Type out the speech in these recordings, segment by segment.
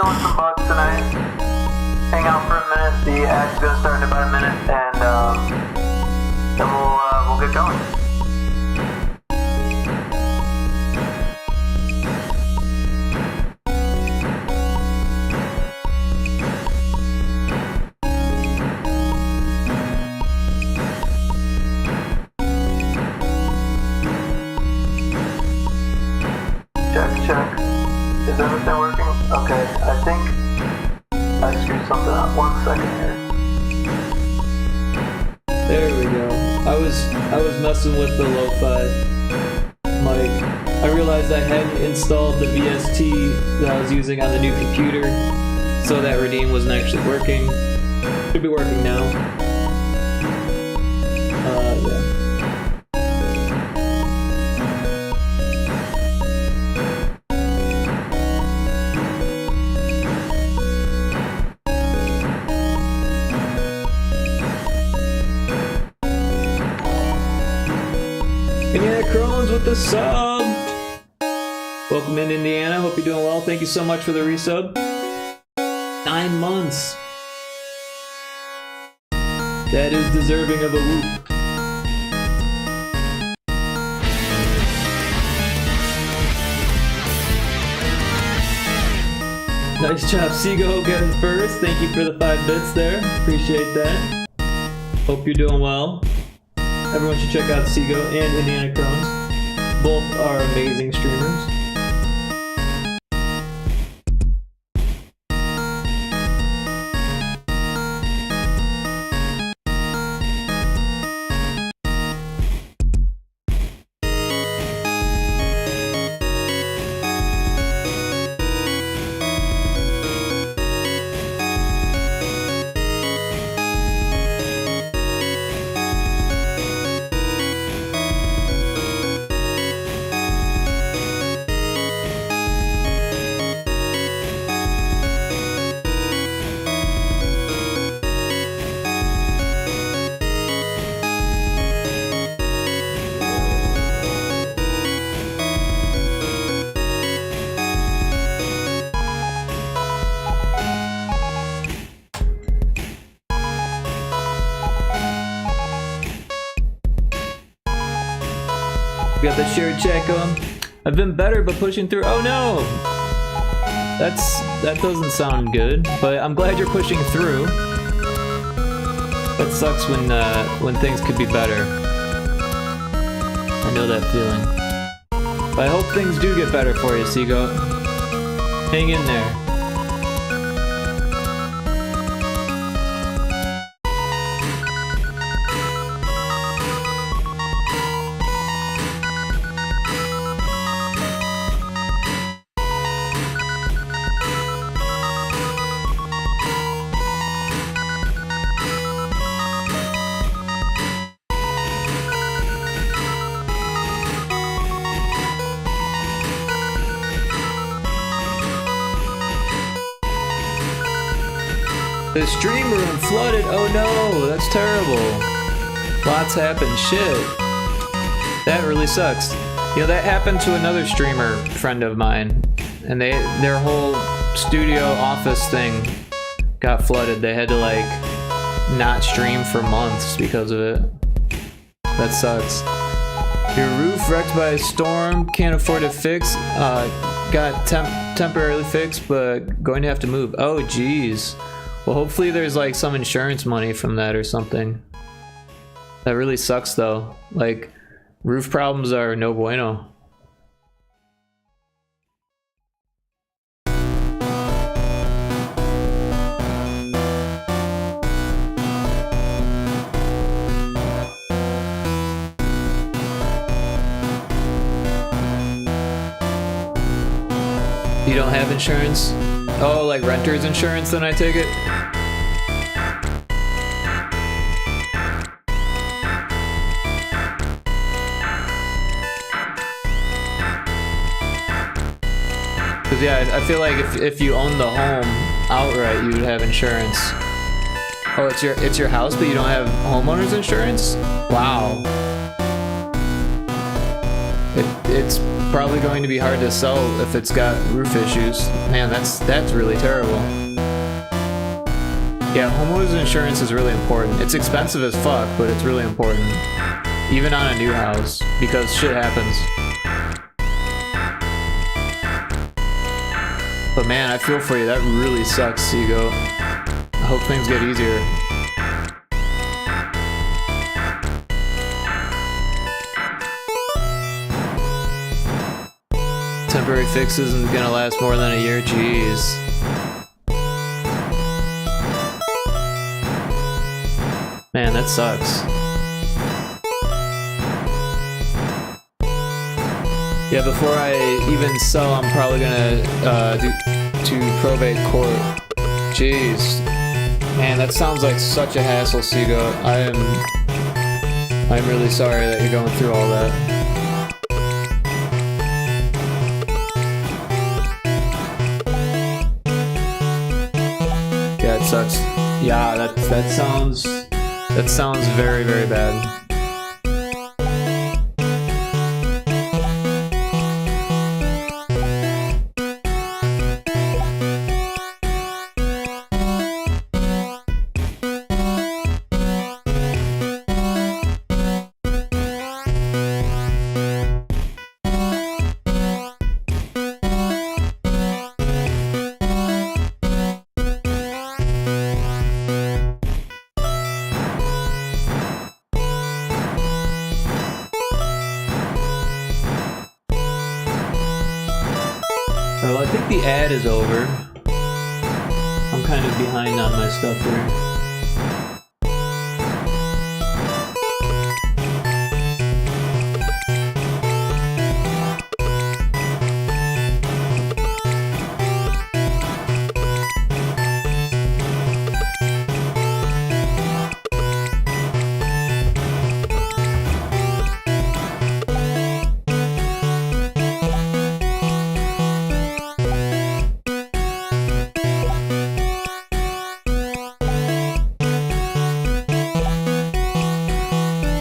killing some bugs tonight. Hang out for a minute. The ad's gonna start in about a minute, and then we'll get going. Check. Is everything working? Okay, I think I screwed something up. 1 second here. There we go. I was messing with the lo-fi mic. I realized I hadn't installed the VST that I was using on the new computer, so that Redeem wasn't actually working. Should be working now. Yeah. Indiana Crones with the sub! Welcome in, Indiana. Hope you're doing well. Thank you so much for the resub. 9 months. That is deserving of a whoop. Nice job, Seago, getting first. Thank you for the 5 bits there. Appreciate that. Hope you're doing well. Everyone should check out Seago and Indiana Crones. Both are amazing streamers. We got the shared chat going. I've been better, but pushing through. Oh no! That doesn't sound good, but I'm glad you're pushing through. That sucks when things could be better. I know that feeling. But I hope things do get better for you, Seago. Hang in there. The stream room flooded. Oh no, that's terrible. Lots happened. Shit. That really sucks. You know, that happened to another streamer friend of mine, and their whole studio office thing got flooded. They had to like not stream for months because of it. That sucks. Your roof wrecked by a storm, can't afford to fix. Got temporarily fixed, but going to have to move. Oh geez. Well, hopefully there's like some insurance money from that or something. That really sucks though. Like, roof problems are no bueno. You don't have insurance? Oh, like renter's insurance, then I take it? Cause yeah, I feel like if you own the home outright, you would have insurance. Oh, it's your house, but you don't have homeowner's insurance? Wow. It's probably going to be hard to sell if it's got roof issues. Man, that's really terrible. Yeah, homeowners insurance is really important. It's expensive as fuck, but it's really important. Even on a new house, because shit happens. But man, I feel for you. That really sucks, Seago. I hope things get easier. Temporary fix isn't gonna last more than a year. Jeez. Man, that sucks. Yeah, before I even sell, I'm probably gonna do to probate court. Jeez. Man, that sounds like such a hassle, Seago. I'm really sorry that you're going through all that. Yeah, it sucks. Yeah, that sounds very, very bad. Well, I think the ad is over. I'm kind of behind on my stuff here.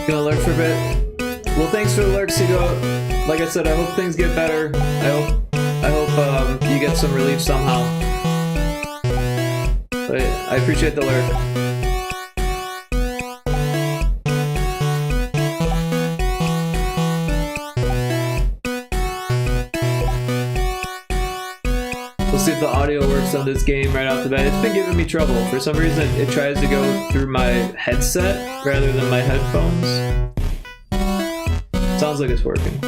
Gonna lurk for a bit. Well, thanks for the lurk, Seago. Like I said, I hope things get better. I hope you get some relief somehow. But I appreciate the lurk. We'll see if the audio works on this game right off the bat. It's been giving me trouble. For some reason, it tries to go through my headset rather than my headphones. Sounds like it's working.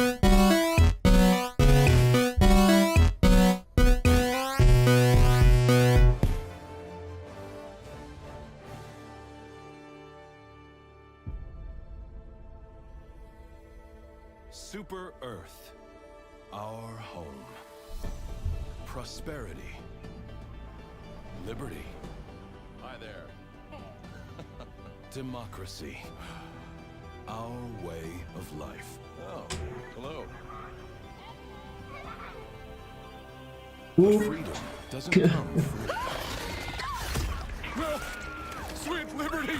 Super Earth, our home. Prosperity. Liberty. Hi there. Democracy. Our way of life. Oh, hello. But freedom doesn't come free. No! Sweet liberty!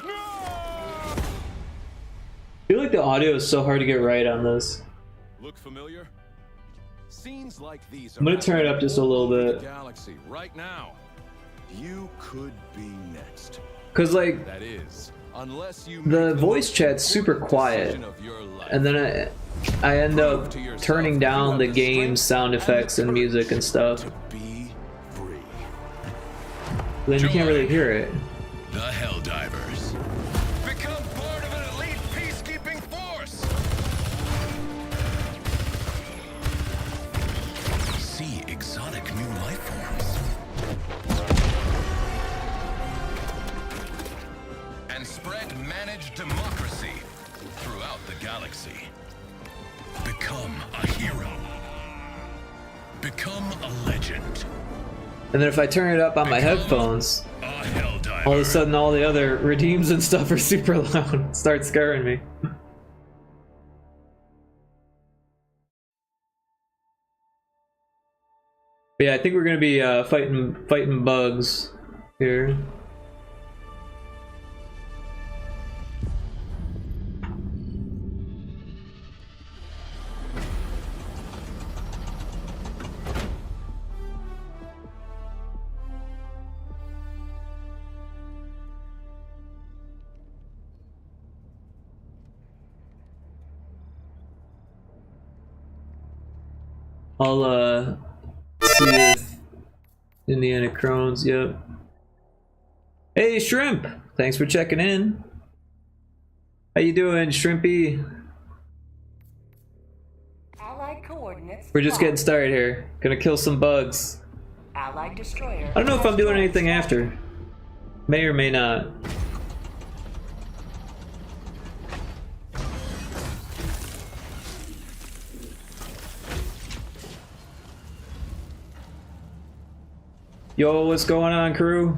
No! I feel like the audio is so hard to get right on this. Look familiar? Scenes like these I'm gonna turn it up just a little bit. Galaxy right now. You could be next. Cause like That is, unless you the voice chat's super quiet, and then I end up turning down the game sound effects and music and stuff. to be free. Then you can't really hear it. The HELLDIVERS. Become part of an elite peacekeeping force. See exotic new life forms. And spread managed democracy throughout the galaxy. Become a hero. Become a legend. And then if I turn it up on my headphones, A HELLDIVER. all of a sudden all the other redeems and stuff are super loud. Start scaring me. But yeah, I think we're gonna be fighting bugs here. I'll see if Indiana Crones, yep. Hey Shrimp! Thanks for checking in. How you doing, Shrimpy? Allied coordinates. We're just getting started here. Gonna kill some bugs. Allied destroyer. I don't know if I'm doing anything after. May or may not. Yo, what's going on, crew?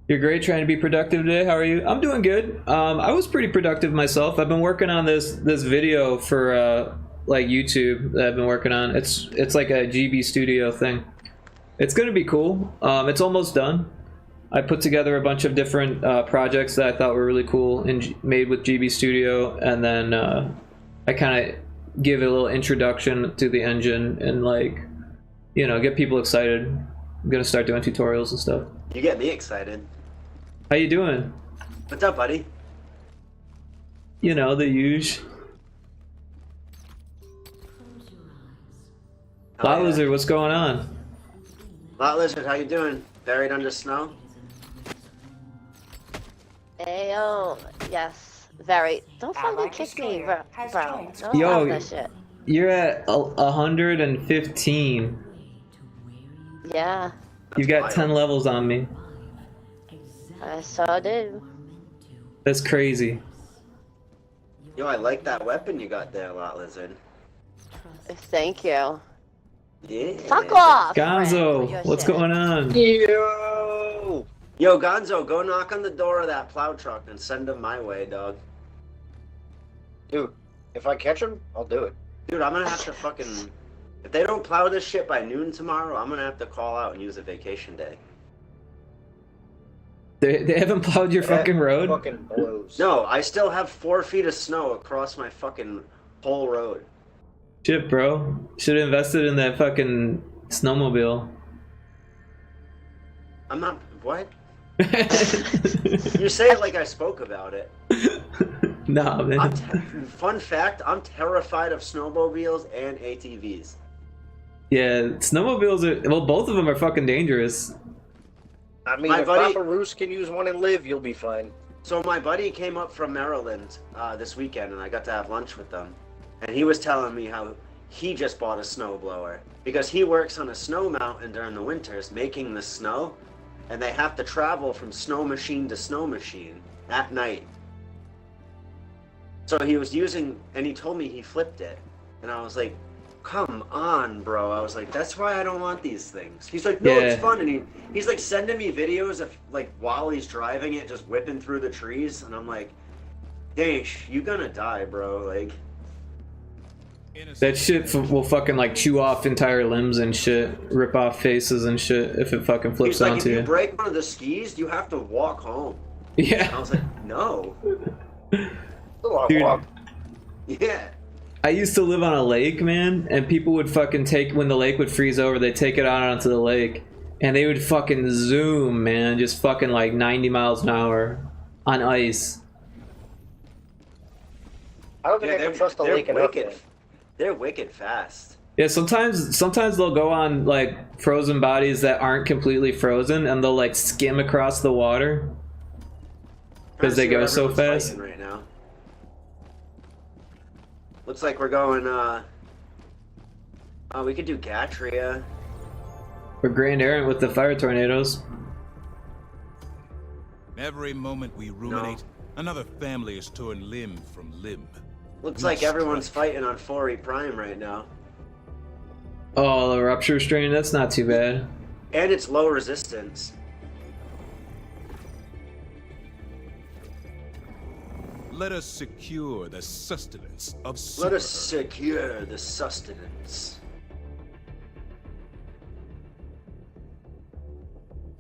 You're great, trying to be productive today. How are you? I'm doing good. I was pretty productive myself. I've been working on this video for like YouTube that I've been working on. It's like a GB Studio thing. It's gonna be cool. It's almost done. I put together a bunch of different projects that I thought were really cool and made with GB Studio, and then I kind of give it a little introduction to the engine and, like, you know, get people excited. I'm gonna start doing tutorials and stuff. You get me excited. How you doing? What's up, buddy? You know, the usual. Lot Lizard, what's going on? Lot Lizard, how you doing? Buried under snow? Ayo, yes, very. Don't fucking kick me, bro. Don't Yo, that shit. You're at 115. Yeah, You've got 10 levels on me. I saw do. That's crazy. Yo, I like that weapon you got there, Lot Lizard. Thank you. Yeah. Fuck off, Gonzo, Frank, what's shit. going on? Yo! Yo, Gonzo, go knock on the door of that plow truck and send him my way, dog. Dude, if I catch him, I'll do it. Dude, I'm gonna have to fucking... If they don't plow this shit by noon tomorrow, I'm gonna have to call out and use a vacation day. They haven't plowed your fucking road? Fucking blows. No, I still have 4 feet of snow across my fucking whole road. Shit, bro. Should have invested in that fucking snowmobile. I'm not... What? You say it like I spoke about it. Nah, man. Fun fact, I'm terrified of snowmobiles and ATVs. Yeah, snowmobiles are... Well, both of them are fucking dangerous. I mean, My if buddy- Papa Roos can use one and live, you'll be fine. So my buddy came up from Maryland this weekend, and I got to have lunch with them. And he was telling me how he just bought a snowblower because he works on a snow mountain during the winters making the snow, and they have to travel from snow machine to snow machine at night. So he was using, and he told me he flipped it, and I was like, come on, bro. I was like, that's why I don't want these things. He's like, no, Yeah. it's fun. And he's like sending me videos of, like, while he's driving it, just whipping through the trees. And I'm like, Dash, you gonna die, bro. Like, That shit will fucking, like, chew off entire limbs and shit. Rip off faces and shit if it fucking flips he's like, if onto you you. break one of the skis, you have to walk home. I Yeah. was like, no. Dude. Yeah. I used to live on a lake, man, and people would fucking take, when the lake would freeze over, they'd take it out onto the lake, and they would fucking zoom, man, just fucking like 90 miles an hour on ice. I don't think I can trust the lake enough. wicked. They're wicked fast. Yeah, sometimes they'll go on like frozen bodies that aren't completely frozen, and they'll like skim across the water because they go so fast. Fighting right now. Looks like we're going, oh, we could do Gatria. Or Grand Errant with the fire tornadoes. Every moment we ruminate, another family is torn limb from limb. Looks like everyone's fighting on 4E Prime right now. Oh, the rupture strain, that's not too bad. And it's low resistance. Let us secure the sustenance of Let us Super. secure the sustenance.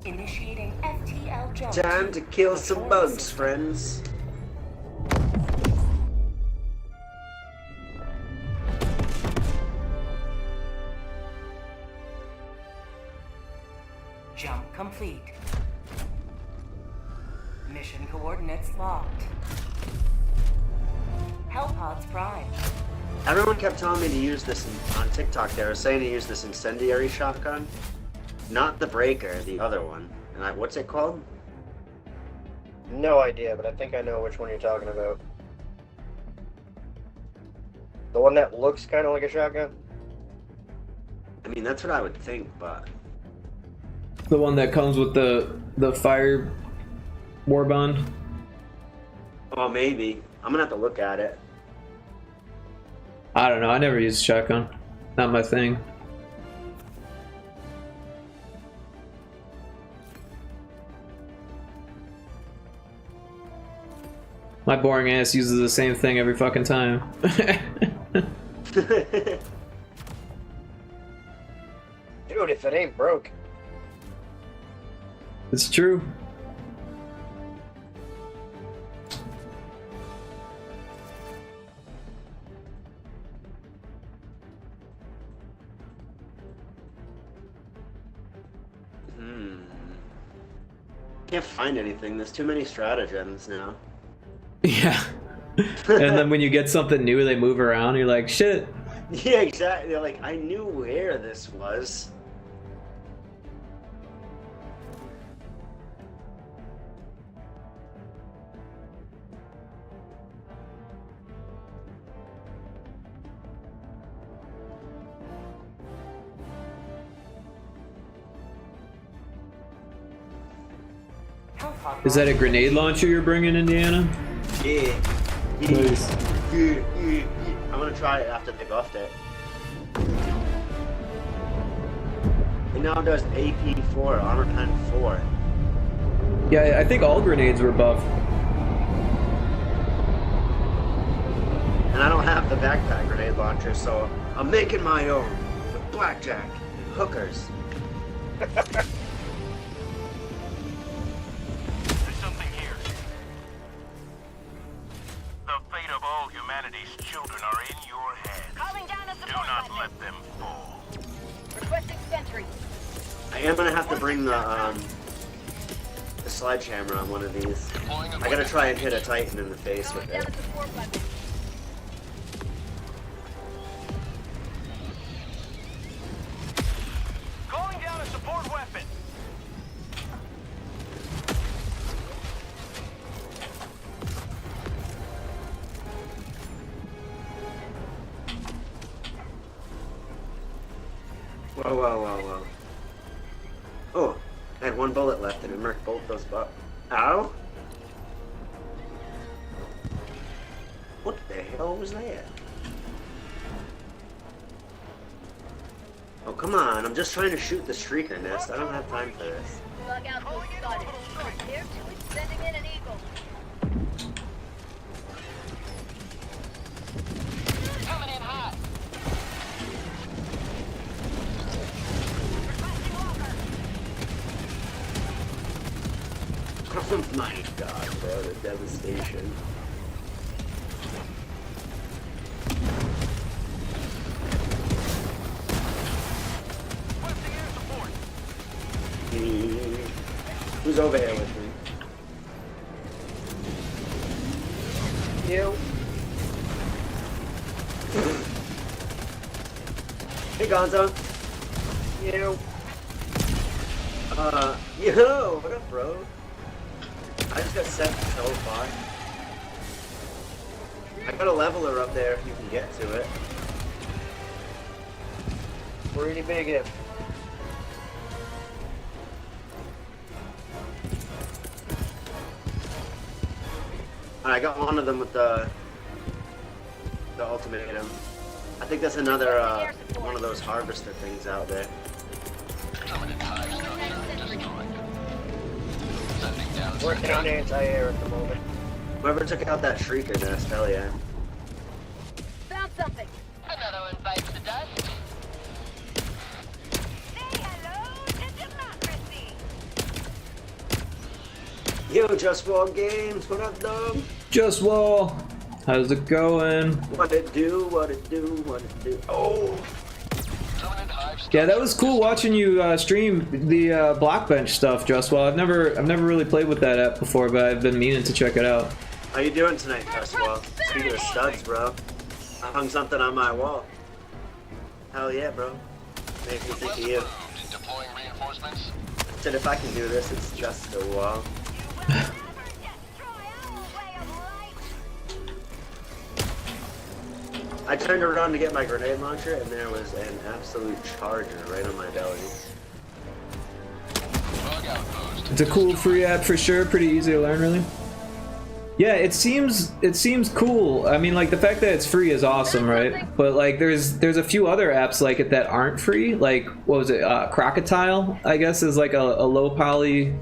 Initiating FTL jump. Time to kill some bugs, friends. Jump complete. Mission coordinates locked. Hellpods prime. Everyone kept telling me to use this on TikTok. They were saying to use this incendiary shotgun. Not the breaker, the other one. And what's it called? No idea, but I think I know which one you're talking about. The one that looks kind of like a shotgun? I mean, that's what I would think, but... The one that comes with the fire warbond. Oh, maybe. I'm gonna have to look at it. I don't know. I never used shotgun. Not my thing. My boring ass uses the same thing every fucking time. Dude, if it ain't broke. It's true. Can't find anything. There's too many stratagems now. Yeah. And then when you get something new, they move around. You're like, shit. Yeah, exactly. They're like, I knew where this was. Is that a grenade launcher you're bringing, Indiana? Yeah. Nice. I'm gonna try it after they buffed it. It now does AP4, armor pen 4. Yeah, I think all grenades were buffed. And I don't have the backpack grenade launcher, so I'm making my own with blackjack and hookers. Humanity's children are in your hands. Calling down a Do not let them fall. Requesting sentry. I am gonna have to bring the sledgehammer on one of these. I gotta try and hit a Titan in the face with it. Calling down a support weapon. Whoa, whoa, whoa, whoa. Oh, I had one bullet left and it marked both those butt. Ow? What the hell was that? Oh, come on. I'm just trying to shoot the streaker nest. I don't have time for this. Bug out those spotted. Prepare to sending in an eagle. Coming in hot. Oh my god, bro. The devastation. Who's over here with me? You. Hey, Gonzo. You. Yo, what up, bro? I just got sent so far. I got a leveler up there if you can get to it. Pretty big hip. I got one of them with the ultimatum. I think that's another one of those harvester things out there. Working on anti-air at the moment. Whoever took out that shrieker nest, hell yeah. Found something. Another one bites the dust. Say hello to democracy. Yo, Just Wall Games, what up, dog? Just Wall. How's it going? What it do, what it do, what it do. Oh! Yeah, that was cool watching you stream the block bench stuff, Justwell. I've never really played with that app before, but I've been meaning to check it out. How you doing tonight, Justwell? Speaking of studs, bro, I hung something on my wall. Hell yeah, bro. Make me think of you. Deploying reinforcements. Said if I can do this, it's just a wall. I turned around to get my grenade launcher, and there was an absolute charger right on my belly. Bug outpost. It's a cool free app for sure. Pretty easy to learn, really. Yeah, it seems cool. I mean, like the fact that it's free is awesome, right? But like, there's a few other apps like it that aren't free. Like, what was it? Crocodile, I guess, is like a low poly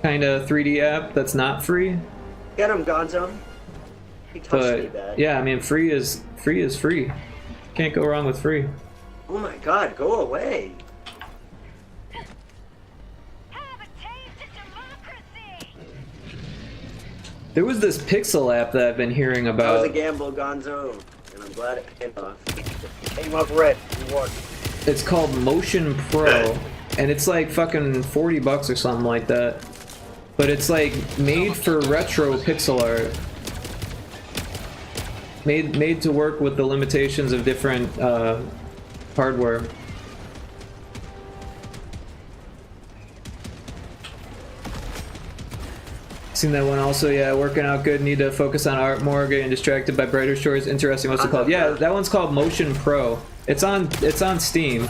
kind of 3D app that's not free. Get him, Gonzo. He touched me bad. Yeah, I mean, free is free. Can't go wrong with free. Oh my God, go away. There was this Pixel app that I've been hearing That about. was a gamble, Gonzo, and I'm glad it paid off. Came up red. You won. It's called Motion Pro, and it's like fucking $40 or something like that. But it's like made for retro pixel art. Made to work with the limitations of different hardware. Seen that one also, yeah, working out good, need to focus on art more, getting distracted by brighter stories, interesting, what's it called? Yeah, that one's called Motion Pro. It's on Steam.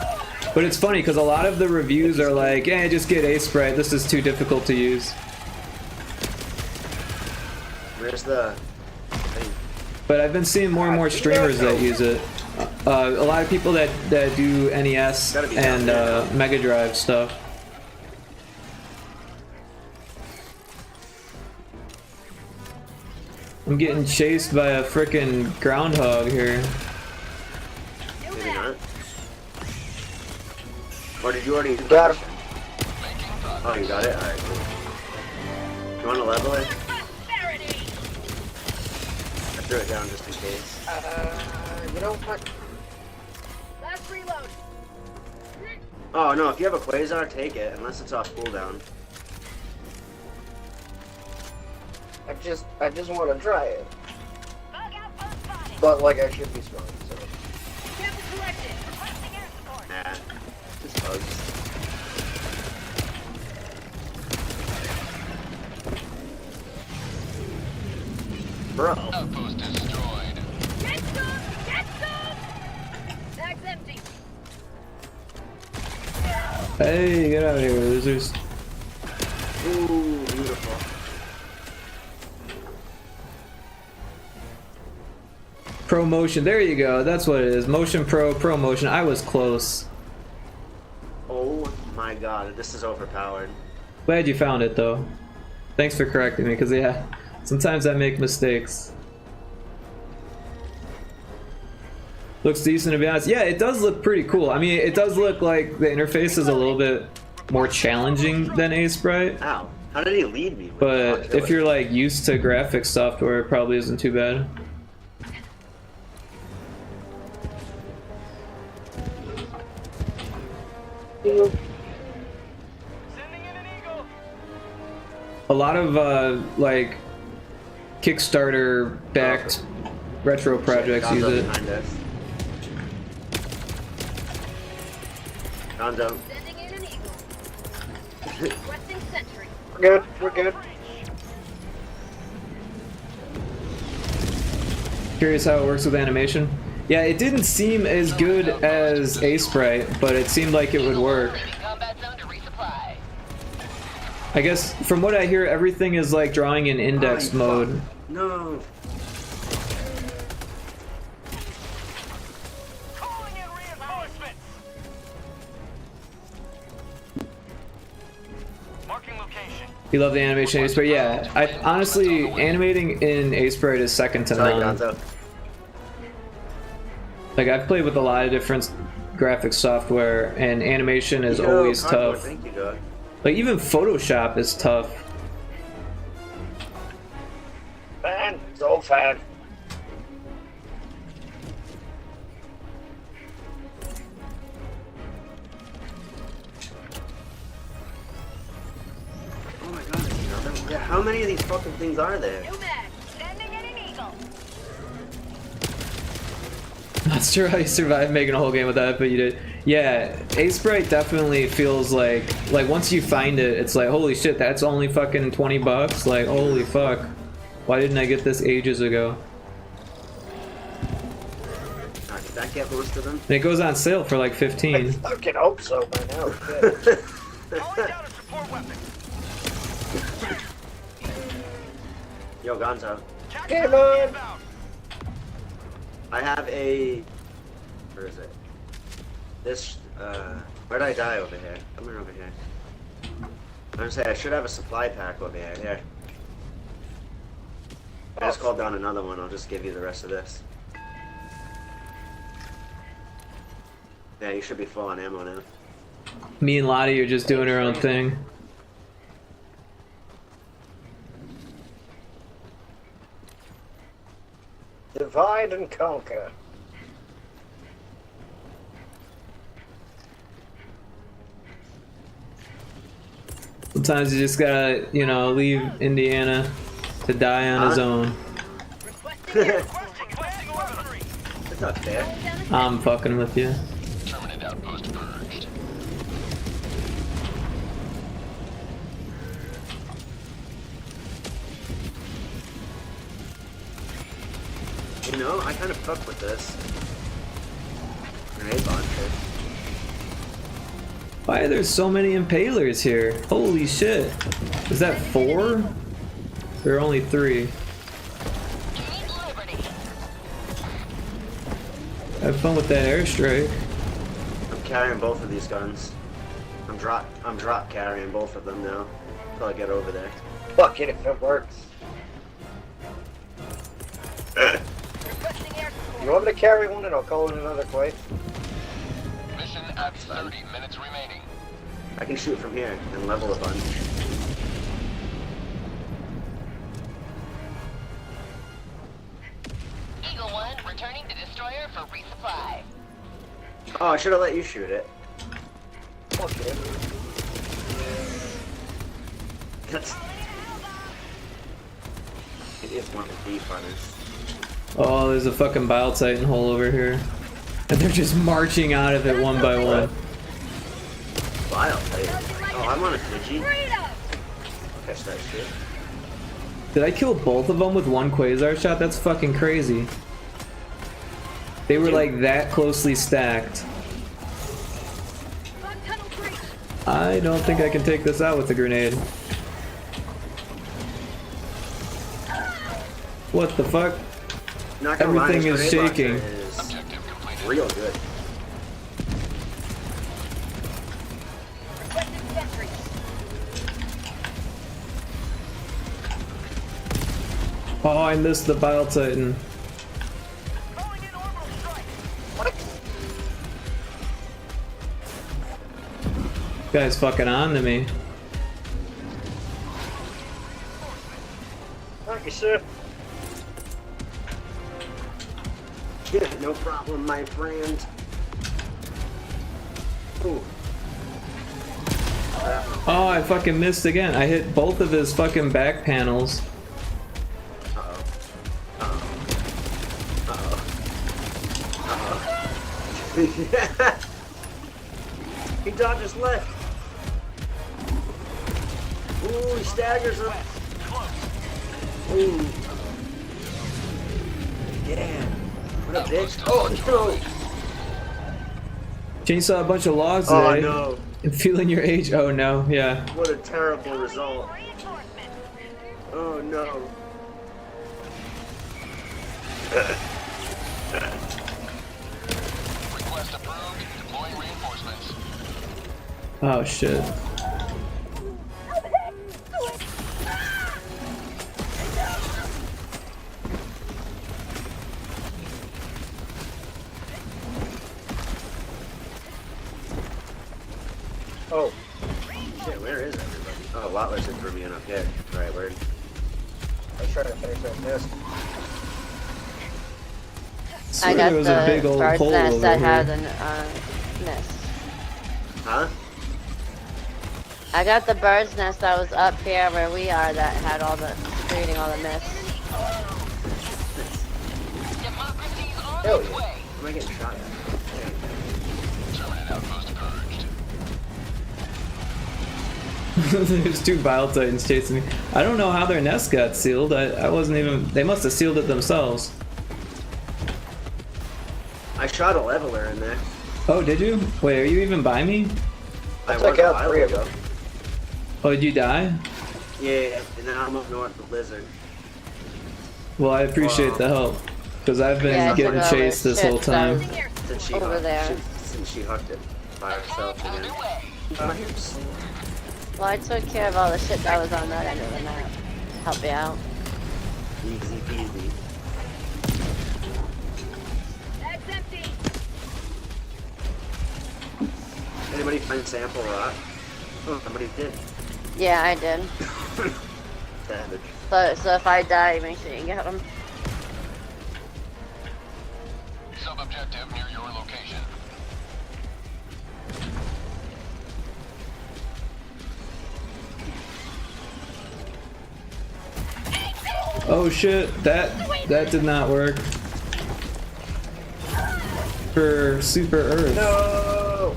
But it's funny because a lot of the reviews are like, eh, just get A-Sprite, this is too difficult to use. Where's the thing? But I've been seeing more and more streamers that use it. A lot of people that do NES and Mega Drive stuff. I'm getting chased by a frickin' groundhog here. Maybe not. Or did you already Got him. Oh, you got it? Alright, cool. You want to level it? I threw it down just in case. You know what? Last reload. Oh no, if you have a Quasar, take it, unless it's off cooldown. I just want to try it. But like I should be strong, so. Nah, just bugs. Bro. Outpost destroyed. Get some! Get some! Bag's empty. Hey, get out of here, losers. Ooh, beautiful. Pro Motion, there you go, that's what it is. Motion Pro, Pro Motion, I was close. Oh my God, this is overpowered. Glad you found it though. Thanks for correcting me, because yeah, sometimes I make mistakes. Looks decent to be honest. Yeah, it does look pretty cool. I mean, it does look like the interface is a little bit more challenging than A-Sprite. Ow, how did he lead me? But if you're like used to graphics software, it probably isn't too bad. A lot of like Kickstarter backed retro projects use it. Gonzo. Sending in an eagle. Requesting sentry. We're good. We're good. Curious how it works with animation. Yeah, it didn't seem as good as A-Sprite, but it seemed like it would work. I guess from what I hear, everything is like drawing in index mode. No. Calling in reinforcements. Marking location. You love the animation in A-Sprite? Yeah, I honestly, animating in A-Sprite is second to Sorry, none. Gonzo. Like, I've played with a lot of different graphics software, and animation is always Cardboard, tough. thank you, dog. Like, even Photoshop is tough. Fan. So fan. How many of these fucking things are there? New mag. Sending in an eagle. Not sure how you survived making a whole game with that, but you did. Yeah, Ace Bright definitely feels like once you find it, it's like, holy shit, that's only fucking 20 bucks. Like, holy fuck. Why didn't I get this ages ago? Did that get most of them? And it goes on sale for like I 15. fucking hope so by now. Shit. Calling down a support weapon. Yo, Gonzo. Come on! Inbound. I have a... Where is it? This, where'd I die over here? Come here over here. I'm gonna say I should have a supply pack over here. Here. I just called down another one. I'll just give you the rest of this. Yeah, you should be full on ammo now. Me and Lottie are just doing our own thing. Divide and conquer. Sometimes you just gotta, you know, leave Indiana to die on his own. Requesting weaponry. It's not fair. I'm fucking with you. Terminate outpost purged. You know, I kind of fuck with this. Grenade launcher. Why are there so many impalers here? Holy shit. Is that 4? There are only 3. Have fun with that airstrike. I'm carrying both of these guns. I'm drop carrying both of them now. Until I get over there. Fuck it if it works. Requesting air support. You want me to carry one and I'll call it another quake? Mission at 30 minutes remaining. I can shoot from here and level a bunch. Eagle 1 returning to destroyer for resupply. Oh, I should have let you shoot it. Fuck it. That's... It is one of the funnest. Oh, there's a fucking Bile Titan hole over here. And they're just marching out of it one by one. Bile Titan. Oh, I'm on a Digi. Freedom! Catch that shit. Did I kill both of them with one Quasar shot? That's fucking crazy. They were like that closely stacked. Bug tunnel breach. I don't think I can take this out with a grenade. What the fuck? Not gonna lie, Everything this is grenade shaking. launcher is Objective completed. real good. Requesting sentry. Oh, I missed the Bile Titan. Calling in orbital strike. Guy's fucking on to me. Thank you, sir. No problem, my friend. Ooh. Oh, I fucking missed again. I hit both of his fucking back panels. Uh-oh. Uh-oh. Uh-oh. Uh-oh. He dodges left. Ooh, he staggers him. Ooh. Yeah. What a bitch. Oh, no. Chainsaw a bunch of logs Oh, today. no. And feeling your age. Oh no, yeah. What a terrible result. Reinforcement. Oh, no. Request approved. Deploying reinforcements. Oh shit. Oh, Shit, where is everybody? Oh, Wattler's in for me and up here. Alright, word. I was trying to finish that disc. Swear I got there was a big the old bird's hole nest over that here. had an miss. Huh? I got the bird's nest that was up here where we are that had all the creating all the mist. Hell yeah. Am I getting shot at? Permanent outpost purged. There's 2 Bile Titans chasing me. I don't know how their nest got sealed. I wasn't even. They must have sealed it themselves. I shot a leveler in there. Oh, did you? Wait, are you even by me? I took was a out while 3 of ago. them. Oh, did you die? Yeah, and then I'm up north with Lizard. Well, I appreciate the help. Because I've been Yeah, I getting took chased over this whole shit that time. was Since she over hucked, there. since she hucked it by herself again. Well, I took care of all the shit that was on that end of the map. Help you out. Easy peasy. Bag's empty. Anybody find sample rock? Oh, somebody did. Yeah, I did. Savage. So if I die, make sure you get them. Sub-objective near your location. Oh shit, that did not work. For Super Earth. No!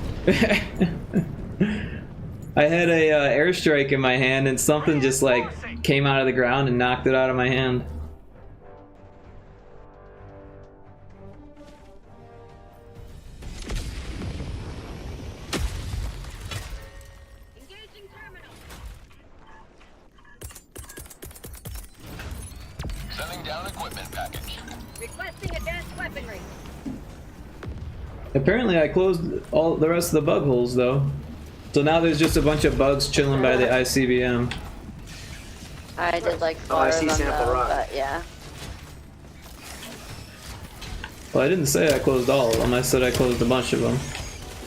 I had a airstrike in my hand and something just like came out of the ground and knocked it out of my hand. Engaging terminal. Sending down equipment package. Requesting advanced weaponry. Apparently I closed all the rest of the bug holes though. So now there's just a bunch of bugs chilling by the ICBM. I did like 4 I of see them sample though, rock. but yeah. Well, I didn't say I closed all of them, I said I closed a bunch of them.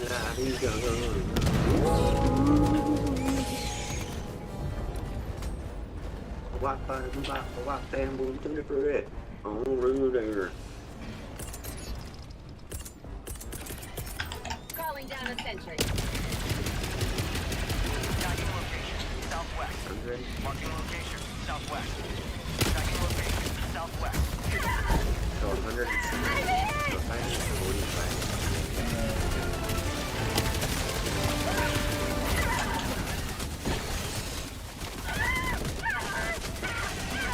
Yeah, he's going. Calling down a sentry. Tracking location, southwest. Marking location, southwest. Tracking location, southwest. So 145.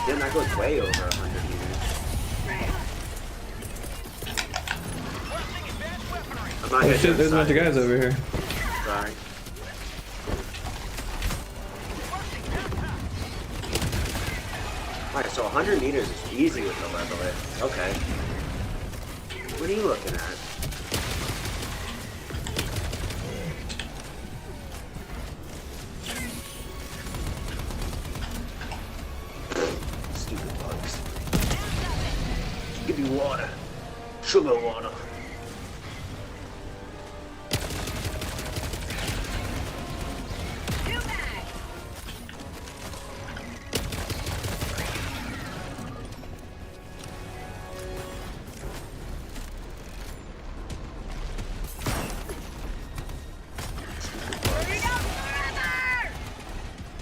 Then that goes way over 100 meters. I'm not Oh hitting shit, there's a bunch of sides. guys over here. Sorry. Alright, so 100 meters is easy with the leveler. Okay. What are you looking at? Stupid bugs. Give you water. Sugar water. New bag.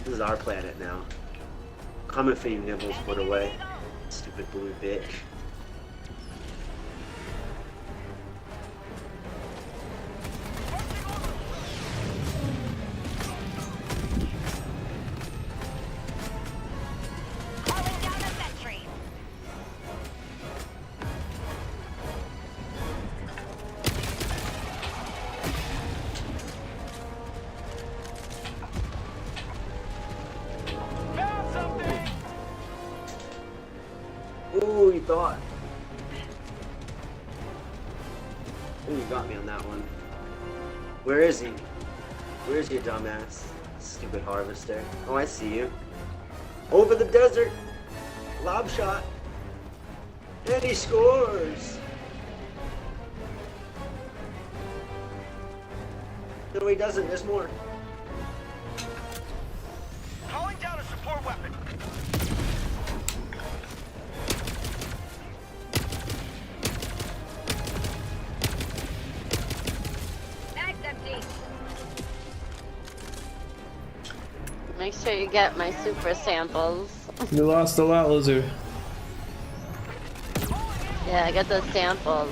This is our planet now. Coming for you, Nibbles, put away. Stupid blue bitch. Calling down a sentry. Found something! Ooh, you thought. Ooh, you got me on that one. Where is he? Where's your dumbass? Stupid harvester. Oh, I see you. Over the desert. Lob shot. And he scores. No, he doesn't. There's more. Calling down a support weapon. Bag's empty. Make sure you get my super samples. We lost a lot, Lizard. Yeah, get those samples.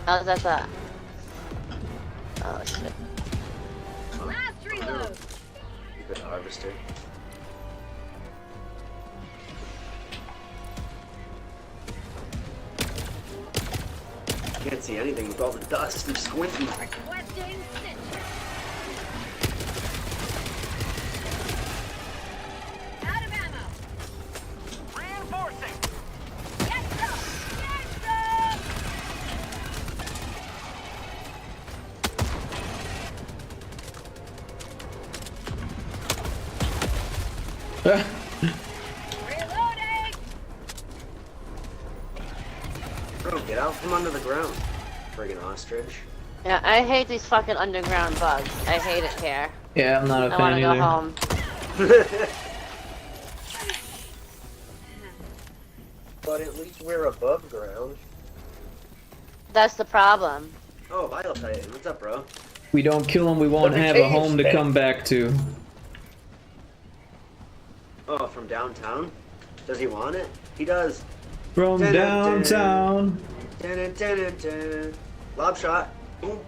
How's that? Oh shit. Last reload. Good harvester. Can't see anything with all the dust. I'm squinting. Requesting center. Out of ammo. Reinforcing. Get some. Get some. Reloading. Bro, get out from under the ground. Friggin' ostrich. Yeah, I hate these fucking underground bugs. I hate it here. Yeah, I'm not a I fan want to go either. home. But at least we're above ground. That's the problem. Oh, Vile Titan. What's up, bro? We don't kill him, we won't Look at have a Cage home to Thing. come back to. Oh, from downtown? Does he want it? He does. From Dun, dun, downtown. Dun, dun, dun, dun, dun. Lob shot. Boom.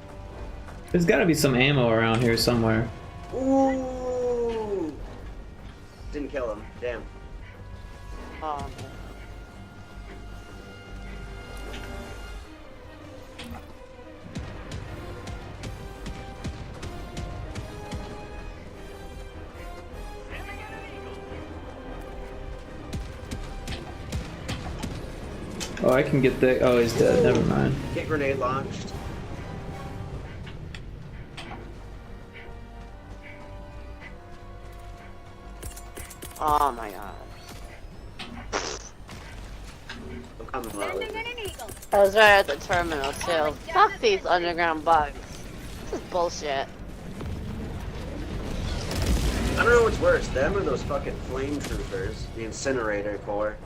There's gotta be some ammo around here somewhere. Ooh. Didn't kill him. Damn. Oh, Oh, I can get that. Oh, he's dead. Never mind. Get grenade launched. oh my god. I'm coming, Sending Lily. in an eagle. I was right at the terminal too. Fuck these underground bugs. This is bullshit. I don't know what's worse, them or those fucking flame troopers, the incinerator corps.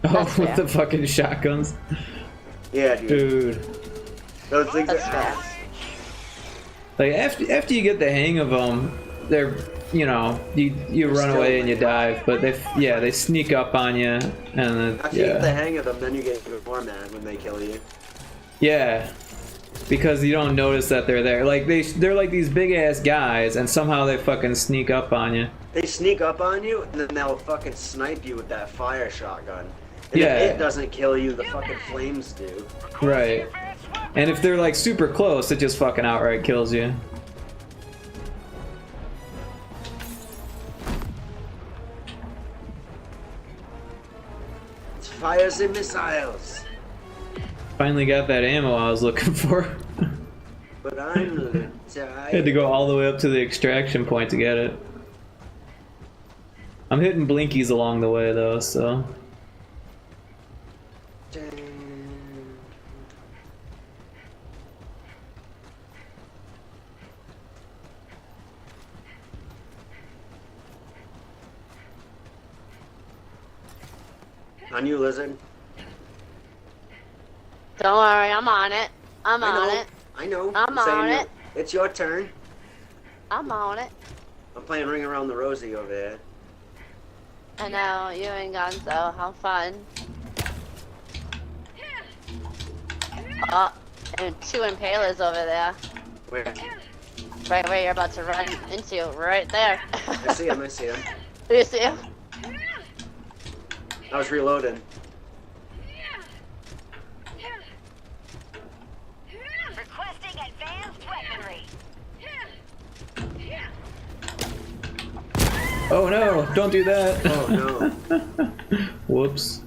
Oh, That's with fair. the fucking shotguns. Yeah, dude. Dude. Those things are That's fair. fast. Like, after you get the hang of them, they're, you know, you run still away and you like- dive, but they sneak up on you, and then, After you get the yeah. hang of them, then you get even more mad when they kill you. Yeah. Because you don't notice that they're there. Like, they're like these big ass guys, and somehow they fucking sneak up on you. They sneak up on you, and then they'll fucking snipe you with that fire shotgun. And Yeah. if it doesn't kill you, the fucking flames do. Right. And if they're like super close, it just fucking outright kills you. It's fires and missiles. Finally got that ammo I was looking for. But I'm gonna Had to die. go all the way up to the extraction point to get it. I'm hitting blinkies along the way though, so. On you, lizard. Don't worry, I'm on it. I'm I on know. it. I know. I'm saying on that. it. It's your turn. I'm on it. I'm playing Ring Around the Rosie over here. I know, you and Gonzo, how fun. Oh, and two impalers over there. Where? Right where you're about to run into, right there. I see him. I see him. Do you see him? I was reloading. Requesting advanced weaponry. Oh no, don't do that. Oh no. Whoops.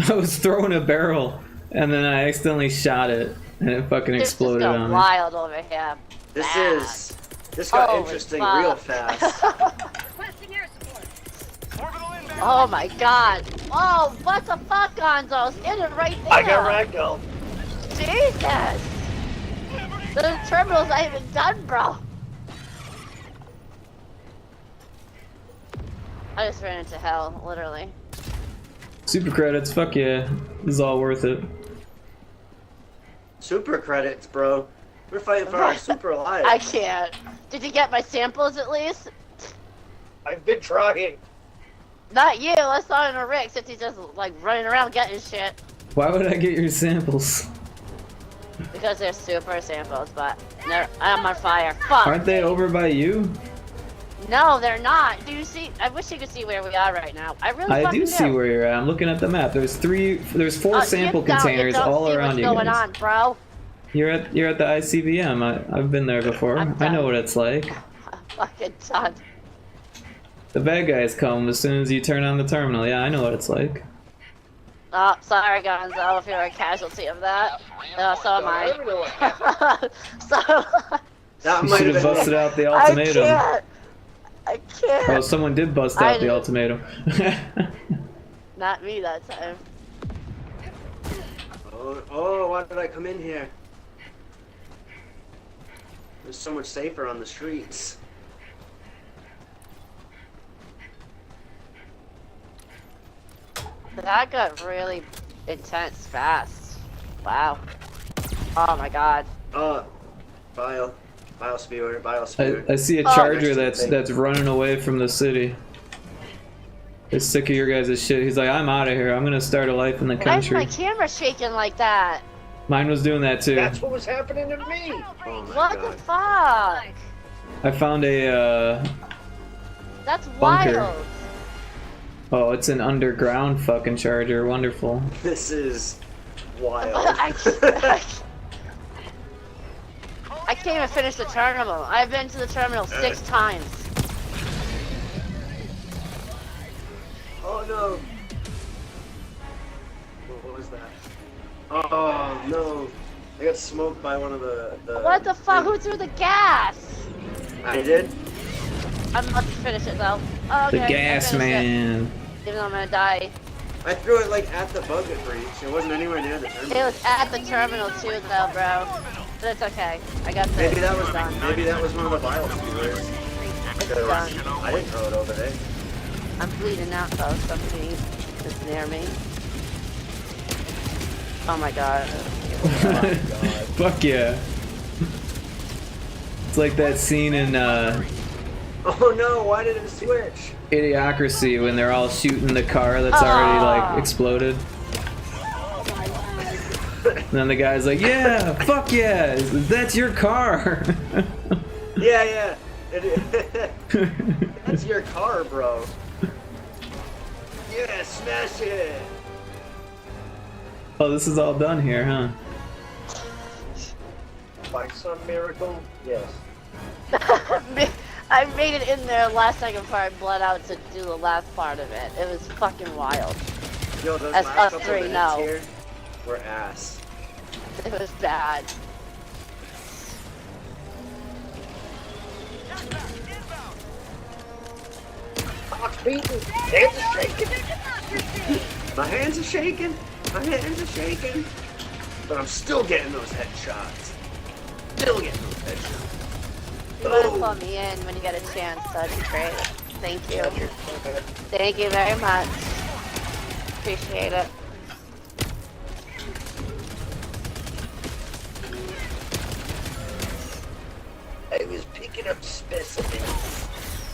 I was throwing a barrel and then I accidentally shot it and it fucking It's just exploded go on me. wild over here. This got Holy interesting fuck. real fast. Requesting air support. Orbital inbound. Oh my god. Oh, what the fuck, Gonzo? Standing right there. I got ragdoll. Jesus. The terminal's not even done, bro. I just ran into hell, literally. Super credits, fuck yeah. This is all worth it. Super credits, bro. We're fighting for our super alive. I can't. Did you get my samples at least? I've been trying. Not you. I saw it in a Rick since he's just like running around getting shit. Why would I get your samples? Because they're super samples, but I'm on fire. Fuck. Aren't they over by you? No, they're not. Do you see? I wish you could see where we are right now. I really I fucking do see where you're at. I'm looking at the map. There's four sample containers all around you What's going guys. on, bro? You're at the ICBM. I've been there before. I know what it's like. Fucking done. The bad guys come as soon as you turn on the terminal. Yeah, I know what it's like. Oh, sorry, Gonzo, if you're a casualty of that. So am I. So. That You might should have have been busted out the ultimatum. I can't. Well, someone did bust out the ultimatum. Not me that time. Oh, why did I come in here? It's so much safer on the streets. That got really intense fast. Wow. Oh my god. Bile spewer. I see a charger that's running away from the city. He's sick of your guys' shit. He's like, I'm out of here. I'm gonna start a life in the country. Why is my camera shaking like that? Mine was doing that too. That's what was happening to me. Oh my What God. the fuck? I found a That's bunker. wild. Oh, it's an underground fucking charger. Wonderful. This is wild. I can't even finish the terminal. I've been to the terminal 6 times. Oh no. What was that? Oh no. I got smoked by one of the What the fuck? Who threw the gas? I did? I'm about to finish it though. Okay, The gas I finished man. it, even though I'm gonna die. I threw it like at the bucket breach. It wasn't anywhere near the terminal. It was at the terminal too though, bro. But it's okay. I got the Maybe that was done. maybe that was one of the bile spewers. It's done. I didn't throw it over there. I'm bleeding out though. Somebody is near me. Oh my god. Fuck yeah. It's like that scene in Oh no, why did it switch? Idiocracy when they're all shooting the car that's already like exploded. And then the guy's like, yeah, fuck yeah, that's your car. Yeah. That's your car, bro. Yeah, smash it. Oh, this is all done here, huh? By some miracle, yes. I made it in there last second before I bled out to do the last part of it. It was fucking wild. Yo, those As last us couple three minutes know. here were ass. It was bad. Fox beaten. Hands are shaking. My hands are shaking. My hands are shaking. But I'm still getting those headshots. Still getting those headshots. You want to pull me in when you get a chance, that'd be great. Thank you. Thank you very much. Appreciate it. I was picking up specimens.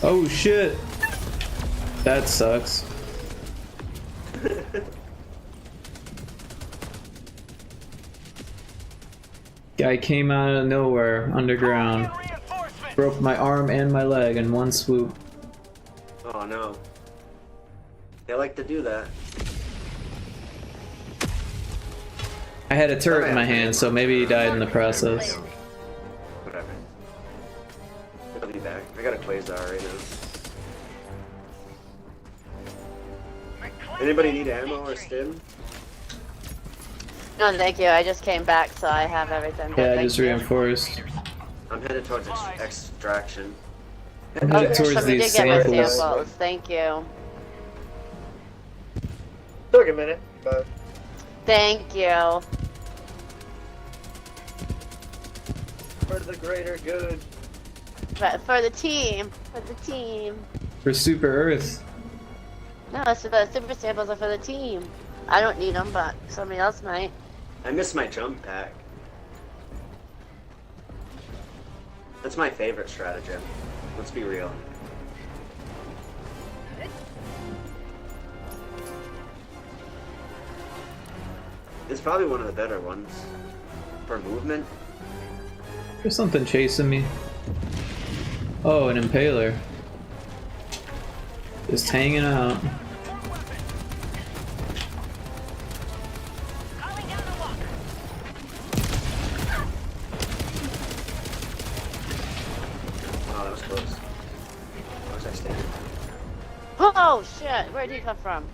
Oh shit. That sucks. Guy came out of nowhere, underground. Broke my arm and my leg in one swoop. Oh no. They like to do that. I had a turret in my hand, so maybe he died in the process. Whatever. I'll be back. I got a quasar right now. Anybody need ammo or stim? No, thank you. I just came back, so I have everything. Yeah, I Thank just you. reinforced. I'm headed towards extraction. I'm headed Okay, towards somebody these did get my samples. samples. Thank you. Took a minute, but Thank you. for the greater good. But for the team. For the team. For Super Earth. No, it's for the super samples are for the team. I don't need them, but somebody else might. I missed my jump pack. That's my favorite stratagem. Let's be real. It's probably one of the better ones. For movement. There's something chasing me. Oh, an impaler. Just hanging out. Calling down the walker. Oh, that was close. Where was I standing? Oh shit! Where did he come from?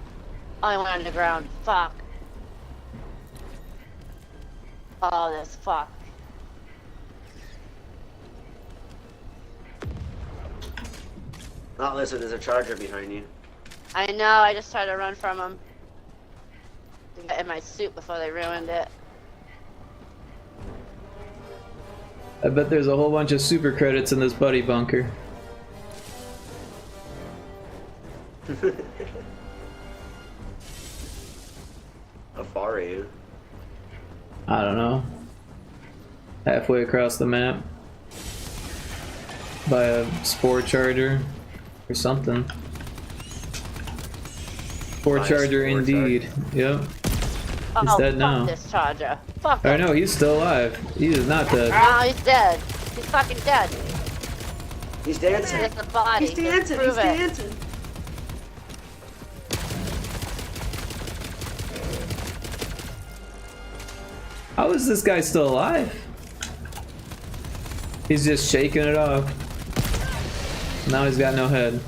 Oh, I went underground. Fuck. Oh, this fuck. Oh, listen, there's a charger behind you. I know. I just tried to run from him. To get in my suit before they ruined it. I bet there's a whole bunch of super credits in this buddy bunker. How far are you? I don't know. Halfway across the map. By a spore charger. Or something. Spore By a charger spore indeed. Yep. Oh, He's dead fuck now. this charger. Fuck I him. know, he's still alive. He is not dead. Oh, he's dead. He's fucking dead. He's dancing. It's the body. He's dancing. He's Prove it. dancing. How is this guy still alive? He's just shaking it off. Now he's got no head.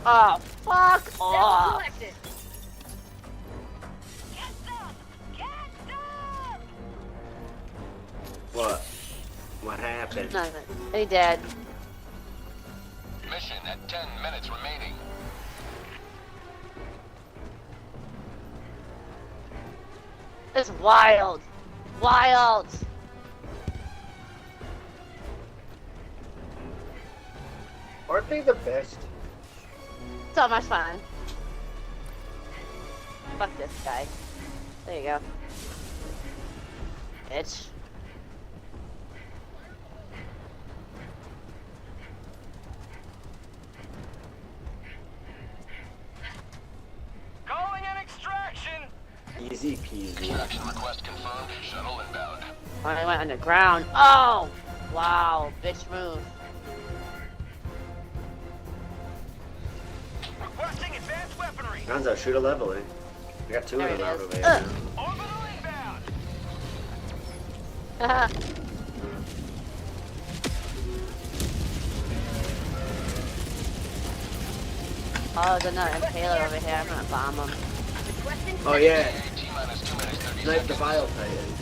Oh, fuck Sample off. collected. Get some! Get some! What? What happened? Nothing. He dead. Mission at 10 minutes remaining. It's wild. Wild. Aren't they the best? So much fun. Fuck this guy. There you go. Bitch. Calling an extraction! Easy peasy. Extraction request confirmed. Shuttle inbound. Oh, I went underground. Oh! Wow. Bitch move. Requesting advanced weaponry! Rounds out, shoot a leveler. I got two There of them it out is. over here now. Orbital inbound! Oh, there's another impaler over here. I'm gonna bomb him. Requesting Oh yeah, T-minus 2 minutes 30 snipe the seconds. file titan.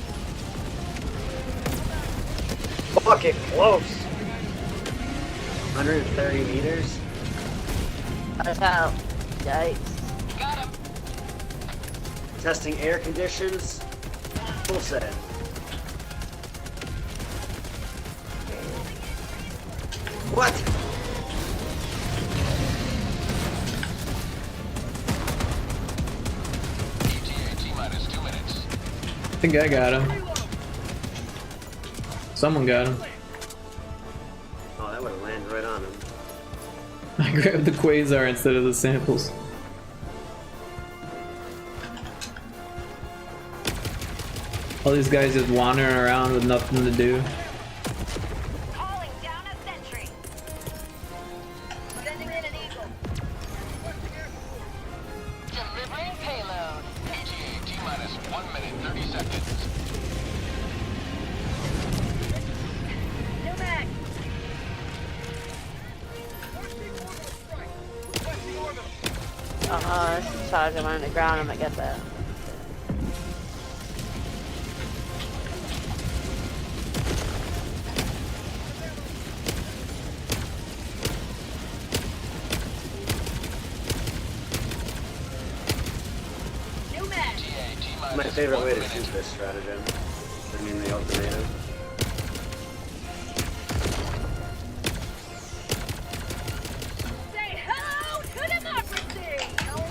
Fucking close. 130 meters. Watch out. Yikes. Got him. Testing air conditions. Full set. What? ETA T-minus 2 minutes. I think I got him. Someone got him. Oh, that would have landed right on him. I grabbed the quasar instead of the samples. All these guys just wandering around with nothing to do. Calling down a sentry. Sending in an eagle. Delivering payload. ETA T-minus 1 minute 30 seconds. New mag. This charge him on the ground. I'm gonna get that. New mag. ETA T-minus My favorite 1 way to minute. shoot this stratagem. I mean the ultimatum. Say hello to democracy.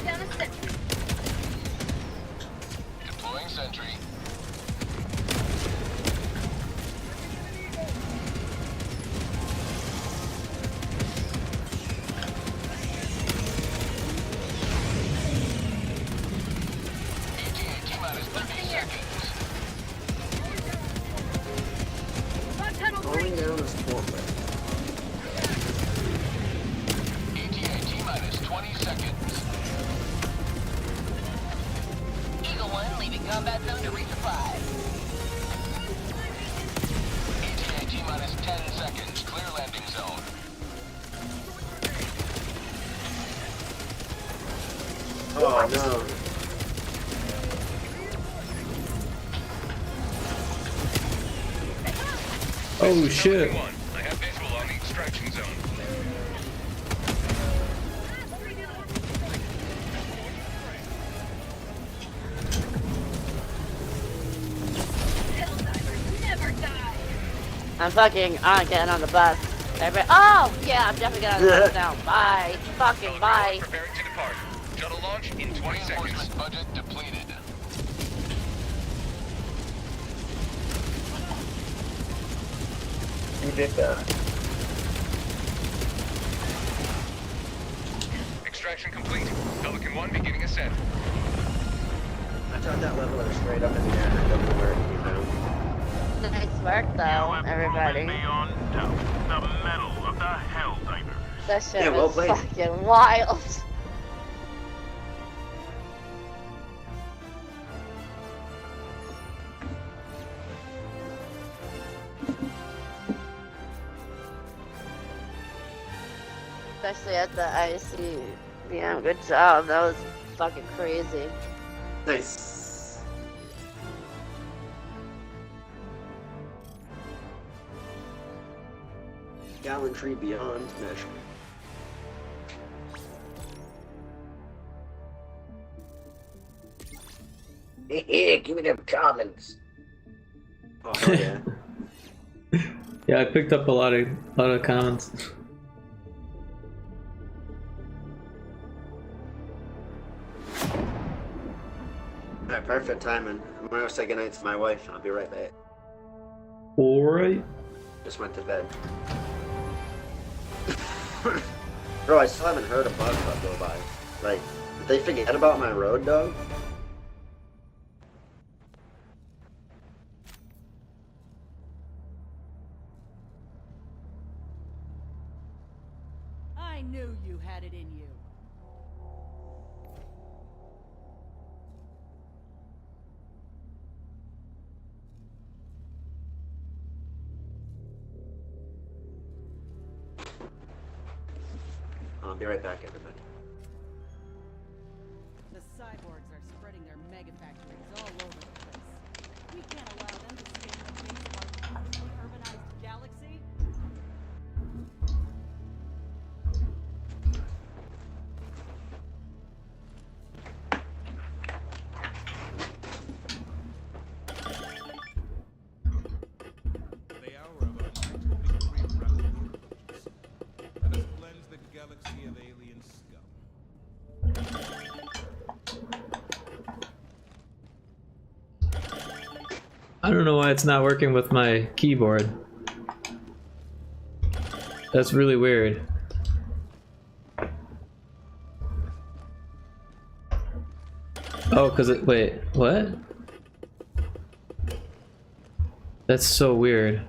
Oh no. Oh shit. I have visual on the extraction zone. Helldivers never die. I'm getting on the bus. Everybody, oh, yeah, I'm definitely getting on the bus now. Bye. Fucking bye. Preparing to depart. Shuttle launch in 20 seconds. Budget depleted. You did that. Extraction complete. Pelican 1 beginning ascent. I thought that leveler was straight up in the air and I don't know where it came down. Nice work, You though, have everybody. proven beyond doubt the mettle of the Helldivers. That shit Yeah, well was played. fucking wild. Especially at the IC. Yeah, good job. That was fucking crazy. Nice. Gallantry beyond measure. Give me them comments. Oh hell yeah. Yeah, I picked up a lot of comments. Alright, perfect timing. I'm gonna say goodnight to my wife and I'll be right back. Alright. Just went to bed. Bro, I still haven't heard a bus stop go by. Like, did they forget about my road, dog? I knew you had it in you. I'll be right back, everybody. The cyborgs are spreading their mega factories all over the place. We can't allow them to stand in the face of our beautifully urbanized galaxy. The hour of our scientific rerouting approaches. Let us cleanse the galaxy of alien scum. I don't know why it's not working with my keyboard. That's really weird. Oh, cause it, wait, what? That's so weird.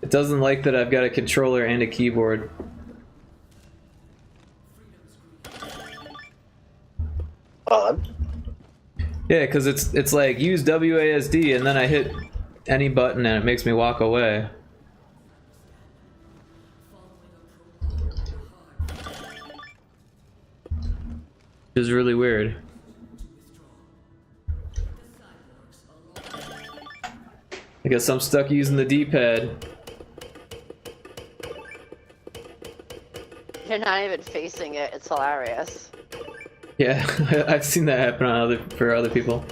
It doesn't like that I've got a controller and a keyboard. Odd. Yeah, cause it's like use WASD and then I hit any button and it makes me walk away. Which is really weird. I guess I'm stuck using the D-pad. You're not even facing it. It's hilarious. Yeah, I've seen that happen on for other people.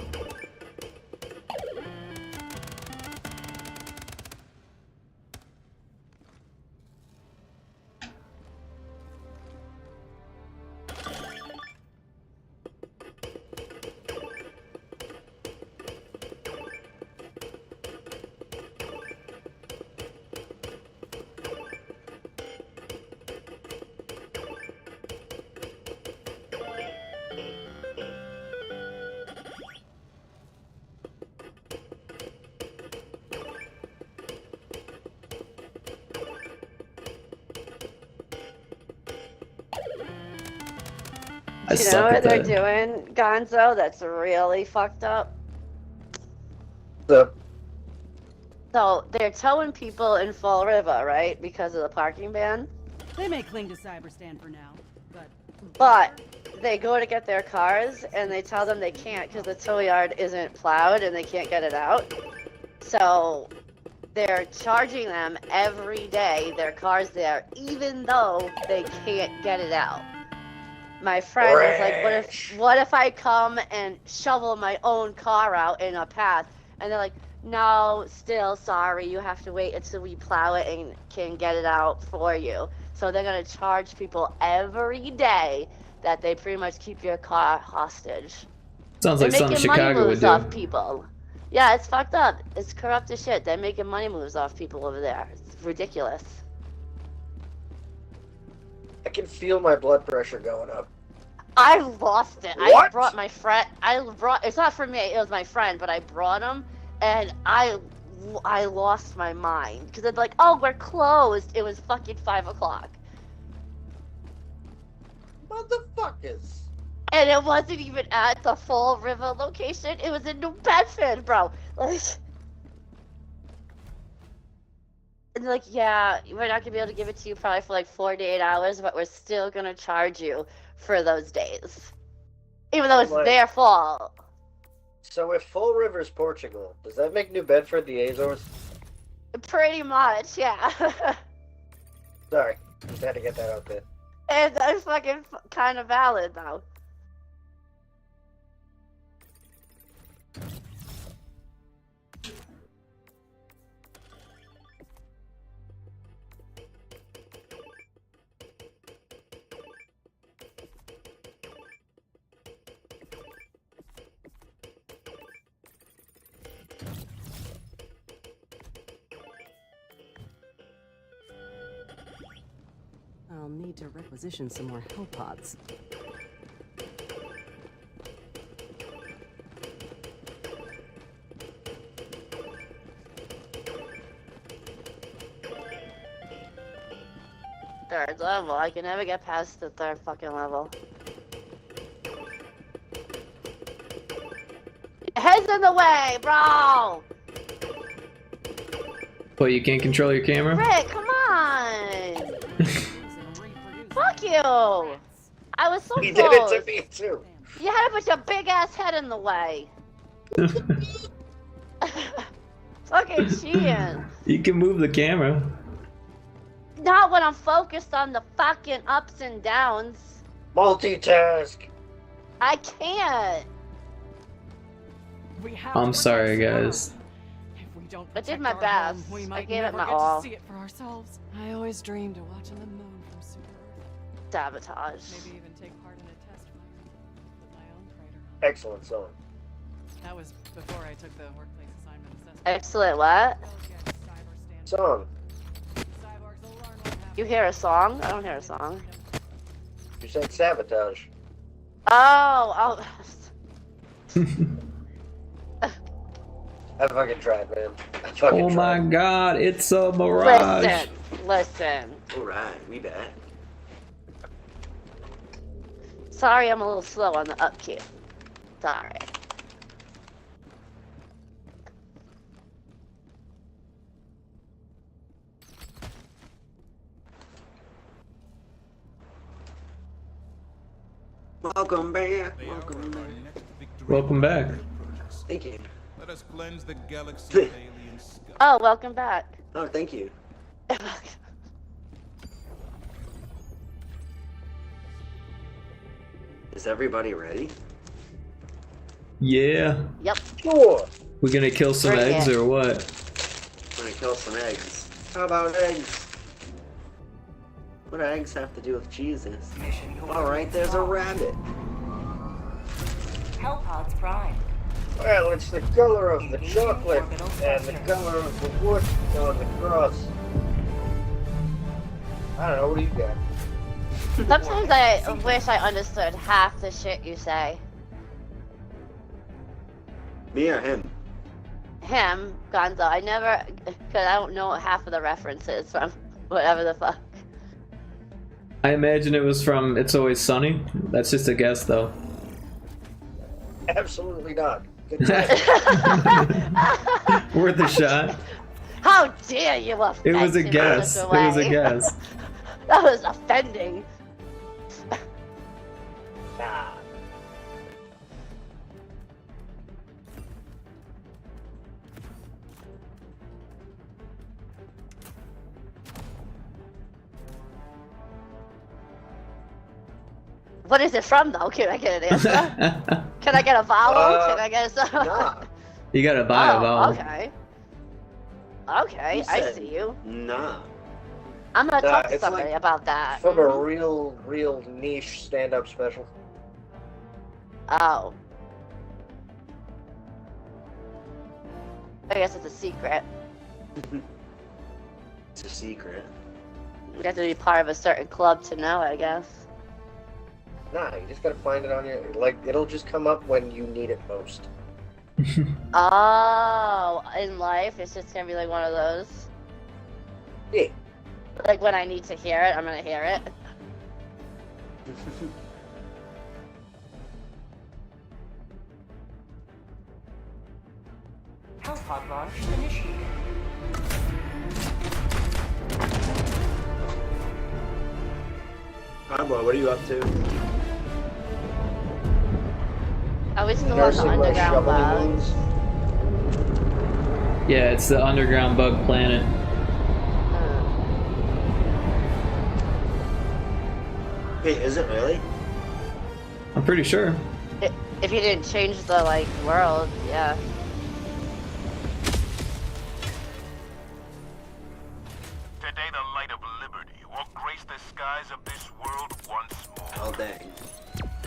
I You know suck what at they're that. doing, Gonzo? That's really fucked up. So, So they're towing people in Fall River, right? Because of the parking ban. They may cling to Cyberstand for now, but But they go to get their cars and they tell them they can't because the tow yard isn't plowed and they can't get it out. So they're charging them every day their car's there, even though they can't get it out. My friend is like, what if I come and shovel my own car out in a path? And they're like, no, still sorry, you have to wait until we plow it and can get it out for you. So they're gonna charge people every day that they pretty much keep your car hostage. Sounds like They're something making money Chicago would moves do. off people. Yeah, it's fucked up. It's corrupt as shit. They're making money moves off people over there. It's ridiculous. I can feel my blood pressure going up. I lost it. I What? brought my friend. It's not for me. It was my friend, but I brought him, and I lost my mind because it's like, oh, we're closed. It was fucking 5 o'clock, Motherfuckers. and it wasn't even at the Fall River location. It was in New Bedford, bro. Like, and they're like, yeah, we're not gonna be able to give it to you probably for like 48 hours, but we're still gonna charge you for those days, even though it's Like- their fault. So if Fall River's Portugal, does that make New Bedford the Azores? Pretty much, yeah. Sorry, just had to get that out there. And that's fucking kind of valid, though. I'll need to requisition some more hell pods. Third level. I can never get past the third fucking level. Your head's in the way, bro! But you can't control your camera? Rick, come on! Fuck you! I was so He close. did it to me too. You had to put your big ass head in the way. Fucking cheating. You can move the camera. Not when I'm focused on the fucking ups and downs. Multitask. I can't. We have I'm to sorry, protect Summer. guys. If we don't I did protect my our best. home, we I might gave it never my get all. to see it for ourselves. I always dreamed of watching the moon from Super Earth. Sabotage. Maybe even take part in a test fire with my own crater. Excellent song. That was before I took the workplace assignment assessment. Excellent, what? Song. You hear a song? I don't hear a song. You said sabotage. Oh, I fucking tried, man. I fucking Oh my tried. god, it's a mirage. Listen. Alright, we back. Sorry, I'm a little slow on the upkeep. Sorry. Welcome back. The hour Welcome of back. our next victory Welcome back. approaches. Thank you. Let us cleanse the galaxy of alien scum. Oh, welcome back. Oh, thank you. Is everybody ready? Yeah. Yep. Sure. We gonna kill some Bring eggs it. or what? I'm gonna kill some eggs. How about eggs? What do eggs have to do with cheeses? Alright, there's a rabbit. Hellpods Prime. Well, it's the color of the chocolate and the color of the wood on the cross. I don't know, what do you got? Sometimes I wish I understood half the shit you say. Me or him? Him, Gonzo, I never, because I don't know half of the references from whatever the fuck. I imagine it was from It's Always Sunny. That's just a guess, though. Absolutely not. Good try. Worth a shot. How dare you offend It was a him in guess. such It was a way? guess. That was offending. Nah. What is it from, though? Can I get an answer? Can I get a vowel? Can I get a... Nah. You gotta buy a Oh, vowel. okay. Okay, Who I said see you. Nah. I'm gonna talk to it's somebody like about that. From a Mhm. real niche stand-up special. Oh. I guess it's a secret. It's a secret. You have to be part of a certain club to know, I guess. Nah, you just gotta find it on your... Like, it'll just come up when you need it most. Oh, in life, it's just gonna be like one of those. Yeah. Like when I need to hear it, I'm gonna hear it. Health pod launch initiated. Hi, boy, what are you up to? Are we still on the Nursing my underground shoveling bug? wounds. Yeah, it's the underground bug planet. Wait, is it really? I'm pretty sure. If you didn't change the, like, world, yeah. Today the light of liberty will grace the skies of this world once more. Oh, dang.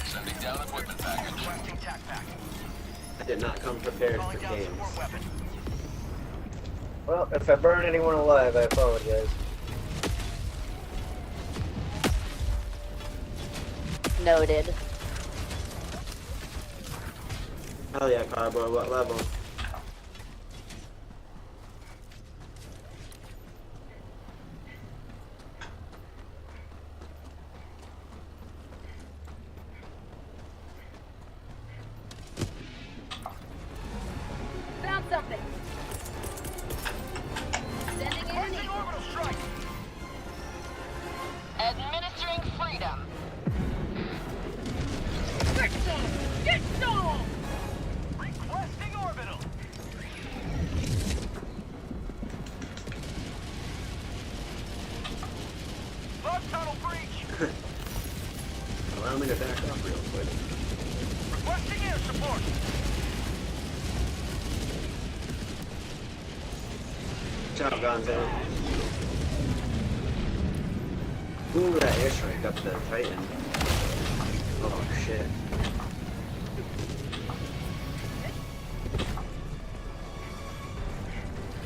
Sending down equipment package. Requesting tac pack. I did not come prepared for Calling down games. support weapon. Well, if I burn anyone alive, I apologize. Noted. Hell yeah, Carboy, what level? Found something. Sending in an eagle. Orbital strike. Administering freedom. Get some! Get some! Requesting orbital. Log tunnel breach. Allow me to back up real quick. Requesting air support. Good job, Gonzo. Ooh, that airstrike up the Titan. Oh, shit.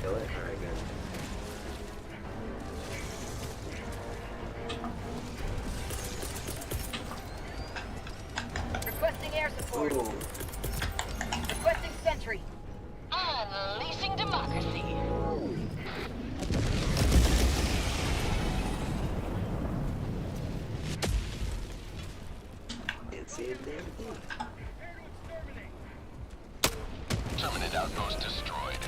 Kill it? Alright, good. Requesting air support. Ooh. Requesting sentry. Unleashing democracy. Can't see a damn thing. Terminate outpost destroyed.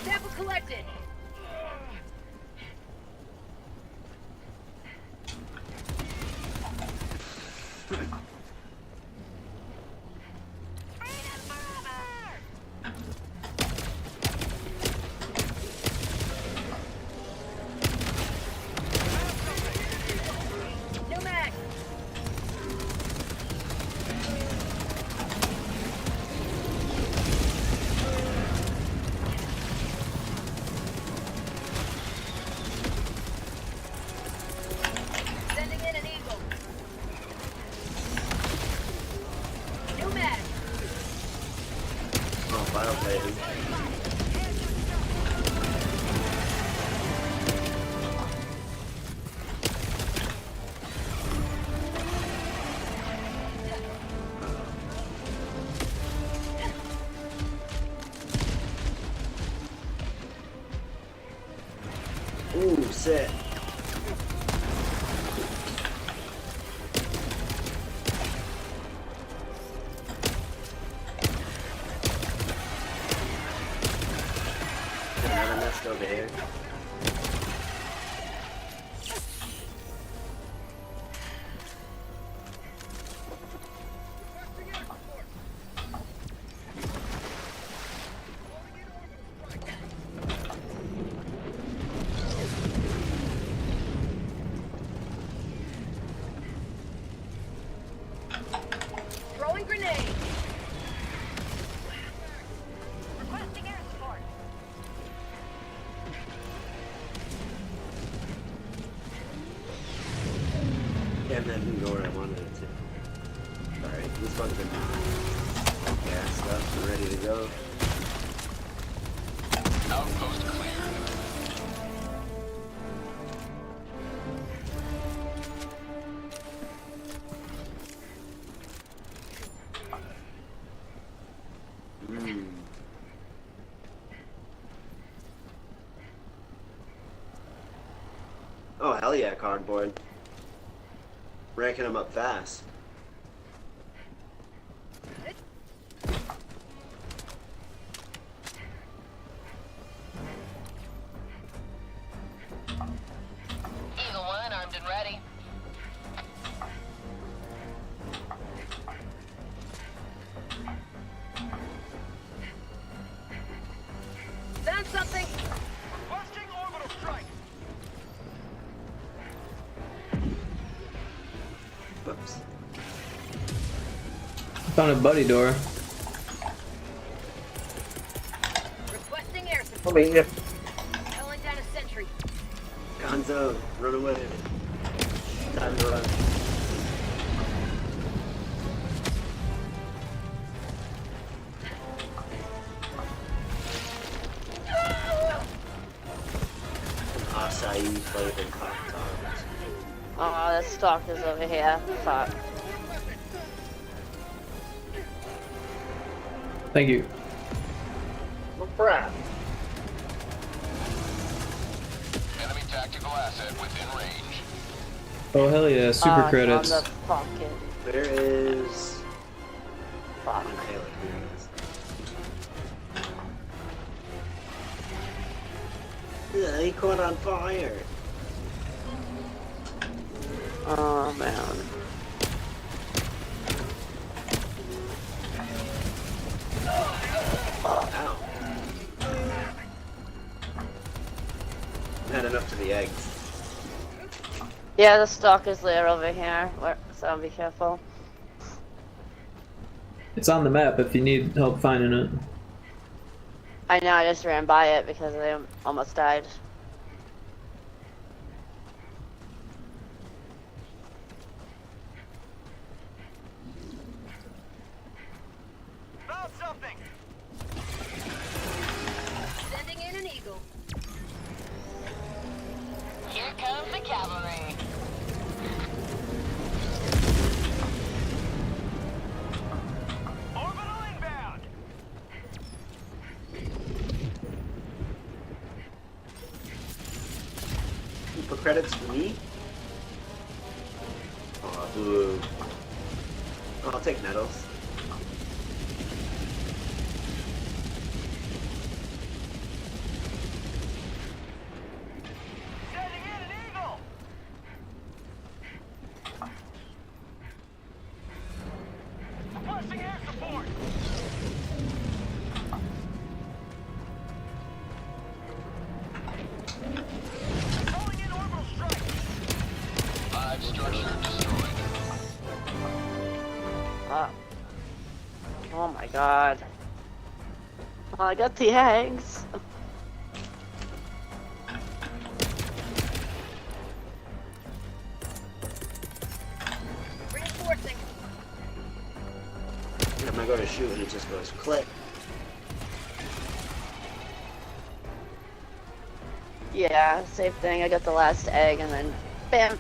Sample collected. No mag. Sending in an eagle. New mag. Oh, file Titan. Ooh, sick. over here. Throwing grenade. Requesting air support. Damn, that didn't go where I wanted it to. Alright, this one's been gassed up and ready to go. Outpost cleared. Oh, hell yeah, cardboard. Ranking them up fast. Eagle 1 armed and ready. Found something. Requesting orbital strike. Whoops. Found a buddy door. Requesting air I support. mean, yeah. Calling down a sentry. Gonzo, run away. Time to run. Acai flavored Pop-Tarts. Oh, the stalker's over here. Fuck. Thank you. No crap. Enemy tactical asset within range. Oh hell yeah, super credits. On the fucking Where is... fuck. Inhaler, here it is. Yeah, he caught on fire. Oh man. Ow. Not enough to the eggs. Yeah, the stalker's lair over here. So be careful. It's on the map if you need help finding it. I know, I just ran by it because I almost died. Found something. Sending in an eagle. Here comes the cavalry. Orbital inbound. You put credits for me? Oh, boo. Oh, I'll take medals. Sending in an eagle. Requesting air support. Calling in orbital strike. 5 structure destroyed. Oh my god. Well, I got the eggs. Reinforcing. I'm gonna go to shoot and it just goes click. Yeah, same thing. I got the last egg and then bam.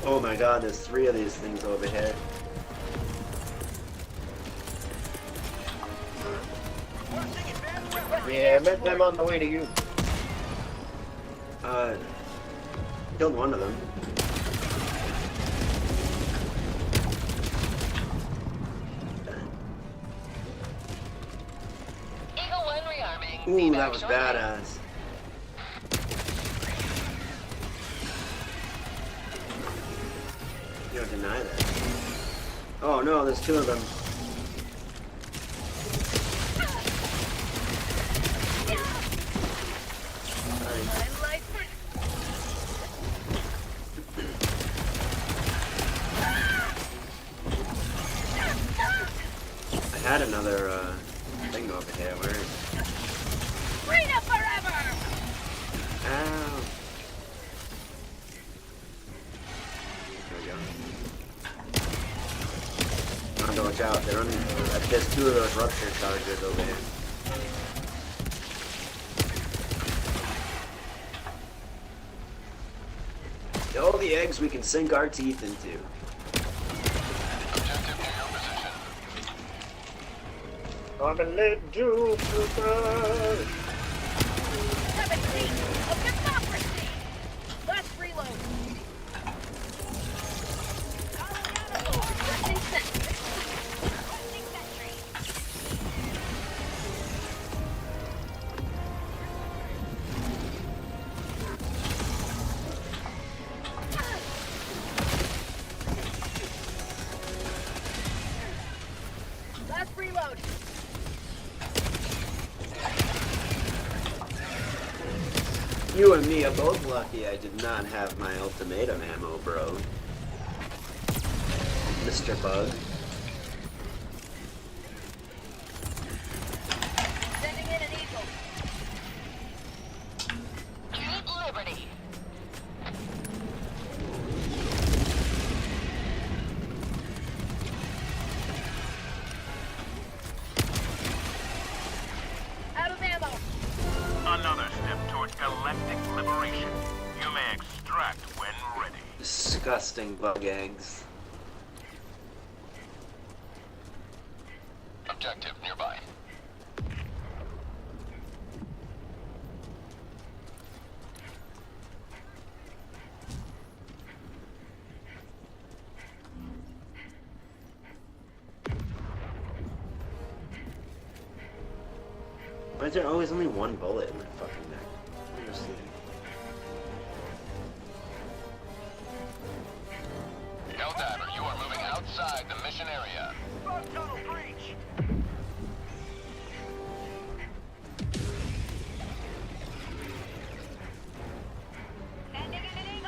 Oh my god, there's 3 of these things over here. Requesting advanced weapon. Yeah, I met them on the way to you. Killed one of them. Ooh, that was badass. You don't deny that. Oh no, there's two of them. I had another thing over here. Where is it? Freedom forever! Ow. There we go. Oh, watch out. They're running. There's two of those rupture chargers over here. All the eggs we can sink our teeth into. I'm a lead Jupiter. 17 of democracy! Let's reload. Requesting sentry. Requesting sentry. Let's reload. You and me are both lucky I did not have my ultimatum ammo, bro. Mr. Bug. Sending in an eagle. Keep Liberty. Out of ammo. Another step towards galactic liberation. You may extract when ready. Disgusting bug eggs. Objective nearby. Why is there always only one bullet in my fucking neck? I don't understand. Helldiver, you are moving outside the mission area. Tunnel breach.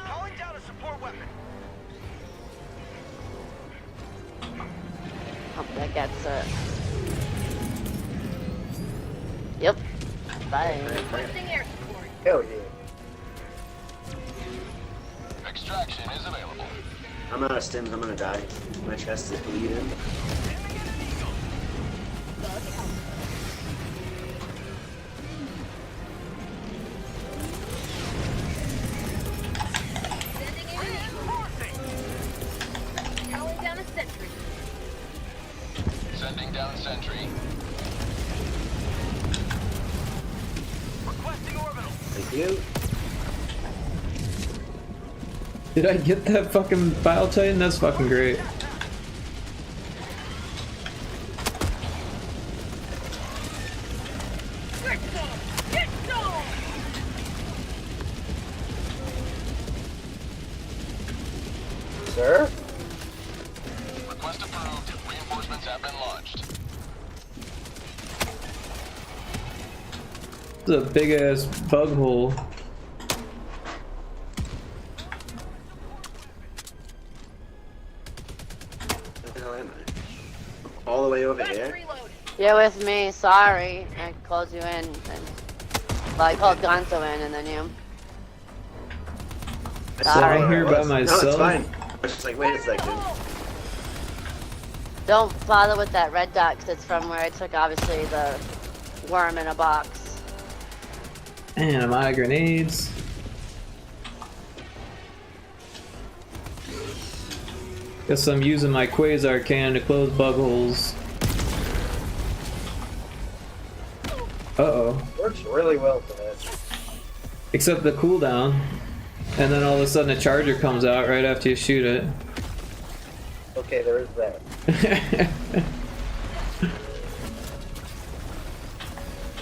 Calling down a support weapon. Oh, that gets it. Yep. Bye. Requesting air support. Hell yeah. Extraction is available. I'm out of stims, I'm gonna die. My chest is bleeding. Bug out. Sending in an eagle. Calling down a sentry. Sending down sentry. Requesting orbital. Thank you. Did I get that fucking Bile Titan? That's fucking great. Get some! Get some! Sir? Request approved. Reinforcements have been launched. This is a big ass bug hole. Where the hell am I? All the way over Let's here? reload. You're with me, sorry. I called you in and well, I called Gonzo in and then you. I saw Sorry. where I'm here I by was. No, myself. it's fine. I was just like, wait a second. Don't bother with that red dot because it's from where I took obviously the worm in a box. And I'm out of grenades. Guess I'm using my quasar cannon to close bug holes. Uh-oh. Works really well for that. Except the cooldown. And then all of a sudden a charger comes out right after you shoot it. Okay, there is that.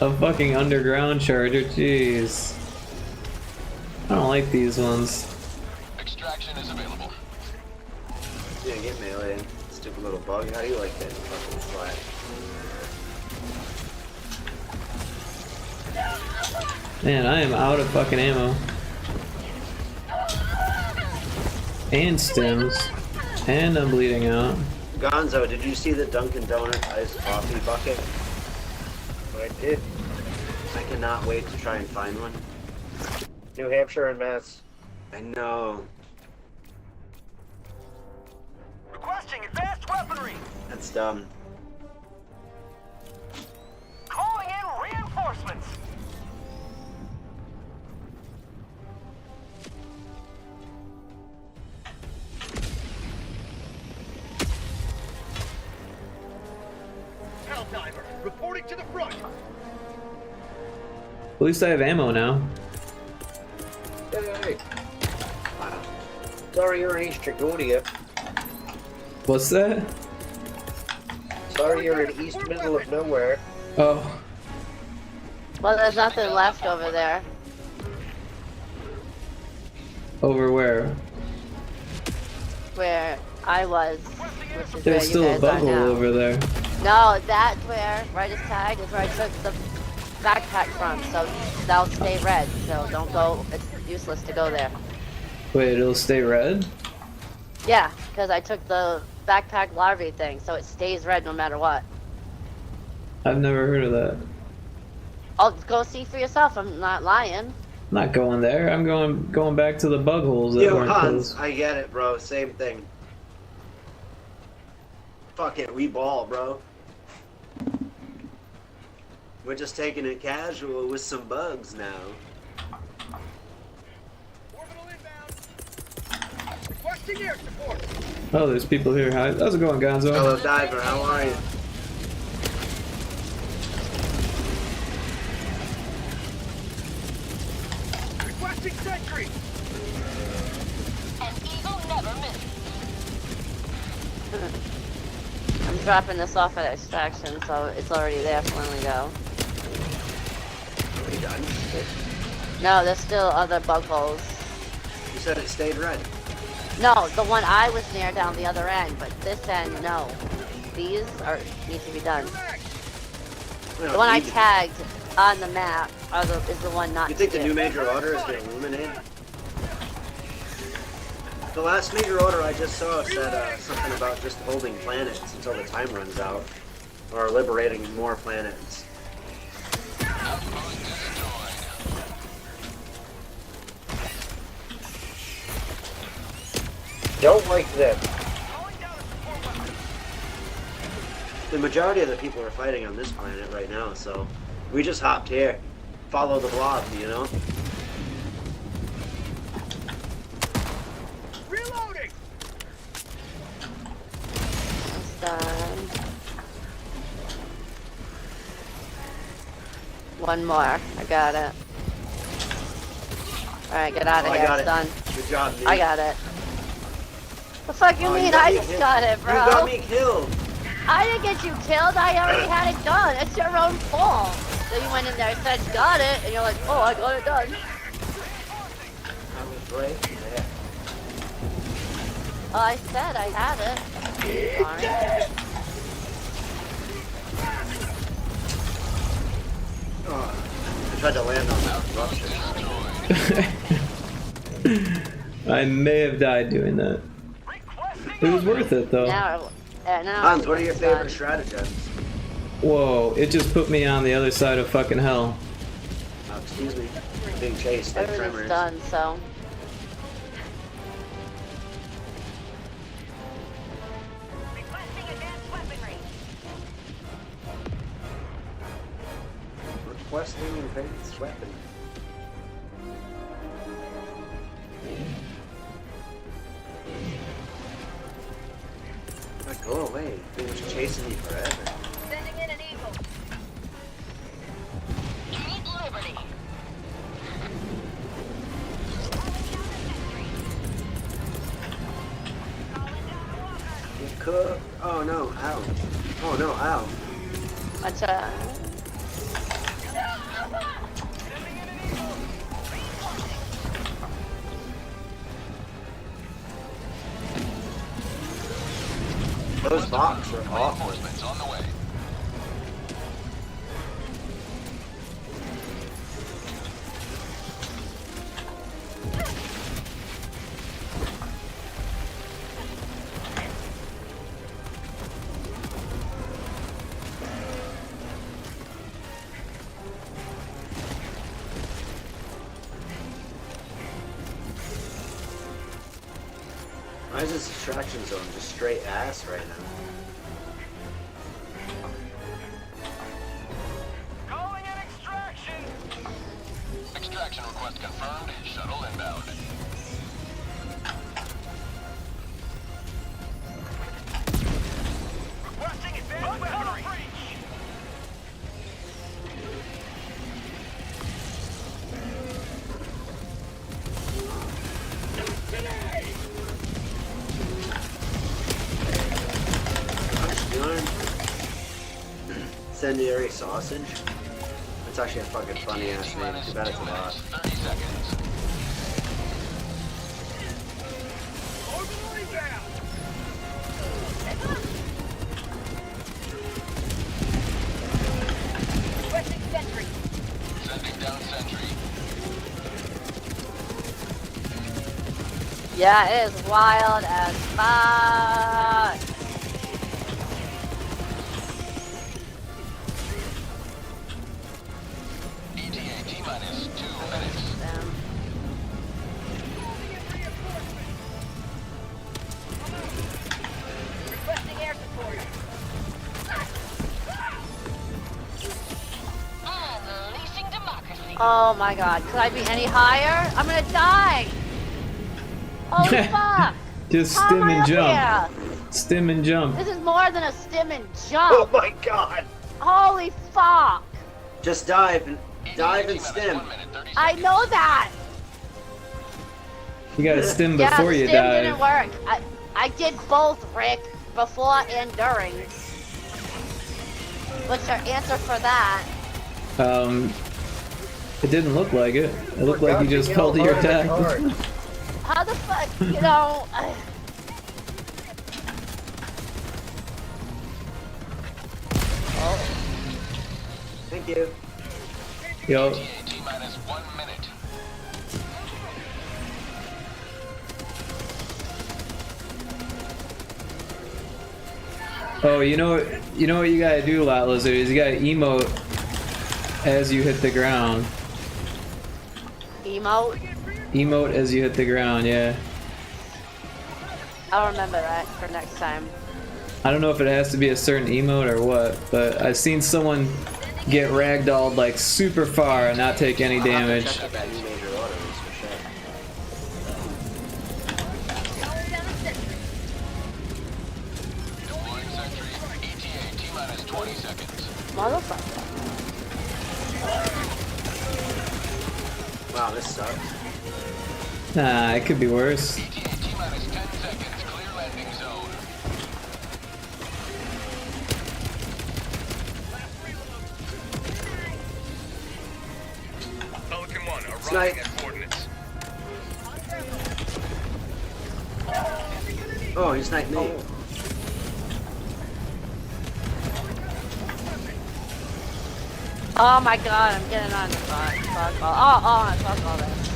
A fucking underground charger, jeez. I don't like these ones. Extraction is available. Yeah, get melee. Stupid little bug. How do you like that fucking flat? Man, I am out of fucking ammo. And stims. And I'm bleeding out. Gonzo, did you see the Dunkin' Donuts iced coffee bucket? I did. I cannot wait to try and find one. New Hampshire and Mass. I know. Requesting advanced weaponry. That's dumb. Calling in reinforcements. Helldiver, reporting to the front. At least I have ammo now. Hey. Sorry you're in East Dragonia. What's that? Sorry you're in East Middle of Nowhere. Oh. Well, there's nothing left over there. Over where? Where I was, which is There's still where a you guys are bug hole now. over there. No, that's where, right as tag, is where I took the backpack from, so that'll stay red, so don't go, it's useless to go there. Wait, it'll stay red? Yeah, because I took the backpack larvae thing, so it stays red no matter what. I've never heard of that. Oh, go see for yourself, I'm not lying. I'm not going there. I'm going back to the bug holes that Yo, weren't Hans, closed. I get it, bro. Same thing. Fuck it, we ball, bro. We're just taking it casual with some bugs now. Orbital inbound. Requesting air support. Oh, there's people here. How's it going, Gonzo? Hello, Diver. How are you? Requesting sentry. An eagle never misses. I'm dropping this off at extraction, so it's already there for when we go. Are you done? No, there's still other bug holes. You said it stayed red. No, the one I was near down the other end, but this end, no. These need to be done. We don't The one I need it. tagged on the map is the one not You think to the do. new major order is going to illuminate? The last major order I just saw said something about just holding planets until the time runs out. Or liberating more planets. Don't like them. The majority of the people are fighting on this planet right now, so we just hopped here. Follow the blob, you know? Reloading. It's done. One more. I got it. Alright, get out of Oh, I here. got It's it. done. Good job, me. I got it. The fuck you Oh, mean? got I me just killed. got it, bro. You got me killed. I didn't get you killed. I already had it done. It's your own fault. So you went in there and said, got it, and you're like, oh, I got it done. I was right there. Oh, I said I had it. Sorry. Oh, I tried to land on that rupture. I may have died doing that. It was worth it though. Now, now Hans, what are your it's favorite done. stratagems? Whoa, it just put me on the other side of fucking hell. Oh, excuse me. Being chased like Everything's tremors. done, so. Requesting advanced weaponry. Requesting advanced weapon. Go away. They was chasing me forever. Sending in an eagle. Keep liberty. You cook. Oh no, ow. Oh no, ow. What's Those box are awful. Reinforcements on the way. Why is this extraction zone just straight ass right now? Calling an extraction. Extraction request confirmed. Shuttle inbound. Requesting advanced weaponry. Incendiary sausage? That's actually a fucking funny ass name. Too bad it's a lot. 30 seconds. Requesting sentry. Sending down sentry. Yeah, it is wild as fuck. ETA T-minus 2 minutes. Requesting air support. Unleashing democracy. Oh my god, could I be any higher? I'm gonna die! Holy fuck! Just How stim am I and up jump. here? Stim and jump. This is more than a stim and Oh jump! my god! Holy fuck! Just dive and stim. 1 minute, 30 I seconds. know that! You gotta stim Yeah, before the you stim didn't dive. work. I did both, Rick. Before and during. What's your answer for that? It didn't look like it. It looked like you just fell to your death. How the fuck, you know... Thank you. Yo, ETA T-minus 1 minute. oh, you know what you gotta do, Lot Lizard, is you gotta emote as you hit the ground. Emote? Emote as you hit the ground, yeah. I'll remember that for next time. I don't know if it has to be a certain emote or what, but I've seen someone get ragdolled like super far and not take any damage. Check out that new major orders for sure. Calling down a sentry. Deploying sentry. ETA T-minus 20 seconds. Motherfucker. Wow, this sucks. Nah, it could be worse. ETA T-minus 10 seconds. Clear landing zone. Pelican 1 Snipe. arriving at coordinates. Oh, he sniped me. Oh my god, I'm getting on the fuck. Fuck all. Fuck all this.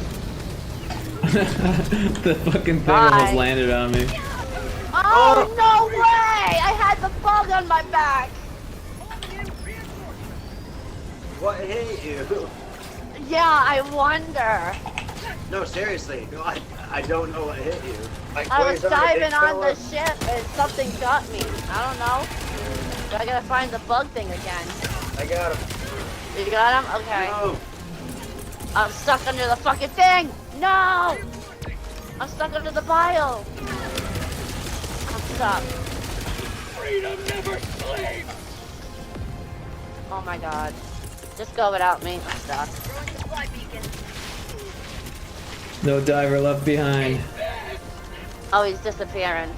The fucking thing almost Bye. landed on me. Oh, no way! I had the bug on my back. What hit you? Yeah, I wonder. No, seriously. No, I don't know what hit you. I was diving on the ship and something got me. I don't know. But I gotta find the bug thing again. I got him. You got him? Okay. No. I'm stuck under the fucking thing! No! I'm stuck under the pile! I'm stuck. Freedom never sleeps! Oh my god. Just go without me. I'm stuck. Throwing supply beacon. No diver left behind. Oh, he's disappearing.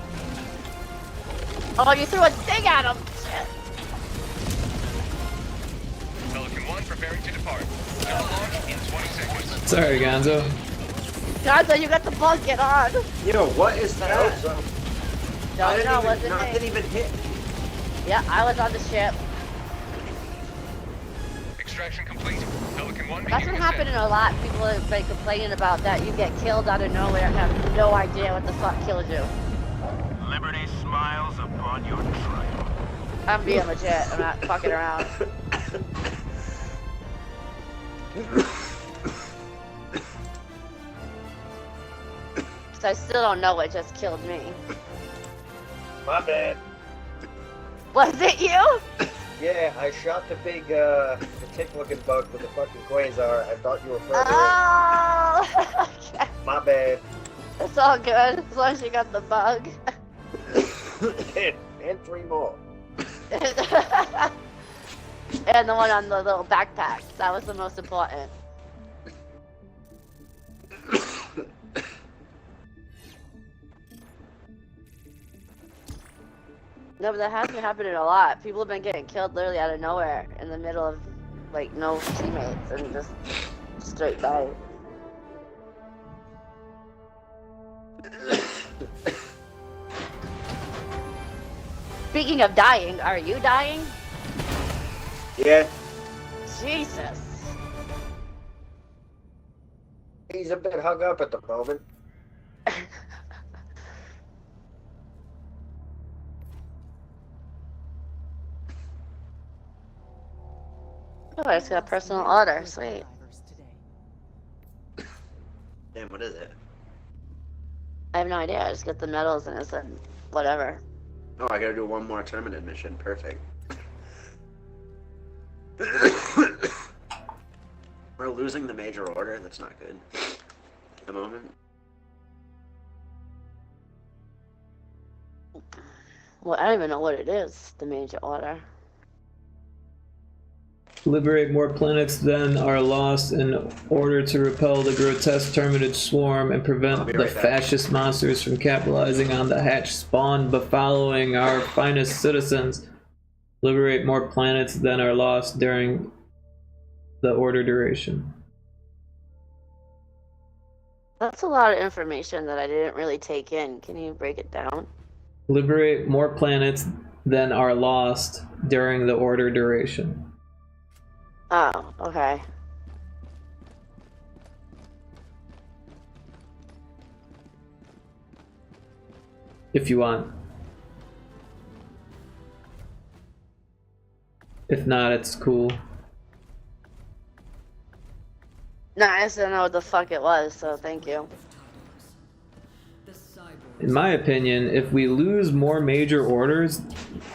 Oh, you threw a thing at him! Shit. Pelican 1 preparing to depart. Shuttle launch in 20 seconds. Sorry, Gonzo. Gonzo, you got the bug, get on! Yo, what is that? Don't know, wasn't Nothing me. even hit. Yeah, I was on the ship. Extraction complete. Pelican 1 That's been happening a lot. People have been complaining about that. You get killed out of nowhere and have no idea what the fuck killed you. Liberty smiles upon your triumph. I'm being legit. I'm not fucking around. So I still don't know what just killed me. My bad. Was it you? Yeah, I shot the big, the tick-looking bug with the fucking quasar. I thought you were further. Oh! Okay. My bad. It's all good, as long as you got the bug. And 3 more. And the one on the little backpack. That was the most important. No, but that has been happening a lot. People have been getting killed literally out of nowhere in the middle of, like, no teammates and just straight die. Speaking of dying, are you dying? Yeah. Jesus. He's a bit hung up at the moment. Oh, I just got a personal order. Sweet. Damn, what is it? I have no idea. I just got the medals and it said whatever. Oh, I gotta do one more tournament mission. Perfect. We're losing the major order. That's not good. At the moment. Well, I don't even know what it is, the major order. Liberate more planets than are lost in order to repel the grotesque terminid swarm and prevent the fascist monsters from capitalizing on the hatch spawn befouling our finest citizens. Liberate more planets than are lost during the order duration. That's a lot of information that I didn't really take in. Can you break it down? Liberate more planets than are lost during the order duration. Oh, okay. If you want. If not, it's cool. No, I just didn't know what the fuck it was, so thank you. In my opinion, if we lose more major orders,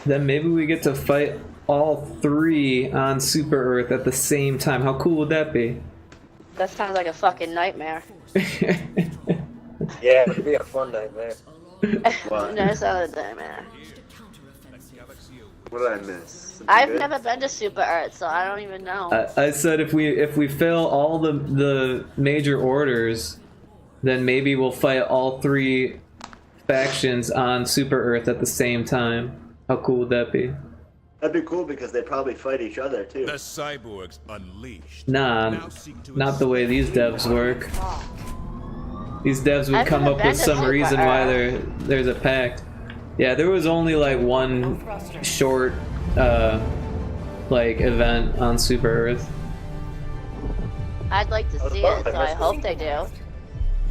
then maybe we get to fight all 3 on Super Earth at the same time. How cool would that be? That sounds like a fucking nightmare. Yeah, it'd be a fun nightmare. What? No, it's not a nightmare. What did I miss? I've never been to Super Earth, so I don't even know. I said if we fail all the major orders, then maybe we'll fight all 3 factions on Super Earth at the same time. How cool would that be? That'd be cool because they probably fight each other too. The cyborgs unleashed. Nah, not the way these devs work. These devs would I've come never up been with to some Super reason why Earth. there's a pact. Yeah, there was only like one short like event on Super Earth. I'd like to see it, so I hope they do.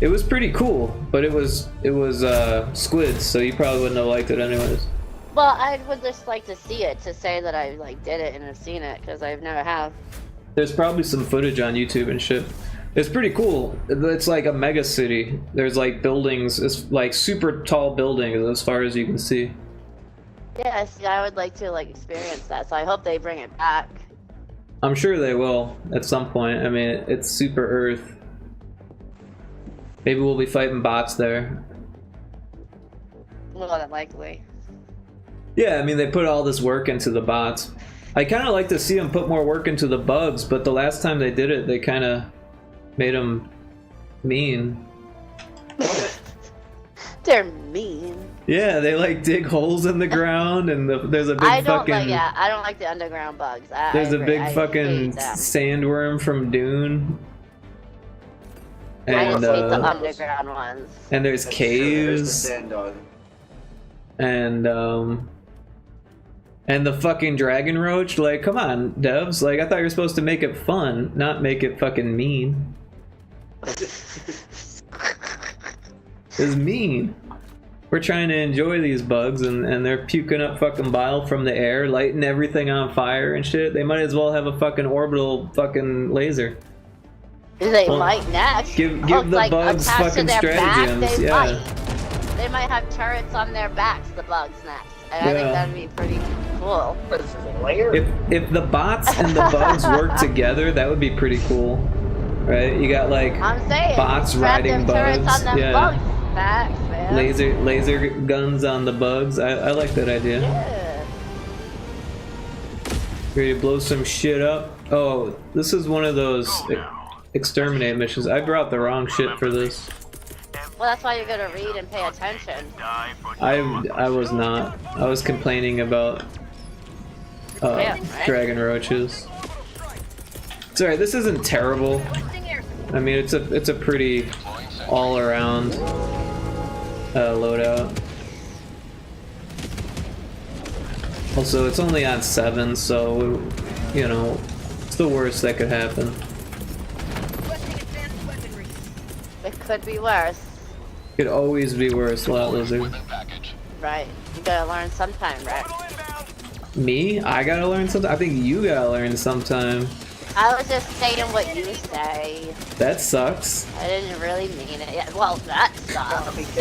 It was pretty cool, but it was squids, so you probably wouldn't have liked it anyways. Well, I would just like to see it to say that I like did it and have seen it because I've never have. There's probably some footage on YouTube and shit. It's pretty cool. It's like a mega city. There's like buildings, it's like super tall buildings as far as you can see. Yeah, see, I would like to like experience that, so I hope they bring it back. I'm sure they will at some point. I mean, it's Super Earth. Maybe we'll be fighting bots there. More than likely. Yeah, I mean, they put all this work into the bots. I kind of like to see them put more work into the bugs, but the last time they did it, they kind of made them mean. They're mean. Yeah, they like dig holes in the ground, and there's a big I don't fucking. like. Yeah, I don't like the underground bugs. There's I a agree. big I fucking hate them. sandworm from Dune. I just And hate the underground ones. and there's There's the caves. sand dog. and the fucking dragon roach. Like, come on, devs. Like, I thought you were supposed to make it fun, not make it fucking mean. It's mean. We're trying to enjoy these bugs, and they're puking up fucking bile from the air, lighting everything on fire and shit. They might as well have a fucking orbital fucking laser. They might next. Give the like, bugs attached to fucking their back, stratagems. they Yeah. might. They might have turrets on their backs, the bugs next. And I think Yeah. that'd be pretty cool. If the bots and the bugs work together, that would be pretty cool, right? You got like I'm saying, bots strap riding them turrets bugs, on them yeah. bugs backs, man. Laser guns on the bugs. I like that idea. Yeah. Ready to blow some shit up? Oh, this is one of those exterminate missions. I brought the wrong shit for this. Well, that's why you're gonna read and pay attention. I was not. I was complaining about Yeah, right? dragon roaches. It's alright. This isn't terrible. I mean, it's a pretty all around loadout. Also, it's only on 7, so you know, it's the worst that could happen. It could be worse. Could always be worse, Lot Lizard. Right. You gotta learn sometime, Rick. Me? I gotta learn something? I think you gotta learn sometime. I was just saying what you say. That sucks. I didn't really mean it. Yeah, well, that sucks.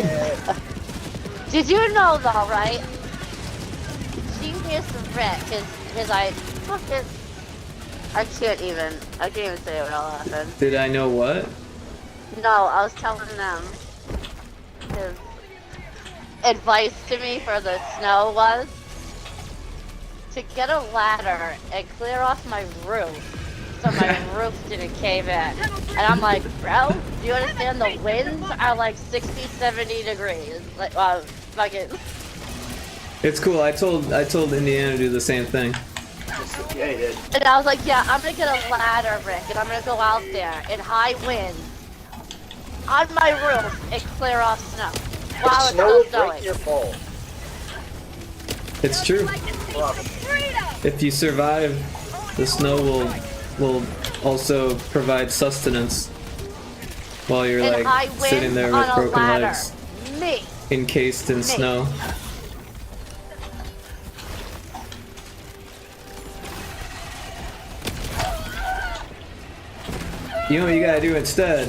Did you know though, right? Genius Rick, his I can't even say what all happened. Did I know what? No, I was telling them his advice to me for the snow was to get a ladder and clear off my roof so my roof didn't cave in. And I'm like, bro, do you understand the winds are like 60, 70 degrees? Like, fucking. It's cool. I told Indiana to do the same thing. Yeah, he did. And I was like, yeah, I'm gonna get a ladder, Rick, and I'm gonna go out there in high winds on my roof and clear off snow while it's still snowing. Your pole. It's true. If you survive, the snow will also provide sustenance while you're In high like sitting winds there on with a broken ladder. legs, Me. encased in snow. You know what you gotta do instead?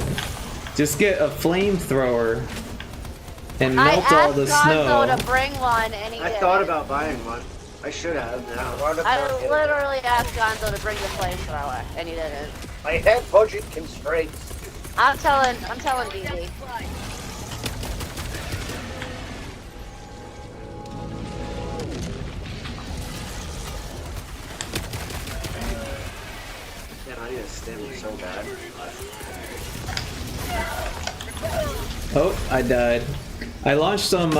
Just get a flamethrower and melt all the I snow. asked Gonzo to bring one, and he I didn't. thought about buying one. I should have now. I literally asked Gonzo to bring the flamethrower, and he didn't. I have budget constraints. I'm telling BB. Damn, I need to stim so bad. Oh, I died. I launched some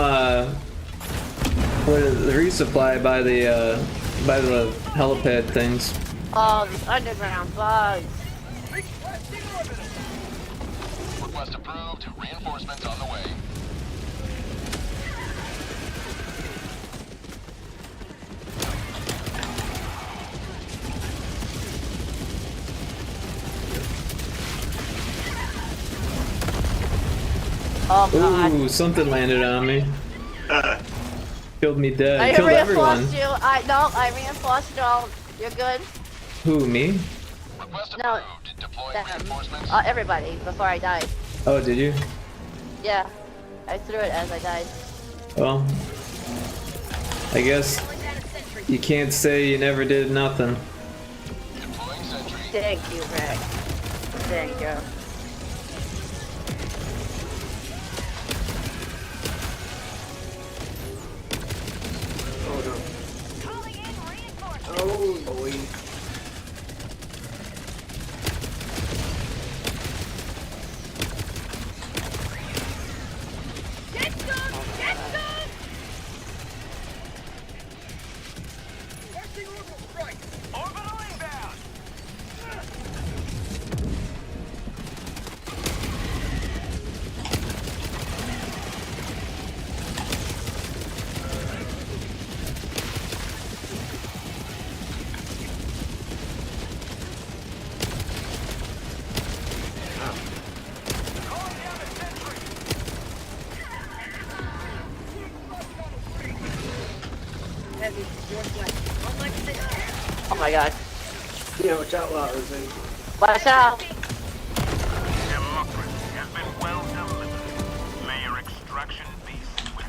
what is it, the resupply by the helipad things. Oh, these underground bugs. Request approved. Reinforcements on the way. Oh god. Ooh, something landed on me. Killed me dead. I Killed everyone. reinforced you. I reinforced you all. You're good. Who, me? No. Everybody, before I died. Oh, did you? Yeah. I threw it as I died. Well, I guess you can't say you never did nothing. Thank you, Rick. Thank you. Oh, boy. Oh my god. Yeah, watch out, Lozzie. Watch out. Democracy has been well delivered. May your extraction be swift.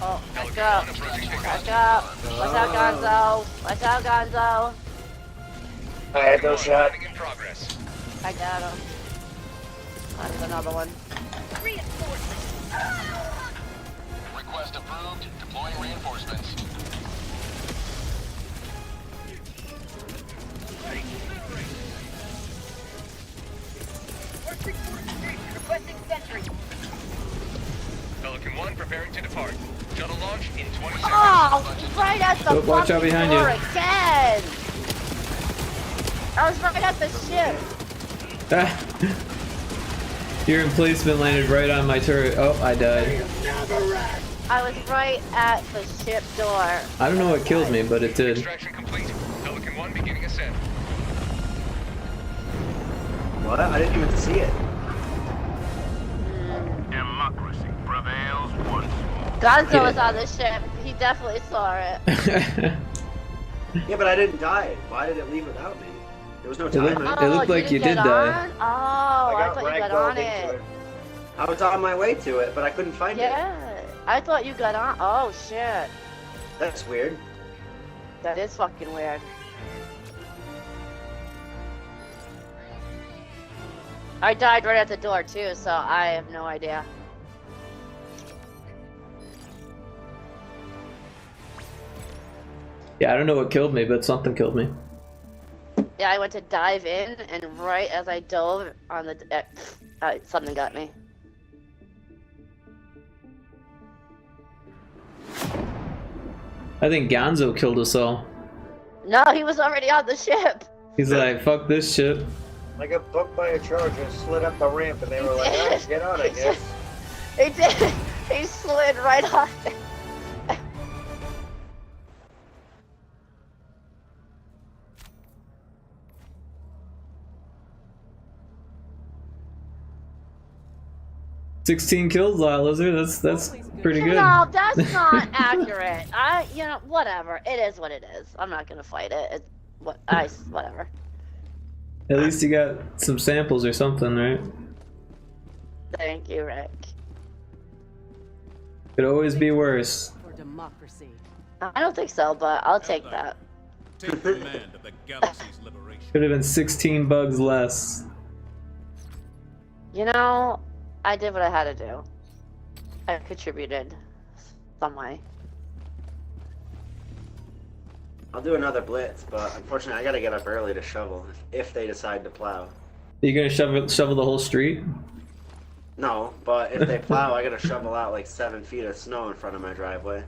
Oh, watch out. Watch out. Watch out, Gonzo. Watch out, Gonzo. I had no shot. In progress. I got him. There's another one. Request approved. Deploying reinforcements. Requesting sentry. Pelican 1 preparing to depart. Shuttle launch in 20 seconds. Oh, right at the Look, watch out fucking behind you. door again. I was right at the ship. Your emplacement landed right on my turret. Oh, I died. I was right at the ship door. I don't know what killed me, but it did. Extraction complete. Pelican 1 beginning ascent. What? I didn't even see it. Democracy prevails once more. Gonzo was on the ship. He definitely saw it. Yeah, but I didn't die. Why did it leave without me? There was no It looked- time. it looked like you did die. Oh, I thought you got on ragdolled it. into I was on my way to it, but I couldn't find it. Yeah, I thought you got on. Oh shit, That's weird. that is fucking weird. I died right at the door too, so I have no idea. Yeah, I don't know what killed me, but something killed me. Yeah, I went to dive in, and right as I dove on the something got me. I think Gonzo killed us all. No, he was already on the ship. He's like, fuck this shit. I got bumped by a charger, slid up the ramp, and they were like, "Ah, get on, I guess." He did. He slid right on it. "16 kills, Lizard. That's pretty good." No, that's not accurate. Whatever. It is what it is. I'm not gonna fight it. Whatever. At least you got some samples or something, right? Thank you, Rick. Could always be worse. For democracy. I don't think so, but I'll take that. Take command of the galaxy's liberation. Could have been 16 bugs less. You know, I did what I had to do. I contributed some way. I'll do another blitz, but unfortunately I gotta get up early to shovel if they decide to plow. Are you gonna shovel the whole street? No, but if they plow, I gotta shovel out like 7 feet of snow in front of my driveway.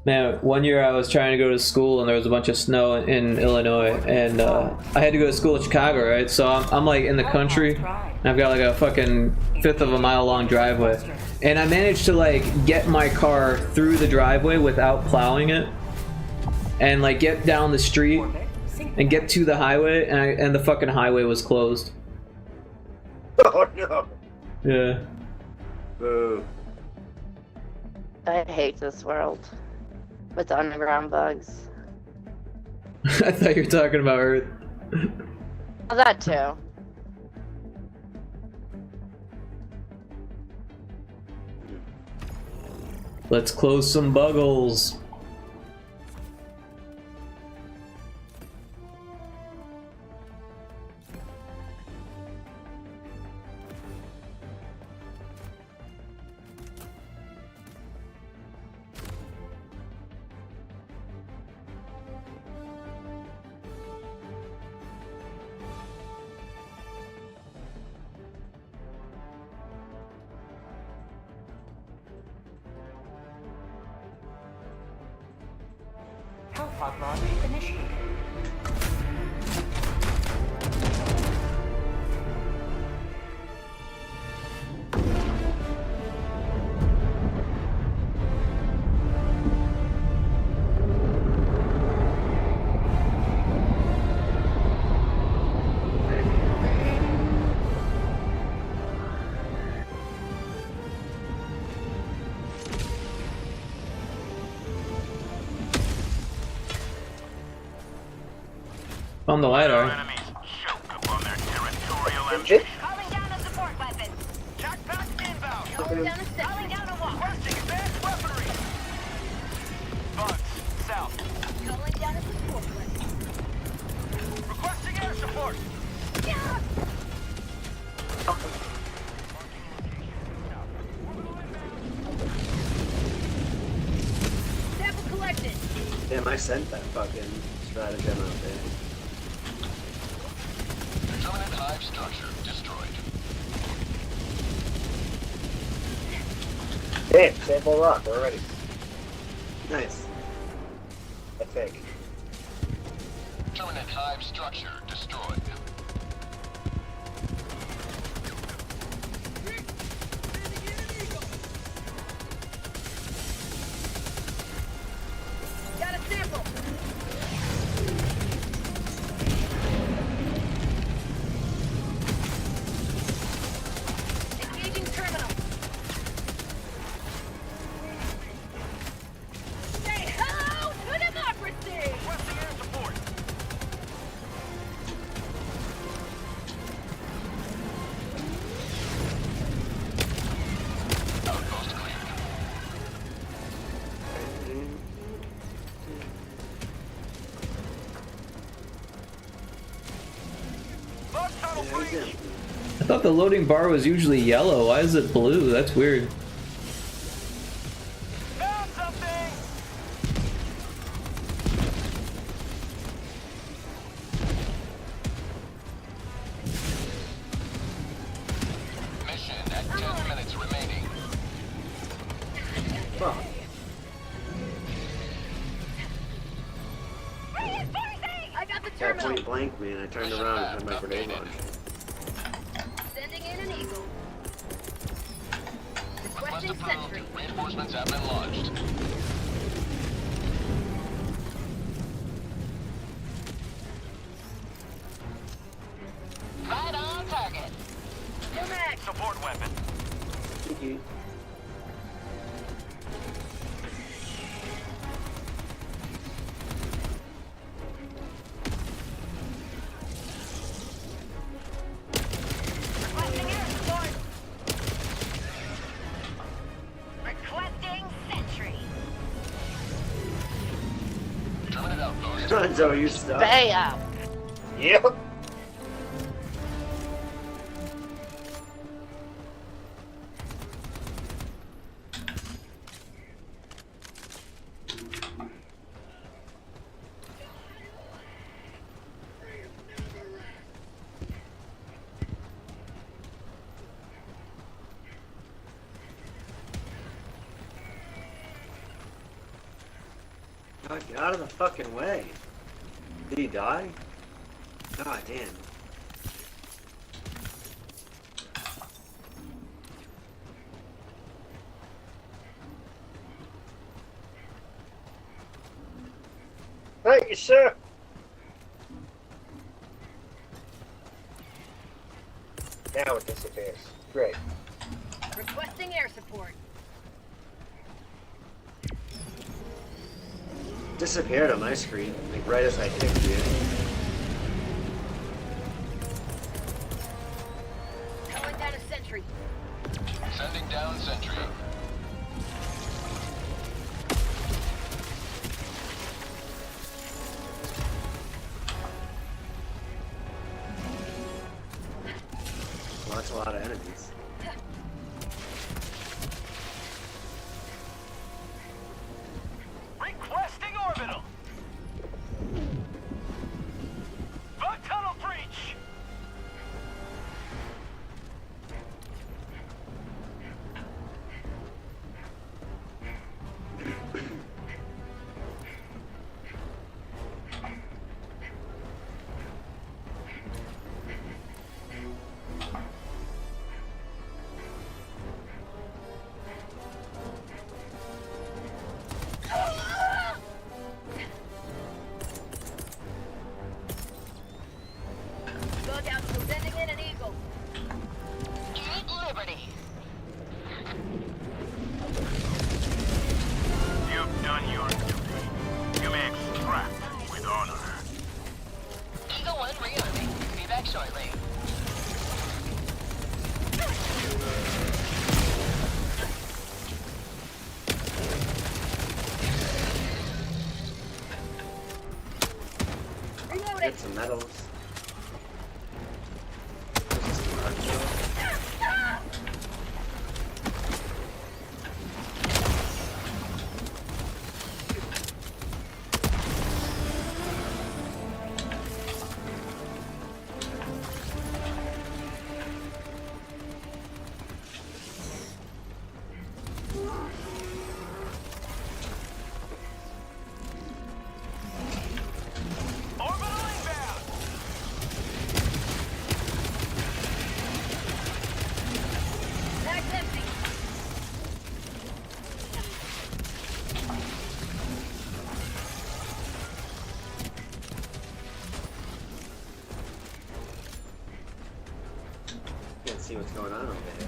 Man, one year I was trying to go to school and there was a bunch of snow in Illinois, and I had to go to school in Chicago, right? So I'm like in the country, and I've got like a fucking 1/5 of a mile long driveway, and I managed to like get my car through the driveway without plowing it, and like get down the street and get to the highway, and the fucking highway was closed. Oh no! Yeah. Boo. I hate this world with the underground bugs. I thought you were talking about Earth. Oh, that too. Let's close some buggles. Pod launch initiated. On the Our LiDAR. enemies choke upon their territorial Legit? ambition. Calling down a support weapon. Backpack inbound. Calling down a sentry. Calling down a walk. Requesting advanced weaponry. Bugs, south. Calling down a support weapon. Requesting air support. Yeah. Sample collected. Damn, I sent that fucking stratagem out there. Permanent hive structure destroyed. Damn, sample rock, we're ready. Nice. I think. Permanent hive structure destroyed. Got a sample. Engaging terminal. Say hello to democracy! Requesting air support. Outpost cleared. Bug tunnel Yeah, he's breach. in. I thought the loading bar was usually yellow. Why is it blue? That's weird. Found something. Mission at 10 minutes remaining. Fuck. Reinforcing! I got the At terminal. point blank, man, I turned around and had my grenade launcher. Sending in an eagle. Request Requesting approved. sentry. Reinforcements have been launched. Right on target. New mag. Support weapon. GG. Requesting air support. Requesting sentry. Permanent outpost. Come on, Joe, you stuck. Bam! Yep. God, get out of the fucking way. Did he die? God damn. Thank you, sir. Now it disappears. Great. Requesting air support. Disappeared on my screen, like right as I kicked you. Calling down a sentry. Sending down sentry. Well, that's a lot of enemies. Requesting orbital. Bug tunnel breach. medals. That's empty. Can't see what's going on over here.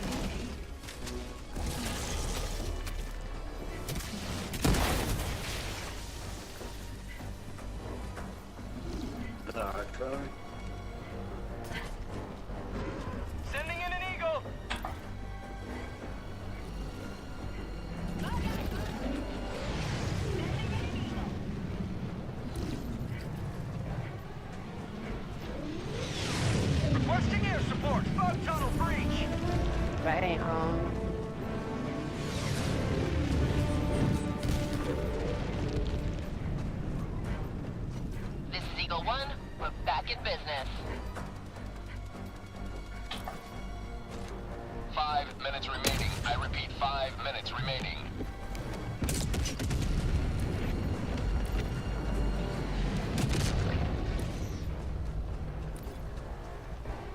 The arc thrower. Sending in an eagle. Requesting air support. Bug tunnel breach. Right home. This is Eagle 1. We're back in business. 5 minutes remaining. I repeat, 5 minutes remaining.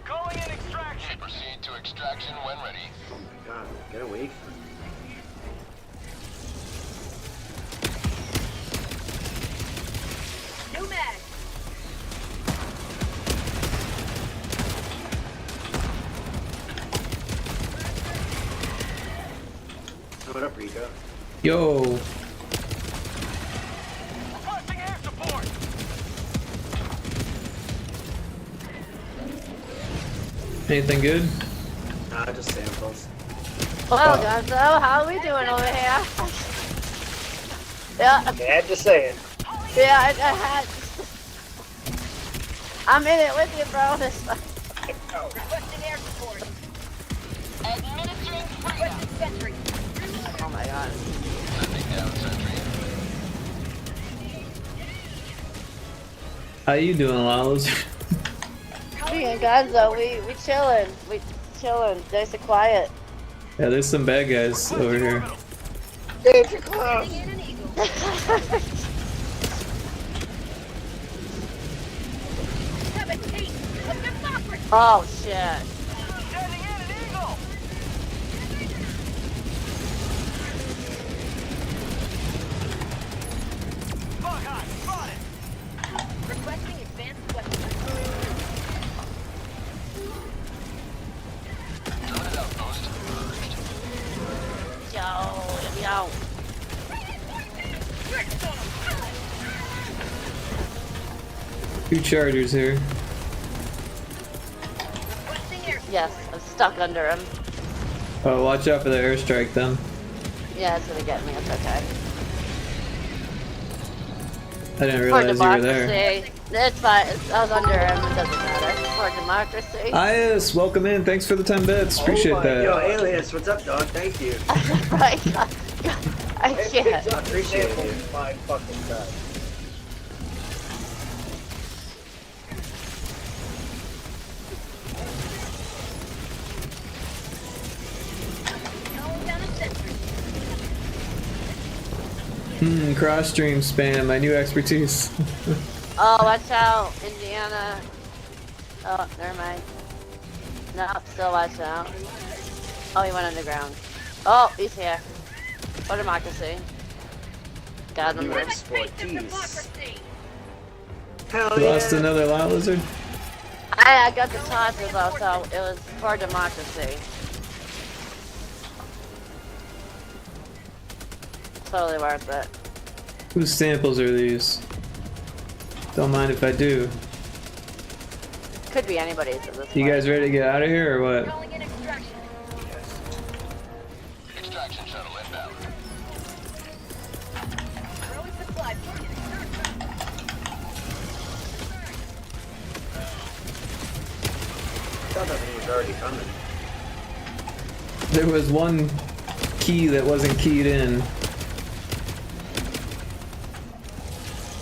Calling in extraction. Proceed to extraction when ready. Oh my god, get away from me. New mag. What up, Rico? Yo. Requesting air support. Anything good? Nah, just samples. Well, Gonzo, how are we doing over here? Yeah, Had to say it. yeah, I had. I'm in it with you, bro. Requesting air support. Administering freedom. Requesting sentry. Oh my god. Sending down sentry. How you doing, Lalos? Me and Gonzo, we chilling. We chilling. Nice and quiet. Yeah, there's some bad guys over here. Danger Clown. Sending in an eagle. Have a taste of democracy. Oh shit. Sending in an eagle. Bug high. Spotted. Requesting advanced weapons. Turn it outpost. Yo. Two chargers here. Requesting air. Yes, I'm stuck under him. Oh, watch out for the airstrike then. Yeah, it's gonna get me. It's okay. I didn't For realize you were there. democracy. It's fine. I was under him. It doesn't matter. For democracy. Ias, welcome in. Thanks for the 10 bits. Appreciate Yo, that. Alias, what's up, dog? Thank you. Right. I can't. I appreciate it. Fine fucking time. Calling down a sentry. Cross stream spam, my new expertise. Oh, watch out, Indiana. Oh, never mind. No, still watch out. Oh, he went underground. Oh, he's here. For democracy. Got him. You Have a explore taste of keys. democracy. Hell You yeah. lost another lot lizard? I got the tonsils though, so it was for democracy. Totally worth it. Whose samples are these? Don't mind if I do. Could be anybody's at this You point. guys ready to get out of here or what? Calling in extraction. Extraction shuttle inbound. Throwing supply point. thought that thing was already coming. There was one key that wasn't keyed in.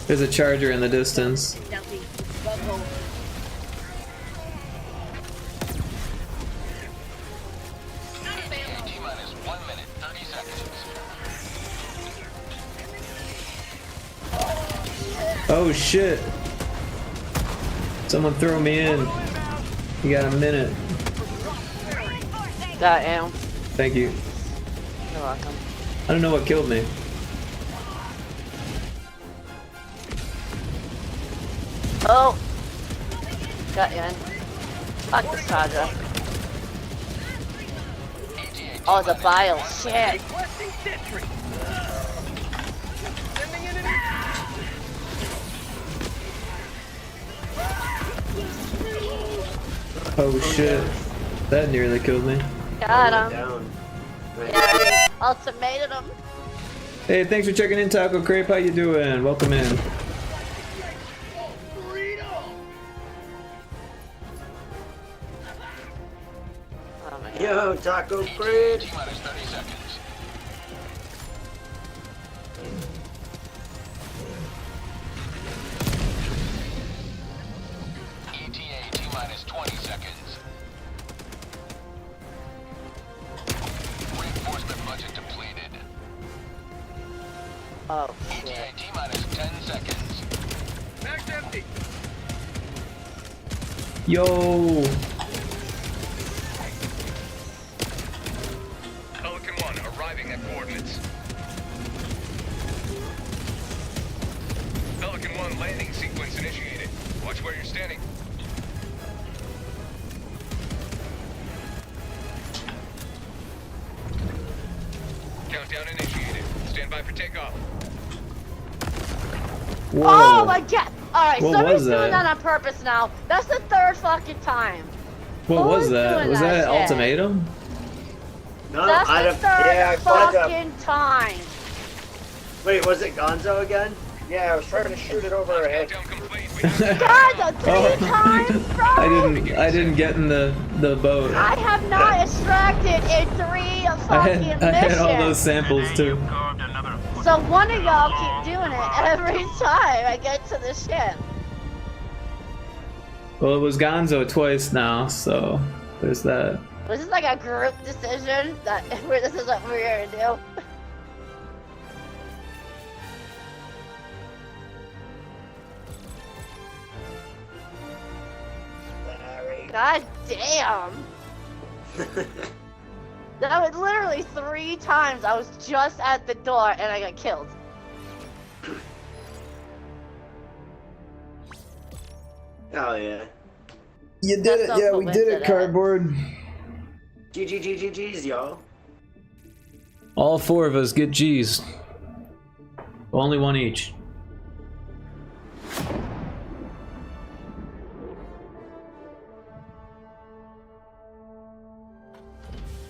There's a charger in the distance. T-minus 1 minute, 30 seconds. Oh shit! Someone throw me in. You got a minute. Got him. Thank you. You're welcome. I don't know what killed me. Oh! Got you in. Fuck this charger. Oh, the bile. Shit. Oh shit. That nearly killed me. Got him. Down. Yeah, ultimated him. Hey, thanks for checking in, Taco Crepe. How you doing? Welcome in. Oh my god. Yo, Taco Creep. T-minus 30 seconds. ETA T-minus 20 seconds. Reinforcement budget depleted. Oh ETA shit. T-minus 10 seconds. Mag's empty. Yo! Pelican 1 arriving at coordinates. Pelican 1 landing sequence initiated. Watch where you're standing. Countdown initiated. Stand by for takeoff. Whoa. Oh my god! Alright, What somebody's was doing that? that on purpose now. That's the third fucking time. What was Who's that? doing Was that that shit? ultimatum? No, That's I'd the have. third yeah, I found out. fucking time. Wait, was it Gonzo again? Yeah, I was trying to shoot it over her head. Countdown complete. We have God, the three times, bro! I didn't get in the boat. I have not extracted in 3 fucking missions. I had all those samples too. Carved another So one of y'all keep doing it every time I get to the ship. Well, it was Gonzo twice now, so there's that. Was this like a group decision that where this is what we're gonna do? God damn! That was literally 3 times. I was just at the door and I got killed. Oh yeah. You did That's it, so yeah, we did it, coincidence. Cardboard. GGGGGs, y'all. All 4 of us get G's. Only one each.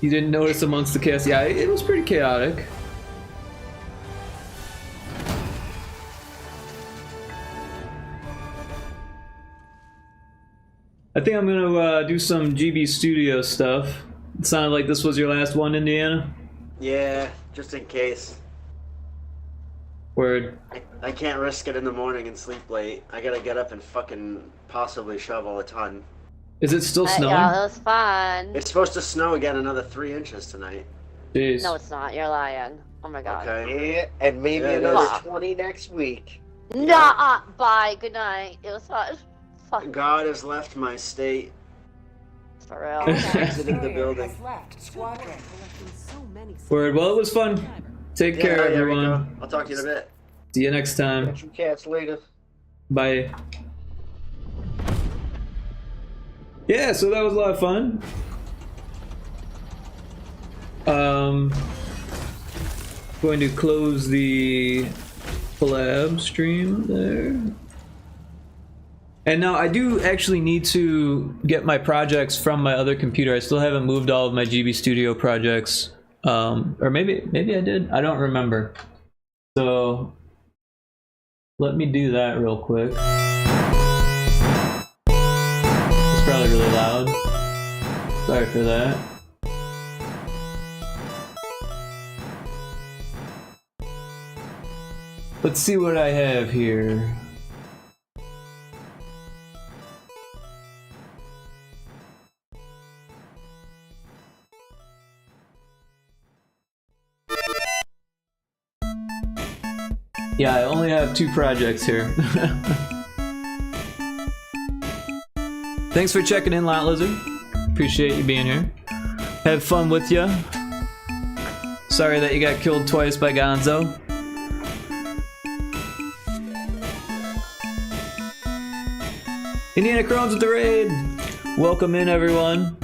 You didn't notice amongst the cast? Yeah, it was pretty chaotic. I think I'm gonna do some GB Studio stuff. It sounded like this was your last one, Indiana. Yeah, just in case. Word. I can't risk it in the morning and sleep late. I gotta get up and fucking possibly shovel a ton. Is it still snowing? Yeah, that was fun. It's supposed to snow again another 3 inches tonight. Jeez. No, it's not. You're lying. Oh my god. Okay. Yeah, and maybe Yeah, it another is. 20 next week. Nah, bye. Good night. It was fun. Fuck. God has left my state. For real. Exited the building. Word. Well, it was fun. Take care, Yeah, there we everyone. go. I'll talk to you in a bit. See you next time. Catch you cats later. Bye. Yeah, so that was a lot of fun. Going to close the collab stream there. And now I do actually need to get my projects from my other computer. I still haven't moved all of my GB Studio projects. Or maybe I did. I don't remember. So let me do that real quick. It's probably really loud. Sorry for that. Let's see what I have here. Yeah, I only have 2 projects here. Thanks for checking in, Lot Lizard. Appreciate you being here. Have fun with ya. Sorry that you got killed twice by Gonzo. Indiana Chromes with the raid. Welcome in, everyone.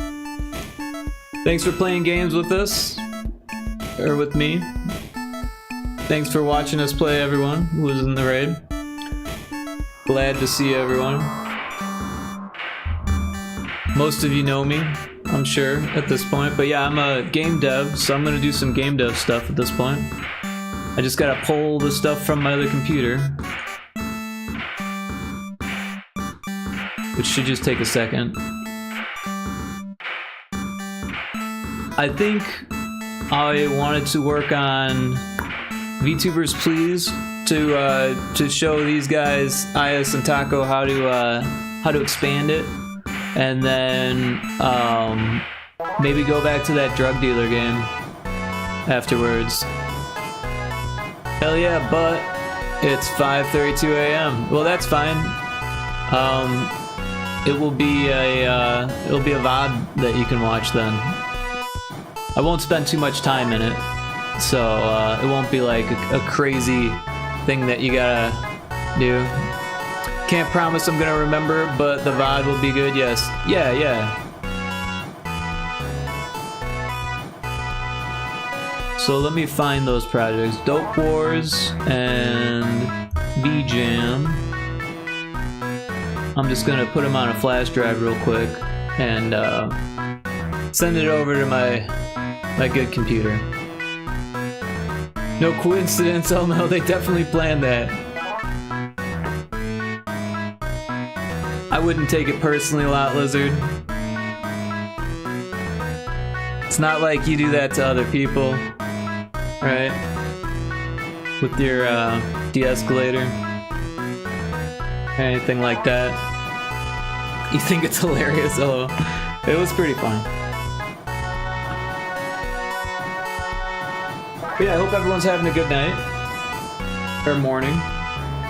Thanks for playing games with us, or with me. Thanks for watching us play, everyone who was in the raid. Glad to see everyone. Most of you know me, I'm sure, at this point. But yeah, I'm a game dev, so I'm gonna do some game dev stuff at this point. I just gotta pull the stuff from my other computer, which should just take a second. I think I wanted to work on VTubers Please to show these guys, Ayas and Taco, how to expand it, and then maybe go back to that drug dealer game afterwards. Hell yeah, but it's 5:32 a.m. Well, that's fine. It'll be a VOD that you can watch then. I won't spend too much time in it, so it won't be like a crazy thing that you gotta do. Can't promise I'm gonna remember, but the VOD will be good. Yes, yeah. So let me find those projects: Dope Wars and V-Jam. I'm just gonna put them on a flash drive real quick and send it over to my good computer. No coincidence, oh no, they definitely planned that. I wouldn't take it personally, Lot Lizard. It's not like you do that to other people, right? With your de-escalator or anything like that. You think it's hilarious? Oh, it was pretty fun. But yeah, I hope everyone's having a good night or morning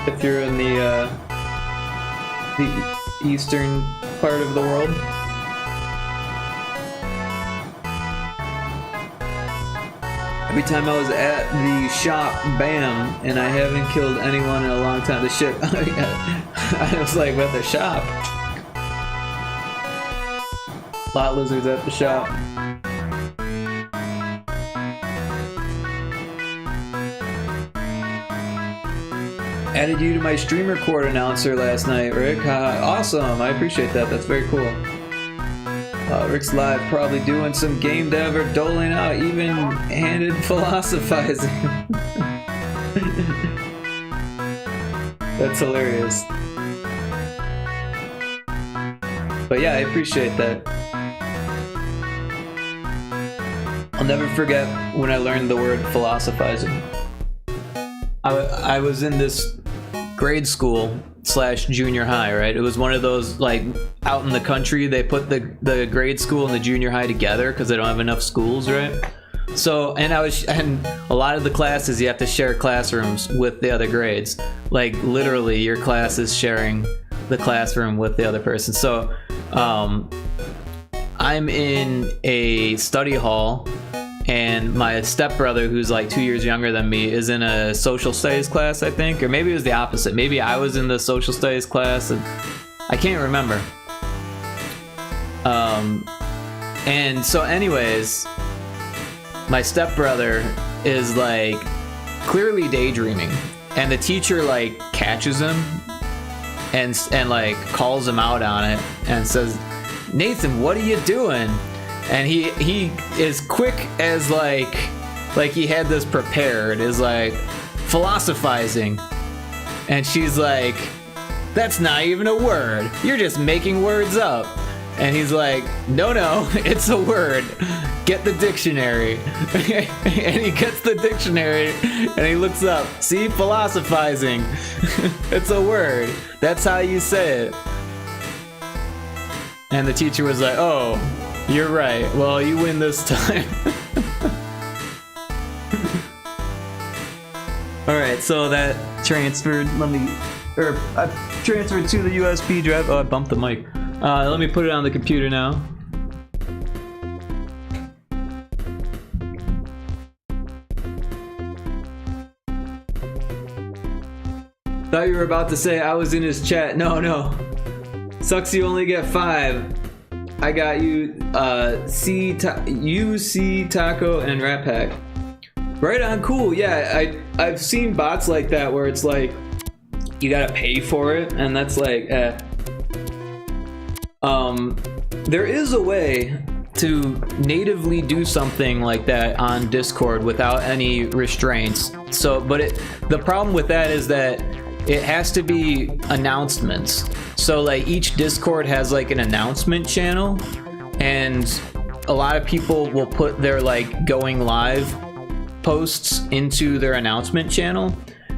if you're in the eastern part of the world. Every time I was at the shop, bam, and I haven't killed anyone in a long time. The ship, I was like, at the shop. Lot Lizards at the shop. Added you to my stream record announcer last night, Rick. Awesome, I appreciate that. That's very cool. Rick's live, probably doing some game dev or doling out even-handed philosophizing. That's hilarious. But yeah, I appreciate that. I'll never forget when I learned the word philosophizing. I was in this grade school / junior high, right? It was one of those, like, out in the country, they put the grade school and the junior high together because they don't have enough schools, right? So, and a lot of the classes, you have to share classrooms with the other grades. Like, literally, your class is sharing the classroom with the other person. So, I'm in a study hall, and my stepbrother, who's like 2 years younger than me, is in a social studies class, I think. Or maybe it was the opposite. Maybe I was in the social studies class, and I can't remember. And so anyways, my stepbrother is like clearly daydreaming, and the teacher like catches him and like calls him out on it and says, "Nathan, what are you doing?" And he is quick as like he had this prepared, is like, philosophizing. And she's like, "That's not even a word. You're just making words up." And he's like, no, it's a word. Get the dictionary. And he gets the dictionary and he looks up. See, philosophizing. It's a word. That's how you say it. And the teacher was like, oh, you're right. Well, you win this time. Alright, so that transferred. I transferred to the USB drive. Oh, I bumped the mic. Let me put it on the computer now. Thought you were about to say I was in his chat. No. Sucks you only get 5. I got you, UC Taco and Rat Pack. Right on, cool. Yeah, I've seen bots like that where it's like you gotta pay for it, and that's like, there is a way to natively do something like that on Discord without any restraints. So, but the problem with that is that it has to be announcements. So like each Discord has like an announcement channel, and a lot of people will put their like going live posts into their announcement channel,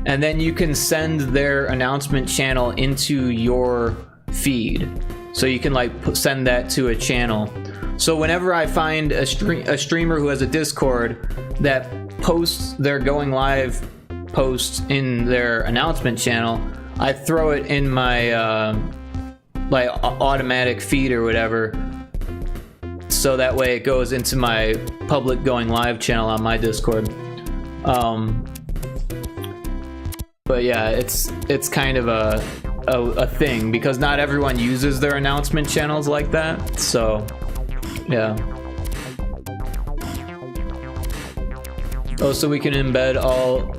and then you can send their announcement channel into your feed. So you can like send that to a channel. So whenever I find a streamer who has a Discord that posts their going live posts in their announcement channel, I throw it in my like automatic feed or whatever, so that way it goes into my public going live channel on my Discord. But yeah, it's kind of a thing because not everyone uses their announcement channels like that. So yeah. Oh, so we can embed all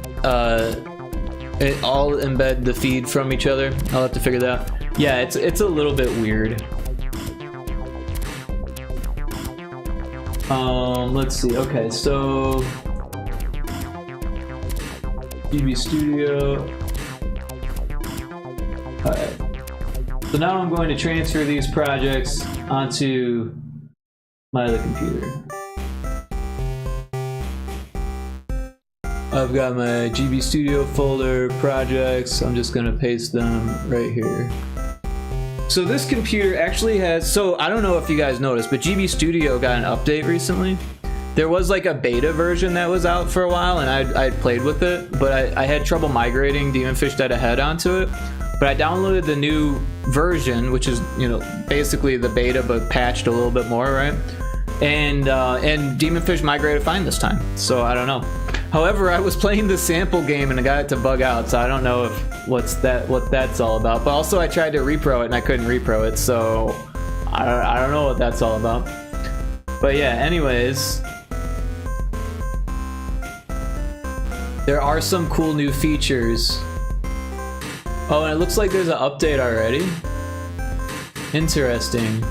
embed the feed from each other. I'll have to figure that out. Yeah, it's a little bit weird. Let's see. Okay, so GB Studio. Alright. So now I'm going to transfer these projects onto my other computer. I've got my GB Studio folder projects. I'm just gonna paste them right here. So this computer actually has, so I don't know if you guys noticed, but GB Studio got an update recently. There was like a beta version that was out for a while, and I'd played with it, but I had trouble migrating Demon Fish Dead Ahead onto it. But I downloaded the new version, which is, you know, basically the beta but patched a little bit more, right? And Demon Fish migrated fine this time, so I don't know. However, I was playing the sample game and I got it to bug out, so I don't know if what that's all about. But also I tried to repro it and I couldn't repro it, so I don't know what that's all about. But yeah, anyways, there are some cool new features. Oh, and it looks like there's an update already. Interesting.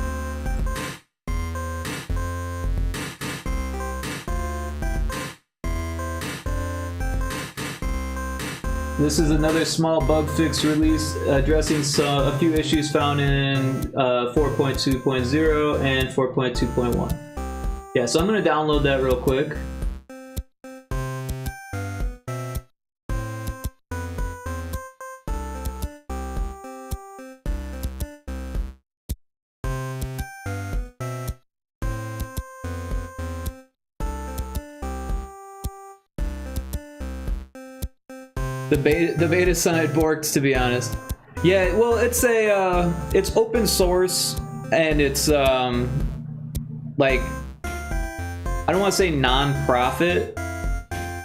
This is another small bug fix release addressing a few issues found in 4.2.0 and 4.2.1. Yeah, so I'm going to download that real quick. The beta side borked, to be honest. Yeah, well, it's open source, and it's like, I don't want to say non-profit,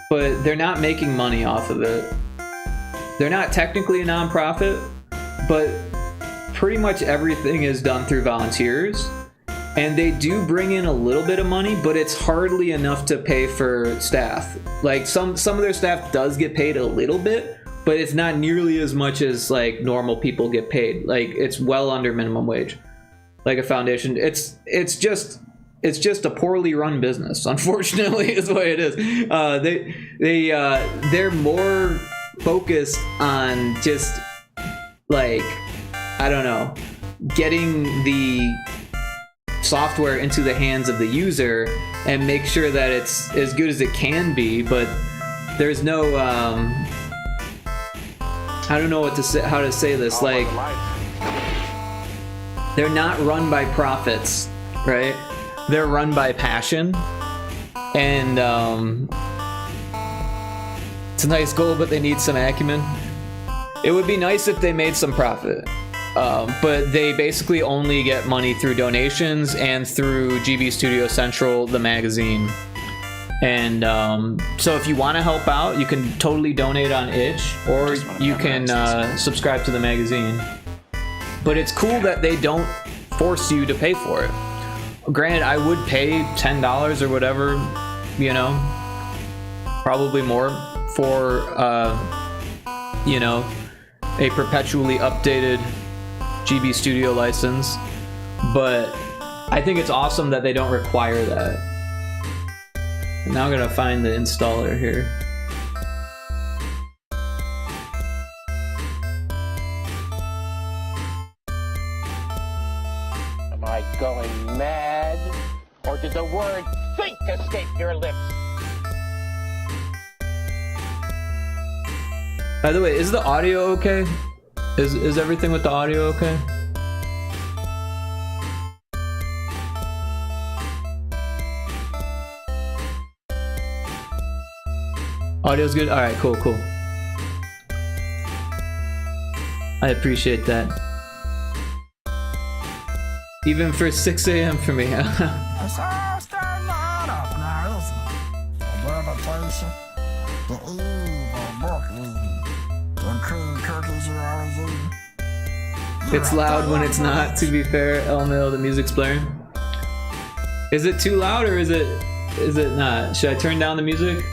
but they're not making money off of it. They're not technically a non-profit, but pretty much everything is done through volunteers. And they do bring in a little bit of money, but it's hardly enough to pay for staff. Like some of their staff does get paid a little bit, but it's not nearly as much as like normal people get paid. Like it's well under minimum wage. Like a foundation, it's just a poorly run business. Unfortunately, is the way it is. They're more focused on just like, I don't know, getting the software into the hands of the user and make sure that it's as good as it can be, but there's no I don't know what to say, how to say this, like they're not run by profits, right? They're run by passion, and it's a nice goal, but they need some acumen. It would be nice if they made some profit, but they basically only get money through donations and through GB Studio Central, the magazine. And so if you want to help out, you can totally donate on itch, or you can subscribe to the magazine. But it's cool that they don't force you to pay for it. Granted, I would pay $10 or whatever, you know, probably more for, you know, a perpetually updated GB Studio license. But I think it's awesome that they don't require that. Now I'm gonna find the installer here. Am I going mad? Or did the word think escape your lips? By the way, is the audio okay? Is everything with the audio okay? Audio's good? Alright, cool, cool. I appreciate that. Even for 6 a.m. for me. It's all starting to add up now, isn't it? The meditation, the evil book reading, the cream cookies you always eat. It's loud when it's not, to be fair. LML, the music's blaring. Is it too loud or is it not? Should I turn down the music?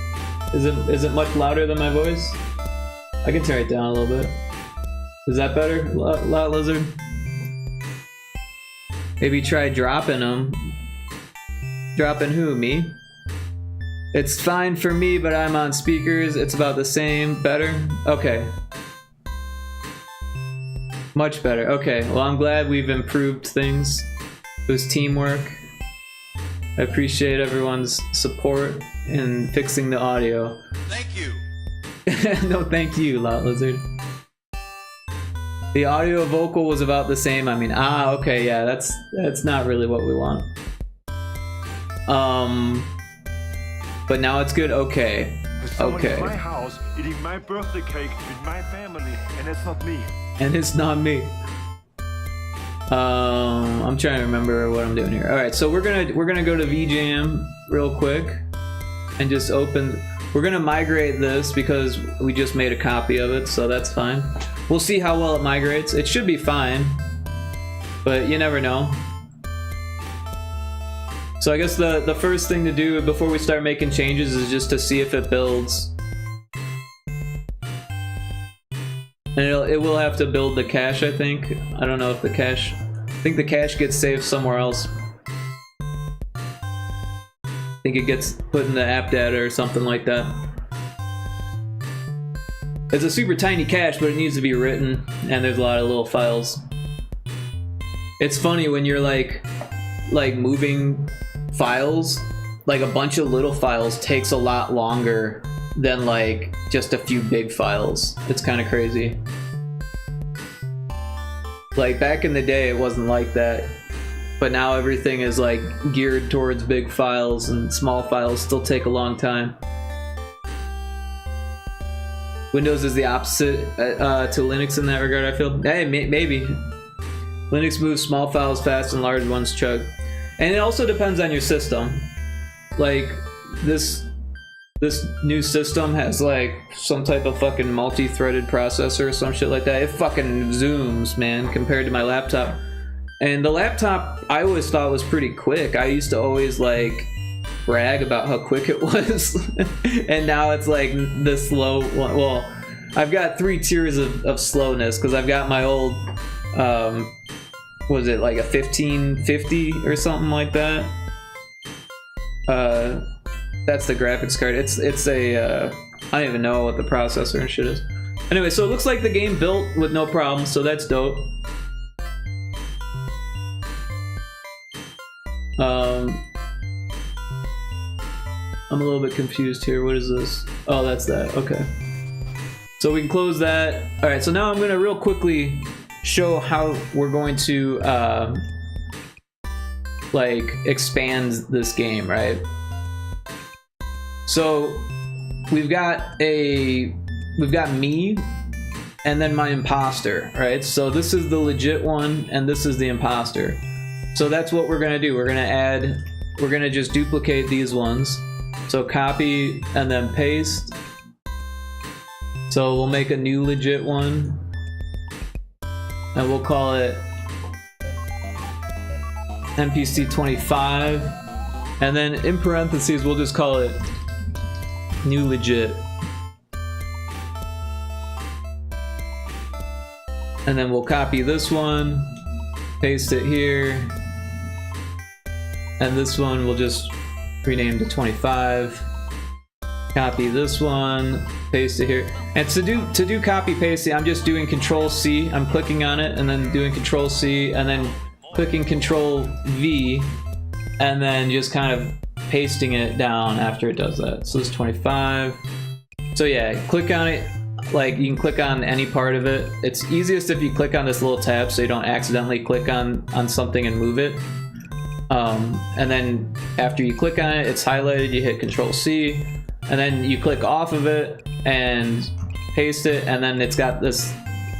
Is it much louder than my voice? I can turn it down a little bit. Is that better, Loud Lizard? Maybe try dropping them. Dropping who, me? It's fine for me, but I'm on speakers. It's about the same. Better? Okay. Much better. Okay, well, I'm glad we've improved things. It was teamwork. I appreciate everyone's support in fixing the audio. Thank you. No, thank you, Lot Lizard. The audio vocal was about the same. I mean, okay, yeah, that's not really what we want. But now it's good. Okay. Okay. In my house eating my birthday cake with my family, and it's not me. And it's not me. I'm trying to remember what I'm doing here. All right, so we're gonna go to VJam real quick and just open. We're gonna migrate this because we just made a copy of it, so that's fine. We'll see how well it migrates. It should be fine, but you never know. So I guess the first thing to do before we start making changes is just to see if it builds. And it will have to build the cache, I think. I don't know if the cache... I think the cache gets saved somewhere else. I think it gets put in the app data or something like that. It's a super tiny cache, but it needs to be written, and there's a lot of little files. It's funny when you're like moving files, like a bunch of little files takes a lot longer than like just a few big files. It's kind of crazy. Like back in the day it wasn't like that, but now everything is like geared towards big files, and small files still take a long time. Windows is the opposite to Linux in that regard, I feel. Hey, maybe. Linux moves small files fast and large ones chug. And it also depends on your system. Like this new system has like some type of fucking multi-threaded processor or some shit like that. It fucking zooms, man, compared to my laptop. And the laptop I always thought was pretty quick. I used to always like brag about how quick it was. And now it's like the slow one. Well, I've got 3 tiers of slowness because I've got my old was it like a 1550 or something like that? That's the graphics card. It's a I don't even know what the processor and shit is. Anyway, so it looks like the game built with no problems, so that's dope. I'm a little bit confused here. What is this? Oh, that's that. Okay. So we can close that. All right, so now I'm gonna real quickly show how we're going to like expand this game, right? So we've got me and then my imposter, right? So this is the legit one and this is the imposter. So that's what we're gonna do. We're gonna just duplicate these ones. So copy and then paste. So we'll make a new legit one and we'll call it NPC 25, and then in parentheses we'll just call it new legit. And then we'll copy this one, paste it here, and this one we'll just rename to 25. Copy this one, paste it here. And to do copy pasting, I'm just doing Control C. I'm clicking on it and then doing Control C and then clicking Control V and then just kind of pasting it down after it does that. So this is 25. So yeah, click on it. Like you can click on any part of it. It's easiest if you click on this little tab so you don't accidentally click on something and move it. And then after you click on it, it's highlighted, you hit Control C, and then you click off of it and paste it, and then it's got this,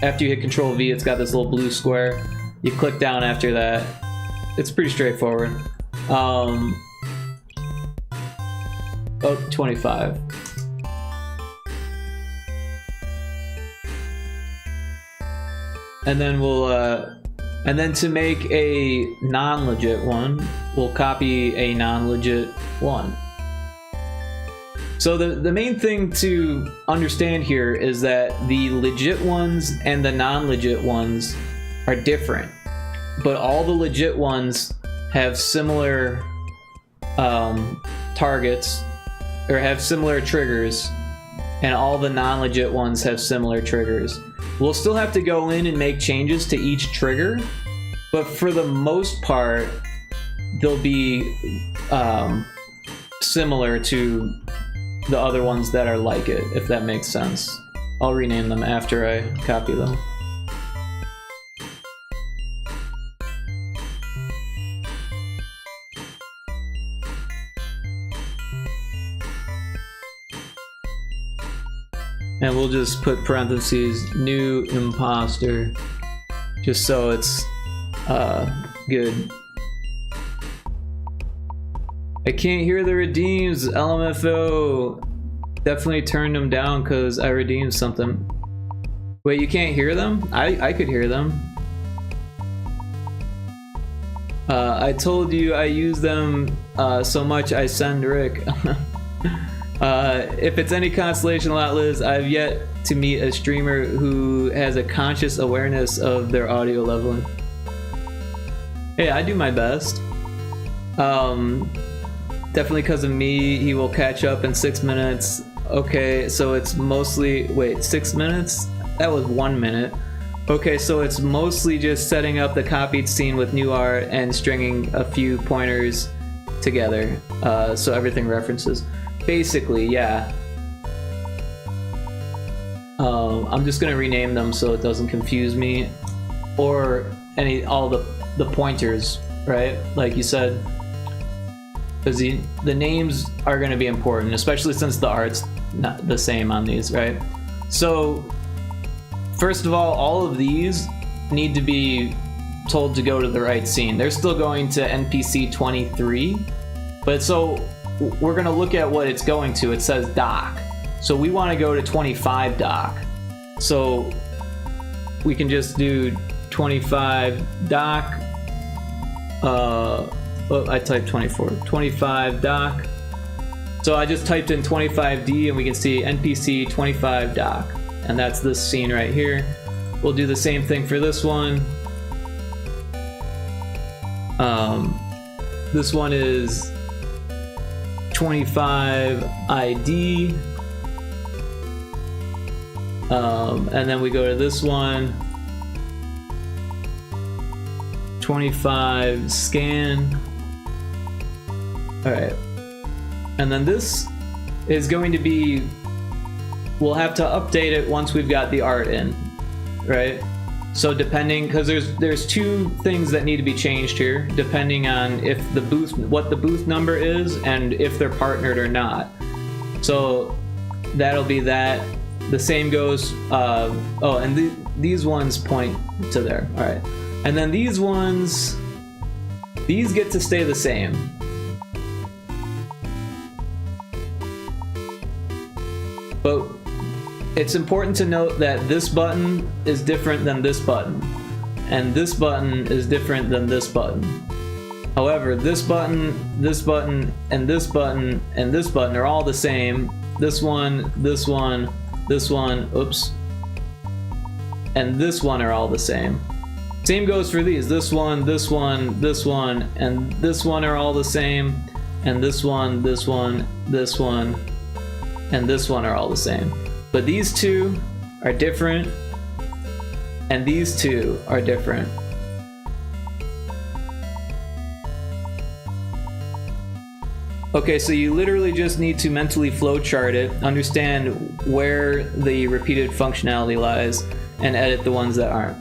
after you hit Control V, it's got this little blue square. You click down after that. It's pretty straightforward. Oh, 25. And then we'll, and then to make a non-legit one, we'll copy a non-legit one. So the main thing to understand here is that the legit ones and the non-legit ones are different, but all the legit ones have similar targets, or have similar triggers, and all the non-legit ones have similar triggers. We'll still have to go in and make changes to each trigger, but for the most part, they'll be similar to the other ones that are like it, if that makes sense. I'll rename them after I copy them. And we'll just put parentheses, new imposter, just so it's good. I can't hear the redeems, LMFO. Definitely turned them down because I redeemed something. Wait, you can't hear them? I could hear them. I told you I use them so much I send Rick. If it's any consolation, Lot Liz, I've yet to meet a streamer who has a conscious awareness of their audio leveling. Hey, I do my best. Definitely because of me, he will catch up in 6 minutes. Okay, so it's mostly, wait, 6 minutes? That was 1 minute. Okay, so it's mostly just setting up the copied scene with new art and stringing a few pointers together, so everything references. Basically, yeah. I'm just gonna rename them so it doesn't confuse me, or all the pointers, right? Like you said, because the names are gonna be important, especially since the art's not the same on these, right? So first of all of these need to be told to go to the right scene. They're still going to NPC 23, but so we're gonna look at what it's going to. It says dock, so we want to go to 25 dock. So we can just do 25 dock. Oh, I typed 24. 25 dock. So I just typed in 25D and we can see NPC 25 dock, and that's this scene right here. We'll do the same thing for this one. This one is 25 ID, and then we go to this one, 25 scan, Alright. And then this is going to be... We'll have to update it once we've got the art in, right? So depending, because there's two things that need to be changed here, depending on if the booth, what the booth number is, and if they're partnered or not. So that'll be that. The same goes. Oh, and these ones point to there. All right, and then these ones, these get to stay the same. But it's important to note that this button is different than this button, and this button is different than this button. However, this button, and this button, and this button are all the same. This one, this one, this one, oops, and this one are all the same. Same goes for these. This one, this one, this one, and this one are all the same, and this one, this one, this one, and this one are all the same. But these two are different, and these two are different. Okay, so you literally just need to mentally flowchart it, understand where the repeated functionality lies, and edit the ones that aren't.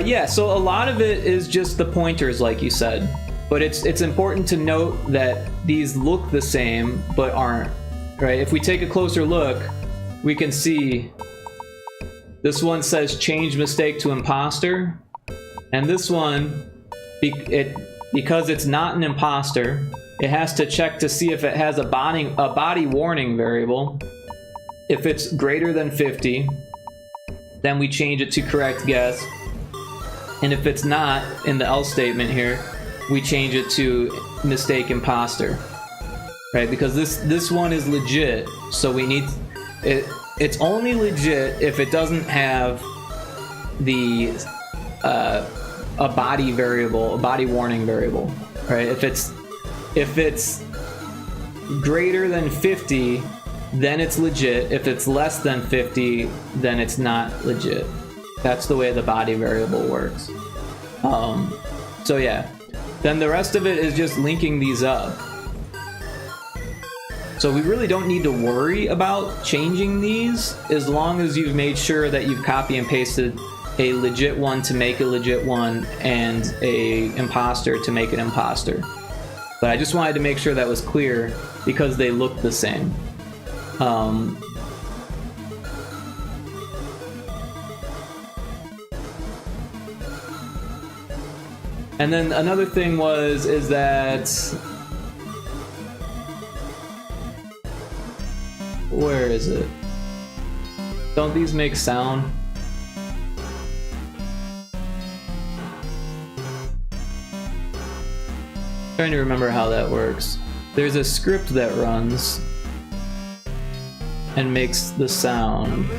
Yeah, so a lot of it is just the pointers, like you said. But it's important to note that these look the same, but aren't. Right, if we take a closer look, we can see this one says change mistake to imposter, and this one, because it's not an imposter, it has to check to see if it has a body warning variable. If it's greater than 50, then we change it to correct guess, and if it's not in the else statement here, we change it to mistake imposter. Right, because this one is legit, so we need it. It's only legit if it doesn't have the a body variable, a body warning variable. Right, if it's greater than 50, then it's legit. If it's less than 50, then it's not legit. That's the way the body variable works. So yeah, then the rest of it is just linking these up. So we really don't need to worry about changing these as long as you've made sure that you've copy and pasted a legit one to make a legit one and a imposter to make an imposter. But I just wanted to make sure that was clear because they look the same. And then another thing is that, where is it? Don't these make sound? Trying to remember how that works. There's a script that runs and makes the sound.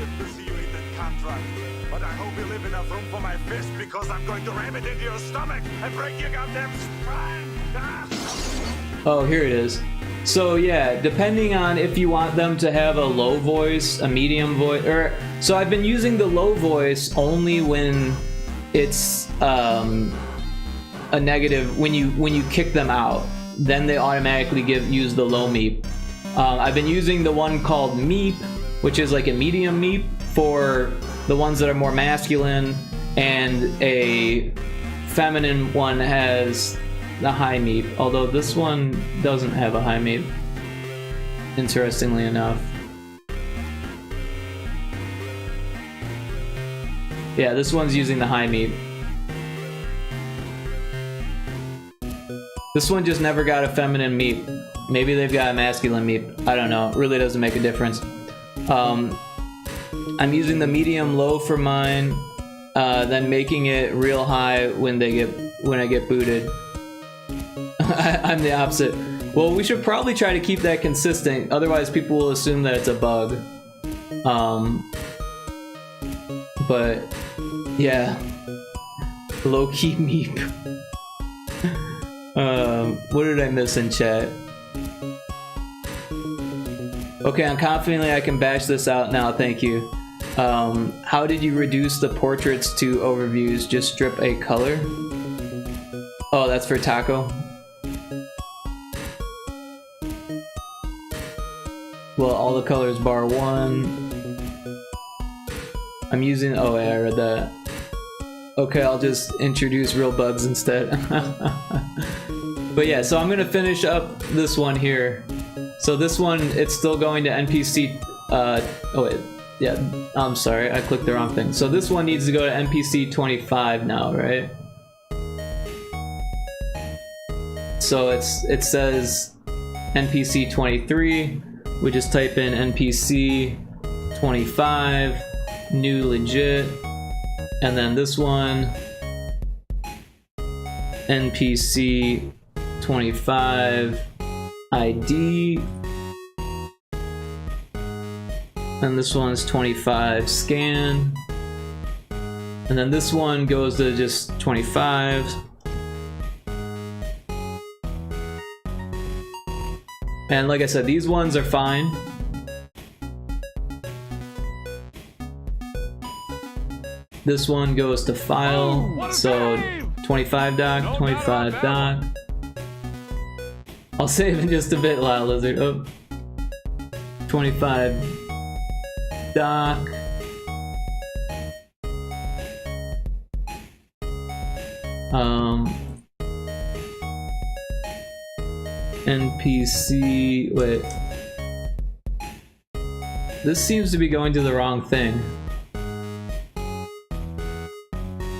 But I hope you leave enough room for my fist because I'm going to ram it into your stomach and break your goddamn spine. Oh, here it is. So yeah, depending on if you want them to have a low voice, a medium voice, so I've been using the low voice only when it's a negative, when you kick them out, then they automatically use the low meep. I've been using the one called meep, which is like a medium meep for the ones that are more masculine, and a feminine one has the high meep, although this one doesn't have a high meep, interestingly enough. Yeah, this one's using the high meep. This one just never got a feminine meep. Maybe they've got a masculine meep. I don't know. It really doesn't make a difference. I'm using the medium low for mine, then making it real high when I get booted. I'm the opposite. Well, we should probably try to keep that consistent, otherwise people will assume that it's a bug. But yeah, low-key meep. What did I miss in chat? Okay, I'm confidently I can bash this out now, thank you. How did you reduce the portraits to overviews? Just strip a color? Oh, that's for Taco? Well, all the colors bar 1. I'm using, oh yeah, I read that. Okay, I'll just introduce real bugs instead. But yeah, so I'm gonna finish up this one here. So this one, it's still going to NPC, oh wait, yeah, I'm sorry, I clicked the wrong thing. So this one needs to go to NPC 25 now, right? So it says NPC 23, we just type in NPC 25, new legit, and then this one, NPC 25 ID, and this one's 25 scan, and then this one goes to just 25. And like I said, these ones are fine. This one goes to file, so 25 doc, 25 doc. I'll save in just a bit, Lyle Lizard. Oh. 25 doc. NPC, wait. This seems to be going to the wrong thing.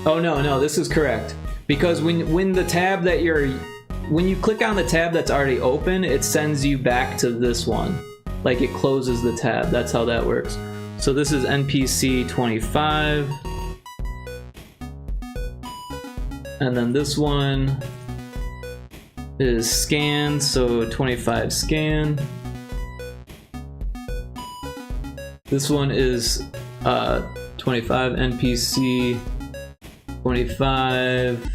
Oh no, this is correct. Because when the tab that when you click on the tab that's already open, it sends you back to this one. Like it closes the tab, that's how that works. So this is NPC 25. And then this one is scan, so 25 scan. This one is 25 NPC 25.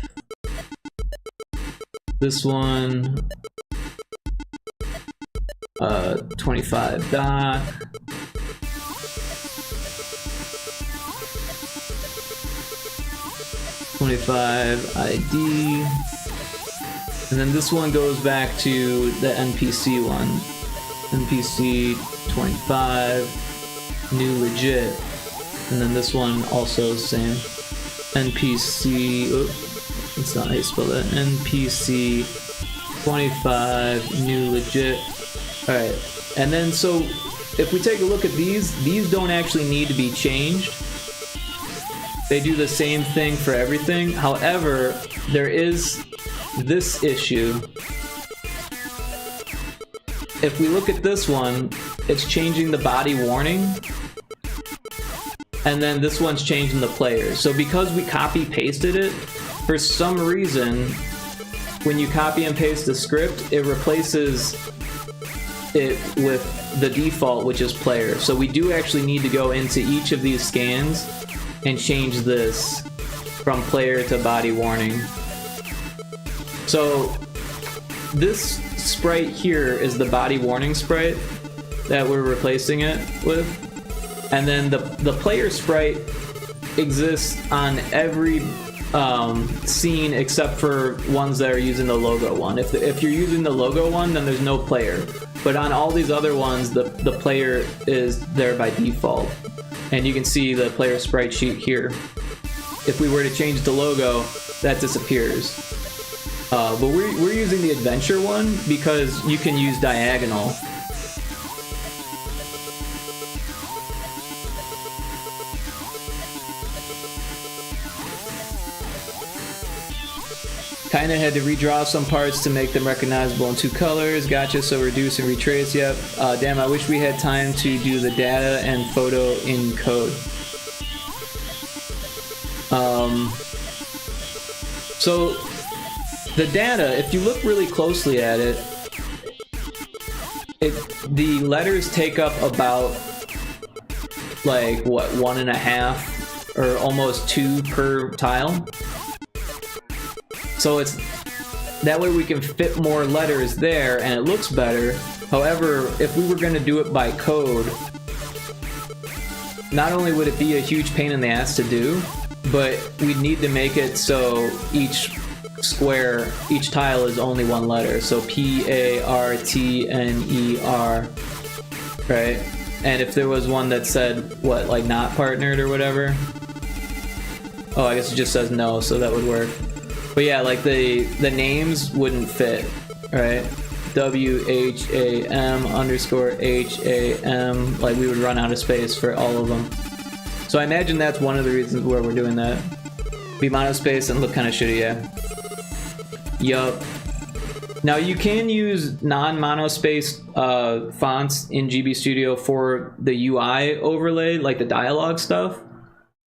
This one 25 doc. .25 ID. And then this one goes back to the NPC one. NPC 25, new legit. And then this one also same. NPC, oh, that's not how you spell that. NPC 25, new legit. Alright, and then so if we take a look at these don't actually need to be changed. They do the same thing for everything. However, there is this issue. If we look at this one, it's changing the body warning. And then this one's changing the player. So because we copy pasted it, for some reason, when you copy and paste the script, it replaces it with the default, which is player. So we do actually need to go into each of these scans and change this from player to body warning. So this sprite here is the body warning sprite that we're replacing it with. And then the player sprite exists on every scene except for ones that are using the logo one. If you're using the logo one, then there's no player. But on all these other ones, the player is there by default. And you can see the player sprite sheet here. If we were to change the logo, that disappears. But we're using the adventure one because you can use diagonal. Kinda had to redraw some parts to make them recognizable in two colors. Gotcha, so reduce and retrace, yep. Damn, I wish we had time to do the data and photo in code. So, the data, if you look really closely at it, the letters take up about, like, what, 1.5 or almost 2 per tile? So it's that way we can fit more letters there and it looks better. However, if we were going to do it by code, not only would it be a huge pain in the ass to do, but we'd need to make it so each square, each tile is only one letter. So P-A-R-T-N-E-R. right? And if there was one that said, what, like not partnered or whatever? Oh, I guess it just says no, so that would work. But yeah, like the names wouldn't fit, right? WHAM_HAM, like we would run out of space for all of them. So I imagine that's one of the reasons where we're doing that. Be monospace and look kind of shitty, yeah. Yup. Now you can use non-monospace fonts in GB Studio for the UI overlay, like the dialogue stuff.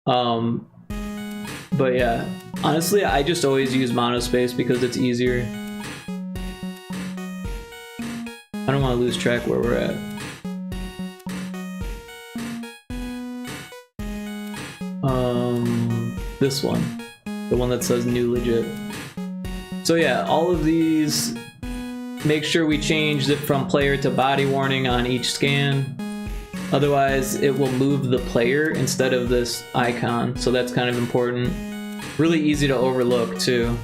But yeah, honestly, I just always use monospace because it's easier. I don't want to lose track where we're at. This one, the one that says new legit. So yeah, all of these, make sure we change it from player to body warning on each scan. Otherwise, it will move the player instead of this icon. So that's kind of important. Really easy to overlook too.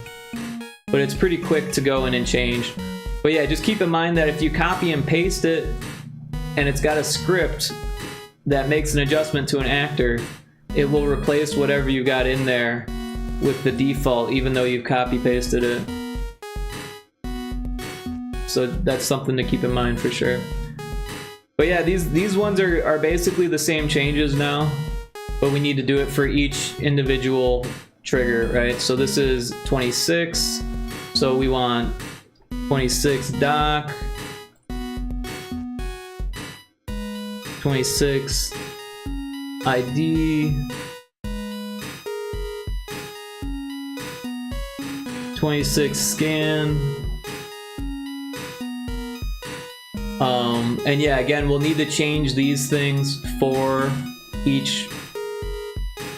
But it's pretty quick to go in and change. But yeah, just keep in mind that if you copy and paste it and it's got a script that makes an adjustment to an actor, it will replace whatever you got in there with the default, even though you've copy pasted it. So that's something to keep in mind for sure. But yeah, these ones are basically the same changes now, but we need to do it for each individual trigger, right? So this is 26, so we want 26 doc, 26 ID, 26 scan. And yeah, again, we'll need to change these things for each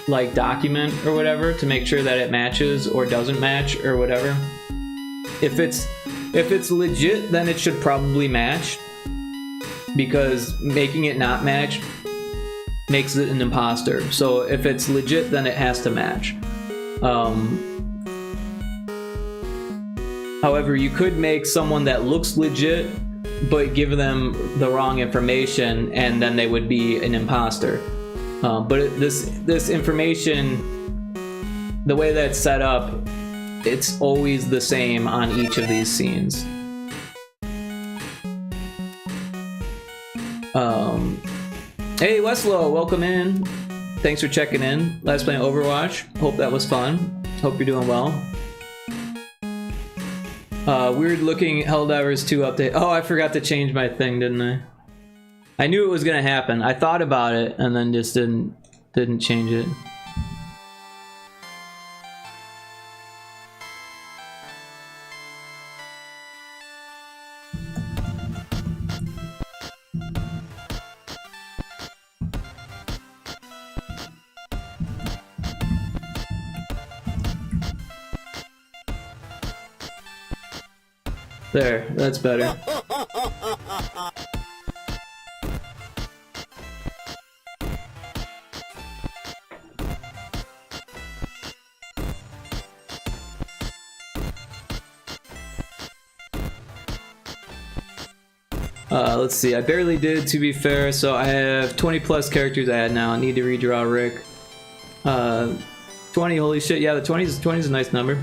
like document or whatever to make sure that it matches or doesn't match or whatever. If it's legit, then it should probably match, because making it not match makes it an imposter. So if it's legit, then it has to match. However, you could make someone that looks legit but give them the wrong information, and then they would be an imposter. But this information, the way that's set up, it's always the same on each of these scenes. Hey Westlow, welcome in. Thanks for checking in. Last playing Overwatch. Hope that was fun. Hope you're doing well. Weird looking Helldivers 2 update. Oh, I forgot to change my thing, didn't I? I knew it was gonna happen. I thought about it and then just didn't change it. There, that's better. Let's see, I barely did, to be fair, so I have 20 plus characters I had now. I need to redraw Rick. 20, holy shit, yeah, the 20 is a nice number.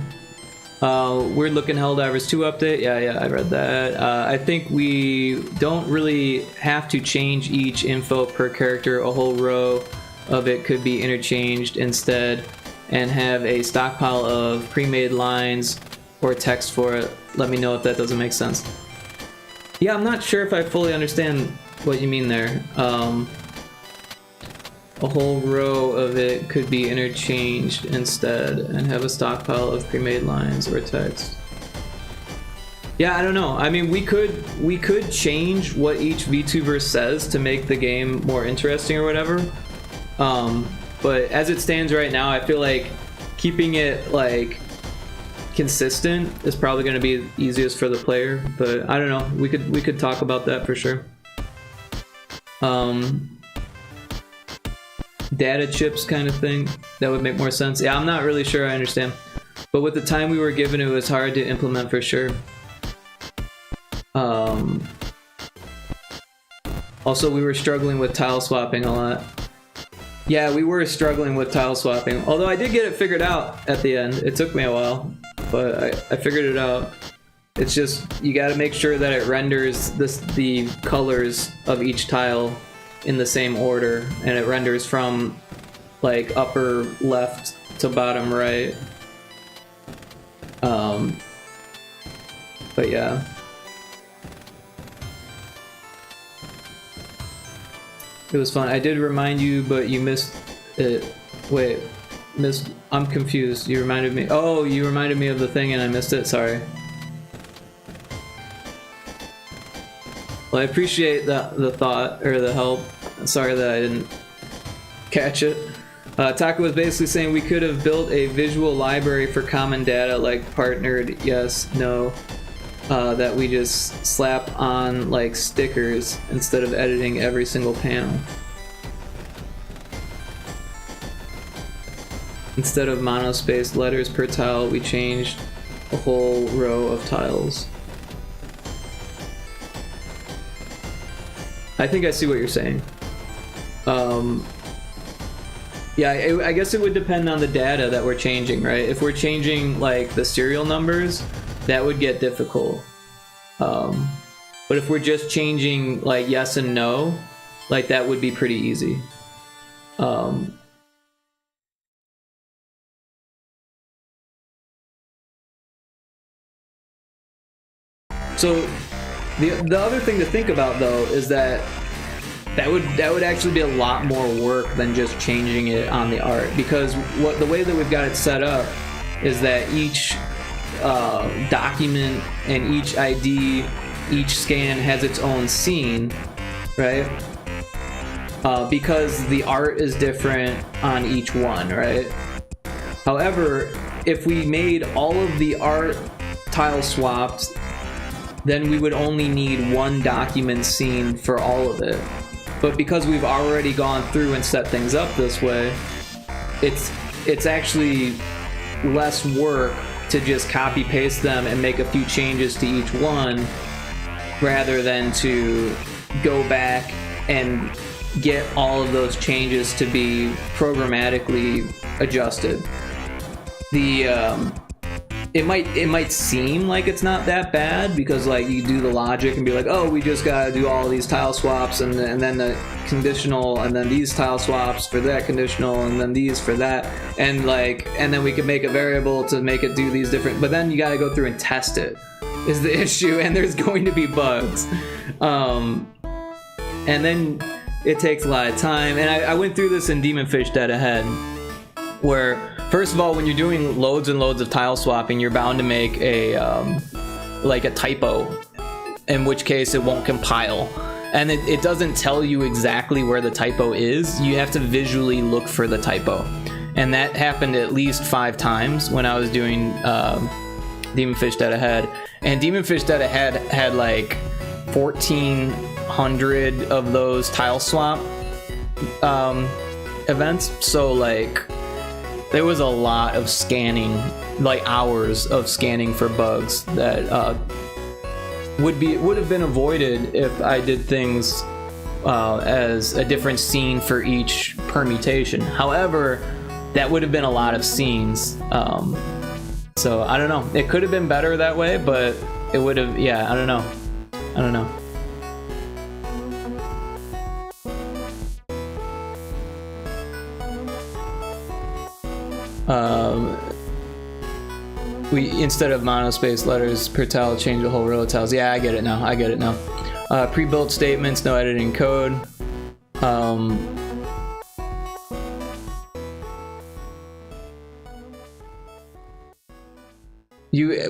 Weird looking Helldivers 2 update. Yeah, I read that. I think we don't really have to change each info per character. A whole row of it could be interchanged instead and have a stockpile of pre-made lines or text for it. Let me know if that doesn't make sense. Yeah, I'm not sure if I fully understand what you mean there. A whole row of it could be interchanged instead and have a stockpile of pre-made lines or text. Yeah, I don't know. I mean, we could change what each VTuber says to make the game more interesting or whatever. But as it stands right now, I feel like keeping it like consistent is probably going to be easiest for the player. But I don't know. We could talk about that for sure. Data chips kind of thing, that would make more sense. Yeah, I'm not really sure I understand, but with the time we were given, it was hard to implement for sure. Also, we were struggling with tile swapping a lot. Yeah, we were struggling with tile swapping. Although I did get it figured out at the end. It took me a while, but I figured it out. It's just, you gotta make sure that it renders the colors of each tile in the same order, and it renders from like upper left to bottom right. But yeah. It was fun. I did remind you, but you missed it. Wait, I'm confused. You reminded me. Oh, you reminded me of the thing and I missed it. Sorry. Well, I appreciate the thought or the help. Sorry that I didn't catch it. Taka was basically saying we could have built a visual library for common data like partnered, yes, no, that we just slap on like stickers instead of editing every single panel. Instead of monospaced letters per tile, we changed a whole row of tiles. I think I see what you're saying. Yeah, I guess it would depend on the data that we're changing, right? If we're changing like the serial numbers, that would get difficult. But if we're just changing like yes and no, like that would be pretty easy. So the other thing to think about though is that would actually be a lot more work than just changing it on the art, because the way that we've got it set up is that each document and each ID, each scan has its own scene, right? Because the art is different on each one, right? However, if we made all of the art tile swaps, then we would only need one document scene for all of it. But because we've already gone through and set things up this way, it's actually less work to just copy paste them and make a few changes to each one, rather than to go back and get all of those changes to be programmatically adjusted. It might seem like it's not that bad because like you do the logic and be like, oh, we just gotta do all of these tile swaps and then the conditional and then these tile swaps for that conditional and then these for that, and then we could make a variable to make it do these different, but then you gotta go through and test it is the issue, and there's going to be bugs. And then it takes a lot of time, and I went through this in Demonfish Dead Ahead, where first of all, when you're doing loads and loads of tile swapping, you're bound to make a typo, in which case it won't compile. And it doesn't tell you exactly where the typo is. You have to visually look for the typo. And that happened at least 5 times when I was doing Demonfish Dead Ahead. And Demonfish Dead Ahead had like 1,400 of those tile swap events. So like, there was a lot of scanning, like hours of scanning for bugs that would have been avoided if I did things as a different scene for each permutation. However, that would have been a lot of scenes. So I don't know. It could have been better that way, but it would have. Yeah, I don't know. We, instead of monospaced letters per tile, change the whole row of tiles. Yeah, I get it now. Pre-built statements, no editing code.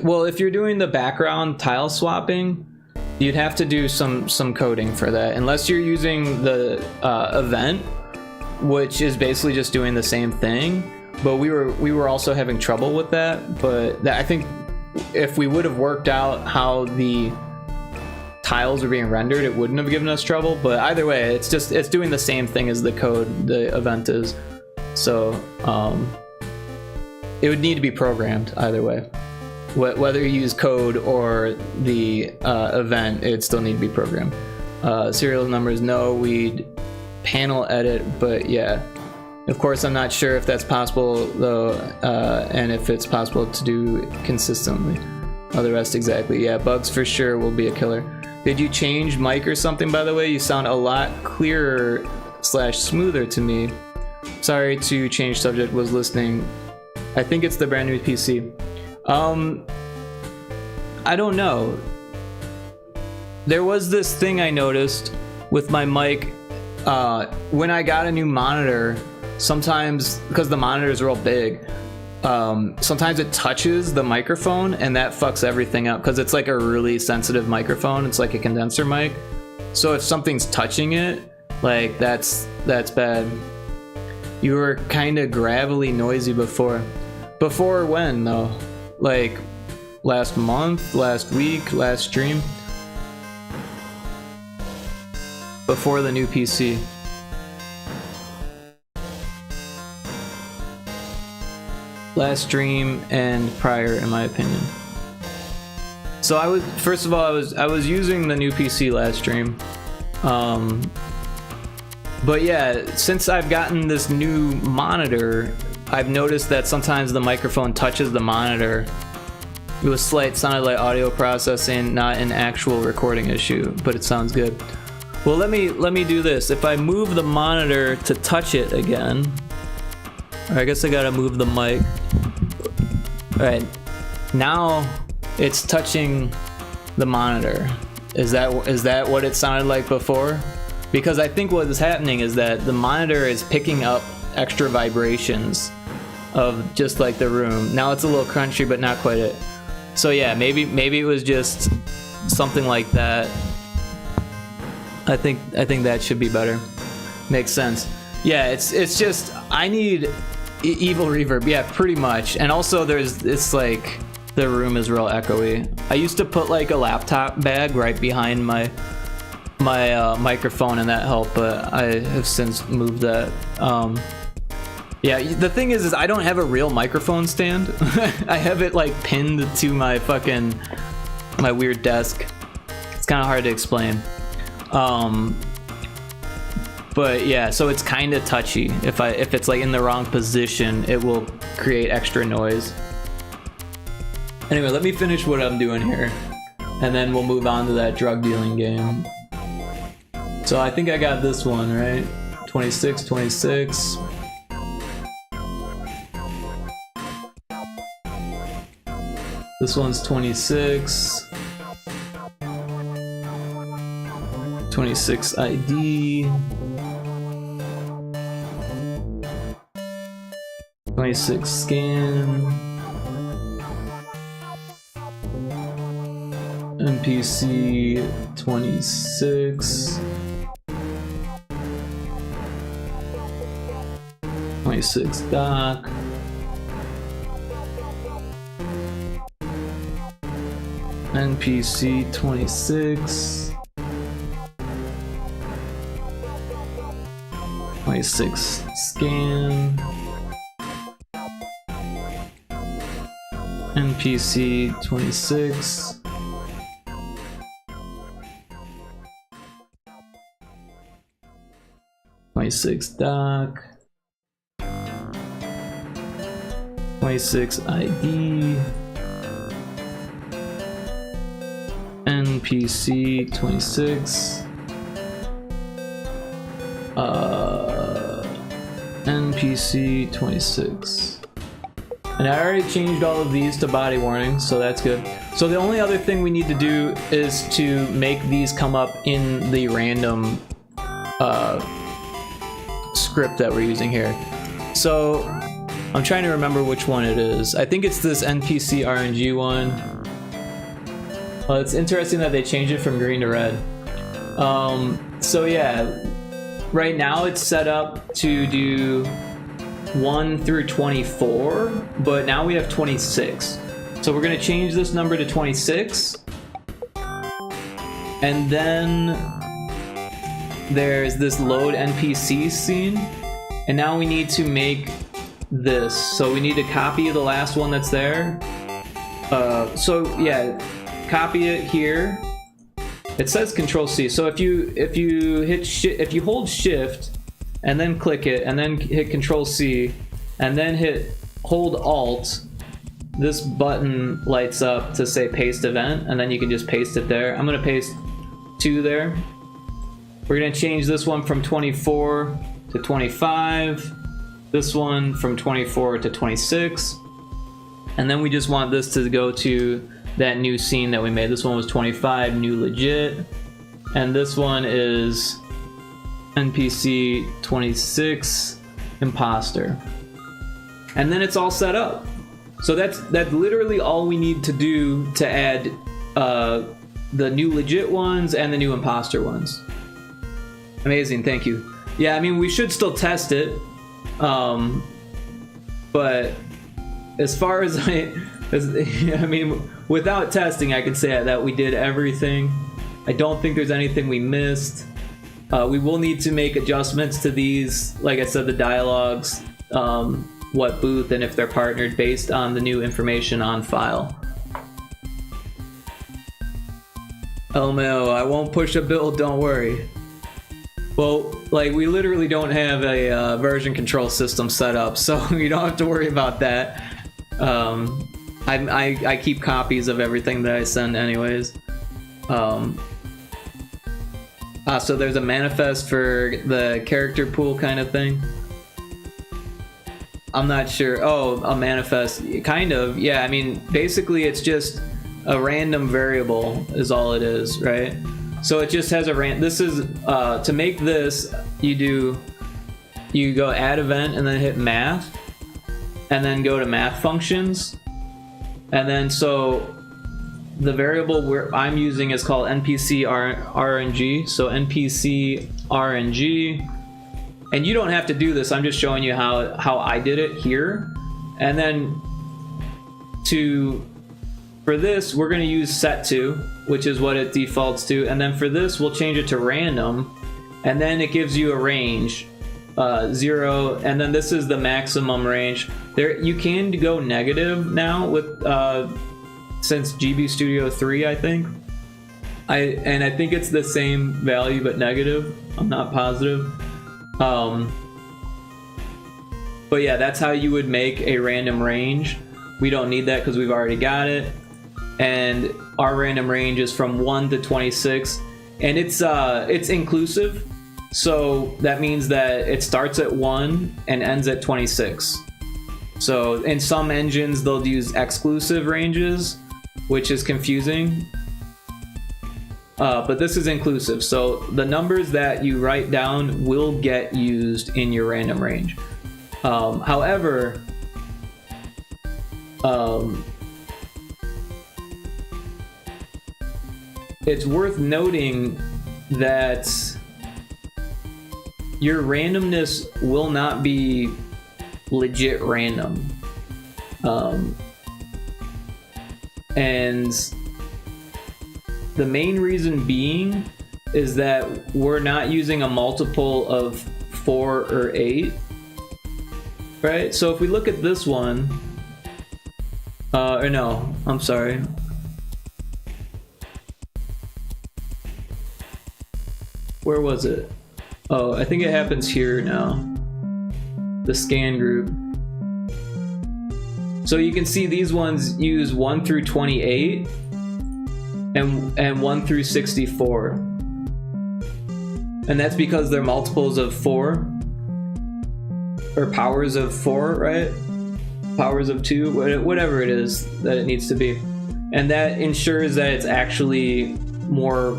Well, if you're doing the background tile swapping, you'd have to do some coding for that, unless you're using the event, which is basically just doing the same thing. But we were also having trouble with that. But I think if we would have worked out how the tiles are being rendered, it wouldn't have given us trouble. But either way, it's doing the same thing as the code the event is. So it would need to be programmed either way. Whether you use code or the event, it would still need to be programmed. serial numbers. No, we'd panel edit, but yeah. Of course, I'm not sure if that's possible though, and if it's possible to do consistently. Oh, the rest exactly. Yeah, bugs for sure will be a killer. Did you change mic or something, by the way? You sound a lot clearer / smoother to me. Sorry to change subject, was listening. I think it's the brand new PC. I don't know. There was this thing I noticed with my mic when I got a new monitor. Sometimes, because the monitors are all big, sometimes it touches the microphone and that fucks everything up because it's like a really sensitive microphone. It's like a condenser mic. So if something's touching it, like that's bad. You were kind of gravelly noisy before. Before when though? Like last month, last week, last stream? Before the new PC. Last stream and prior, in my opinion. So I was, first of all, I was using the new PC last stream. But yeah, since I've gotten this new monitor, I've noticed that sometimes the microphone touches the monitor. It was slight, sounded like audio processing, not an actual recording issue, but it sounds good. Well, let me do this. If I move the monitor to touch it again, I guess I gotta move the mic. Alright, now it's touching the monitor. Is that what it sounded like before? Because I think what is happening is that the monitor is picking up extra vibrations of just like the room. Now it's a little crunchy, but not quite it. So yeah, maybe it was just something like that. I think that should be better. Makes sense. Yeah, it's just I need evil reverb. Yeah, pretty much. And also it's like the room is real echoey. I used to put like a laptop bag right behind my microphone and that helped, but I have since moved that. Yeah, the thing is I don't have a real microphone stand. I have it like pinned to my weird desk. It's kind of hard to explain. But yeah, so it's kind of touchy. If it's like in the wrong position, it will create extra noise. Anyway, let me finish what I'm doing here, and then we'll move on to that drug dealing game. So I think I got this one, right? 26, 26. This one's 26. 26 ID. 26 scan. NPC 26. 26 doc. NPC 26. 26 scan. NPC 26. Doc. 26 ID. NPC 26. NPC 26. And I already changed all of these to body warnings, so that's good. So the only other thing we need to do is to make these come up in the random script that we're using here. So I'm trying to remember which one it is. I think it's this NPC RNG one. Well, it's interesting that they changed it from green to red. So yeah, right now it's set up to do 1 through 24, but now we have 26. So we're gonna change this number to 26. And then there's this load NPC scene. And now we need to make this. So we need to copy the last one that's there. So yeah, copy it here. It says Control C. So if you hold Shift and then click it and then hit Control C and then hold Alt, this button lights up to say paste event, and then you can just paste it there. I'm gonna paste 2 there. We're gonna change this one from 24 to 25, this one from 24 to 26, and then we just want this to go to that new scene that we made. This one was 25, new legit, and this one is NPC 26, imposter. And then it's all set up. So that's literally all we need to do to add the new legit ones and the new imposter ones. Amazing, thank you. Yeah, I mean, we should still test it, but as far as I mean, without testing, I can say that we did everything. I don't think there's anything we missed. We will need to make adjustments to these, like I said, the dialogues, what booth, and if they're partnered based on the new information on file. LMAO, I won't push a build, don't worry. Well, like, we literally don't have a version control system set up, so you don't have to worry about that. I keep copies of everything that I send anyways. So there's a manifest for the character pool kind of thing. I'm not sure. Oh, a manifest, kind of. Yeah, I mean, basically it's just a random variable is all it is, right? So it just has a this is to make this, you go add event and then hit math, and then go to math functions, and then so the variable I'm using is called NPC RNG. So NPC RNG, and you don't have to do this. I'm just showing you how I did it here. And then for this, we're going to use set2, which is what it defaults to. And then for this, we'll change it to random, and then it gives you a range, 0, and then this is the maximum range. There, you can go negative now with since GB Studio 3, I think. I think it's the same value but negative. I'm not positive. But yeah, that's how you would make a random range. We don't need that because we've already got it. And our random range is from 1 to 26, and it's inclusive. So that means that it starts at 1 and ends at 26. So in some engines, they'll use exclusive ranges, which is confusing. But this is inclusive. So the numbers that you write down will get used in your random range. However, it's worth noting that your randomness will not be legit random. And the main reason being is that we're not using a multiple of 4 or 8, right? So if we look at this one, or no, I'm sorry. Where was it? Oh, I think it happens here now. The scan group. So you can see these ones use 1 through 28 and 1 through 64. And that's because they're multiples of 4. Or powers of 4, right? Powers of 2, whatever it is that it needs to be. And that ensures that it's actually more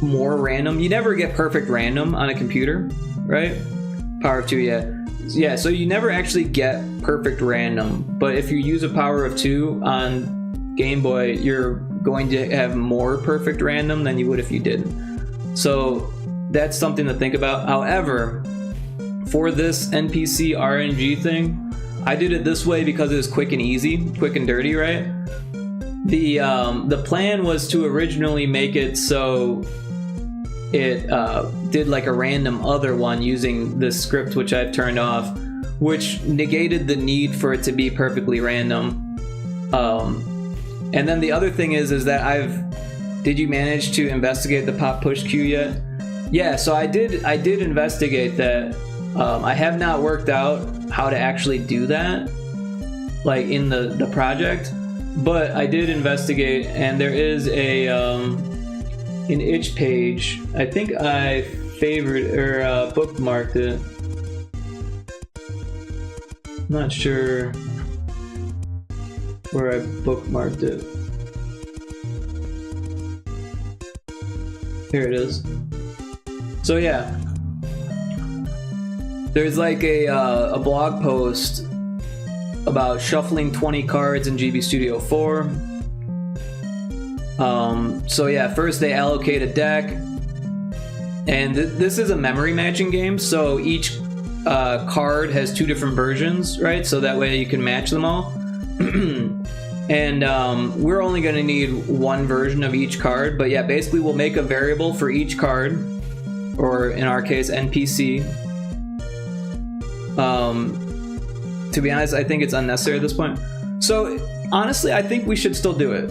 random. You never get perfect random on a computer, right? Power of 2, yeah, so you never actually get perfect random, but if you use a power of 2 on Game Boy, you're going to have more perfect random than you would if you didn't. So that's something to think about. However, for this NPC RNG thing, I did it this way because it was quick and easy, quick and dirty, right? The plan was to originally make it so it did like a random other one using this script, which I've turned off, which negated the need for it to be perfectly random. And then the other thing is that Did you manage to investigate the pop push queue yet? Yeah, so I did investigate that. I have not worked out how to actually do that, like in the project, but I did investigate, and there is a an itch page. I think I favored or bookmarked it. Not sure where I bookmarked it. Here it is. So yeah, there's like a blog post about shuffling 20 cards in GB Studio 4. So yeah, first they allocate a deck, and this is a memory matching game, so each card has 2 different versions, right? So that way you can match them all. And we're only going to need 1 version of each card, but yeah, basically we'll make a variable for each card, or in our case NPC. To be honest, I think it's unnecessary at this point. So honestly, I think we should still do it.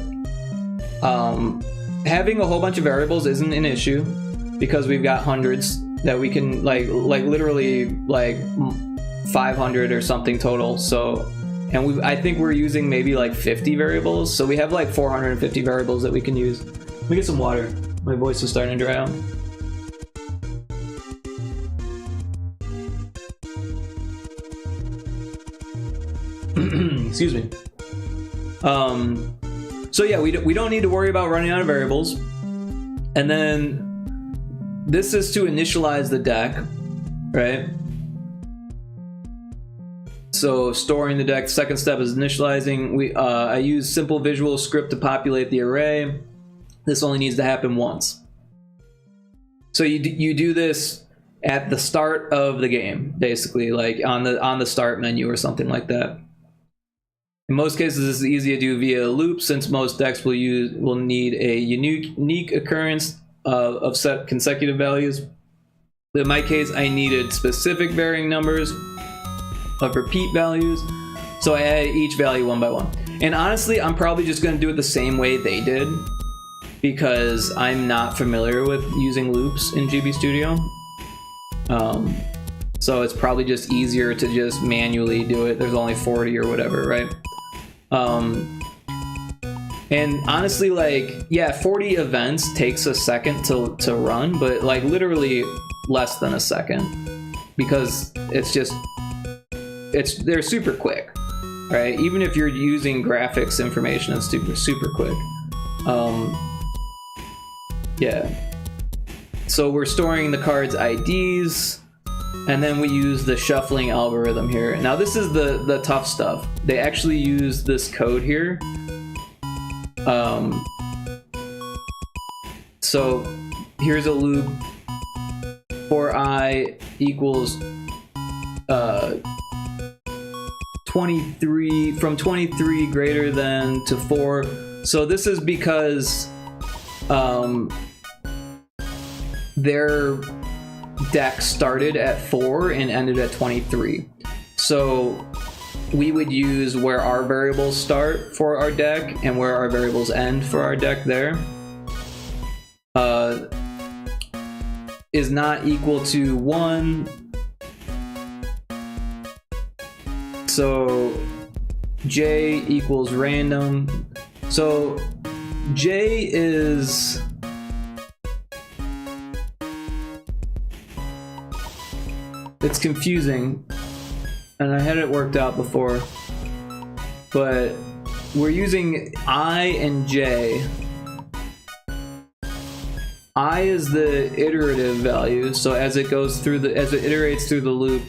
Having a whole bunch of variables isn't an issue because we've got hundreds that we can like literally like 500 or something total. So, and I think we're using maybe like 50 variables. So we have like 450 variables that we can use. Let me get some water. My voice is starting to dry out. Excuse me. So yeah, we don't need to worry about running out of variables. And then this is to initialize the deck, right? So storing the deck. Second step is initializing. I use simple visual script to populate the array. This only needs to happen once. So you do this at the start of the game, basically, like on the start menu or something like that. In most cases, this is easy to do via a loop, since most decks will need a unique occurrence of set consecutive values. But in my case, I needed specific varying numbers of repeat values, so I added each value 1 by 1. And honestly, I'm probably just going to do it the same way they did, because I'm not familiar with using loops in GB Studio. So it's probably just easier to just manually do it. There's only 40 or whatever, right? And honestly, like, yeah, 40 events takes a second to run, but like literally less than a second, because they're super quick, right? Even if you're using graphics information, it's super quick. Yeah. So we're storing the cards' IDs, and then we use the shuffling algorithm here. Now this is the tough stuff. They actually use this code here. So here's a loop for I equals 23, from 23 greater than to 4. So this is because their deck started at 4 and ended at 23. So we would use where our variables start for our deck and where our variables end for our deck there. Is not equal to 1. So J equals random. So J is it's confusing, and I had it worked out before, but we're using I and J. I is the iterative value, so as it goes through as it iterates through the loop,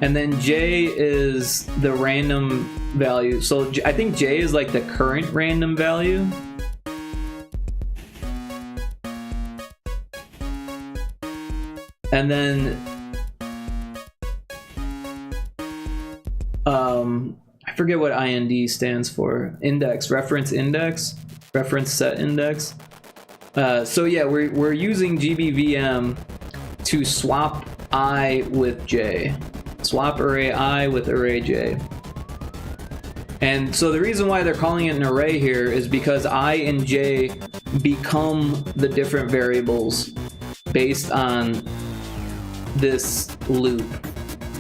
and then J is the random value. So I think J is like the current random value. And then I forget what IND stands for. Index, reference set index. So yeah, we're using GBVM to swap I with J. Swap array I with array J. And so the reason why they're calling it an array here is because I and J become the different variables based on this loop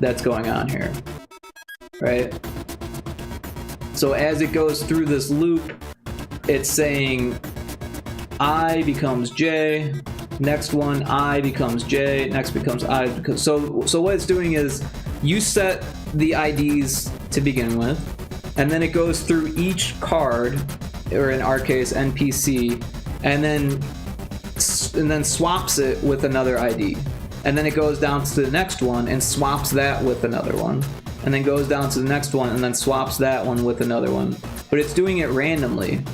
that's going on here, right? So as it goes through this loop, it's saying I becomes J, next one I becomes J, next becomes I. So what it's doing is you set the IDs to begin with, and then it goes through each card, or in our case NPC, and then swaps it with another ID, and then it goes down to the next one and swaps that with another one, and then goes down to the next one and then swaps that one with another one. But it's doing it randomly,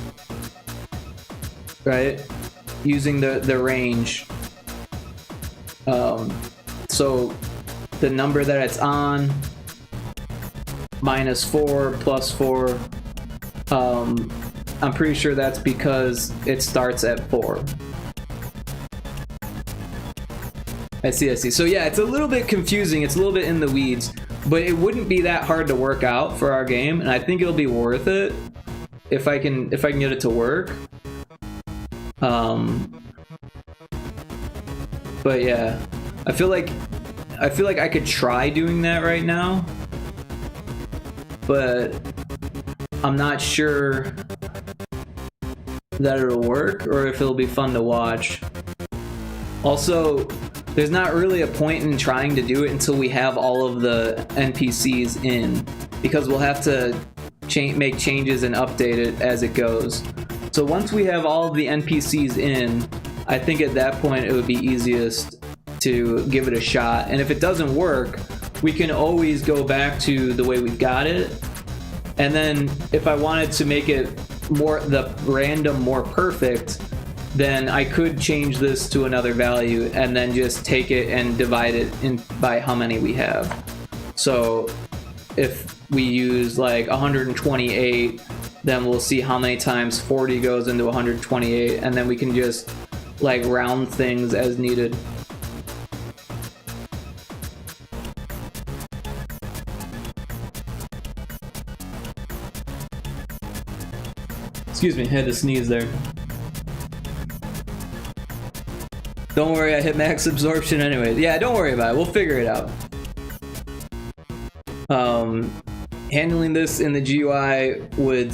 right? Using the range. So the number that it's on, -4, +4. I'm pretty sure that's because it starts at 4. I see. So yeah, it's a little bit confusing. It's a little bit in the weeds, but it wouldn't be that hard to work out for our game, and I think it'll be worth it if I can get it to work. But yeah, I feel like I could try doing that right now, but I'm not sure that it'll work or if it'll be fun to watch. Also, there's not really a point in trying to do it until we have all of the NPCs in, because we'll have to make changes and update it as it goes. So once we have all of the NPCs in, I think at that point it would be easiest to give it a shot. And if it doesn't work, we can always go back to the way we've got it. And then if I wanted to make it the random more perfect, then I could change this to another value and then just take it and divide it by how many we have. So if we use like 128, then we'll see how many times 40 goes into 128, and then we can just like round things as needed. Excuse me, I had to sneeze there. Don't worry, I hit max absorption anyways. Yeah, don't worry about it. We'll figure it out. Handling this in the GUI would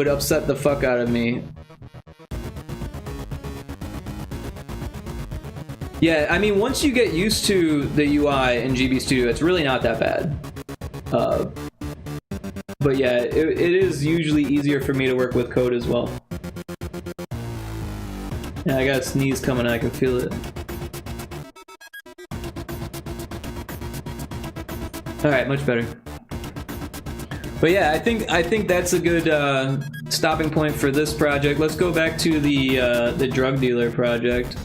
upset the fuck out of me. Yeah, I mean, once you get used to the UI in GB Studio, it's really not that bad. But yeah, it is usually easier for me to work with code as well. Yeah, I got a sneeze coming, I can feel it. Alright, much better. But yeah, I think that's a good stopping point for this project. Let's go back to the drug dealer project.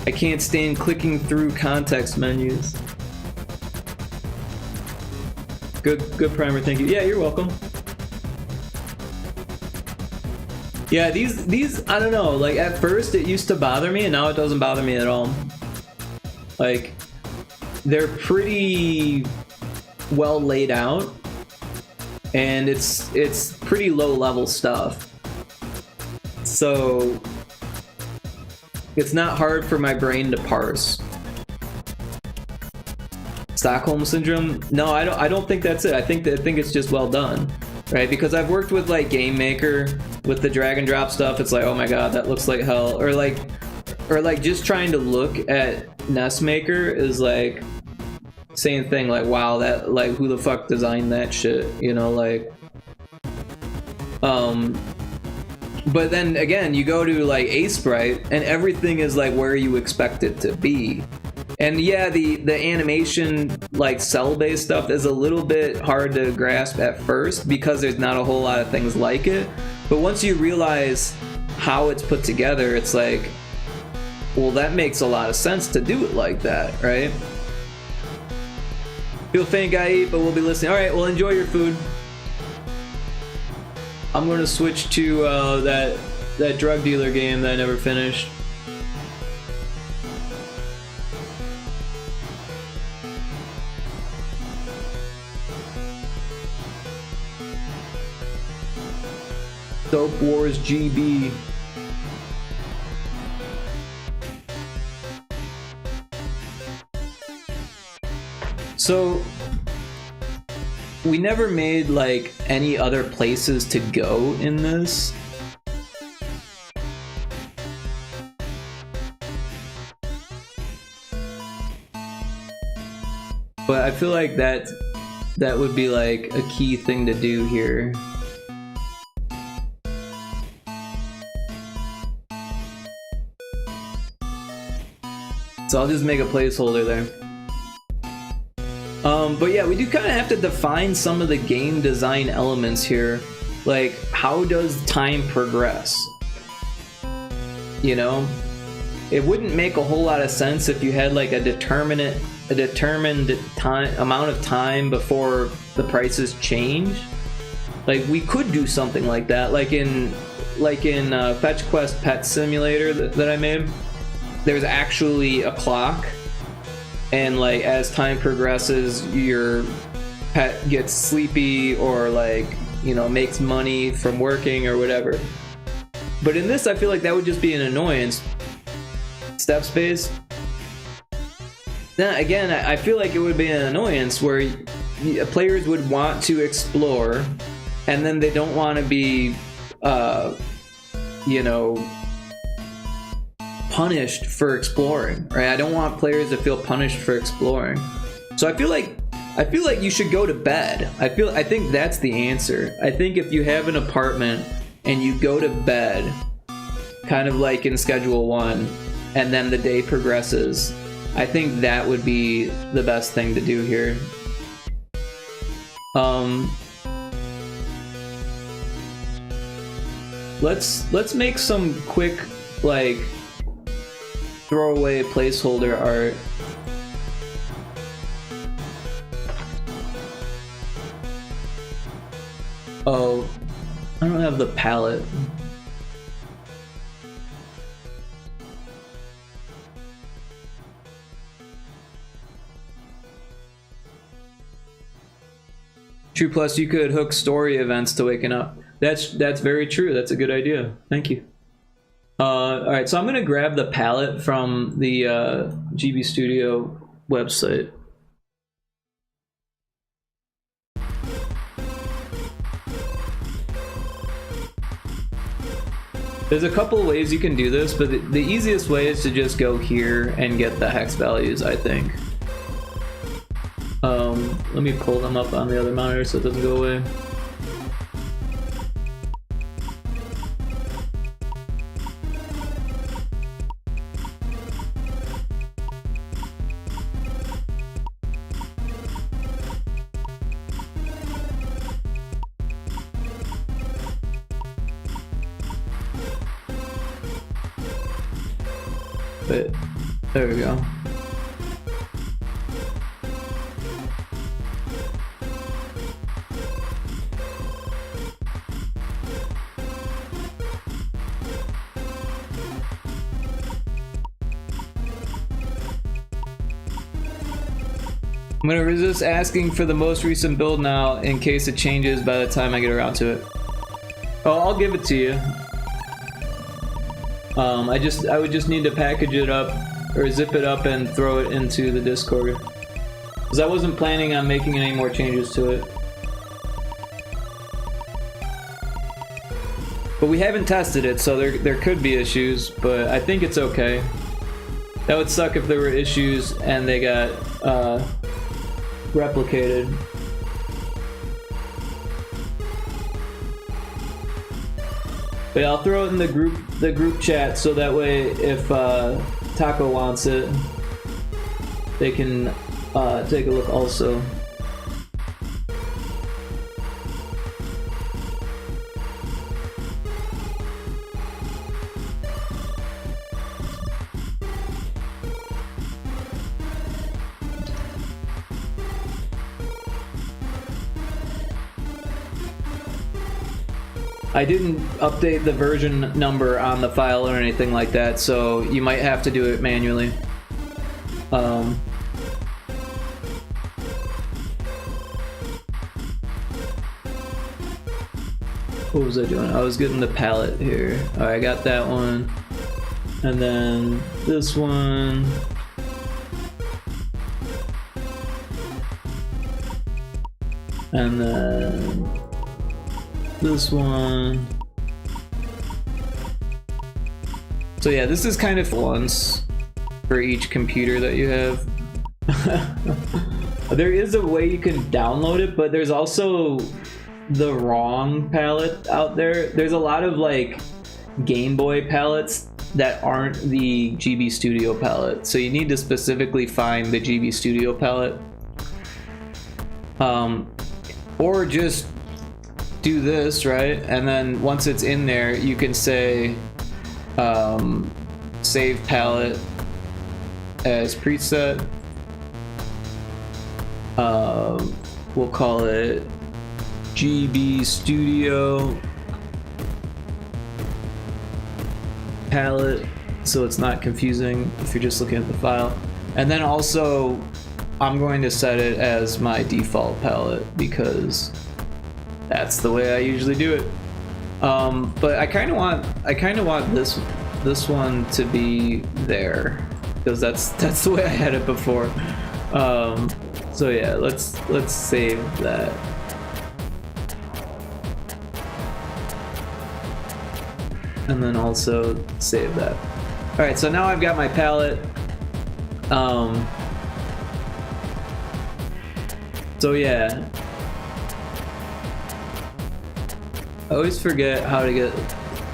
I can't stand clicking through context menus. Good primer, thank you. Yeah, you're welcome. Yeah, these I don't know, like at first it used to bother me and now it doesn't bother me at all. Like, they're pretty well laid out and it's pretty low level stuff. So it's not hard for my brain to parse. Stockholm Syndrome? No, I don't think that's it. I think it's just well done, right? Because I've worked with like Game Maker with the drag and drop stuff. It's like, oh my god, that looks like hell. Or like just trying to look at Nest Maker is like same thing. Like, wow, that, like, who the fuck designed that shit? You know, like. But then again, you go to like Sprite and everything is like where you expect it to be. And yeah, the animation, like cell-based stuff, is a little bit hard to grasp at first because there's not a whole lot of things like it. But once you realize how it's put together, it's like, well, that makes a lot of sense to do it like that, right? Feel faint, guy, eat, but we'll be listening. All right, well, enjoy your food. I'm going to switch to that drug dealer game that I never finished. Dope Wars GB. So we never made like any other places to go in this. But I feel like that would be like a key thing to do here. So I'll just make a placeholder there. But yeah, we do kind of have to define some of the game design elements here. Like, how does time progress? You know? It wouldn't make a whole lot of sense if you had like a determined time amount of time before the prices change. Like, we could do something like that, like in Fetch Quest Pet Simulator that I made. There's actually a clock, and like as time progresses, your pet gets sleepy or like, you know, makes money from working or whatever. But in this, I feel like that would just be an annoyance. Step space. Then again, I feel like it would be an annoyance where players would want to explore, and then they don't want to be, you know, punished for exploring, right? I don't want players to feel punished for exploring. So I feel like you should go to bed. I think that's the answer. I think if you have an apartment and you go to bed, kind of like in Schedule 1, and then the day progresses, I think that would be the best thing to do here. Let's make some quick, like, throwaway placeholder art. Oh, I don't have the palette. True, plus you could hook story events to waking up. That's very true. That's a good idea. Thank you. Alright, so I'm gonna grab the palette from the GB Studio website. There's a couple of ways you can do this, but the easiest way is to just go here and get the hex values, I think. Let me pull them up on the other monitor so it doesn't go away. But there we go. I'm gonna resist asking for the most recent build now in case it changes by the time I get around to it. Oh, I'll give it to you. I would just need to package it up or zip it up and throw it into the Discord, because I wasn't planning on making any more changes to it. But we haven't tested it, so there could be issues, but I think it's okay. That would suck if there were issues and they got replicated. But yeah, I'll throw it in the group chat so that way if Taco wants it, they can take a look also. I didn't update the version number on the file or anything like that, so you might have to do it manually. What was I doing? I was getting the palette here. Alright, I got that one. And then this one. And then this one. So yeah, this is kind of once for each computer that you have. There is a way you can download it, but there's also the wrong palette out there. There's a lot of like Game Boy palettes that aren't the GB Studio palette, so you need to specifically find the GB Studio palette, or just do this, right? And then once it's in there, you can say save palette as preset. We'll call it GB Studio palette, so it's not confusing if you're just looking at the file. And then also I'm going to set it as my default palette because that's the way I usually do it. But I kind of want this one to be there because that's the way I had it before. So yeah, let's save that. And then also save that. All right, so now I've got my palette. So yeah, I always forget how to get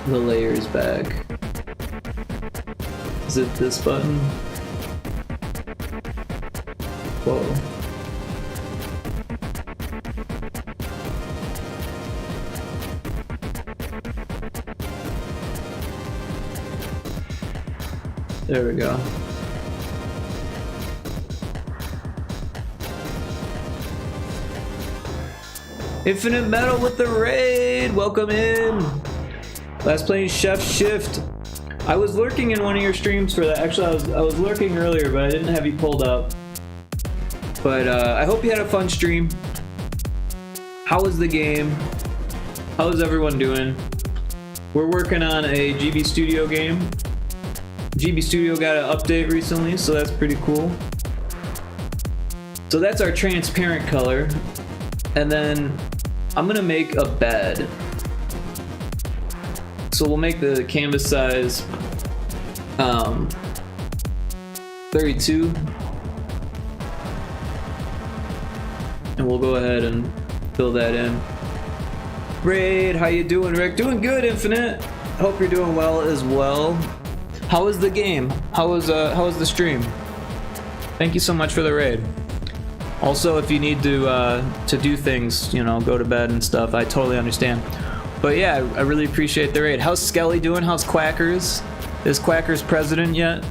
the layers back. Is it this button? Whoa. There we go. Infinite Metal with the raid! Welcome in! Last playing Chef Shift. I was lurking in one of your streams for that. Actually, I was lurking earlier, but I didn't have you pulled up. But I hope you had a fun stream. How was the game? How is everyone doing? We're working on a GB Studio game. GB Studio got an update recently, so that's pretty cool. So that's our transparent color. And then I'm gonna make a bed. So we'll make the canvas size 32. And we'll go ahead and fill that in. Raid, how you doing, Rick? Doing good, Infinite. Hope you're doing well as well. How was the game? How was the stream? Thank you so much for the raid. Also, if you need to do things, you know, go to bed and stuff, I totally understand. But yeah, I really appreciate the raid. How's Skelly doing? How's Quackers? Is Quackers president yet?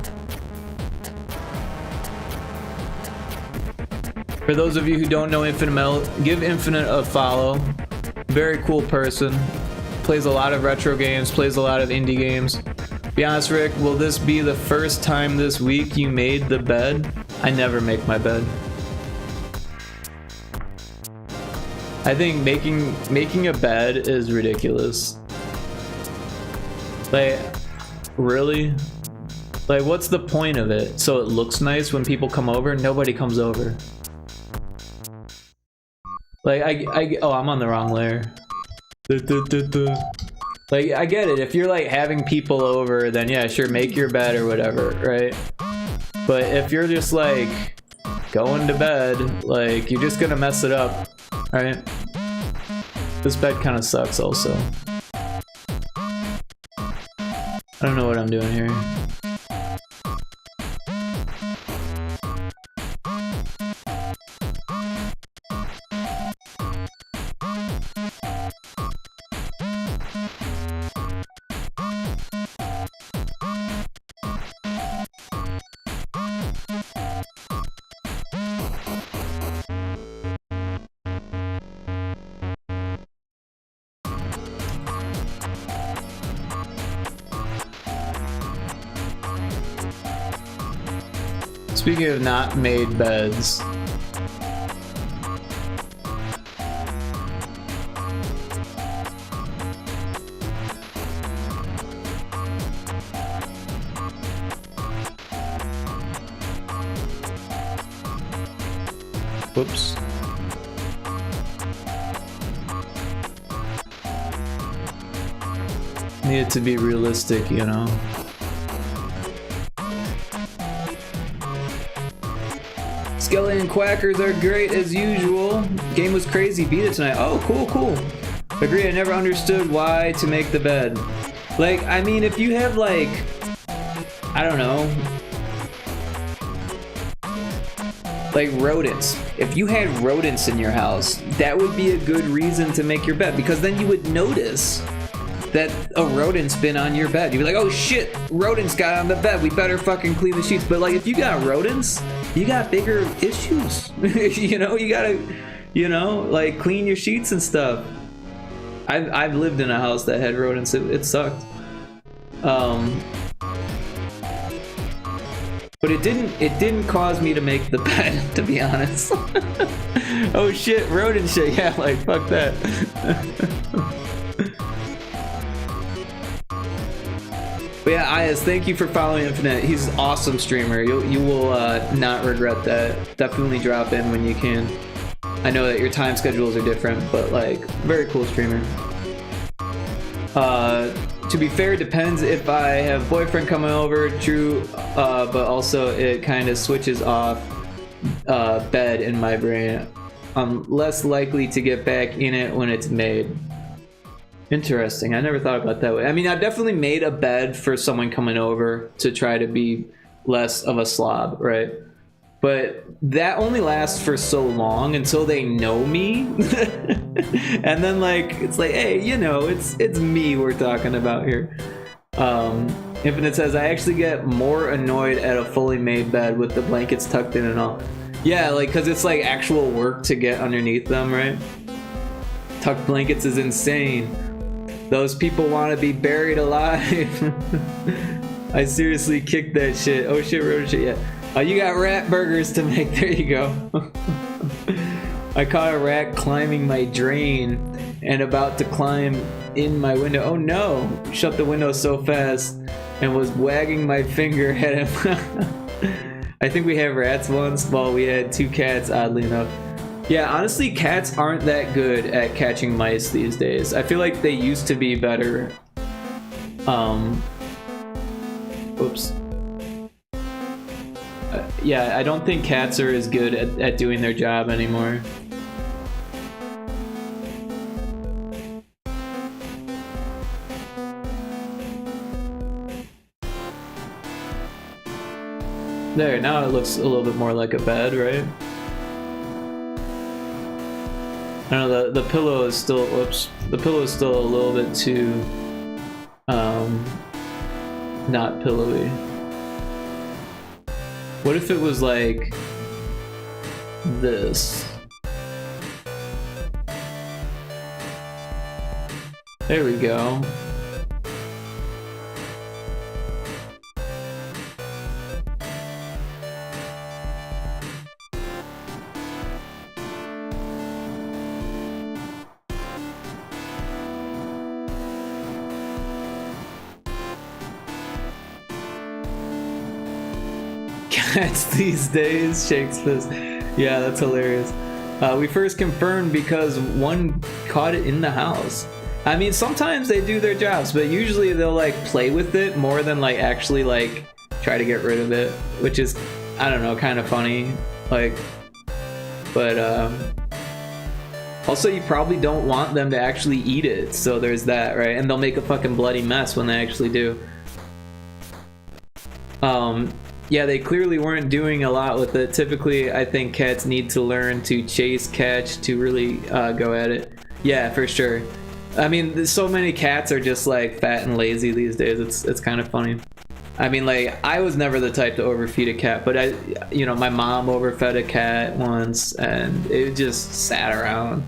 For those of you who don't know Infinite Metal, give Infinite a follow. Very cool person. Plays a lot of retro games, plays a lot of indie games. Be honest, Rick, will this be the first time this week you made the bed? I never make my bed. I think making a bed is ridiculous. Like, really? Like, what's the point of it? So it looks nice when people come over? Nobody comes over. Like, oh, I'm on the wrong layer. Like, I get it. If you're like having people over, then yeah, sure, make your bed or whatever, right? But if you're just like going to bed, like, you're just gonna mess it up, right? This bed kind of sucks also. I don't know what I'm doing here. Speaking of not made beds, Whoops. Need it to be realistic, you know. Skeleton Quackers are great as usual. Game was crazy, beat it tonight. Oh, cool. Agree, I never understood why to make the bed. Like, I mean, if you have like, I don't know, like rodents. If you had rodents in your house, that would be a good reason to make your bed, because then you would notice that a rodent's been on your bed. You'd be like, oh shit, rodents got on the bed, we better fucking clean the sheets. But like, if you got rodents, you got bigger issues. You know, you gotta, you know, like clean your sheets and stuff. I've lived in a house that had rodents. It sucked. But it didn't cause me to make the bed, to be honest. Oh shit, rodent shit. Yeah, like fuck that. But yeah, Ayaz, thank you for following Infinite. He's an awesome streamer. You will not regret that. Definitely drop in when you can. I know that your time schedules are different, but like, very cool streamer. To be fair, it depends if I have boyfriend coming over, true, but also it kind of switches off bed in my brain. I'm less likely to get back in it when it's made. Interesting. I never thought about it that way. I mean, I've definitely made a bed for someone coming over to try to be less of a slob, right? But that only lasts for so long until they know me. And then like, it's like, hey, you know, it's me we're talking about here. Infinite says, I actually get more annoyed at a fully made bed with the blankets tucked in and all. Yeah, like, cause it's like actual work to get underneath them, right? Tucked blankets is insane. Those people want to be buried alive. I seriously kicked that shit. Oh shit, road shit, yeah. Oh, you got rat burgers to make. There you go. I caught a rat climbing my drain and about to climb in my window. Oh no! Shut the window so fast and was wagging my finger at him. I think we have rats once. Well, we had 2 cats, oddly enough. Yeah, honestly, cats aren't that good at catching mice these days. I feel like they used to be better. Oops. Yeah, I don't think cats are as good at doing their job anymore. There, now it looks a little bit more like a bed, right? I don't know, the pillow is still, whoops, the pillow is still a little bit too, not pillowy. What if it was like this? There we go. Cats these days, shakes fist. Yeah, that's hilarious. We first confirmed because one caught it in the house. I mean, sometimes they do their jobs, but usually they'll like play with it more than like actually like try to get rid of it, which is, I don't know, kind of funny. Like, but also you probably don't want them to actually eat it, so there's that, right? And they'll make a fucking bloody mess when they actually do. Yeah, they clearly weren't doing a lot with it. Typically, I think cats need to learn to chase, catch, to really go at it. Yeah, for sure. I mean, so many cats are just like fat and lazy these days. It's kind of funny. I mean, like, I was never the type to overfeed a cat, but you know, my mom overfed a cat once, and it just sat around.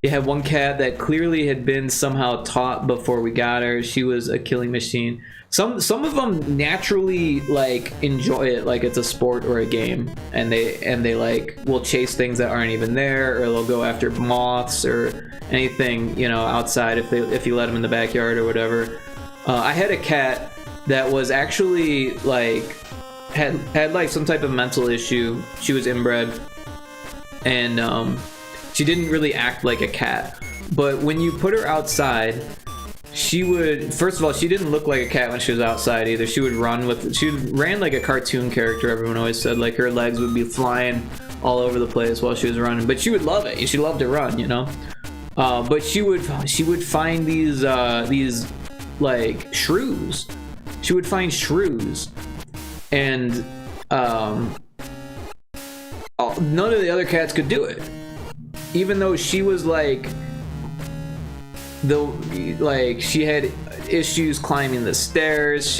You had one cat that clearly had been somehow taught before we got her. She was a killing machine. Some of them naturally like enjoy it like it's a sport or a game, and they like will chase things that aren't even there, or they'll go after moths or anything, you know, outside if you let them in the backyard or whatever. I had a cat that was actually like had like some type of mental issue. She was inbred, and she didn't really act like a cat. But when you put her outside, she would, first of all, she didn't look like a cat when she was outside either. She would run with, she ran like a cartoon character, everyone always said. Like her legs would be flying all over the place while she was running. But she would love it. She loved to run, you know? But she would find these like shrews. She would find shrews. And none of the other cats could do it. Even though she was like, she had issues climbing the stairs.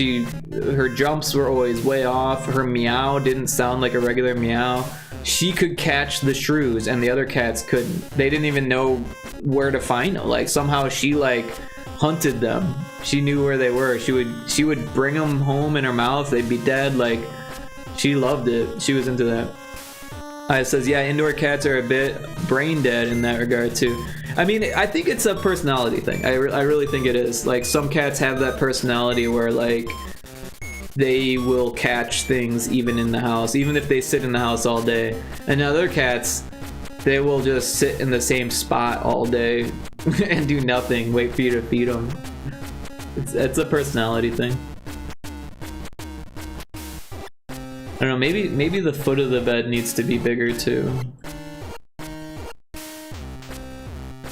Her jumps were always way off. Her meow didn't sound like a regular meow. She could catch the shrews and the other cats couldn't. They didn't even know where to find them. Like somehow she like hunted them. She knew where they were. She would bring them home in her mouth. They'd be dead. Like she loved it. She was into that. It says, yeah, indoor cats are a bit brain dead in that regard too. I mean, I think it's a personality thing. I really think it is. Like some cats have that personality where like they will catch things even in the house, even if they sit in the house all day. And other cats, they will just sit in the same spot all day and do nothing, wait for you to feed them. It's a personality thing. I don't know, maybe the foot of the bed needs to be bigger too. I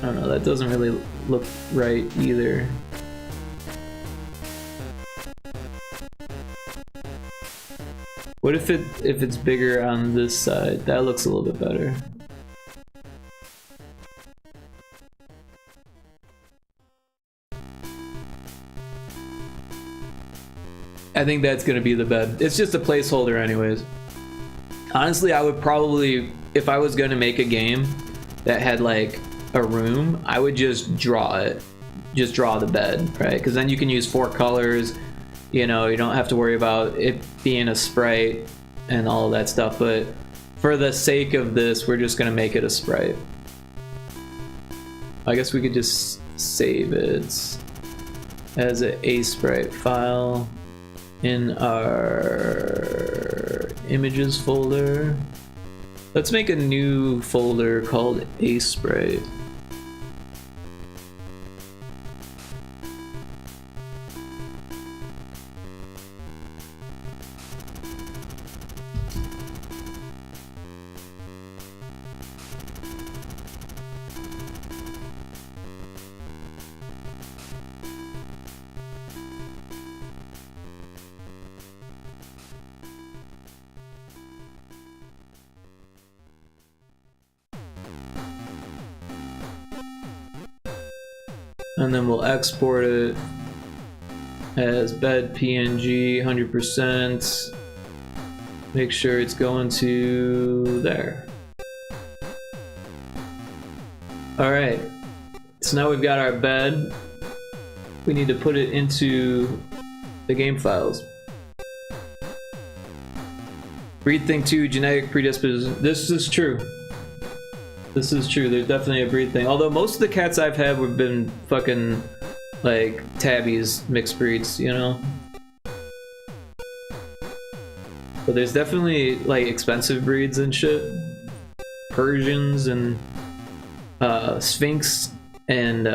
don't know, that doesn't really look right either. What if it's bigger on this side? That looks a little bit better. I think that's gonna be the bed. It's just a placeholder anyways. Honestly, I would probably, if I was gonna make a game that had like a room, I would just draw it. Just draw the bed, right? Because then you can use 4 colors, you know, you don't have to worry about it being a sprite and all of that stuff. But for the sake of this, we're just gonna make it a sprite. I guess we could just save it as a sprite file in our images folder. Let's make a new folder called A-Sprite. And then we'll export it as bed PNG 100%. Make sure it's going to there. Alright, so now we've got our bed. We need to put it into the game files. Breed thing 2, genetic predisposition. This is true. This is true, there's definitely a breed thing. Although most of the cats I've had have been fucking, like, tabbies, mixed breeds, you know? But there's definitely, like, expensive breeds and shit. Persians and, Sphinx and,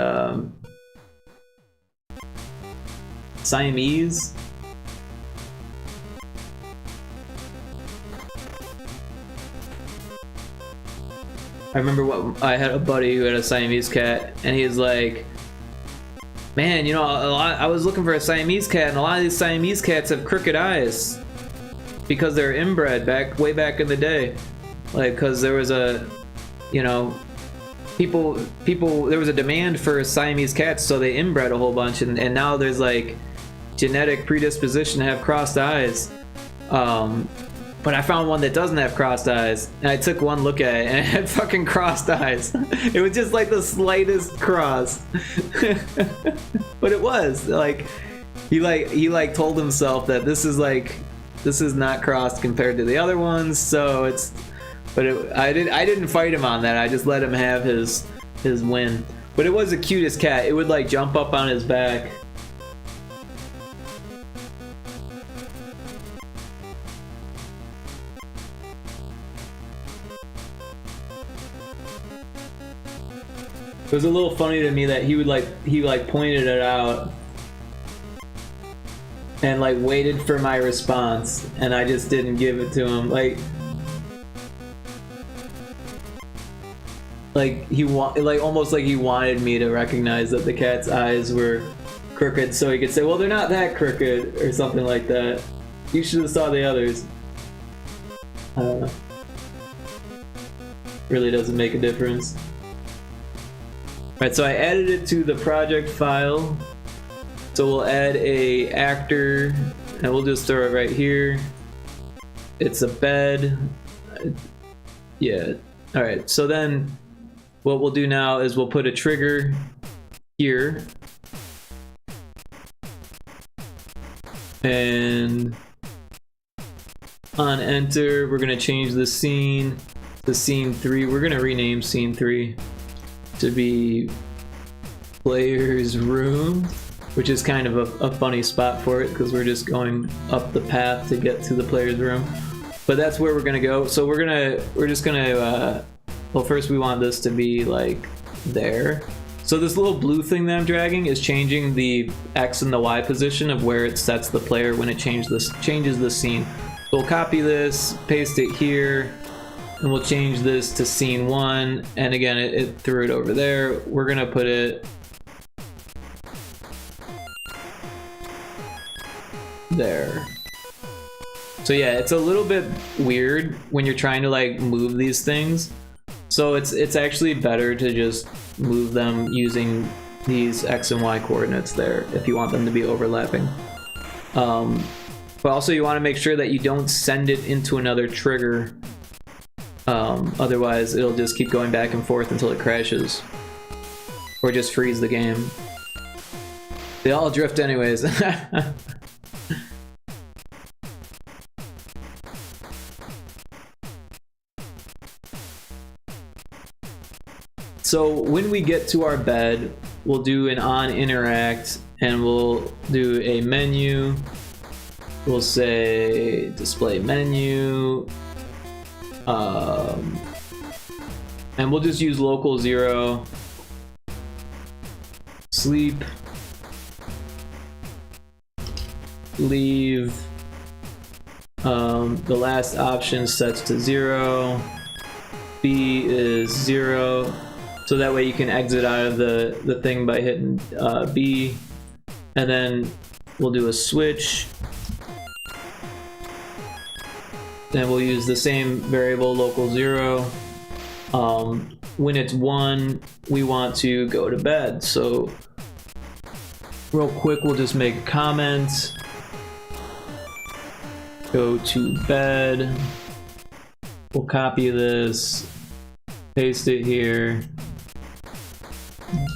Siamese. I remember I had a buddy who had a Siamese cat, and he was like, man, you know, I was looking for a Siamese cat, and a lot of these Siamese cats have crooked eyes because they're inbred way back in the day. Like, because there was a, you know, people, there was a demand for Siamese cats, so they inbred a whole bunch, and now there's like genetic predisposition to have crossed eyes. But I found one that doesn't have crossed eyes, and I took one look at it, and it had fucking crossed eyes. It was just like the slightest cross. But it was, like, he told himself that this is not crossed compared to the other ones, so it's, but I didn't fight him on that, I just let him have his win. But it was the cutest cat. It would like jump up on his back. It was a little funny to me that he pointed it out and like waited for my response, and I just didn't give it to him. Like almost like he wanted me to recognize that the cat's eyes were crooked, so he could say, "Well, they're not that crooked," or something like that. You should have saw the others. I don't know. Really doesn't make a difference. Alright, so I added it to the project file. So we'll add a actor, and we'll just throw it right here. It's a bed. Yeah. Alright, so then what we'll do now is we'll put a trigger here. And on enter, we're gonna change the scene to scene 3. We're gonna rename scene 3 to be player's room, which is kind of a funny spot for it because we're just going up the path to get to the player's room. But that's where we're gonna go. So we're just gonna well, first we want this to be like there. So this little blue thing that I'm dragging is changing the X and the Y position of where it sets the player when it changes the scene. So we'll copy this, paste it here, and we'll change this to scene 1, and again it threw it over there. We're gonna put it there. So yeah, it's a little bit weird when you're trying to like move these things. So it's actually better to just move them using these X and Y coordinates there if you want them to be overlapping. But also you want to make sure that you don't send it into another trigger. Otherwise it'll just keep going back and forth until it crashes. Or just freeze the game. They all drift anyways. So when we get to our bed, we'll do an on interact, and we'll do a menu. We'll say display menu, and we'll just use local 0, sleep, leave, the last option sets to 0, B is 0, so that way you can exit out of the thing by hitting B, and then we'll do a switch. Then we'll use the same variable local 0. When it's 1, we want to go to bed. So real quick, we'll just make a comment. Go to bed. We'll copy this, paste it here.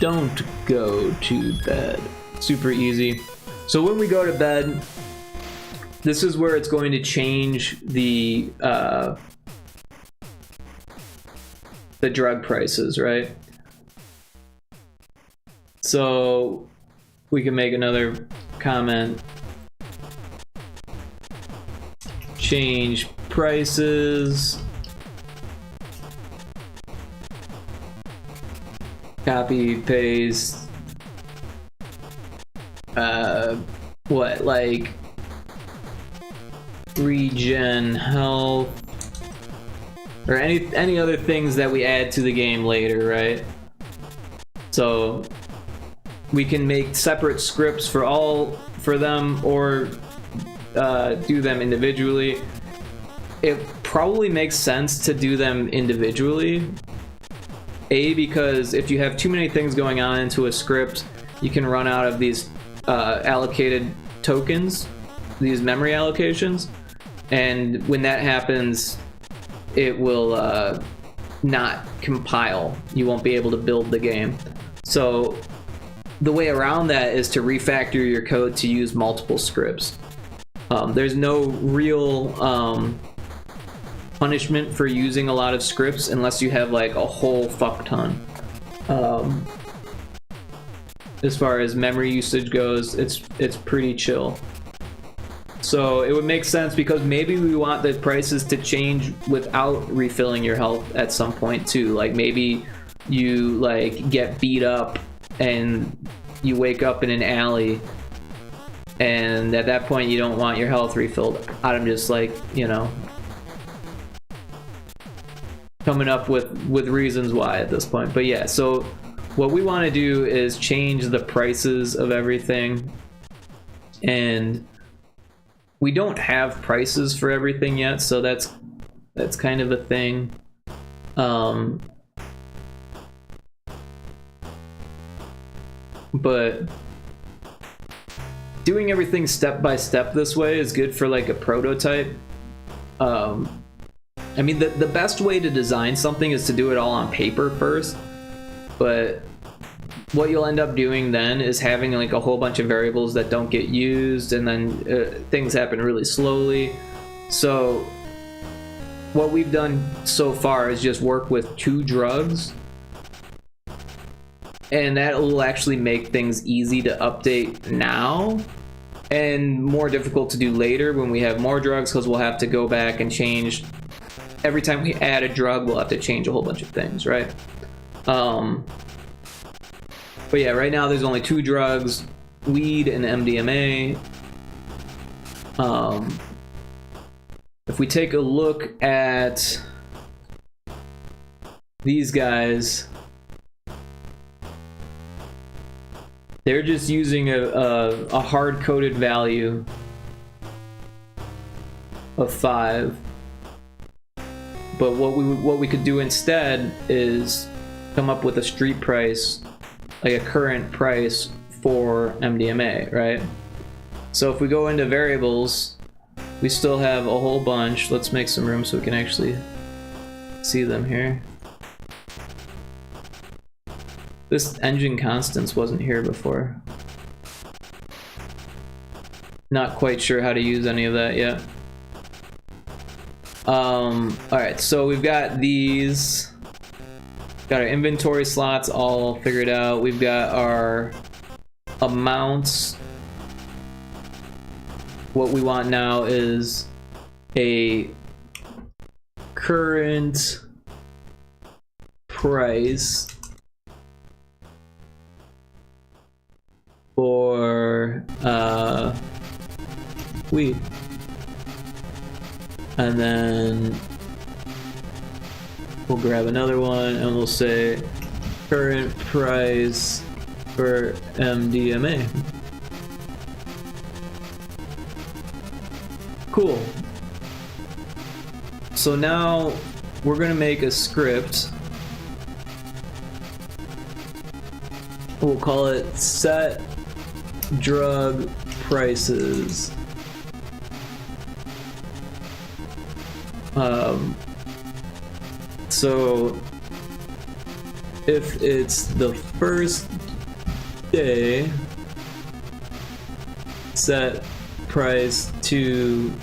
Don't go to bed. Super easy. So when we go to bed, this is where it's going to change the drug prices, right? So we can make another comment. Change prices. Copy, paste. What, like regen health, or any other things that we add to the game later, right? So we can make separate scripts for them, or do them individually. It probably makes sense to do them individually. Because if you have too many things going on into a script, you can run out of these allocated tokens, these memory allocations, and when that happens, it will not compile. You won't be able to build the game. So the way around that is to refactor your code to use multiple scripts. There's no real punishment for using a lot of scripts unless you have like a whole fuck ton. As far as memory usage goes, it's pretty chill. So it would make sense because maybe we want the prices to change without refilling your health at some point too. Like maybe you like get beat up and you wake up in an alley, and at that point you don't want your health refilled. I'm just like, you know, coming up with reasons why at this point. But yeah, so what we want to do is change the prices of everything, and we don't have prices for everything yet, so that's kind of a thing. But doing everything step by step this way is good for like a prototype. I mean, the best way to design something is to do it all on paper first, but what you'll end up doing then is having like a whole bunch of variables that don't get used, and then things happen really slowly. So what we've done so far is just work with 2 drugs, and that will actually make things easy to update now and more difficult to do later when we have more drugs, because we'll have to go back and change. Every time we add a drug, we'll have to change a whole bunch of things, right? But yeah, right now there's only 2 drugs, weed and MDMA. If we take a look at these guys, they're just using a hard-coded value of 5. But what we could do instead is come up with a street price, like a current price for MDMA, right? So if we go into variables, we still have a whole bunch. Let's make some room so we can actually see them here. This engine constants wasn't here before. Not quite sure how to use any of that yet. Alright, so we've got these. Got our inventory slots all figured out. We've got our amounts. What we want now is a current price for weed. And then we'll grab another one and we'll say current price for MDMA. Cool. So now we're gonna make a script. We'll call it set drug prices. So if it's the first day, set price to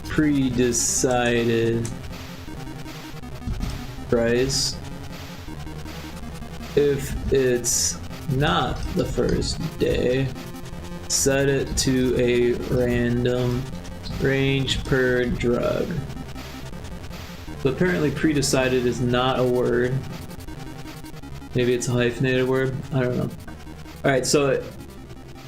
pre-decided price. If it's not the first day, set it to a random range per drug. So apparently pre-decided is not a word. Maybe it's a hyphenated word. I don't know. Alright, so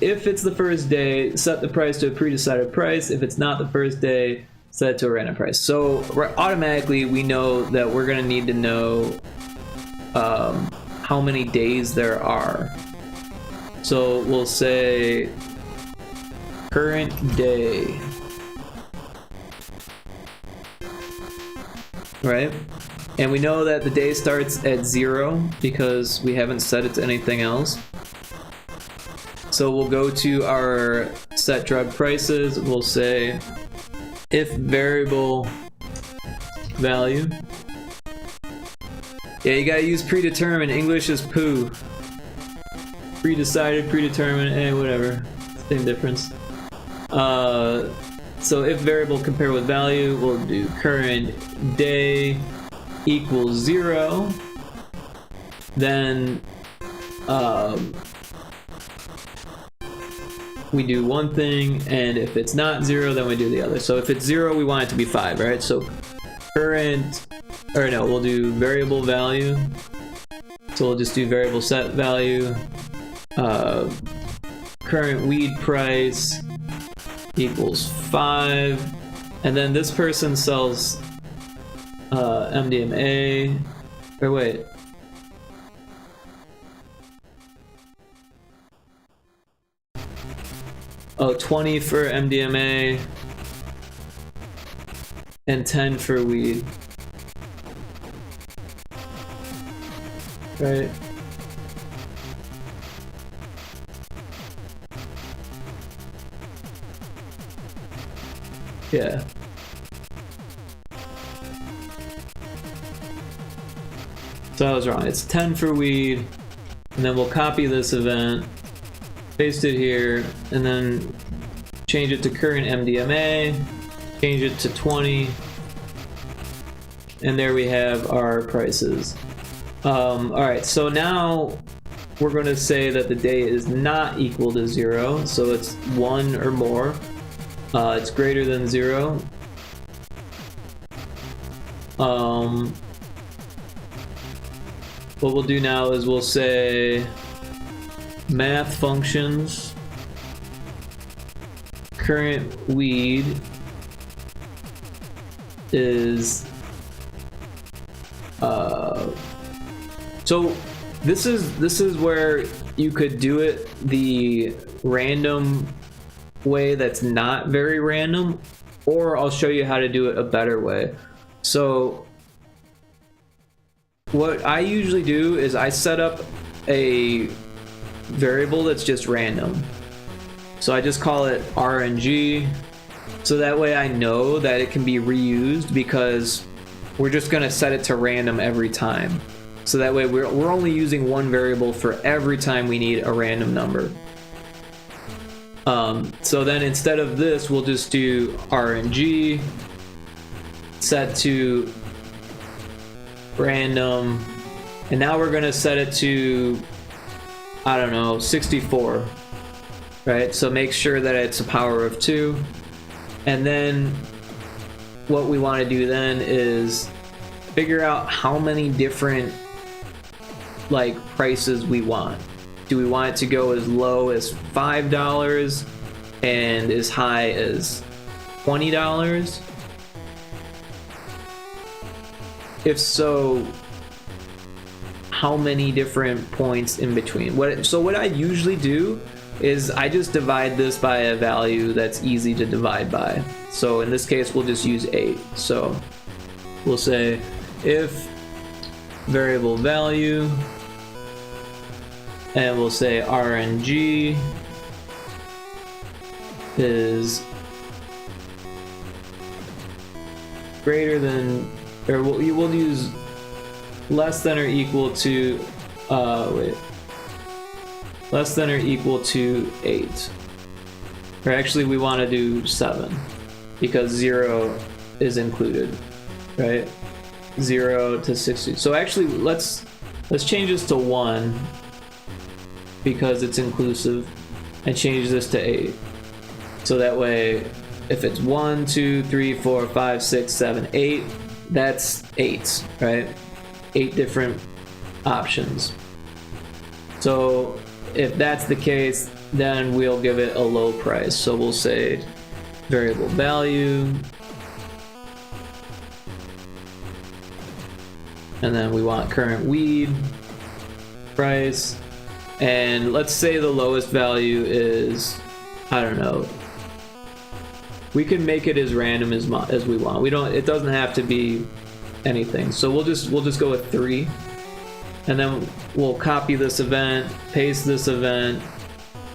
if it's the first day, set the price to a pre-decided price. If it's not the first day, set it to a random price. So automatically we know that we're gonna need to know how many days there are. So we'll say current day, right? And we know that the day starts at 0 because we haven't set it to anything else. So we'll go to our set drug prices. We'll say if variable value. Yeah, you gotta use predetermined. English is poo. Pre-decided, predetermined, whatever. Same difference. So if variable compare with value, we'll do current day equals 0. Then we do one thing, and if it's not 0, then we do the other. So if it's 0, we want it to be 5, right? So current, or no, we'll do variable value. So we'll just do variable set value. Current weed price equals 5. And then this person sells MDMA. Or wait. Oh, 20 for MDMA and 10 for weed. Right? Yeah. So I was wrong. It's 10 for weed, and then we'll copy this event, paste it here, and then change it to current MDMA, change it to 20, and there we have our prices. Alright, so now we're going to say that the day is not equal to 0, so it's 1 or more. It's greater than 0. What we'll do now is we'll say math functions current weed is so this is where you could do it the random way that's not very random, or I'll show you how to do it a better way. So what I usually do is I set up a variable that's just random. So I just call it RNG, so that way I know that it can be reused, because we're just gonna set it to random every time. So that way we're only using one variable for every time we need a random number. So then instead of this, we'll just do RNG set to random, and now we're gonna set it to, I don't know, 64, right? So make sure that it's a power of 2, and then what we want to do then is figure out how many different like prices we want. Do we want it to go as low as $5 and as high as $20? If so, how many different points in between? What I usually do is I just divide this by a value that's easy to divide by. So in this case, we'll just use 8. So we'll say if variable value, and we'll say RNG is greater than, or we'll use less than or equal to, less than or equal to 8. Or actually we want to do 7, because 0 is included, right? 0 to 60. So actually let's change this to 1, because it's inclusive, and change this to 8. So that way, if it's 1, 2, 3, 4, 5, 6, 7, 8, that's 8, right? 8 different options. So if that's the case, then we'll give it a low price. So we'll say variable value, and then we want current weed price, and let's say the lowest value is, I don't know, we can make it as random as we want. It doesn't have to be anything. So we'll just go with 3, and then we'll copy this event, paste this event,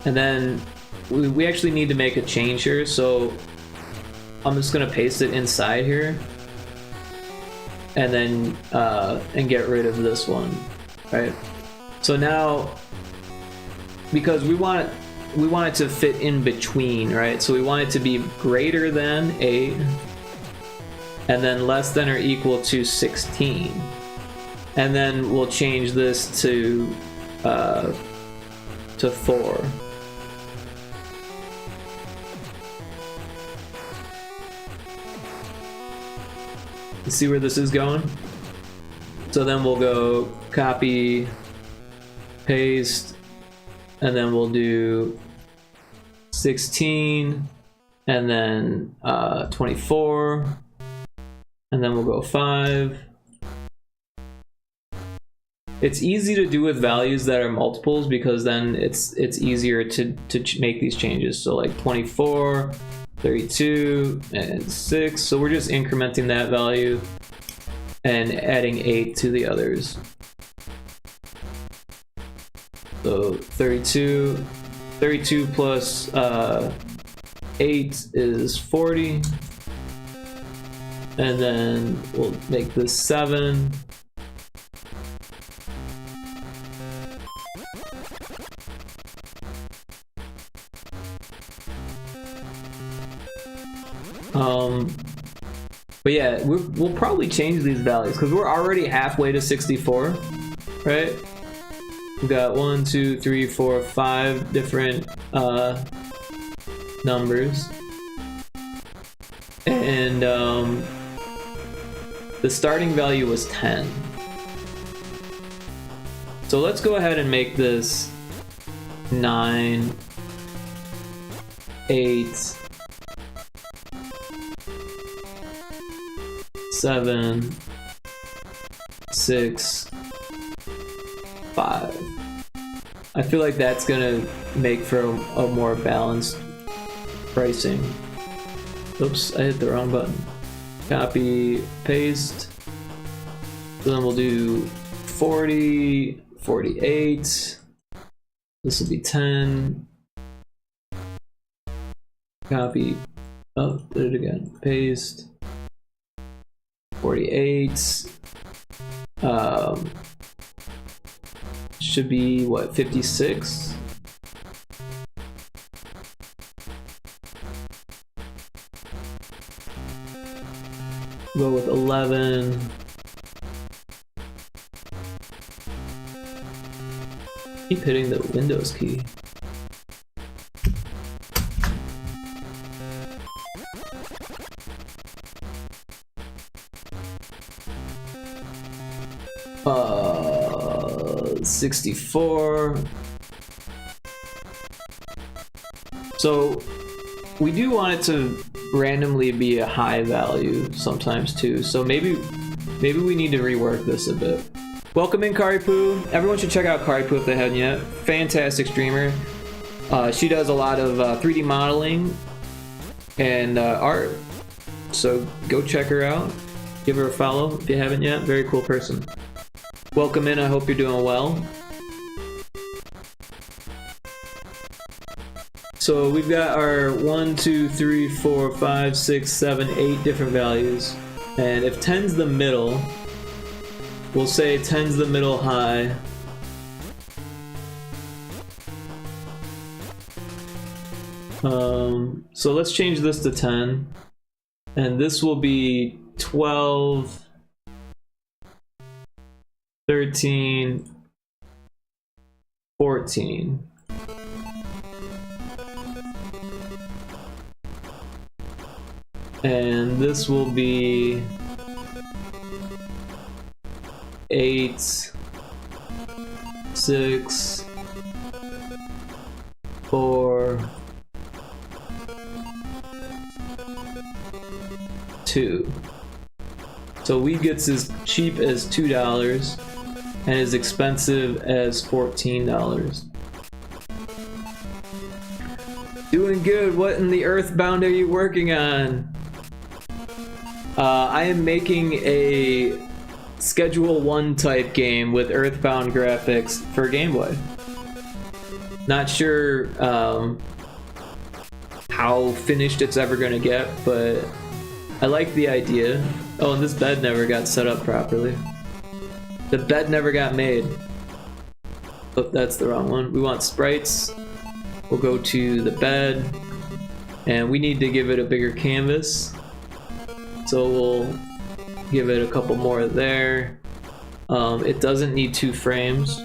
and then we actually need to make a change here. So I'm just gonna paste it inside here, and then and get rid of this one, right? So now, because we want it to fit in between, right? So we want it to be greater than 8, and then less than or equal to 16, and then we'll change this to 4. to see where this is going. So then we'll go copy, paste, and then we'll do 16, and then 24, and then we'll go 5. It's easy to do with values that are multiples because then it's easier to make these changes. So like 24, 32, and 6. So we're just incrementing that value and adding 8 to the others. So 32 plus 8 is 40. And then we'll make this 7. But yeah, we'll probably change these values because we're already halfway to 64, right? We've got 1, 2, 3, 4, 5 different numbers, and the starting value was 10. So let's go ahead and make this 9, 8, 7, 6, 5. I feel like that's gonna make for a more balanced pricing. Oops, I hit the wrong button. Copy, paste. So then we'll do 40, 48. This will be 10. Copy. Oh, did it again. Paste. 48. Should be what, 56? Go with 11. Keep hitting the Windows key. Uh, 64. So we do want it to randomly be a high value sometimes too. So maybe we need to rework this a bit. Welcome in, Karipu. Everyone should check out Karipu if they haven't yet. Fantastic streamer. She does a lot of 3D modeling and art. So go check her out. Give her a follow if you haven't yet. Very cool person. Welcome in, I hope you're doing well. So we've got our 1, 2, 3, 4, 5, 6, 7, 8 different values. And if 10's the middle, we'll say 10's the middle high. So let's change this to 10. And this will be 12, 13, 14. And this will be 8, 6, 4, 2. So weed gets as cheap as $2 and as expensive as $14. Doing good. What in the Earthbound are you working on? I am making a Schedule 1 type game with Earthbound graphics for Game Boy. Not sure how finished it's ever gonna get, but I like the idea. Oh, and this bed never got set up properly. The bed never got made. Oh, that's the wrong one. We want sprites. We'll go to the bed, and we need to give it a bigger canvas. So we'll give it a couple more there. It doesn't need 2 frames.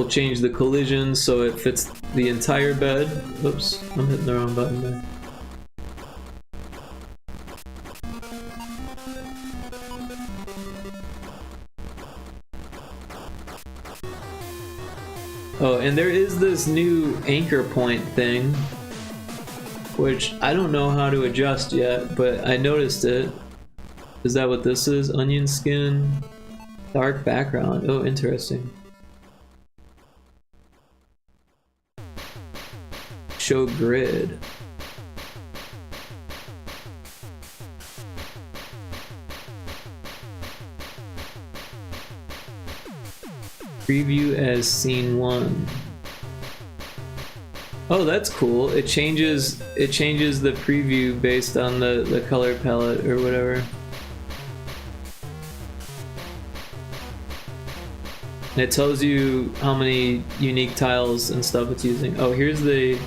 We'll change the collision so it fits the entire bed. Oops, I'm hitting the wrong button there. Oh, and there is this new anchor point thing, which I don't know how to adjust yet, but I noticed it. Is that what this is? Onion skin, dark background. Oh, interesting. Show grid. Preview as scene 1. Oh, that's cool. It changes the preview based on the color palette or whatever. And it tells you how many unique tiles and stuff it's using. Oh, here's the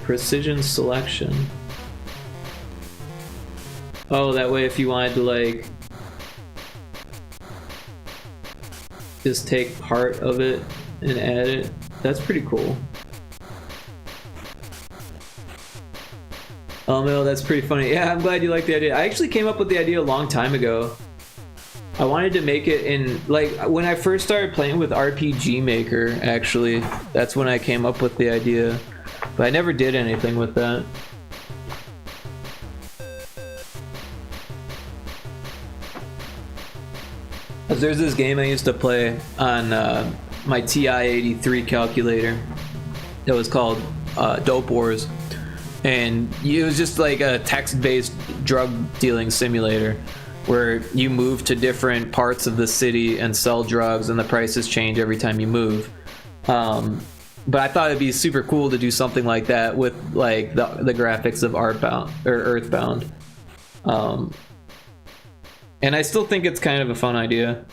precision selection. Oh, that way if you wanted to like just take part of it and add it. That's pretty cool. Oh no, that's pretty funny. Yeah, I'm glad you like the idea. I actually came up with the idea a long time ago. I wanted to make it in, like, when I first started playing with RPG Maker, actually. That's when I came up with the idea. But I never did anything with that. There's this game I used to play on my TI-83 calculator that was called Dope Wars, and it was just like a text-based drug dealing simulator where you move to different parts of the city and sell drugs, and the prices change every time you move. But I thought it'd be super cool to do something like that with like the graphics of Earthbound. And I still think it's kind of a fun idea.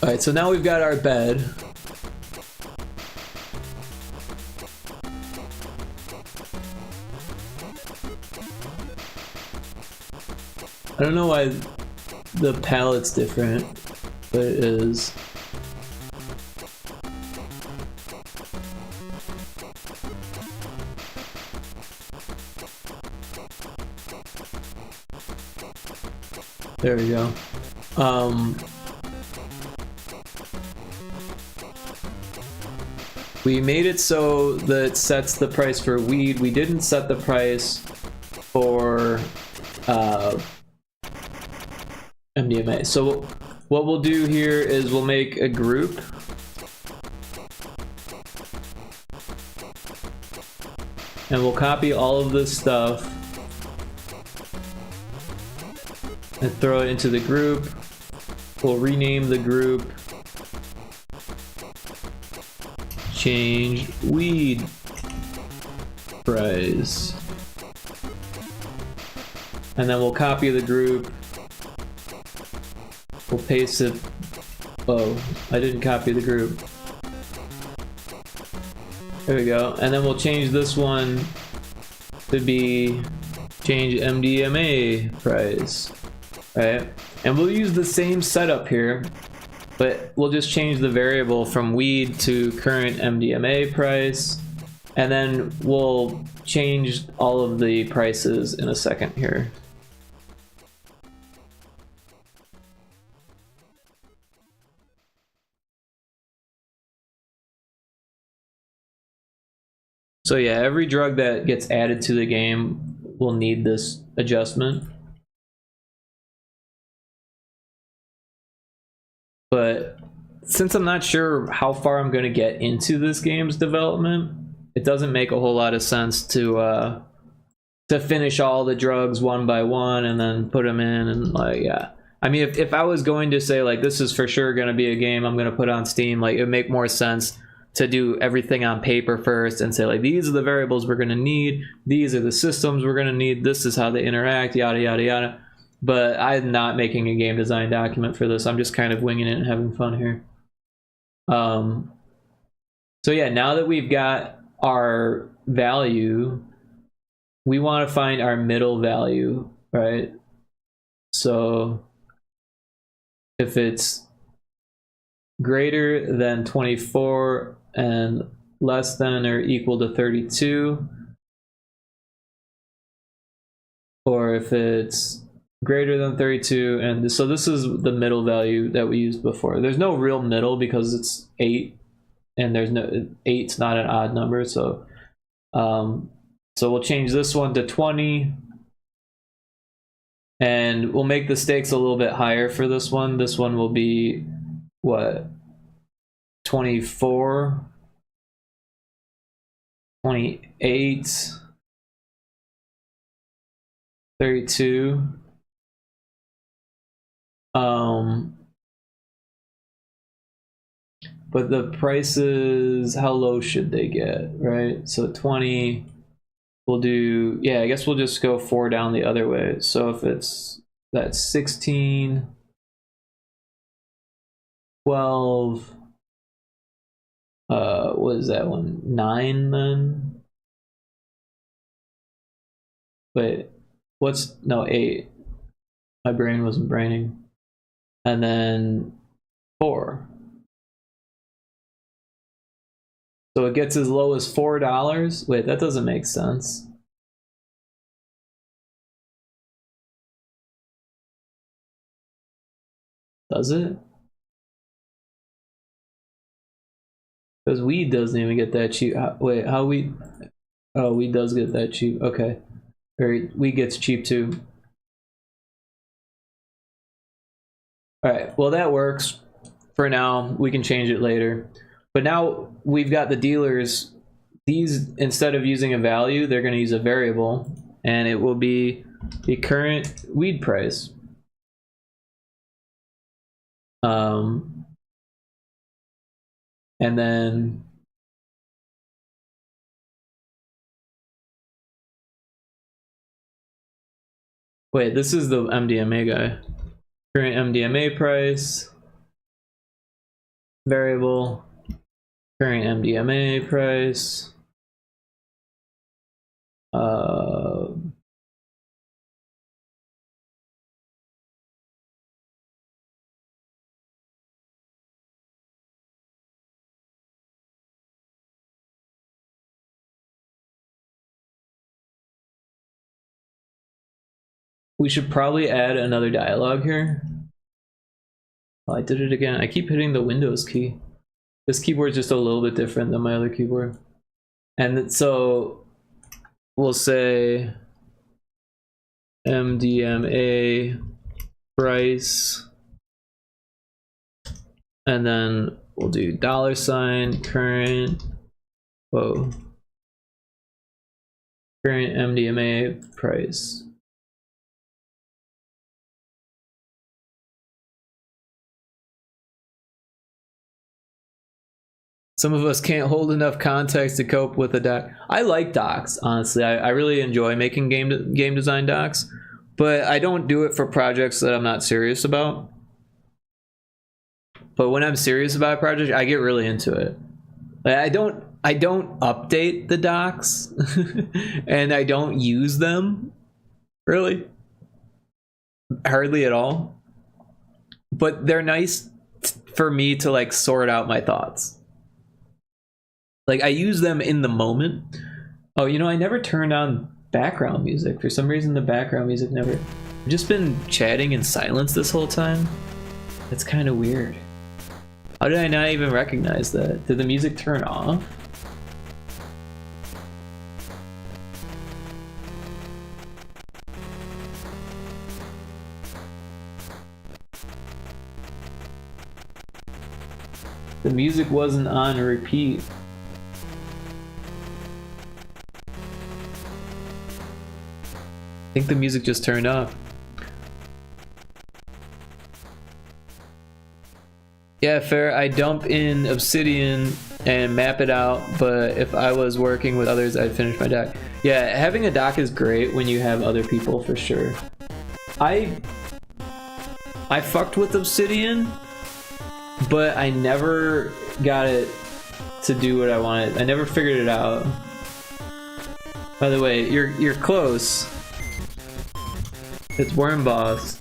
Alright, so now we've got our bed. I don't know why the palette's different, but it is. There we go. We made it so that it sets the price for weed. We didn't set the price for MDMA. So what we'll do here is we'll make a group. And we'll copy all of this stuff and throw it into the group. We'll rename the group. Change weed price. And then we'll copy the group. We'll paste it. Oh, I didn't copy the group. There we go. And then we'll change this one to be change MDMA price. Right? And we'll use the same setup here, but we'll just change the variable from weed to current MDMA price. And then we'll change all of the prices in a second here. So yeah, every drug that gets added to the game will need this adjustment. But since I'm not sure how far I'm going to get into this game's development, it doesn't make a whole lot of sense to finish all the drugs one by one and then put them in and like, yeah. I mean, if I was going to say like, this is for sure going to be a game I'm going to put on Steam, like it would make more sense to do everything on paper first and say like, these are the variables we're going to need, these are the systems we're going to need, this is how they interact, yada yada yada. But I'm not making a game design document for this. I'm just kind of winging it and having fun here. So yeah, now that we've got our value, we want to find our middle value, right? So if it's greater than 24 and less than or equal to 32, or if it's greater than 32, and so this is the middle value that we used before. There's no real middle because it's 8, and there's no 8's not an odd number, so so we'll change this one to 20, and we'll make the stakes a little bit higher for this one. This one will be what, 24, 28, 32. But the prices, how low should they get, right? So 20, we'll do, yeah, I guess we'll just go 4 down the other way. So if it's, that's 16, 12, what is that one? 9 then? Wait, what's, no, 8. My brain wasn't braining. And then 4. So it gets as low as $4. Wait, that doesn't make sense. Does it? Because weed doesn't even get that cheap. Wait, how weed? Oh, weed does get that cheap. Okay. Or weed gets cheap too. Alright, well that works for now. We can change it later. But now we've got the dealers. These, instead of using a value, they're going to use a variable, and it will be the current weed price. And then wait, this is the MDMA guy. Current MDMA price, variable, current MDMA price, we should probably add another dialogue here. Oh, I did it again. I keep hitting the Windows key. This keyboard's just a little bit different than my other keyboard. And so we'll say MDMA price, and then we'll do $ current, current MDMA price. Some of us can't hold enough context to cope with a doc. I like docs, honestly. I really enjoy making game design docs, but I don't do it for projects that I'm not serious about. But when I'm serious about a project, I get really into it. Like, I don't update the docs, and I don't use them, really, hardly at all. But they're nice for me to like sort out my thoughts. Like, I use them in the moment. Oh, you know, I never turned on background music. For some reason, the background music never... I've just been chatting in silence this whole time. That's kind of weird. How did I not even recognize that? Did the music turn off? The music wasn't on repeat. I think the music just turned off. Yeah, fair. I dump in Obsidian and map it out, but if I was working with others, I'd finish my doc. Yeah, having a doc is great when you have other people, for sure. I fucked with Obsidian, but I never got it to do what I wanted. I never figured it out. By the way, you're close. It's Worm Boss.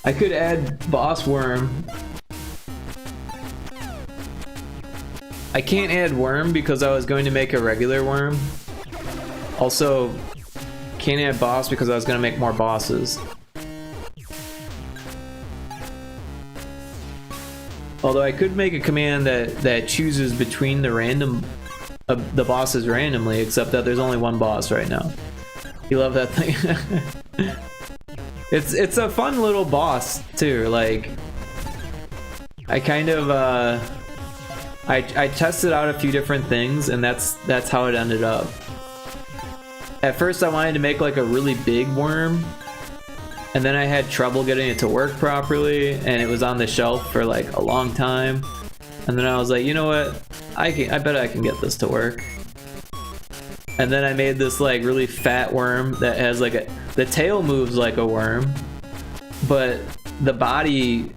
I could add Boss Worm. I can't add Worm because I was going to make a regular Worm. Also, can't add Boss because I was going to make more bosses. Although I could make a command that chooses between the bosses randomly, except that there's only one boss right now. You love that thing? It's a fun little boss too. Like, I kind of I tested out a few different things, and that's how it ended up. At first I wanted to make like a really big worm, and then I had trouble getting it to work properly, and it was on the shelf for like a long time. And then I was like, you know what? I bet I can get this to work. And then I made this like really fat worm that has like the tail moves like a worm, but the body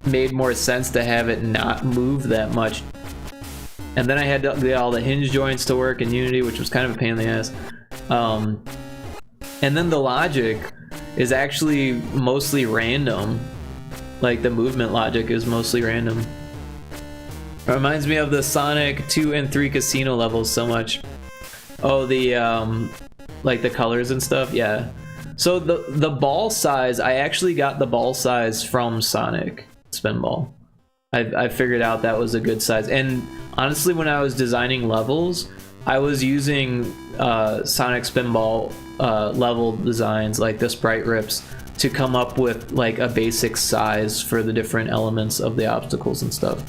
made more sense to have it not move that much. And then I had to get all the hinge joints to work in Unity, which was kind of a pain in the ass. And then the logic is actually mostly random. Like, the movement logic is mostly random. It reminds me of the Sonic 2 and 3 casino levels so much. Oh, the like the colors and stuff, yeah. So the ball size, I actually got the ball size from Sonic Spinball. I figured out that was a good size. And honestly, when I was designing levels, I was using Sonic Spinball level designs like the sprite rips to come up with like a basic size for the different elements of the obstacles and stuff.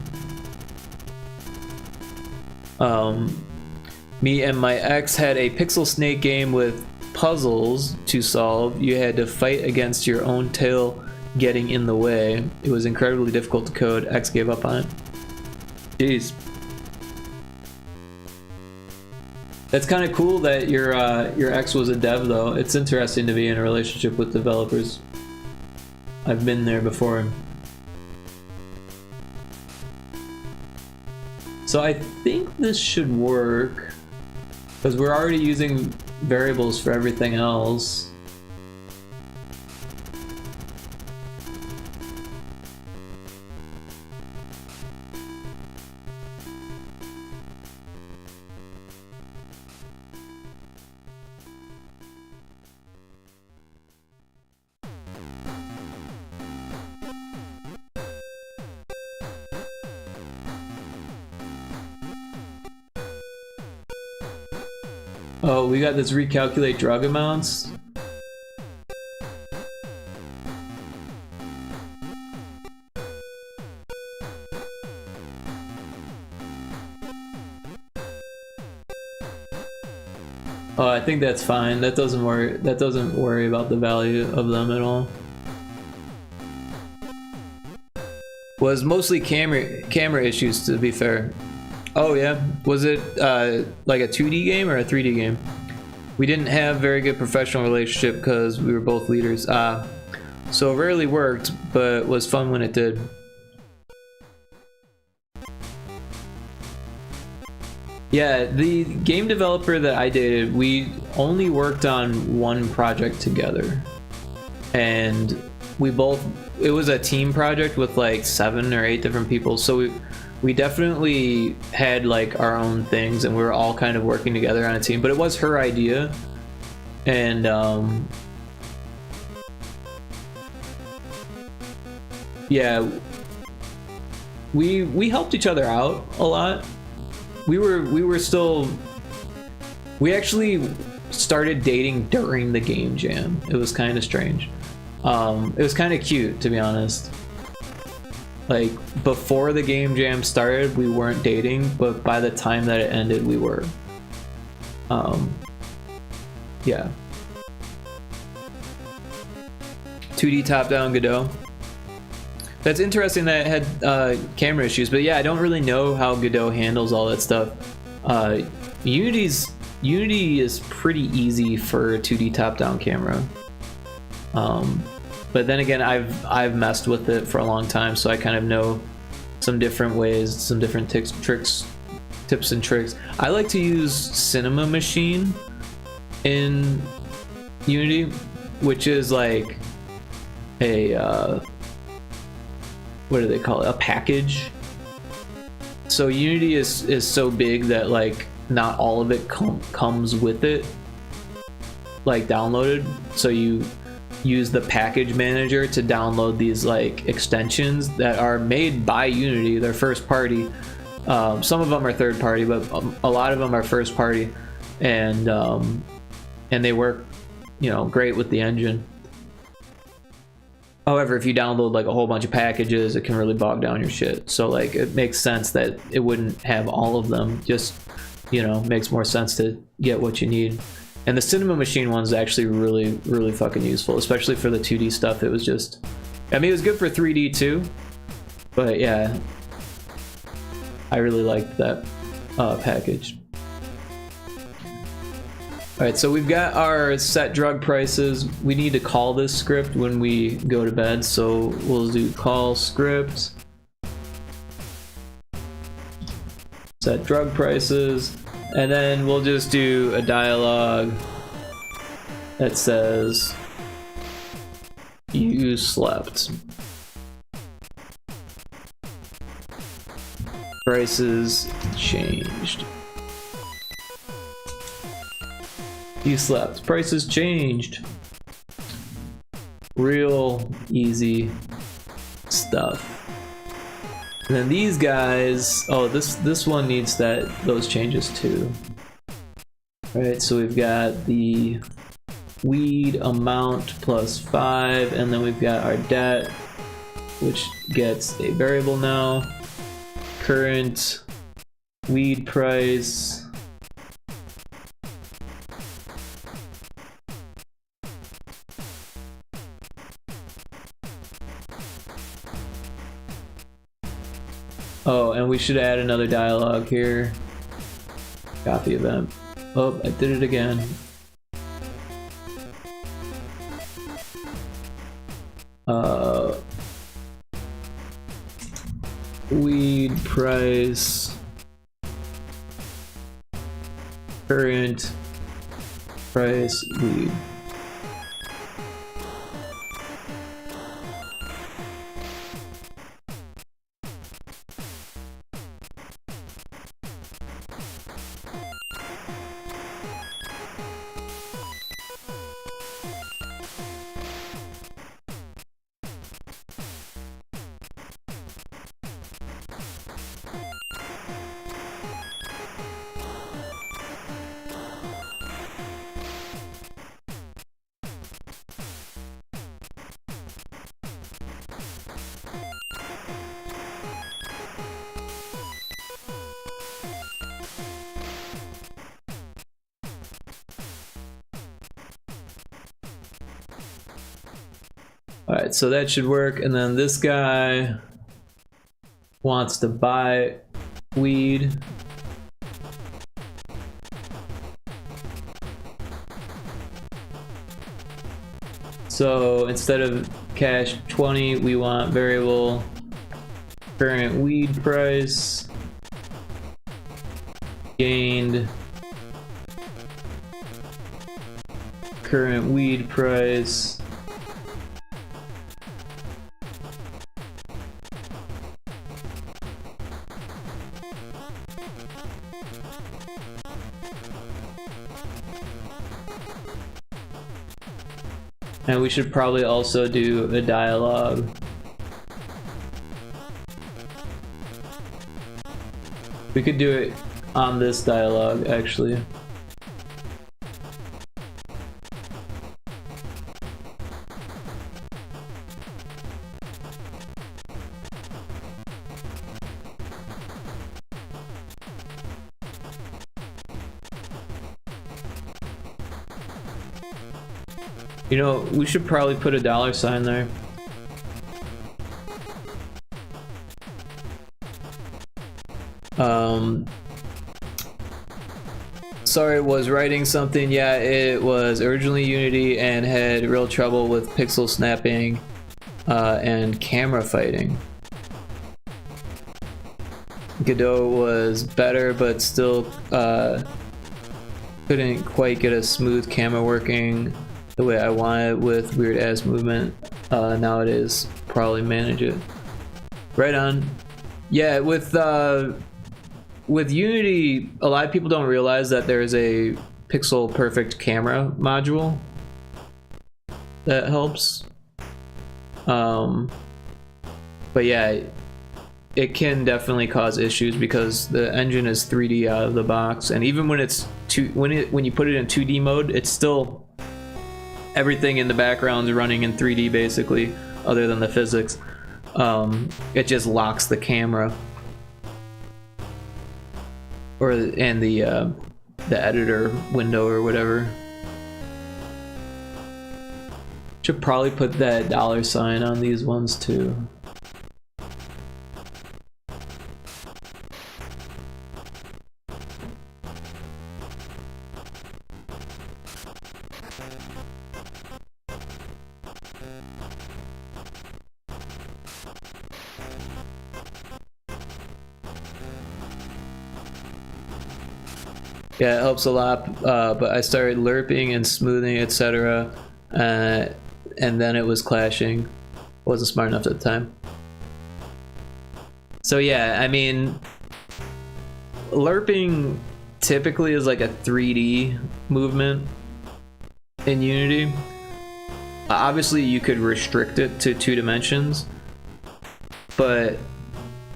Me and my ex had a pixel snake game with puzzles to solve. You had to fight against your own tail getting in the way. It was incredibly difficult to code. X gave up on it. Jeez. That's kind of cool that your ex was a dev though. It's interesting to be in a relationship with developers. I've been there before. So I think this should work, because we're already using variables for everything else. Oh, we got this recalculate drug amounts. Oh, I think that's fine. That doesn't worry about the value of them at all. Was mostly camera issues, to be fair. Oh yeah, was it like a 2D game or a 3D game? We didn't have very good professional relationship because we were both leaders. So it rarely worked, but was fun when it did. Yeah, the game developer that I dated, we only worked on one project together. And it was a team project with like 7 or 8 different people, so we definitely had like our own things, and we were all kind of working together on a team, but it was her idea. And yeah, we helped each other out a lot. We actually started dating during the game jam. It was kind of strange. It was kind of cute, to be honest. Like, before the game jam started, we weren't dating, but by the time that it ended, we were. Yeah. 2D top-down Godot. That's interesting that it had camera issues, but yeah, I don't really know how Godot handles all that stuff. Unity is pretty easy for 2D top-down camera. But then again, I've messed with it for a long time, so I kind of know some different ways, some different tips and tricks. I like to use Cinema Machine in Unity, which is like a what do they call it? A package. So Unity is so big that like not all of it comes with it, like downloaded. So you use the package manager to download these like extensions that are made by Unity. They're first party. Some of them are third party, but a lot of them are first party, and they work, you know, great with the engine. However, if you download like a whole bunch of packages, it can really bog down your shit. So like it makes sense that it wouldn't have all of them. Just, you know, makes more sense to get what you need. And the Cinema Machine one's actually really fucking useful, especially for the 2D stuff. It was just, I mean, it was good for 3D too, but yeah, I really liked that package. Alright, so we've got our set drug prices. We need to call this script when we go to bed, so we'll do call script. Set drug prices. And then we'll just do a dialogue that says, you slept. Prices changed. You slept. Prices changed. Real easy stuff. And then these guys, oh, this one needs those changes too. Right, so we've got the weed amount plus 5, and then we've got our debt, which gets a variable now. Current weed price. Oh, and we should add another dialogue here. Copy event. Oh, I did it again. Weed price. Current price weed. Alright, so that should work, and then this guy wants to buy weed. So instead of cash 20, we want variable current weed price gained current weed price and we should probably also do a dialogue. We could do it on this dialogue, actually. You know, we should probably put a $sign there. sorry, was writing something. Yeah, it was originally Unity and had real trouble with pixel snapping and camera fighting. Godot was better, but still couldn't quite get a smooth camera working the way I wanted with weird ass movement. Nowadays, probably manage it. Right on. Yeah, with Unity, a lot of people don't realize that there's a pixel perfect camera module that helps. But yeah, it can definitely cause issues because the engine is 3D out of the box, and even when it's when you put it in 2D mode, it's still everything in the background is running in 3D basically, other than the physics. It just locks the camera, and the editor window or whatever. Should probably put that $sign on these ones too. Yeah, it helps a lot, but I started lerping and smoothing, etc. And then it was clashing. Wasn't smart enough at the time. So yeah, I mean, lerping typically is like a 3D movement in Unity. Obviously you could restrict it to 2 dimensions, but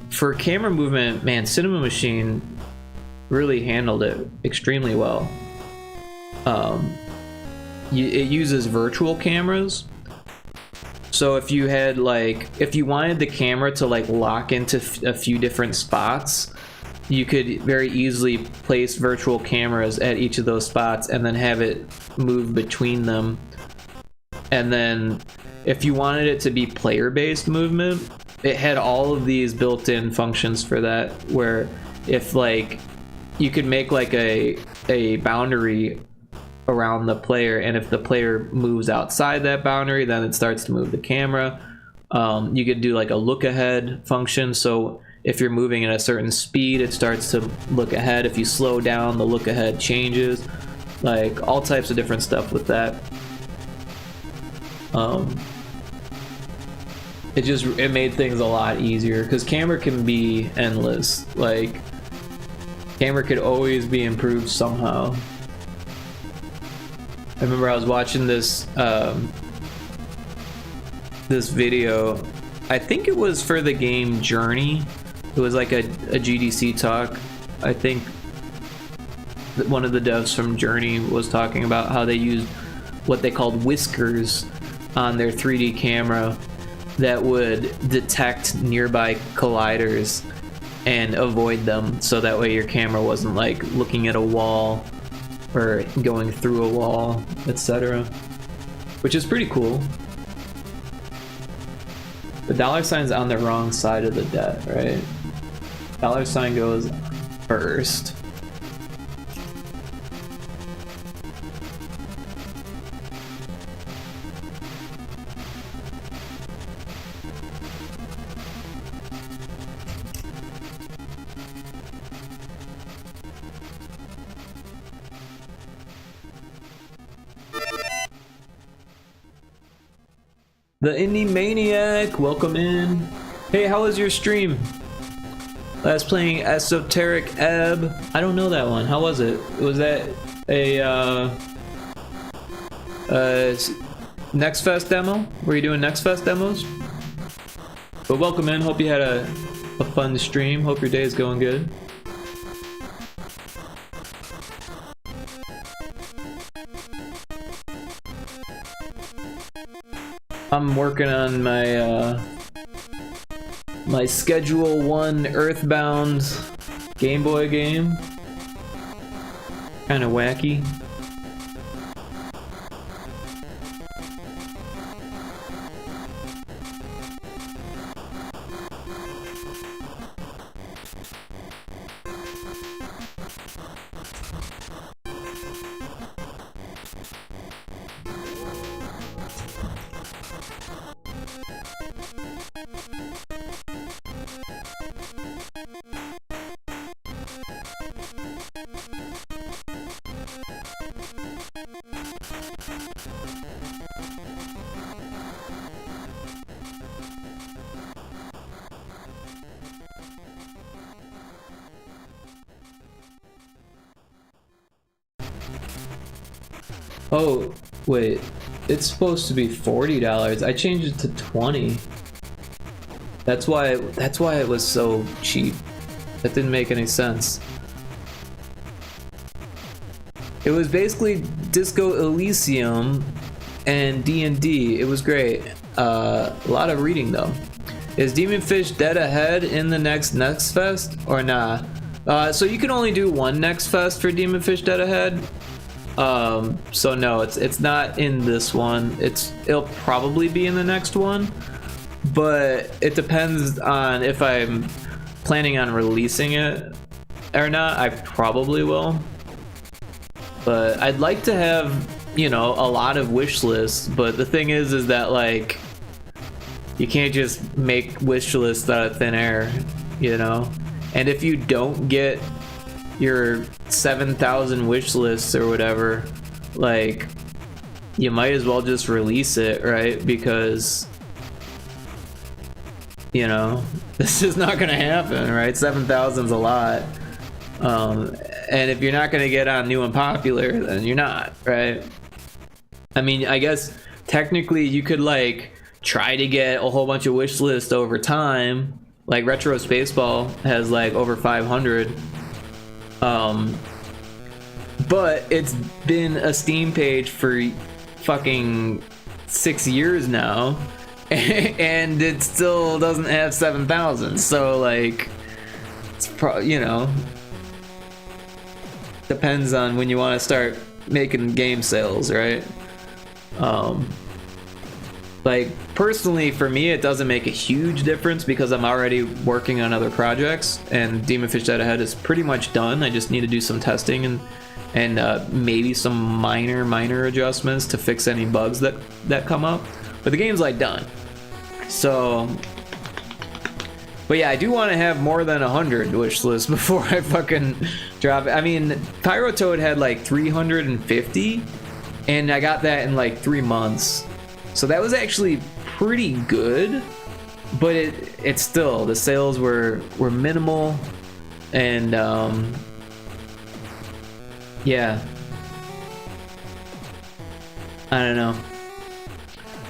for camera movement, man, Cinema Machine really handled it extremely well. It uses virtual cameras, so if you had if you wanted the camera to lock into a few different spots, you could very easily place virtual cameras at each of those spots and then have it move between them. And then if you wanted it to be player-based movement, it had all of these built-in functions for that, where if you could make a boundary around the player, and if the player moves outside that boundary, then it starts to move the camera. You could do a look ahead function, so if you're moving at a certain speed, it starts to look ahead. If you slow down, the look ahead changes. All types of different stuff with that. It made things a lot easier, because camera can be endless. Camera could always be improved somehow. I remember I was watching this this video. I think it was for the game Journey. It was like a GDC talk. I think one of the devs from Journey was talking about how they used what they called whiskers on their 3D camera that would detect nearby colliders and avoid them, so that way your camera wasn't looking at a wall or going through a wall, etc. Which is pretty cool. The $sign's on the wrong side of the debt, right? $sign goes first. The Indie Maniac, welcome in. Hey, how was your stream? Last playing Esoteric Ebb. I don't know that one. How was it? Was that a Next Fest demo? Were you doing Next Fest demos? But welcome in. Hope you had a fun stream. Hope your day is going good. I'm working on my my Schedule 1 Earthbound Game Boy game. Kind of wacky. Oh, wait. It's supposed to be $40. I changed it to 20. That's why it was so cheap. That didn't make any sense. It was basically Disco Elysium and D&D. It was great. A lot of reading though. Is Demonfish dead ahead in the next Fest or nah? So you can only do one Next Fest for Demonfish Dead Ahead. So no, it's not in this one. It'll probably be in the next one, but it depends on if I'm planning on releasing it or not. I probably will, but I'd like to have, you know, a lot of wish lists. But the thing is that like you can't just make wish lists out of thin air, you know. And if you don't get your 7,000 wish lists or whatever, like, you might as well just release it, right? Because, you know, this is not gonna happen, right? 7,000's a lot. And if you're not gonna get on new and popular, then you're not, right? I mean, I guess technically you could like try to get a whole bunch of wish lists over time. Like Retro Spaceball has like over 500. But it's been a Steam page for fucking 6 years now, and it still doesn't have 7,000. So like, it's you know, depends on when you want to start making game sales, right? Like personally for me it doesn't make a huge difference because I'm already working on other projects and Demonfish Dead Ahead is pretty much done. I just need to do some testing and maybe some minor adjustments to fix any bugs that come up, but the game's like done. So, but yeah, I do want to have more than 100 wish lists before I fucking drop it. I mean, Pyrotoad had like 350 and I got that in like 3 months. So that was actually pretty good, but it's still, the sales were minimal, and yeah, I don't know.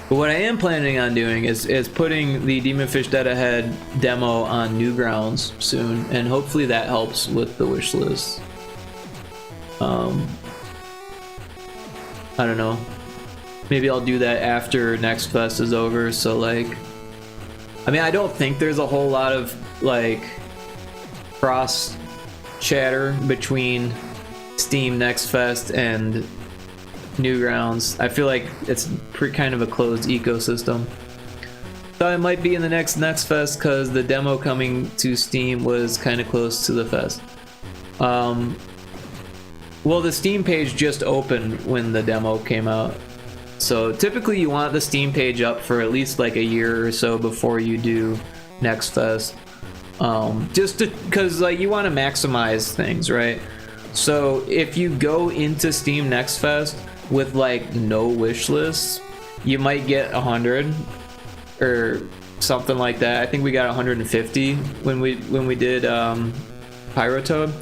But what I am planning on doing is putting the Demonfish Dead Ahead demo on Newgrounds soon, and hopefully that helps with the wish list. I don't know. Maybe I'll do that after Next Fest is over, so like, I mean, I don't think there's a whole lot of like cross chatter between Steam Next Fest and Newgrounds. I feel like it's kind of a closed ecosystem. Thought it might be in the next Fest because the demo coming to Steam was kind of close to the fest. Well, the Steam page just opened when the demo came out. So typically you want the Steam page up for at least like a year or so before you do Next Fest. Just because like you want to maximize things, right? So if you go into Steam Next Fest with like no wish lists, you might get 100 or something like that. I think we got 150 when we did Pyrotoad,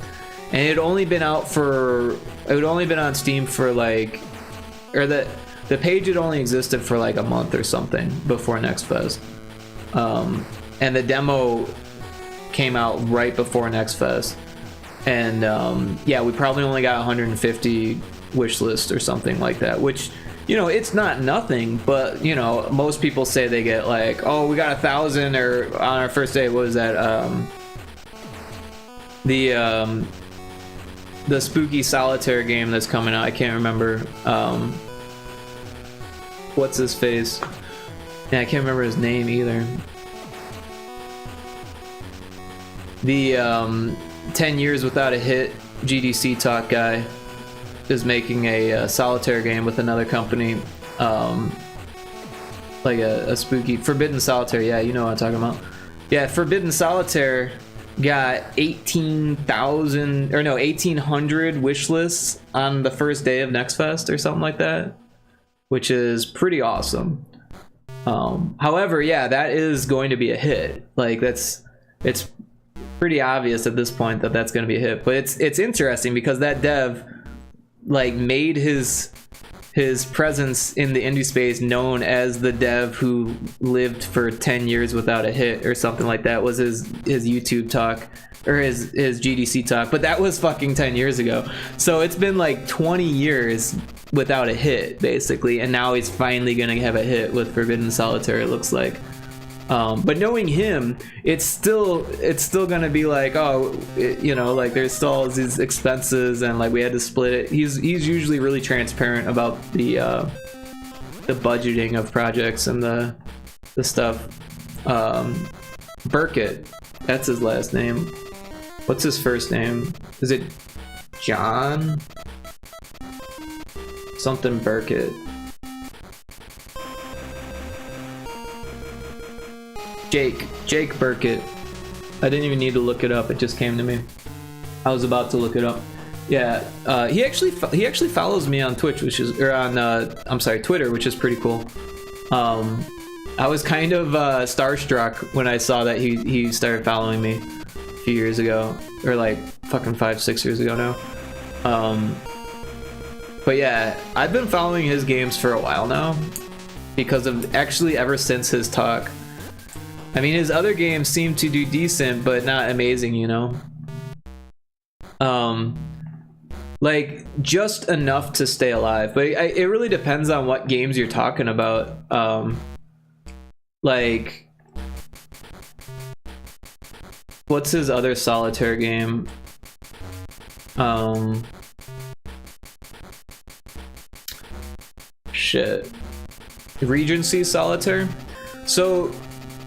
and it had only been on Steam for like, or the page had only existed for like a month or something before Next Fest. And the demo came out right before Next Fest. And yeah, we probably only got 150 wish lists or something like that, which, you know, it's not nothing, but you know, most people say they get like, oh, we got 1,000, or on our first day, what was that? The spooky solitaire game that's coming out, I can't remember. What's his face? Yeah, I can't remember his name either. The 10 years without a hit GDC talk guy is making a solitaire game with another company, like a spooky Forbidden Solitaire. Yeah, you know what I'm talking about. Yeah, Forbidden Solitaire got 1,800 wish lists on the first day of Next Fest or something like that, which is pretty awesome. However, yeah, that is going to be a hit. Like it's pretty obvious at this point that that's going to be a hit. But it's interesting because that dev like made his his presence in the indie space, known as the dev who lived for 10 years without a hit or something like that, was his YouTube talk, or his GDC talk. But that was fucking 10 years ago. So it's been like 20 years without a hit, basically, and now he's finally gonna have a hit with Forbidden Solitaire, it looks like. But knowing him, it's still gonna be like, oh, you know, like there's still all these expenses and like we had to split it. He's usually really transparent about the budgeting of projects and the stuff. Burkett, that's his last name. What's his first name? Is it John? Something Burkett. Jake Burkett. I didn't even need to look it up, it just came to me. I was about to look it up. Yeah, he actually follows me on Twitch, which is, or on I'm sorry, Twitter, which is pretty cool. I was kind of starstruck when I saw that he started following me a few years ago, or like fucking 5-6 years ago now. But yeah, I've been following his games for a while now because of actually ever since his talk. I mean, his other games seem to do decent, but not amazing, you know? Like, just enough to stay alive. But it really depends on what games you're talking about. Like, what's his other solitaire game? Shit. Regency Solitaire? So...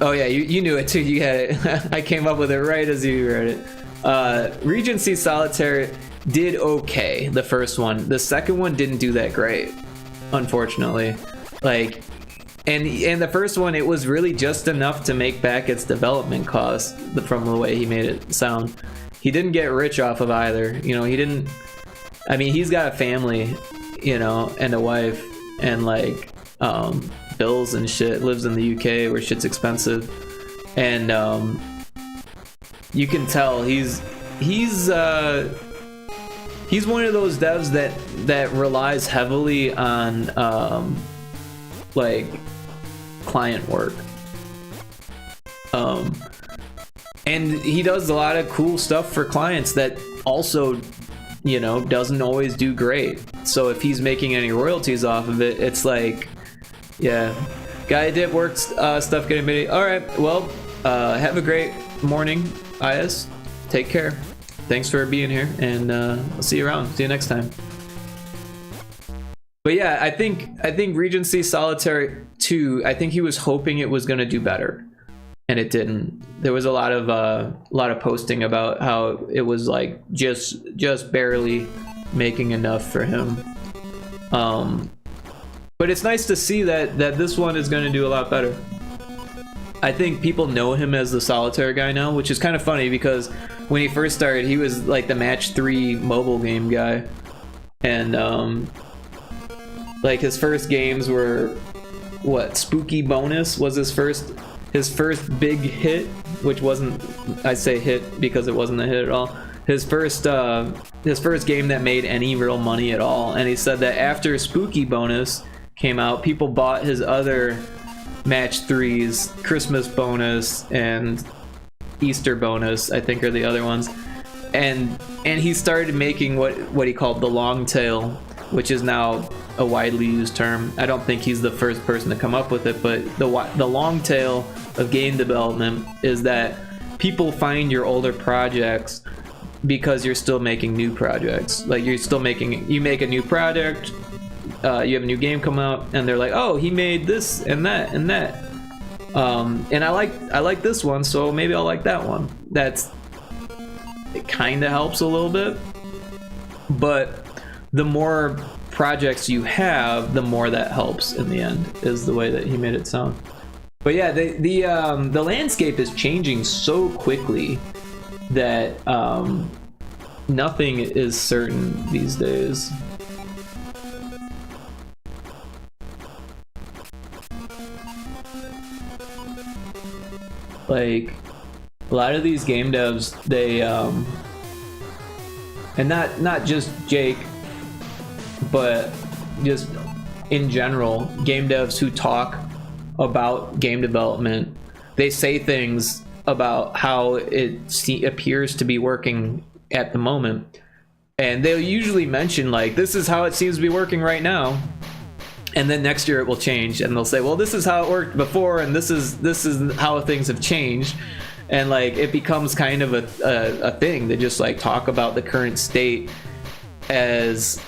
Oh yeah, you knew it too, you had it. I came up with it right as you read it. Regency Solitaire did okay, the first one. The second one didn't do that great, unfortunately. Like, and the first one, it was really just enough to make back its development cost from the way he made it sound. He didn't get rich off of either, you know, he didn't... I mean, he's got a family, you know, and a wife, and like, bills and shit, lives in the UK where shit's expensive, and you can tell he's one of those devs that relies heavily on like client work, and he does a lot of cool stuff for clients that also, you know, doesn't always do great. So if he's making any royalties off of it, it's like, yeah, guy did work stuff getting made. All right, well, have a great morning, IS. Take care. Thanks for being here, and I'll see you around. See you next time. But yeah, I think Regency Solitaire 2, I think he was hoping it was gonna do better, and it didn't. There was a lot of posting about how it was like just barely making enough for him. But it's nice to see that this one is going to do a lot better. I think people know him as the solitaire guy now, which is kind of funny because when he first started, he was like the match 3 mobile game guy. And like his first games were, what, Spooky Bonus was his first big hit, which wasn't, I say hit because it wasn't a hit at all. His first game that made any real money at all. And he said that after Spooky Bonus came out, people bought his other match 3s, Christmas Bonus and Easter Bonus, I think are the other ones, and he started making what he called the long tail, which is now a widely used term. I don't think he's the first person to come up with it, but the long tail of game development is that people find your older projects because you're still making new projects. Like you make a new project, you have a new game come out, and they're like, oh, he made this and that and that, and I like this one, so maybe I'll like that one. It kind of helps a little bit, but the more projects you have, the more that helps in the end, is the way that he made it sound. But yeah, the landscape is changing so quickly that nothing is certain these days. Like, a lot of these game devs, they and not just Jake, but just in general, game devs who talk about game development, they say things about how it appears to be working at the moment, and they'll usually mention like, this is how it seems to be working right now, and then next year it will change, and they'll say, well, this is how it worked before, and this is how things have changed. And like, it becomes kind of a thing to just like talk about the current state, as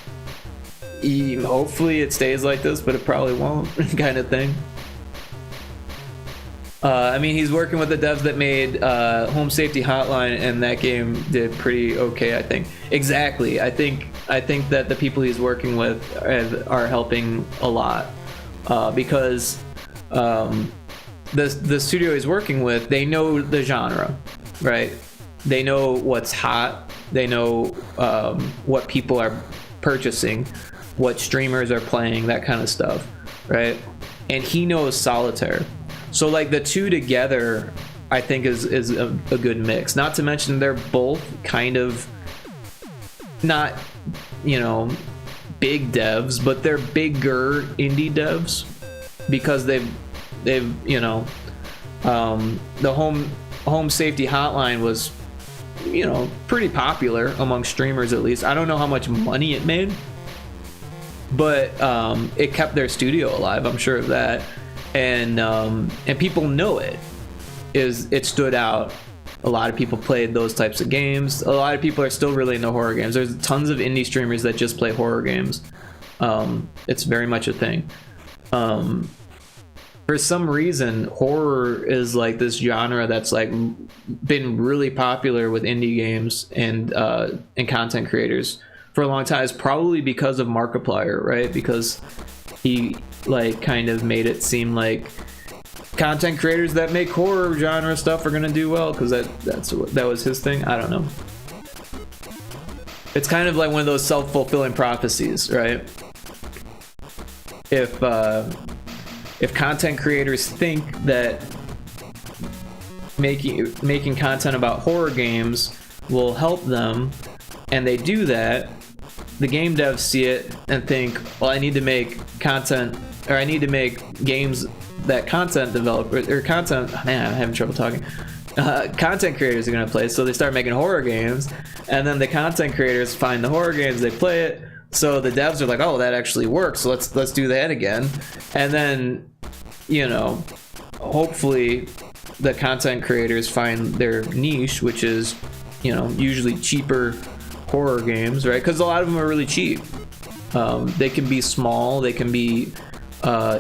hopefully it stays like this, but it probably won't kind of thing. I mean, he's working with the devs that made Home Safety Hotline, and that game did pretty okay, I think. Exactly. I think that the people he's working with are helping a lot, because the studio he's working with, they know the genre, right? They know what's hot. They know what people are purchasing, what streamers are playing, that kind of stuff, right? And he knows solitaire. So like the two together, I think is a good mix. Not to mention they're both kind of not, you know, big devs, but they're bigger indie devs, because they've you know, the home safety hotline was, you know, pretty popular among streamers, at least. I don't know how much money it made, but it kept their studio alive, I'm sure of that. And people know it stood out. A lot of people played those types of games. A lot of people are still really into horror games. There's tons of indie streamers that just play horror games. It's very much a thing. For some reason, horror is like this genre that's like been really popular with indie games and content creators for a long time. It's probably because of Markiplier, right? Because he like kind of made it seem like content creators that make horror genre stuff are gonna do well, because that was his thing. I don't know. It's kind of like one of those self-fulfilling prophecies, right? If content creators think that making content about horror games will help them, and they do that, the game devs see it and think, well, I need to make content, or I need to make games that content developers or content, man, I'm having trouble talking, content creators are gonna play. So they start making horror games, and then the content creators find the horror games, they play it, so the devs are like, oh, that actually works, so let's do that again. And then, you know, hopefully the content creators find their niche, which is, you know, usually cheaper horror games, right? Because a lot of them are really cheap. They can be small, they can be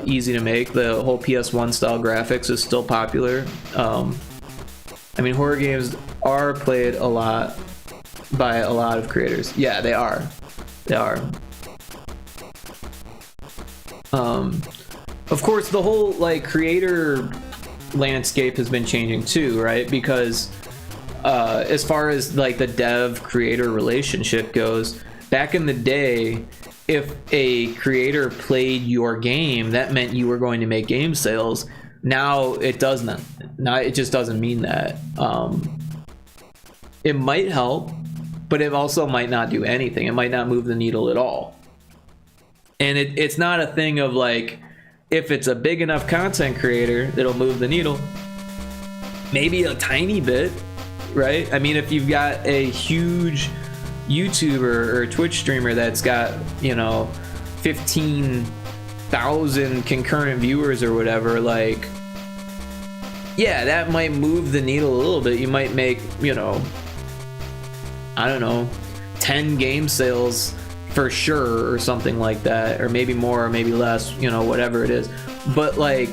easy to make. The whole PS1 style graphics is still popular. I mean, horror games are played a lot by a lot of creators. Yeah, they are. They are. Of course, the whole like creator landscape has been changing too, right? Because as far as like the dev creator relationship goes, back in the day, if a creator played your game, that meant you were going to make game sales. Now it doesn't. Now it just doesn't mean that. It might help, but it also might not do anything. It might not move the needle at all. And it's not a thing of like, if it's a big enough content creator, it'll move the needle. Maybe a tiny bit, right? I mean, if you've got a huge YouTuber or Twitch streamer that's got, you know, 15,000 concurrent viewers or whatever, like, yeah, that might move the needle a little bit. You might make, you know, I don't know, 10 game sales for sure or something like that, or maybe more or maybe less, you know, whatever it is. But like,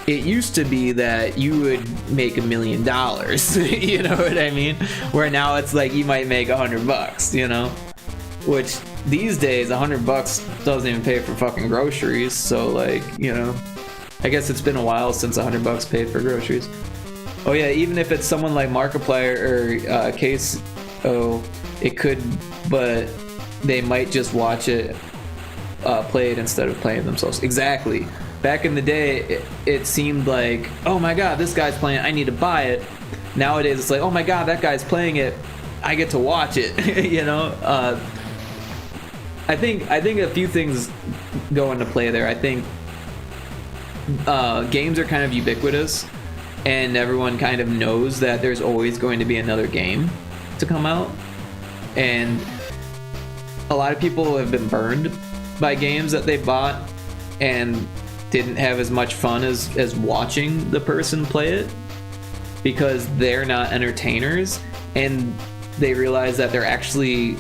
it used to be that you would make $1 million, you know what I mean? Where now it's like you might make $100, you know? Which these days, $100 doesn't even pay for fucking groceries. So like, you know, I guess it's been a while since $100 paid for groceries. Oh yeah, even if it's someone like Markiplier or Case, it could, but they might just watch it played instead of playing themselves. Exactly. Back in the day, it seemed like, oh my god, this guy's playing, I need to buy it. Nowadays, it's like, oh my god, that guy's playing it, I get to watch it. You know, I think a few things go into play there. I think games are kind of ubiquitous, and everyone kind of knows that there's always going to be another game to come out, and a lot of people have been burned by games that they bought and didn't have as much fun as watching the person play it, because they're not entertainers, and they realize that they're actually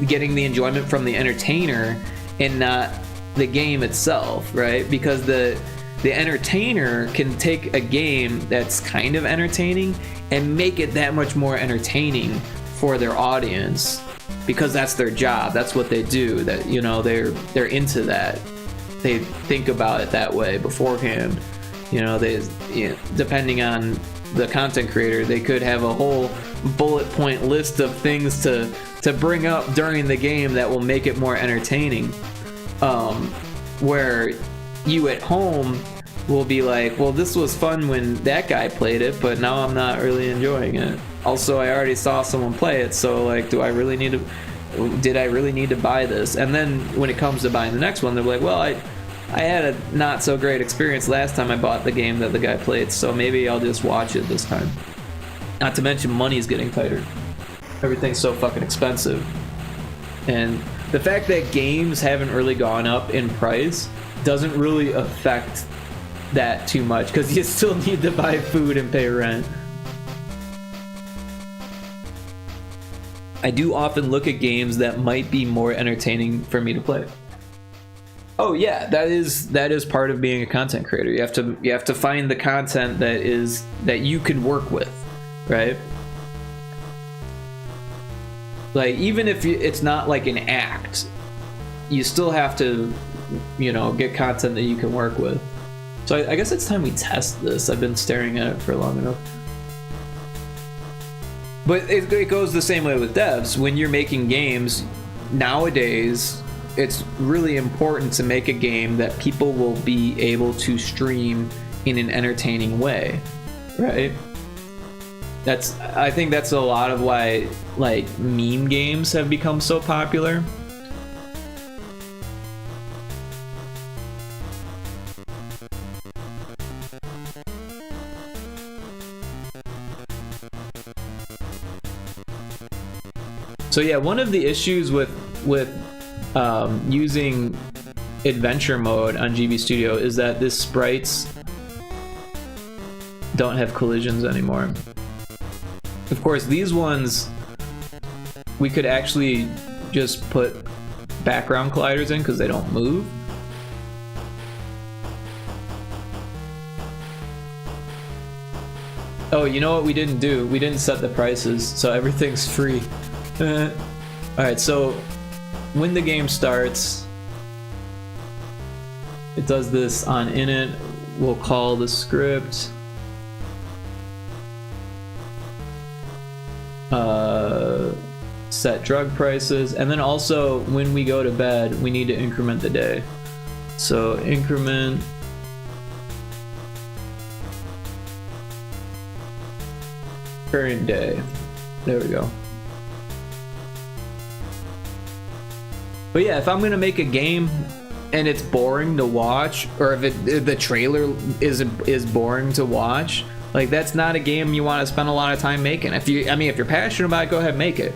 getting the enjoyment from the entertainer and not the game itself, right? Because the entertainer can take a game that's kind of entertaining and make it that much more entertaining for their audience, because that's their job, that's what they do, that, you know, they're into that, they think about it that way beforehand. You know, depending on the content creator, they could have a whole bullet point list of things to bring up during the game that will make it more entertaining, where you at home will be like, well, this was fun when that guy played it, but now I'm not really enjoying it. Also, I already saw someone play it, so like, did I really need to buy this? And then when it comes to buying the next one, they're like, well, I had a not so great experience last time I bought the game that the guy played, so maybe I'll just watch it this time. Not to mention money's getting tighter. Everything's so fucking expensive. And the fact that games haven't really gone up in price doesn't really affect that too much, because you still need to buy food and pay rent. I do often look at games that might be more entertaining for me to play. Oh yeah, that is part of being a content creator. You have to find the content that you can work with, right? Like, even if it's not like an act, you still have to, you know, get content that you can work with. So I guess it's time we test this. I've been staring at it for long enough. But it goes the same way with devs. When you're making games nowadays, it's really important to make a game that people will be able to stream in an entertaining way, right? I think that's a lot of why, like, meme games have become so popular. So yeah, one of the issues with using adventure mode on GB Studio is that the sprites don't have collisions anymore. Of course, these ones we could actually just put background colliders in because they don't move. Oh, you know what we didn't do? We didn't set the prices, so everything's free. Alright, so when the game starts, it does this on init. We'll call the script set drug prices, and then also when we go to bed we need to increment the day. So increment current day. There we go. But yeah, if I'm gonna make a game and it's boring to watch, or if the trailer is boring to watch, like, that's not a game you want to spend a lot of time making. If you're passionate about it, go ahead and make it.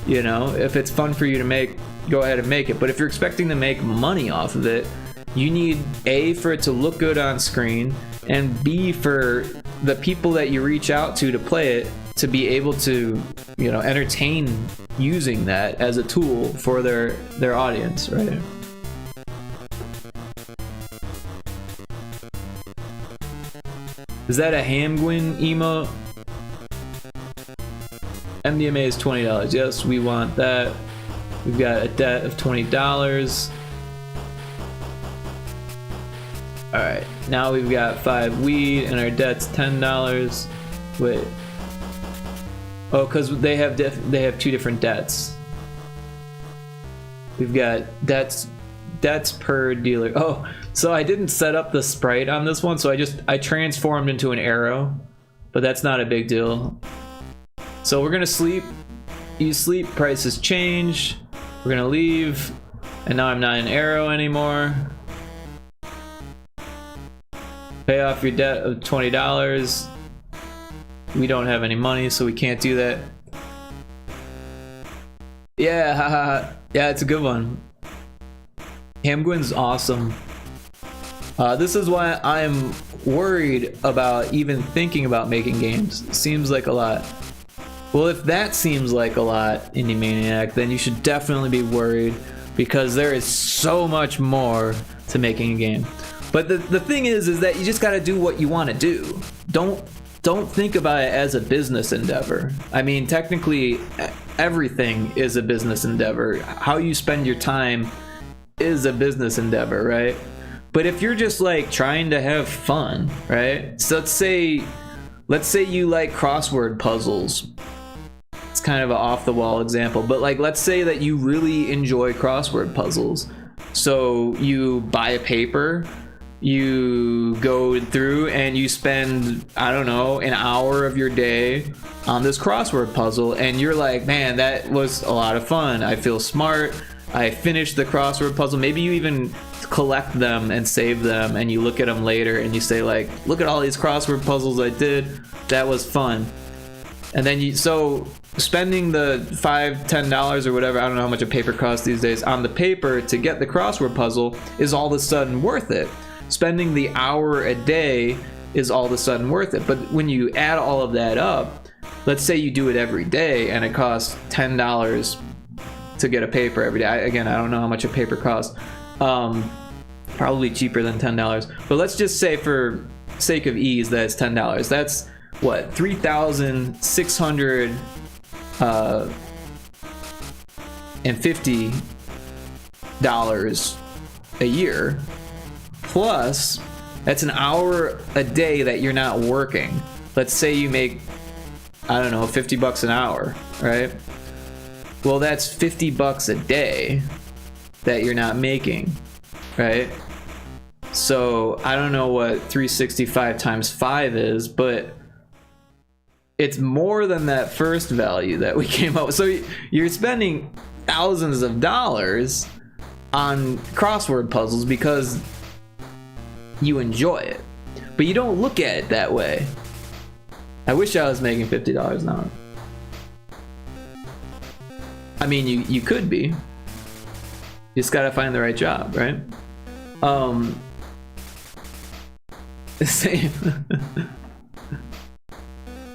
You know, if it's fun for you to make, go ahead and make it. But if you're expecting to make money off of it, you need A, for it to look good on screen, and B, for the people that you reach out to play it to be able to, you know, entertain using that as a tool for their audience, right? Is that a Hamgwin emote? MDMA is $20. Yes, we want that. We've got a debt of $20. Alright, now we've got 5 weed and our debt's $10. Wait. Oh, because they have 2 different debts. We've got debts per dealer. Oh, so I didn't set up the sprite on this one, so I transformed into an arrow, but that's not a big deal. So we're gonna sleep. You sleep, prices change. We're gonna leave. And now I'm not an arrow anymore. Pay off your debt of $20. We don't have any money, so we can't do that. Yeah, haha. Yeah, it's a good one. Hamgwin's awesome. This is why I'm worried about even thinking about making games. Seems like a lot. Well, if that seems like a lot, Indie Maniac, then you should definitely be worried, because there is so much more to making a game. But the thing is that you just gotta do what you want to do. Don't think about it as a business endeavor. I mean, technically, everything is a business endeavor. How you spend your time is a business endeavor, right? But if you're just like trying to have fun, right? So let's say you like crossword puzzles. It's kind of an off-the-wall example, but like let's say that you really enjoy crossword puzzles. So you buy a paper, you go through and you spend, I don't know, an hour of your day on this crossword puzzle, and you're like, man, that was a lot of fun. I feel smart. I finished the crossword puzzle. Maybe you even collect them and save them, and you look at them later and you say like, look at all these crossword puzzles I did. That was fun. And then so spending the $5-10 or whatever, I don't know how much a paper costs these days, on the paper to get the crossword puzzle is all of a sudden worth it. Spending the hour a day is all of a sudden worth it. But when you add all of that up, let's say you do it every day and it costs $10 to get a paper every day. Again, I don't know how much a paper costs. Probably cheaper than $10. But let's just say for sake of ease that it's $10. That's what, $3,650 a year. Plus, that's an hour a day that you're not working. Let's say you make, I don't know, $50 an hour, right? Well, that's $50 a day that you're not making, right? So I don't know what 365 times 5 is, but it's more than that first value that we came up with. So you're spending thousands of dollars on crossword puzzles because you enjoy it, but you don't look at it that way. I wish I was making $50 an hour. I mean, you could be. You just gotta find the right job, right? Same.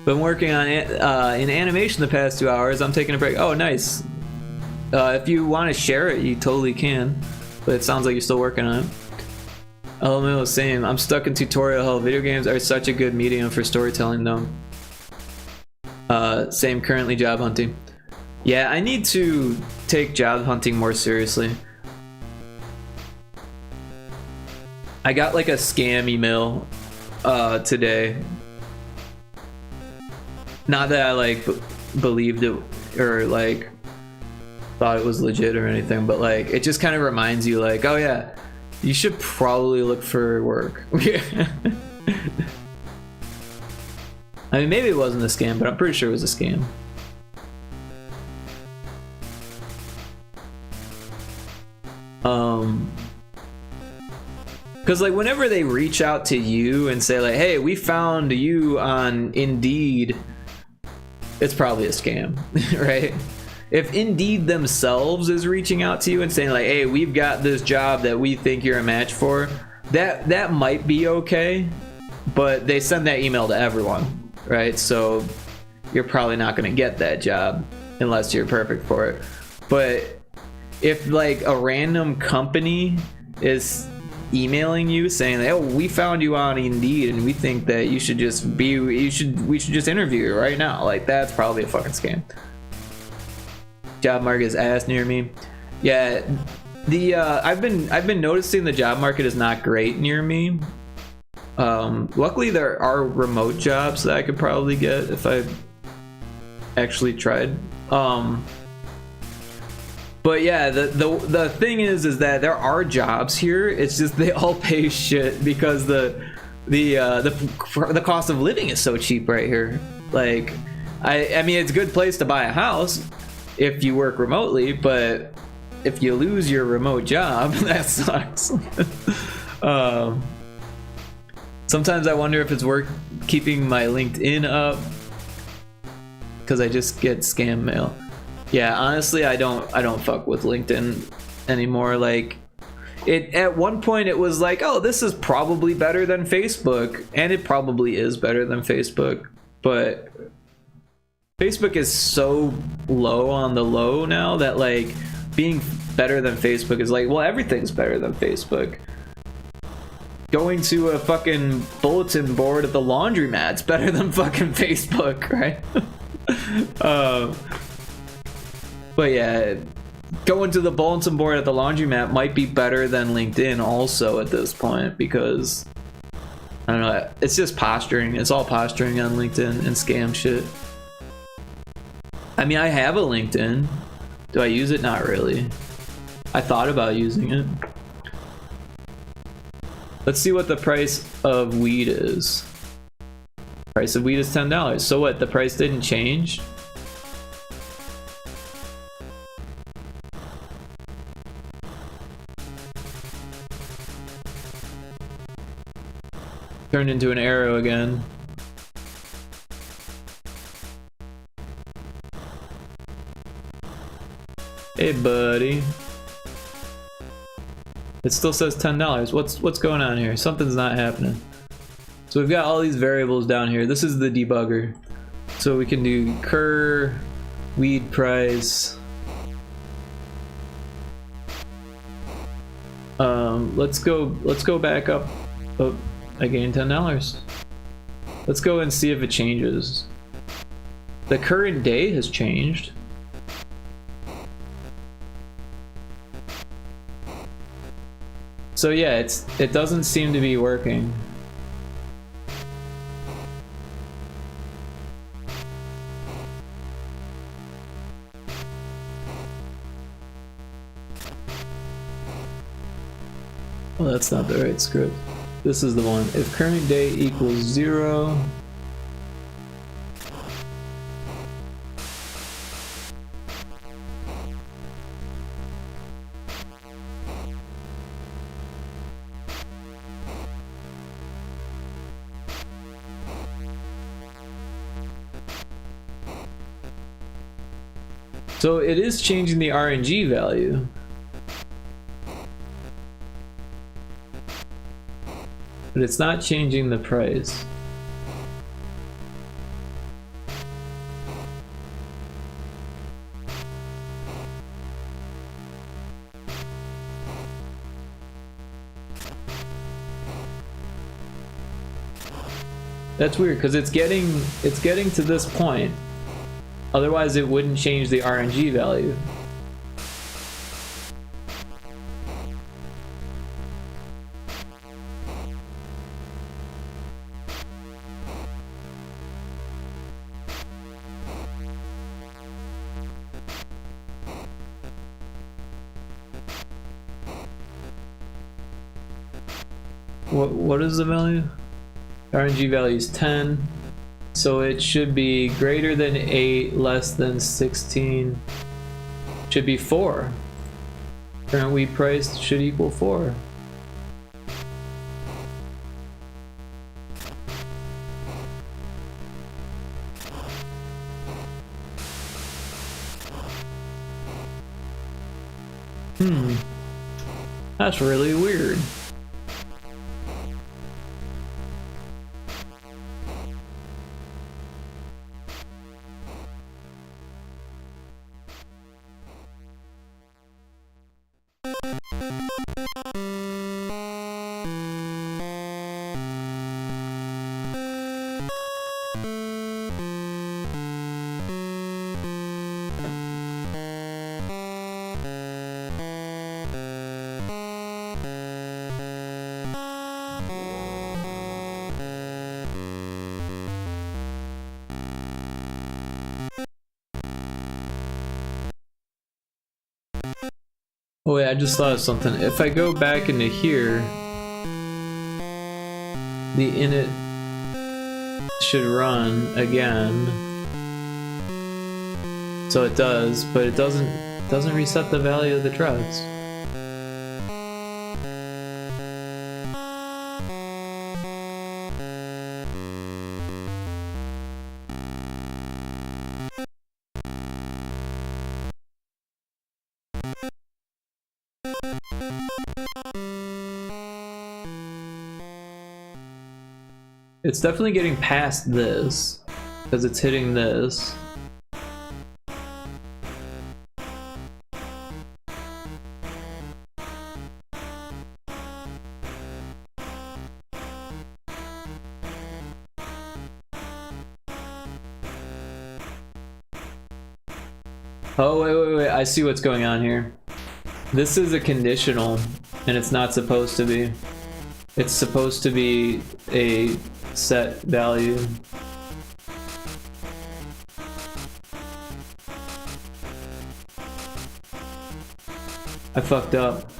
Been working on in animation the past 2 hours. I'm taking a break. Oh, nice. If you want to share it, you totally can. But it sounds like you're still working on it. LMAO, same. I'm stuck in tutorial hell. Video games are such a good medium for storytelling, though. Same. Currently job hunting. Yeah, I need to take job hunting more seriously. I got like a scam email today. Not that I like believed it or like thought it was legit or anything, but like it just kind of reminds you like, oh yeah, you should probably look for work. I mean, maybe it wasn't a scam, but I'm pretty sure it was a scam. Because like whenever they reach out to you and say like, hey, we found you on Indeed, it's probably a scam, right? If Indeed themselves is reaching out to you and saying like, hey, we've got this job that we think you're a match for, that might be okay, but they send that email to everyone, right? So you're probably not going to get that job unless you're perfect for it. But if like a random company is emailing you saying that, oh, we found you on Indeed and we think that you should just be, we should just interview you right now, like that's probably a fucking scam. Job market is ass near me. Yeah, the I've been noticing the job market is not great near me. Luckily there are remote jobs that I could probably get if I actually tried. But yeah, the thing is that there are jobs here. It's just they all pay shit because the cost of living is so cheap right here. Like, I mean, it's a good place to buy a house if you work remotely, but if you lose your remote job, that sucks. Sometimes I wonder if it's worth keeping my LinkedIn up because I just get scam mail. Yeah, honestly, I don't fuck with LinkedIn anymore. Like, at one point it was like, oh, this is probably better than Facebook, and it probably is better than Facebook, but Facebook is so low on the low now that like being better than Facebook is like, well, everything's better than Facebook. Going to a fucking bulletin board at the laundromat's better than fucking Facebook, right? But yeah, going to the bulletin board at the laundromat might be better than LinkedIn also at this point, because I don't know, it's just posturing. It's all posturing on LinkedIn and scam shit. I mean, I have a LinkedIn. Do I use it? Not really. I thought about using it. Let's see what the price of weed is. Price of weed is $10. So what? The price didn't change? Turned into an arrow again. Hey, buddy. It still says $10. What's going on here? Something's not happening. So we've got all these variables down here. This is the debugger. So we can do cur, weed price. Let's go back up. Oh, I gained $10. Let's go and see if it changes. The current day has changed. So yeah, it doesn't seem to be working. Well, that's not the right script. This is the one. If current day equals 0, so it is changing the RNG value. But it's not changing the price. That's weird, because it's getting to this point. Otherwise it wouldn't change the RNG value. What is the value? RNG value is 10. So it should be greater than 8, less than 16. Should be 4. Current weed price should equal 4. That's really weird. Oh wait, I just thought of something. If I go back into here, the init should run again. So it does, but it doesn't Doesn't reset the value of the drugs. It's definitely getting past this, because it's hitting this. Oh, wait, I see what's going on here. This is a conditional, and it's not supposed to be. It's supposed to be a set value. I fucked up.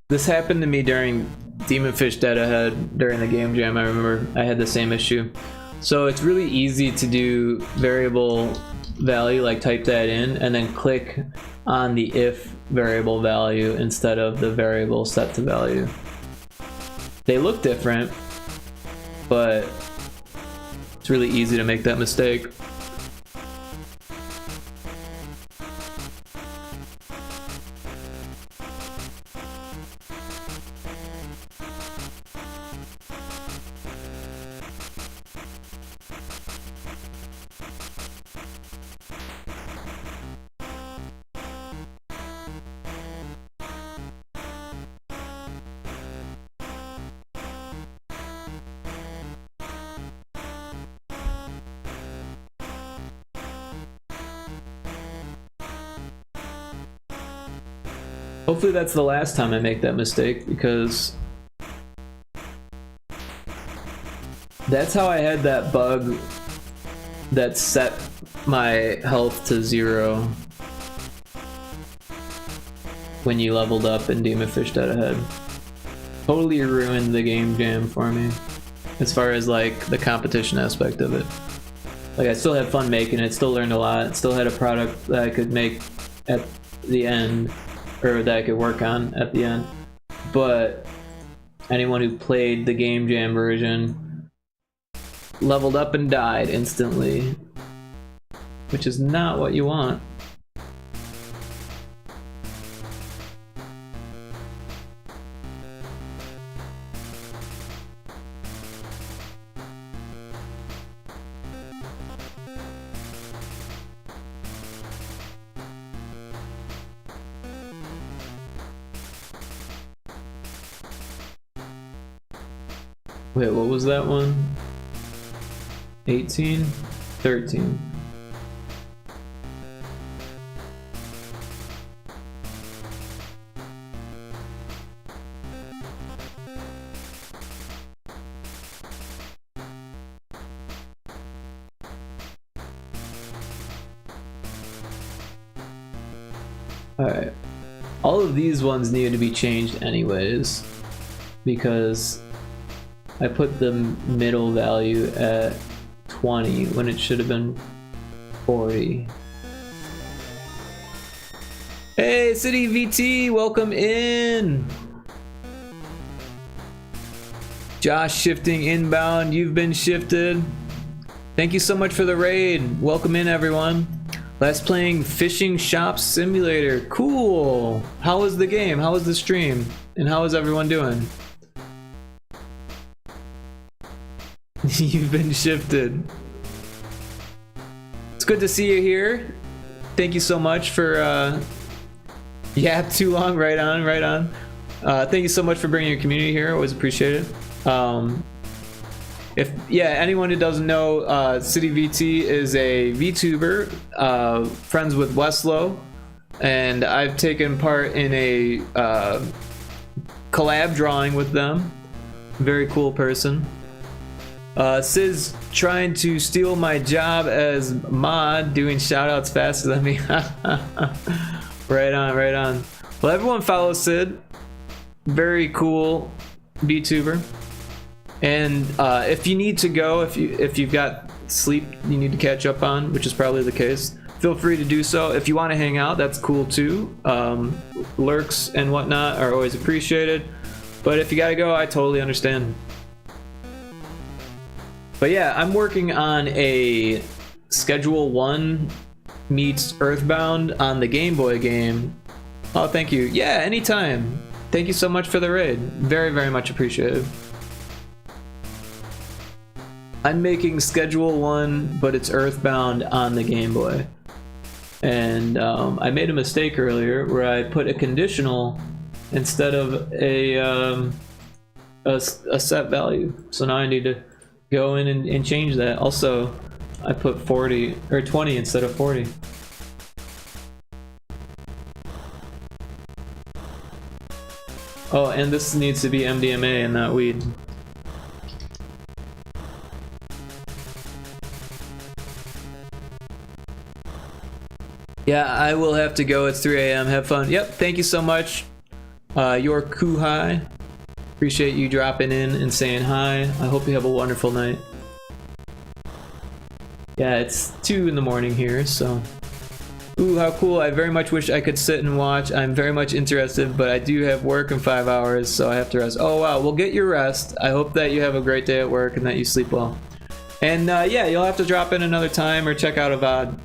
This happened to me during Demonfish Dead Ahead during the game jam. I remember I had the same issue. So it's really easy to do variable value, like type that in and then click on the if variable value instead of the variable set to value. They look different, but it's really easy to make that mistake. Hopefully that's the last time I make that mistake, because that's how I had that bug that set my health to 0 when you leveled up in Demonfish Dead Ahead. Totally ruined the game jam for me, as far as like the competition aspect of it. Like I still had fun making it, still learned a lot, still had a product that I could make at the end, or that I could work on at the end. But anyone who played the game jam version leveled up and died instantly, which is not what you want. Wait, what was that one? 18? 13. Alright. All of these ones needed to be changed anyways, because I put the middle value at 20 when it should have been 40. Hey, City VT, welcome in! Josh shifting inbound, you've been shifted. Thank you so much for the raid. Welcome in, everyone. Let's playing Fishing Shop Simulator. Cool! How was the game? How was the stream? And how is everyone doing? You've been shifted. It's good to see you here. Thank you so much for yeah, too long. Right on, right on. Thank you so much for bringing your community here. Always appreciate it. If anyone who doesn't know, City VT is a VTuber, friends with Westlow, and I've taken part in a collab drawing with them. Very cool person. Sid's trying to steal my job as mod, doing shoutouts faster than me. Right on, right on. Well, everyone follow Sid. Very cool VTuber. And if you need to go, if you've got sleep you need to catch up on, which is probably the case, feel free to do so. If you want to hang out, that's cool too. Lurks and whatnot are always appreciated. But if you gotta go, I totally understand. But yeah, I'm working on a Schedule 1 meets Earthbound on the Game Boy game. Oh, thank you. Yeah, anytime. Thank you so much for the raid. Very, very much appreciated. I'm making Schedule 1, but it's Earthbound on the Game Boy. And I made a mistake earlier where I put a conditional instead of a set value. So now I need to go in and change that. Also, I put 40 or 20 instead of 40. Oh, and this needs to be MDMA and not weed. Yeah, I will have to go. It's 3 a.m. Have fun. Yep, thank you so much. Your Kuhai. Appreciate you dropping in and saying hi. I hope you have a wonderful night. Yeah, it's 2 in the morning here, so. Ooh, how cool. I very much wish I could sit and watch. I'm very much interested, but I do have work in 5 hours, so I have to rest. Oh, wow. Well, get your rest. I hope that you have a great day at work and that you sleep well. And yeah, you'll have to drop in another time or check out a VOD.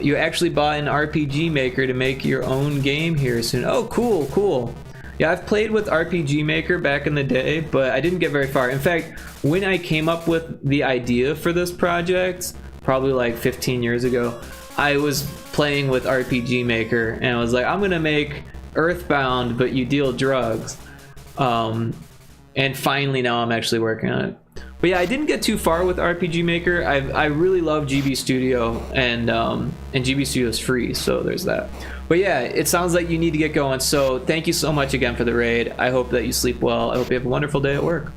You actually bought an RPG Maker to make your own game here soon. Oh, cool, cool. Yeah, I've played with RPG Maker back in the day, but I didn't get very far. In fact, when I came up with the idea for this project, probably like 15 years ago, I was playing with RPG Maker and I was like, I'm gonna make Earthbound, but you deal drugs. And finally now I'm actually working on it. But yeah, I didn't get too far with RPG Maker. I really love GB Studio, and GB Studio is free, so there's that. But yeah, it sounds like you need to get going, so thank you so much again for the raid. I hope that you sleep well. I hope you have a wonderful day at work.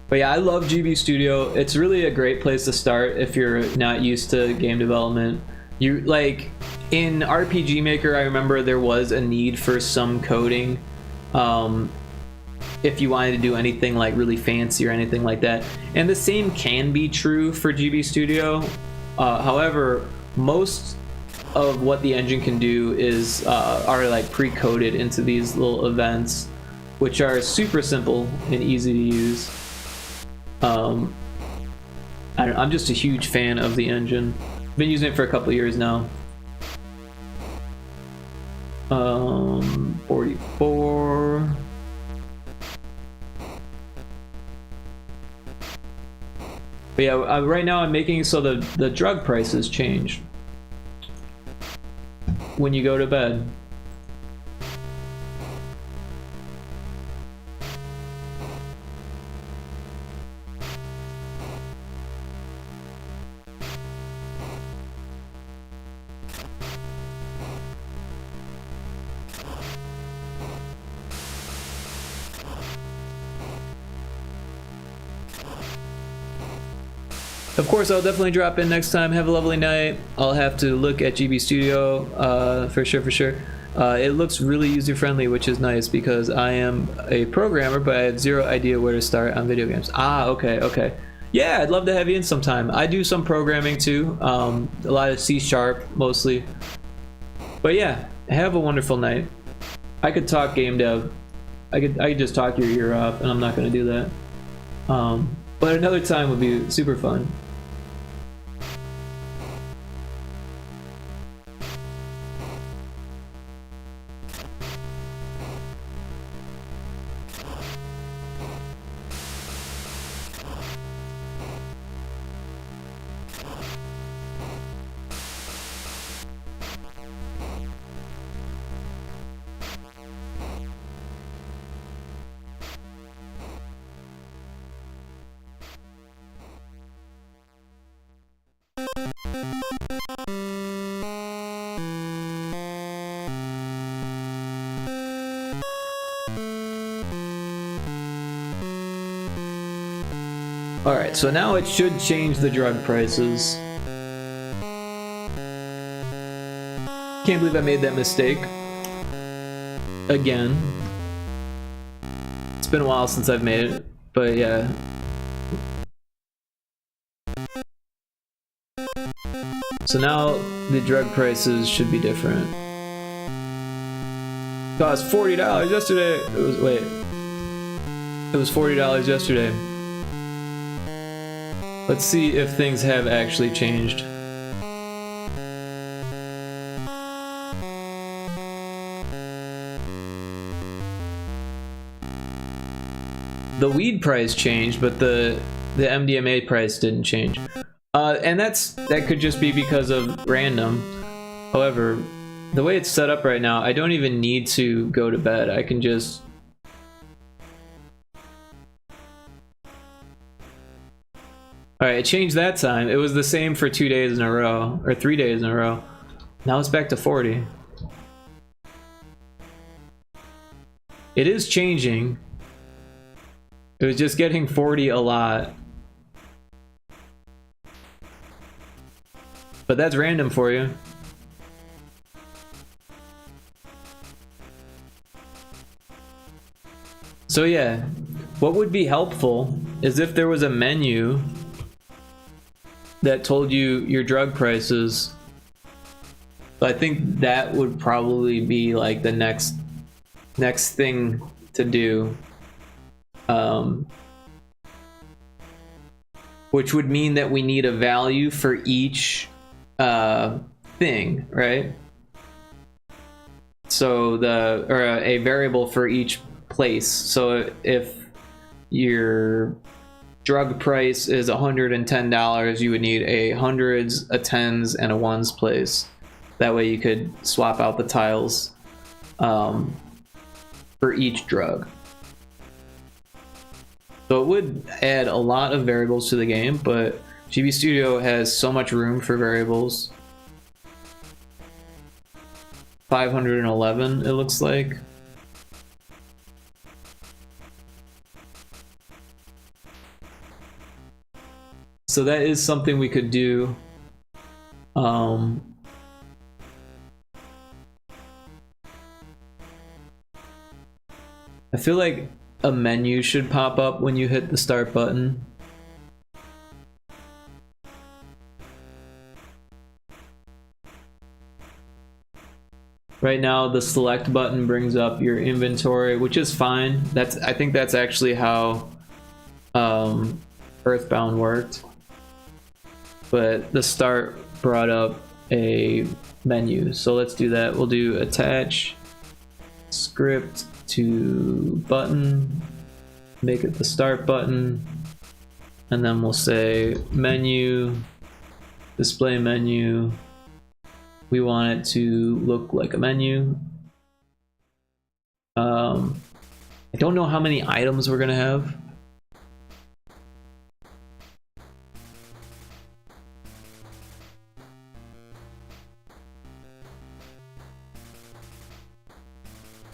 But yeah, I love GB Studio. It's really a great place to start if you're not used to game development. You like in RPG Maker, I remember there was a need for some coding. If you wanted to do anything like really fancy or anything like that. And the same can be true for GB Studio. However, most of what the engine can do is are like pre-coded into these little events, which are super simple and easy to use. I'm just a huge fan of the engine. I've been using it for a couple years now. 44. But yeah, right now I'm making so the drug prices change when you go to bed. Of course, I'll definitely drop in next time. Have a lovely night. I'll have to look at GB Studio for sure, for sure. It looks really user-friendly, which is nice because I am a programmer, but I have zero idea where to start on video games. Ah, okay, okay. Yeah, I'd love to have you in sometime. I do some programming too, a lot of C# mostly. But yeah, have a wonderful night. I could talk game dev. I could just talk your ear off, and I'm not going to do that. But another time would be super fun. Alright, so now it should change the drug prices. Can't believe I made that mistake. Again. It's been a while since I've made it, but yeah. So now the drug prices should be different. Cost $40 yesterday. It was, wait. It was $40 yesterday. Let's see if things have actually changed. The weed price changed, but the MDMA price didn't change. And that could just be because of random. However, the way it's set up right now, I don't even need to go to bed. I can just... Alright, it changed that time. It was the same for 2 days in a row, or 3 days in a row. Now it's back to 40. It is changing. It was just getting 40 a lot. But that's random for you. So yeah, what would be helpful is if there was a menu that told you your drug prices. But I think that would probably be like the next thing to do. Which would mean that we need a value for each thing, right? So a variable for each place. So if your drug price is $110, you would need a hundreds, a tens, and a ones place. That way you could swap out the tiles for each drug. So it would add a lot of variables to the game, but GB Studio has so much room for variables. 511, it looks like. So that is something we could do. I feel like a menu should pop up when you hit the start button. Right now the select button brings up your inventory, which is fine. I think that's actually how Earthbound worked. But the start brought up a menu. So let's do that. We'll do attach script to button, make it the start button, and then we'll say menu, display menu. We want it to look like a menu. I don't know how many items we're gonna have.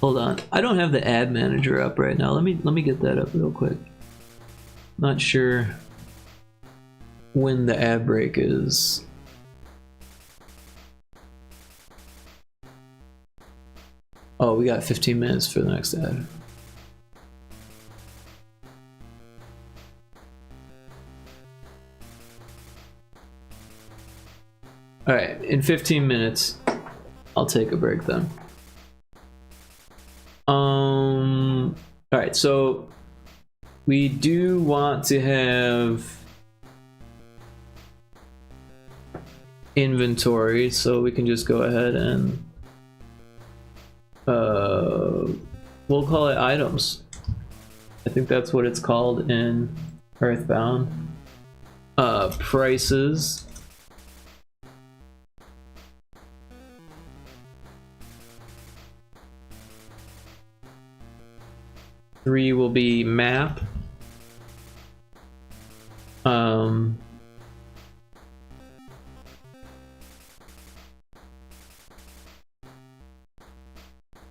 Hold on, I don't have the ad manager up right now. Let me get that up real quick. Not sure when the ad break is. Oh, we got 15 minutes for the next ad. All right, in 15 minutes, I'll take a break then. All right, so we do want to have inventory, so we can just go ahead and we'll call it items. I think that's what it's called in Earthbound. Prices. Three will be map.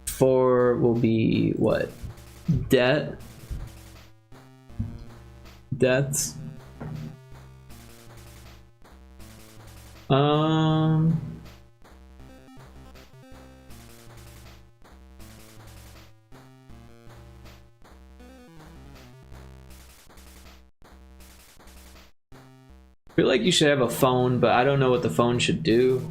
Four will be what? Debt. Deaths. Um. I feel like you should have a phone, but I don't know what the phone should do.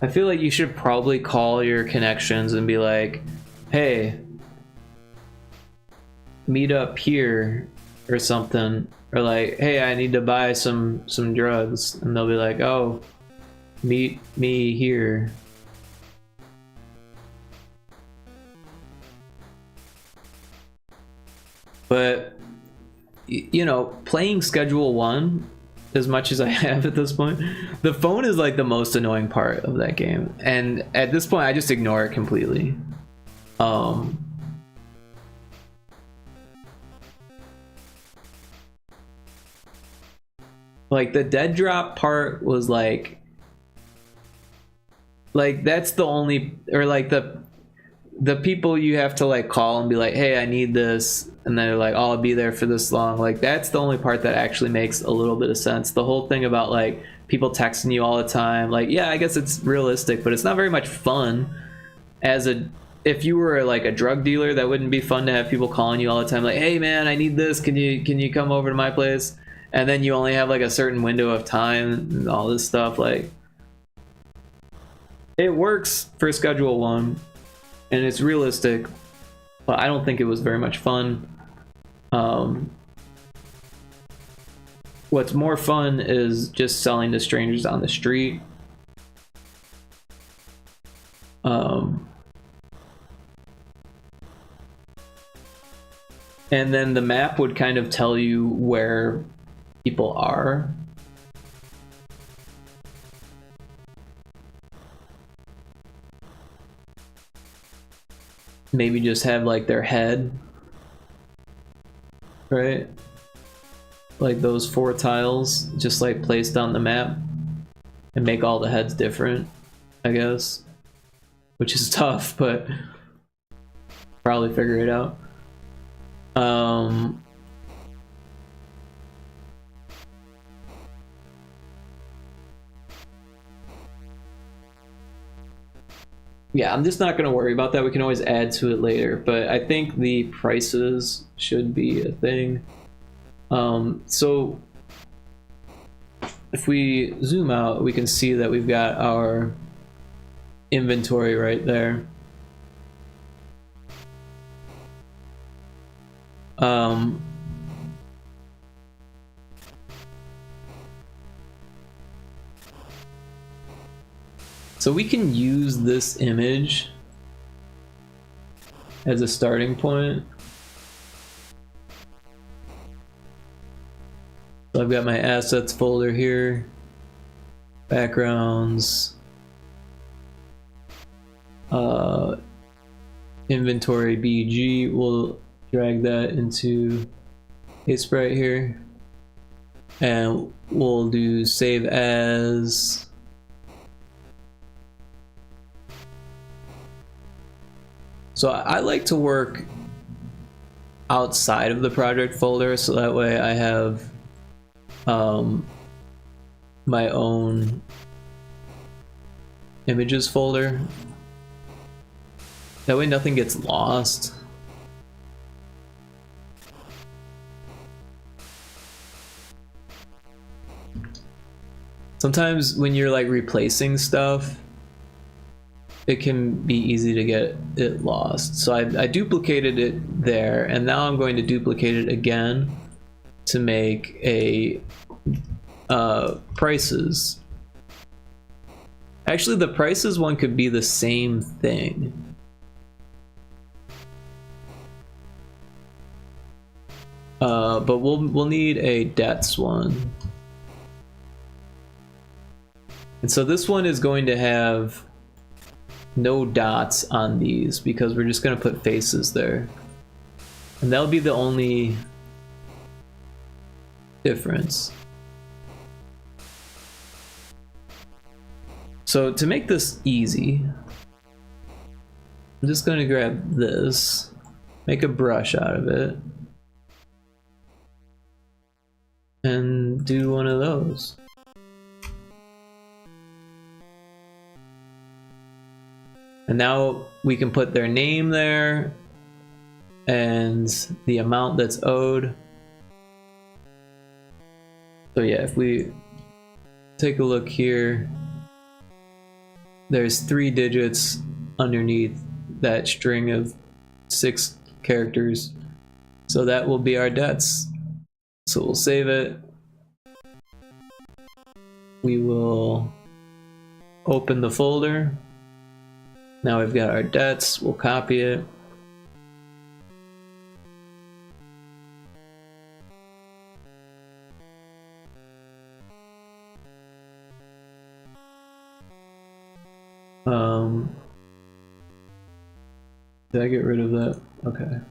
I feel like you should probably call your connections and be like, hey, meet up here or something. Or like, hey, I need to buy some drugs. And they'll be like, oh, meet me here. But, you know, playing Schedule 1, as much as I have at this point, the phone is like the most annoying part of that game. And at this point, I just ignore it completely. Like the dead drop part was like that's the only, or like the people you have to like call and be like, hey, I need this, and they're like, oh, I'll be there for this long. Like that's the only part that actually makes a little bit of sense. The whole thing about like people texting you all the time, like, yeah, I guess it's realistic, but it's not very much fun. If you were like a drug dealer, that wouldn't be fun to have people calling you all the time, like, hey man, I need this, can you come over to my place? And then you only have like a certain window of time and all this stuff. Like, it works for Schedule 1 and it's realistic, but I don't think it was very much fun. What's more fun is just selling to strangers on the street. And then the map would kind of tell you where people are. Maybe just have like their head, right? Like those 4 tiles just like placed on the map and make all the heads different, I guess, which is tough, but probably figure it out. Yeah, I'm just not going to worry about that. We can always add to it later, but I think the prices should be a thing. So if we zoom out, we can see that we've got our inventory right there. So we can use this image as a starting point. So I've got my assets folder here, backgrounds, inventory BG. We'll drag that into a sprite here, and we'll do save as. So I like to work outside of the project folder, so that way I have my own images folder. That way nothing gets lost. Sometimes when you're like replacing stuff, it can be easy to get it lost. So I duplicated it there, and now I'm going to duplicate it again to make a prices. Actually, the prices one could be the same thing. But we'll need a debts one. And so this one is going to have no dots on these because we're just going to put faces there. And that'll be the only difference. So to make this easy, I'm just going to grab this, make a brush out of it, and do one of those. And now we can put their name there and the amount that's owed. So yeah, if we take a look here, there's 3 digits underneath that string of 6 characters. So that will be our debts. So we'll save it. We will open the folder. Now we've got our debts. We'll copy it. Did I get rid of that? Okay.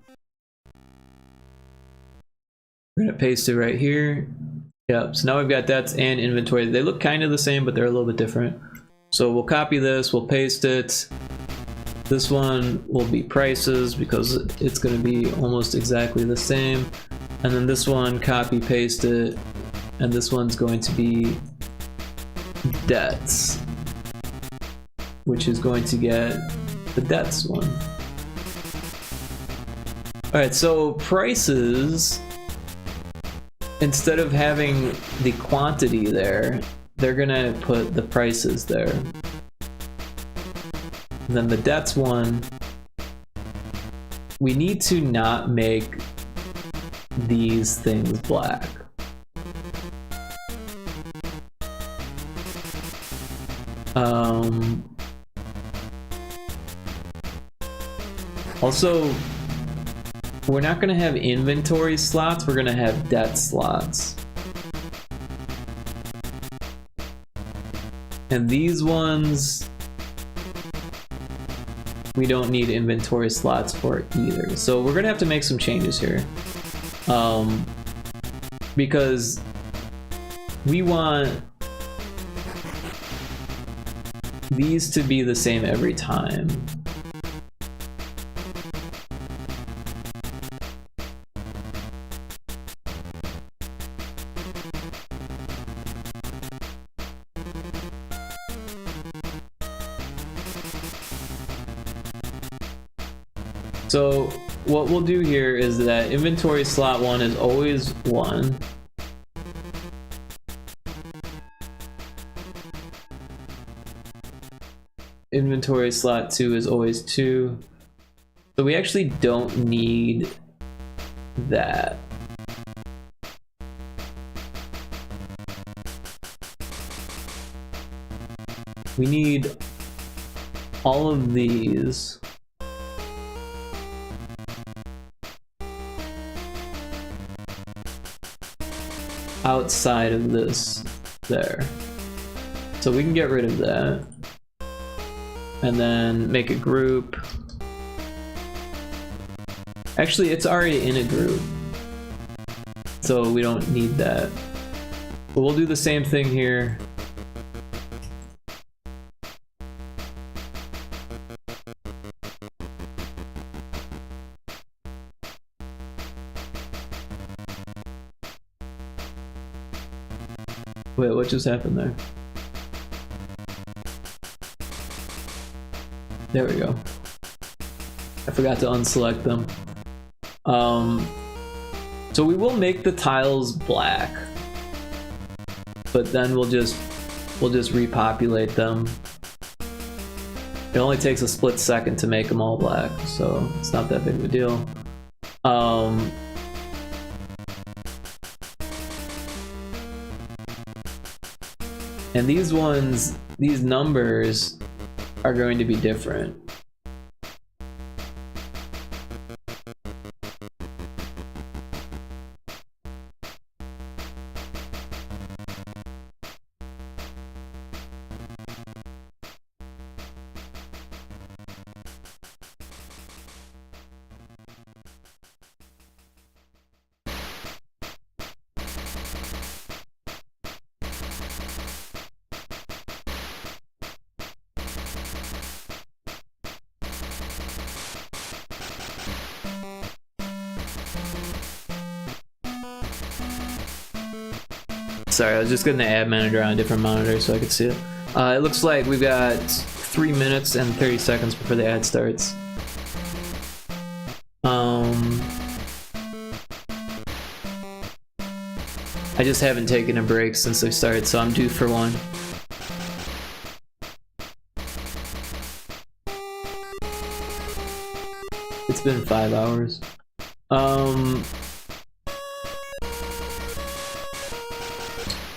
We're gonna paste it right here. Yep, so now we've got debts and inventory. They look kind of the same, but they're a little bit different. So we'll copy this, we'll paste it. This one will be prices because it's gonna be almost exactly the same. And then this one, copy, paste it. And this one's going to be debts, which is going to get the debts one. Alright, so prices, instead of having the quantity there, they're gonna put the prices there. And then the debts one, we need to not make these things black. Also, we're not gonna have inventory slots, we're gonna have debt slots. And these ones, we don't need inventory slots for either. So we're gonna have to make some changes here. Because we want these to be the same every time. So what we'll do here is that inventory slot 1 is always 1. Inventory slot 2 is always 2. So we actually don't need that. We need all of these. Outside of this there. So we can get rid of that. And then make a group. Actually, it's already in a group. So we don't need that. But we'll do the same thing here. Wait, what just happened there? There we go. I forgot to unselect them. So we will make the tiles black, but then we'll just repopulate them. It only takes a split second to make them all black, so it's not that big of a deal. And these ones, these numbers are going to be different. sorry, I was just getting the ad manager on a different monitor so I could see it. It looks like we've got 3 minutes and 30 seconds before the ad starts. I just haven't taken a break since they started, so I'm due for one. It's been 5 hours.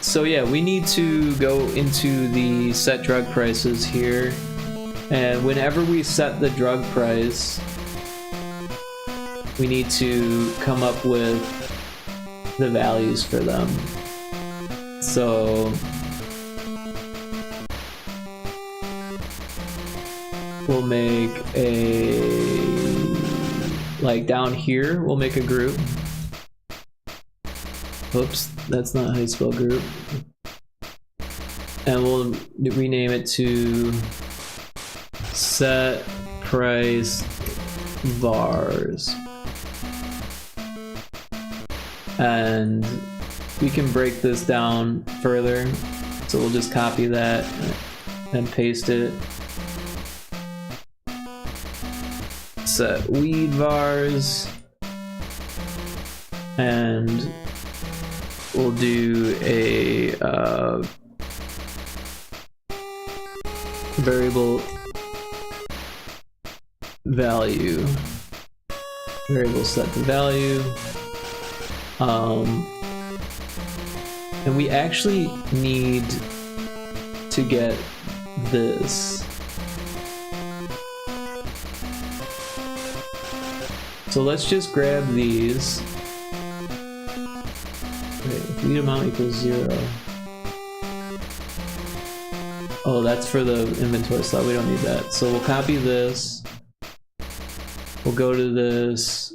So yeah, we need to go into the set drug prices here, and whenever we set the drug price, we need to come up with the values for them. So we'll make a, like down here, we'll make a group. Oops, that's not how you spell group. And we'll rename it to set price vars. And we can break this down further. So we'll just copy that and paste it. Set weed vars. And we'll do a variable value. Variable set to value. And we actually need to get this. So let's just grab these. Wait, weed amount equals 0. Oh, that's for the inventory slot. We don't need that. So we'll copy this. We'll go to this.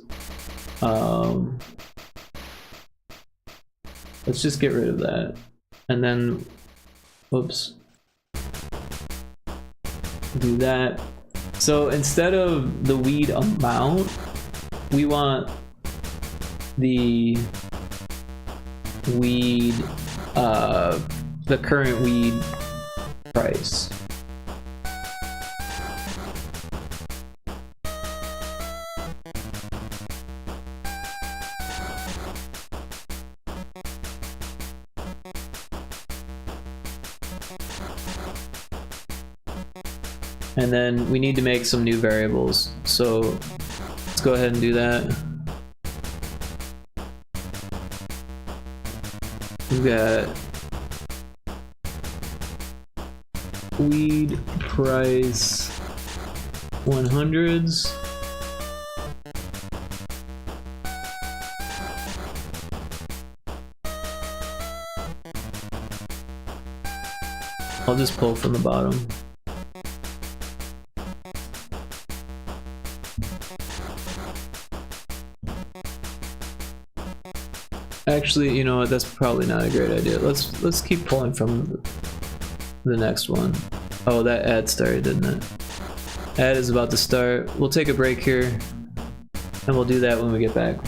Let's just get rid of that. And then, whoops. Do that. So instead of the weed amount, we want the weed, the current weed price. And then we need to make some new variables. So let's go ahead and do that. We've got weed price 100s. I'll just pull from the bottom. Actually, you know what? That's probably not a great idea. Let's keep pulling from the next one. Oh, that ad started, didn't it? Ad is about to start. We'll take a break here, and we'll do that when we get back.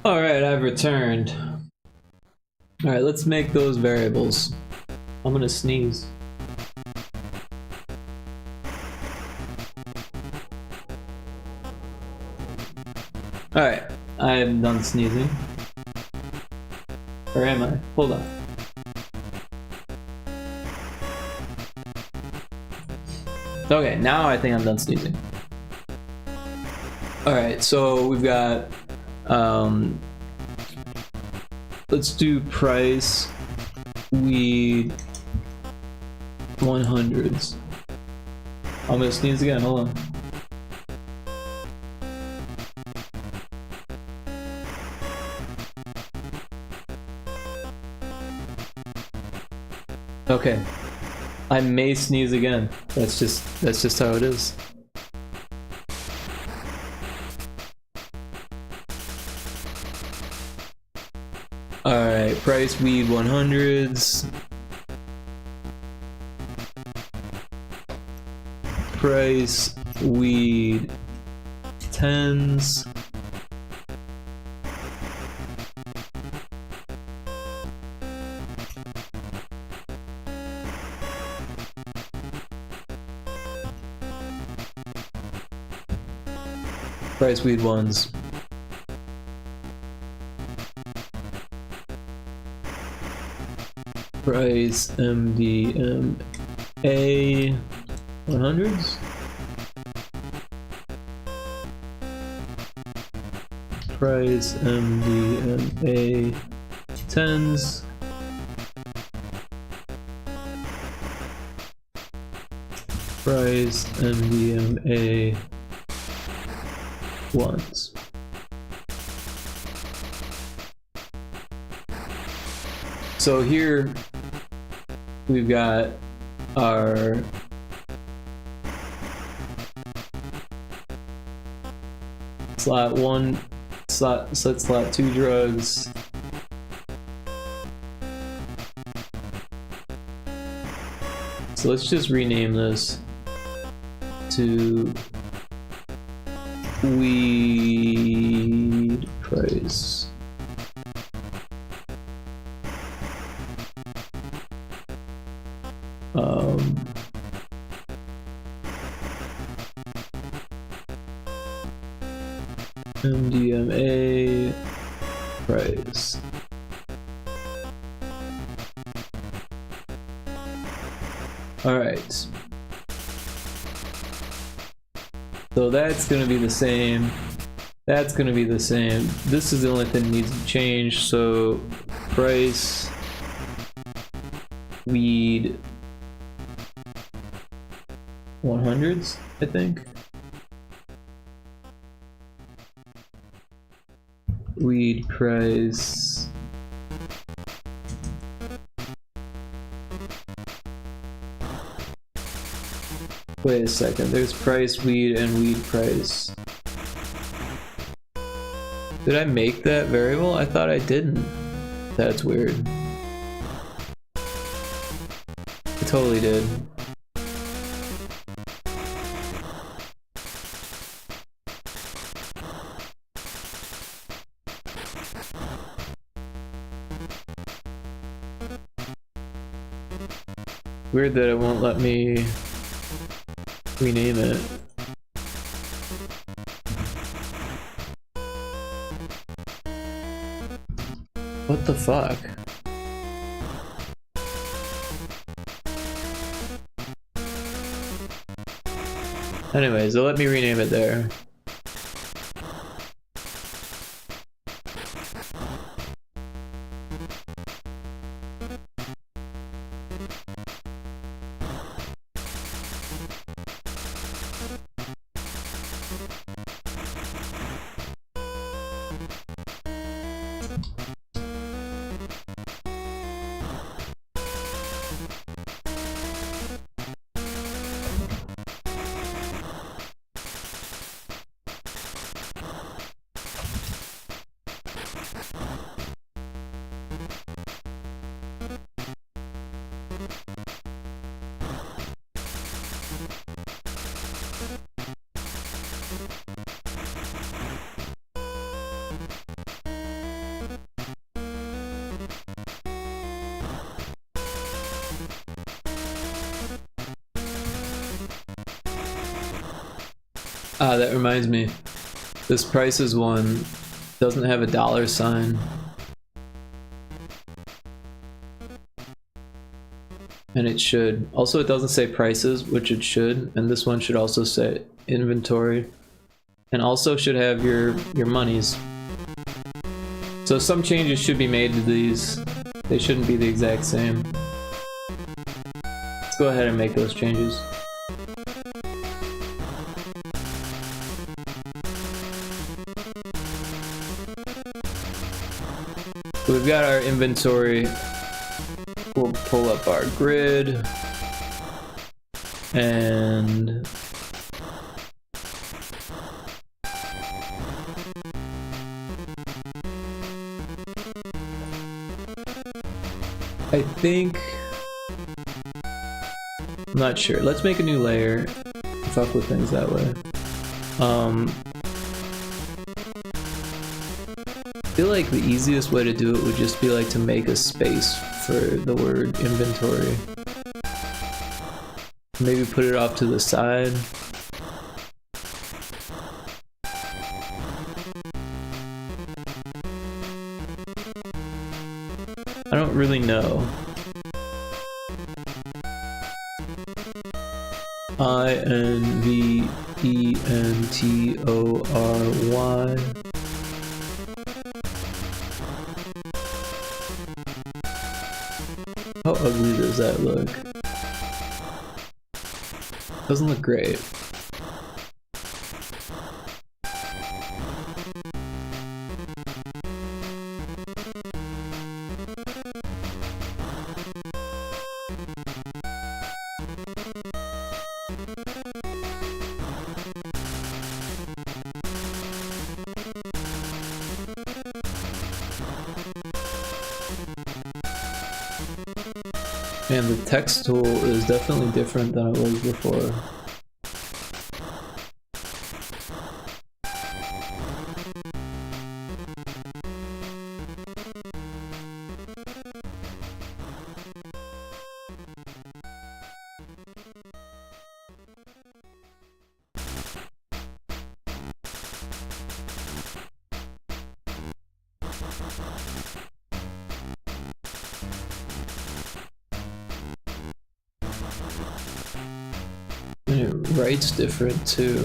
Alright, I've returned. Alright, let's make those variables. I'm gonna sneeze. Alright, I am done sneezing. Or am I? Hold on. Okay, now I think I'm done sneezing. Alright, so we've got let's do price weed 100s. I'm gonna sneeze again, hold on. Okay. I may sneeze again. That's just how it is. Alright, price weed 100s. Price weed 10s. Price weed 1s. Price MDMA 100s. Price MDMA 10s. Price MDMA 1s. So here we've got our slot 1, slot 2 drugs. So let's just rename this to weed price. MDMA price. All right. So that's gonna be the same. That's gonna be the same. This is the only thing that needs to change. So price weed 100s, I think. Weed price wait a second, there's price weed and weed price. Did I make that variable? I thought I didn't. That's weird. I totally did. Weird that it won't let me rename it. What the fuck? Anyways, they'll let me rename it there. Ah, that reminds me. This prices one doesn't have a dollar sign. And it should. Also, it doesn't say prices, which it should. And this one should also say inventory. And also should have your monies. So some changes should be made to these. They shouldn't be the exact same. Let's go ahead and make those changes. So we've got our inventory. We'll pull up our grid. And I think, I'm not sure. Let's make a new layer. Fuck with things that way. I feel like the easiest way to do it would just be like to make a space for the word inventory. Maybe put it off to the side. I don't really know. INVENTORY. How ugly does that look? Doesn't look great. And the text tool is definitely different than it was before. And it writes different too.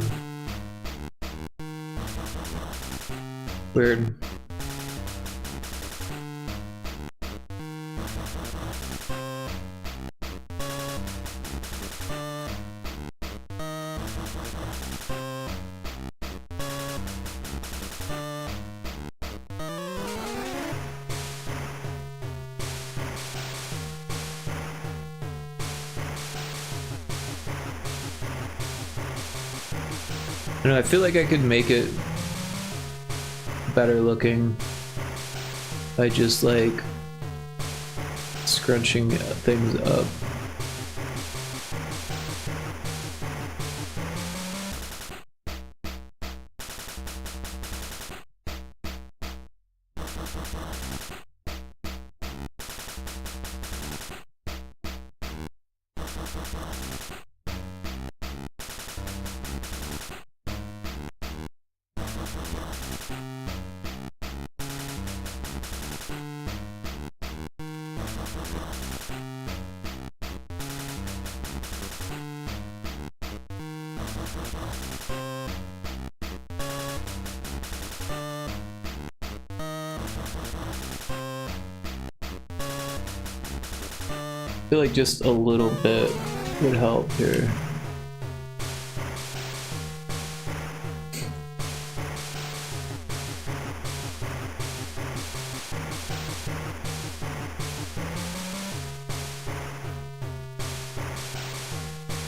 Weird. I don't know, I feel like I could make it better looking by just like scrunching things up. I feel like just a little bit would help here.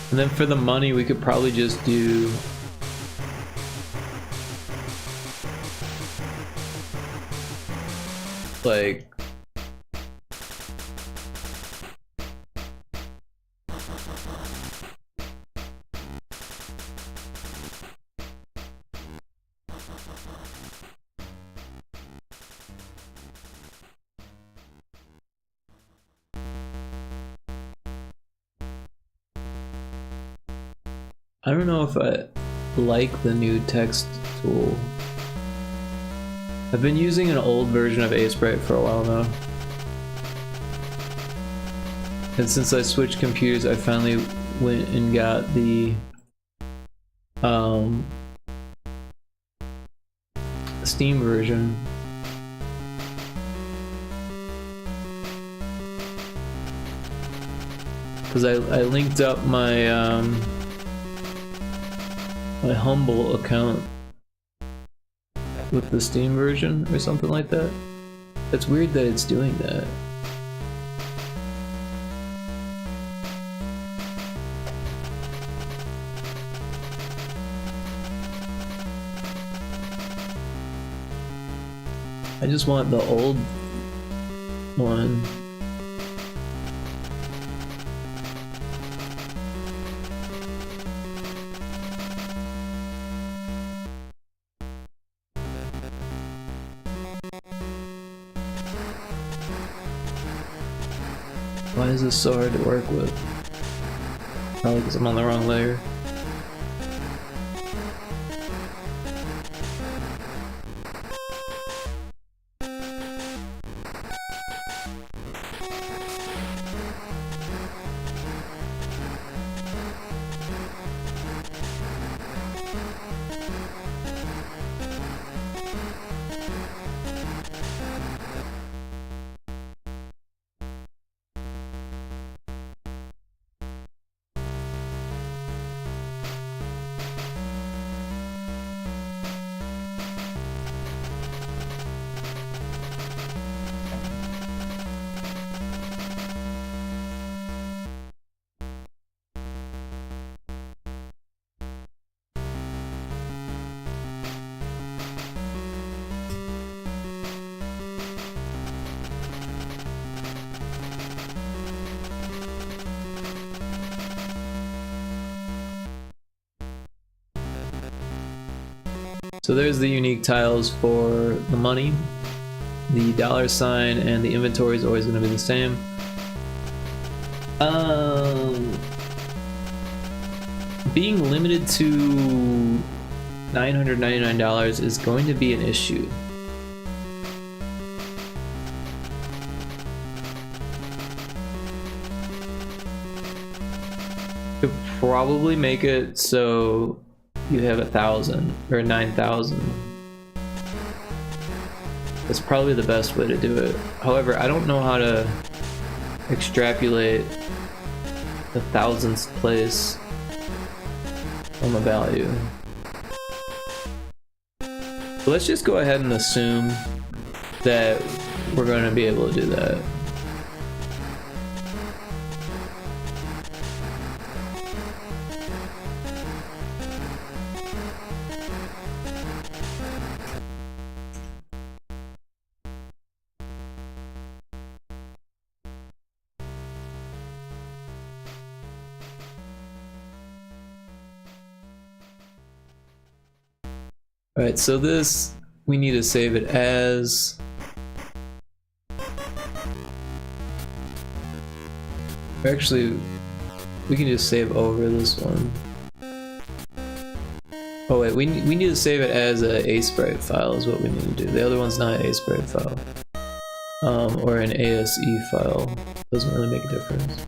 And then for the money, we could probably just do like I don't know if like the new text tool. I've been using an old version of Sprite for a while now. And since I switched computers, I finally went and got the Steam version. Because I linked up my my Humble account with the Steam version or something like that. It's weird that it's doing that. I just want the old one. Why is this so hard to work with? Probably because I'm on the wrong layer. So there's the unique tiles for the money. The $sign and the inventory is always going to be the same. Being limited to $999 is going to be an issue. Could probably make it so you have 1,000 or 9,000. That's probably the best way to do it. However, I don't know how to extrapolate the thousandth place from a value. So let's just go ahead and assume that we're going to be able to do that. Alright, so this, we need to save it as... Actually, we can just save over this one. Oh wait, we need to save it as a Sprite file is what we need to do. The other one's not an Sprite file. Or an ASE file. Doesn't really make a difference.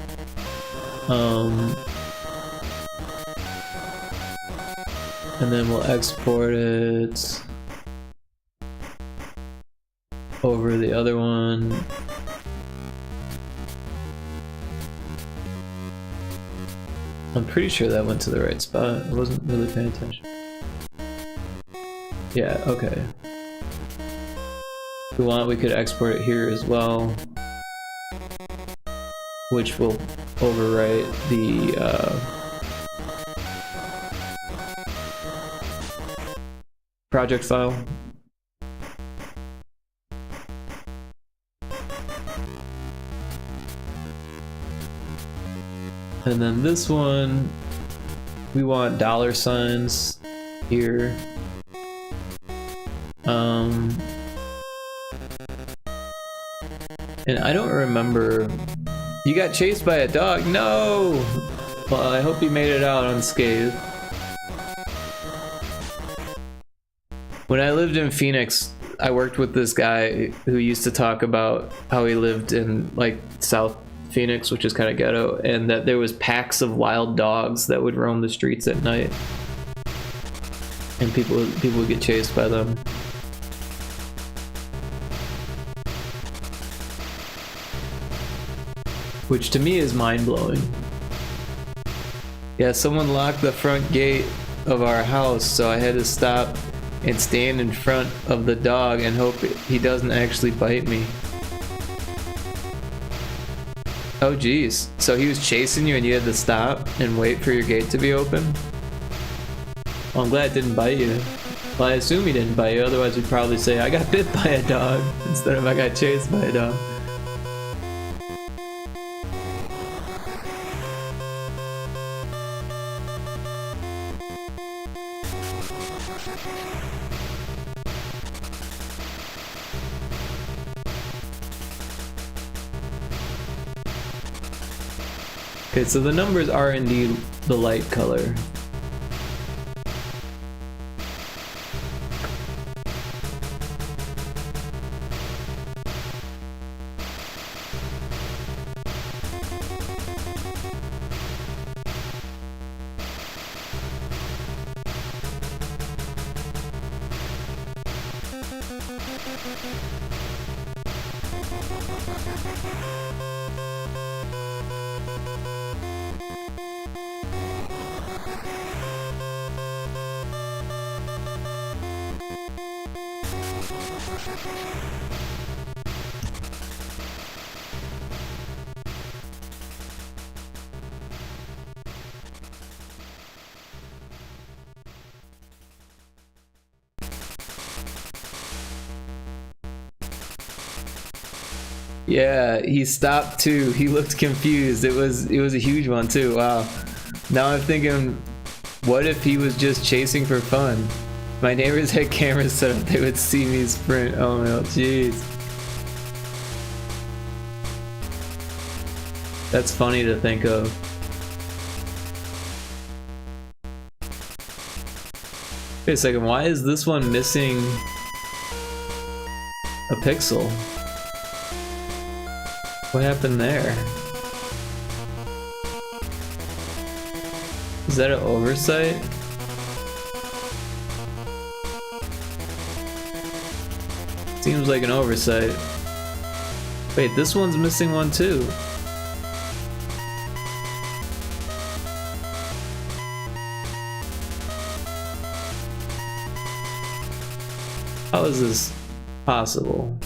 And then we'll export it over the other one. I'm pretty sure that went to the right spot. I wasn't really paying attention. Yeah, okay. If we want, we could export it here as well, which will overwrite the project file. And then this one, we want $signs here. And I don't remember. You got chased by a dog? No! Well, I hope you made it out unscathed. When I lived in Phoenix, I worked with this guy who used to talk about how he lived in like South Phoenix, which is kind of ghetto, and that there was packs of wild dogs that would roam the streets at night, and people would get chased by them. Which to me is mind-blowing. Yeah, someone locked the front gate of our house, so I had to stop and stand in front of the dog and hope he doesn't actually bite me. Oh geez, so he was chasing you and you had to stop and wait for your gate to be open? Well, I'm glad it didn't bite you. Well, I assume he didn't bite you, otherwise we'd probably say I got bit by a dog instead of I got chased by a dog. Okay, so the numbers are indeed the light color. Yeah, he stopped too. He looked confused. It was a huge one too. Wow. Now I'm thinking, what if he was just chasing for fun? My neighbors had cameras set up. They would see me sprint. Oh no, jeez. That's funny to think of. Wait a second. Why is this one missing a pixel? What happened there? Is that an oversight? Seems like an oversight. Wait, this one's missing one too. How is this possible?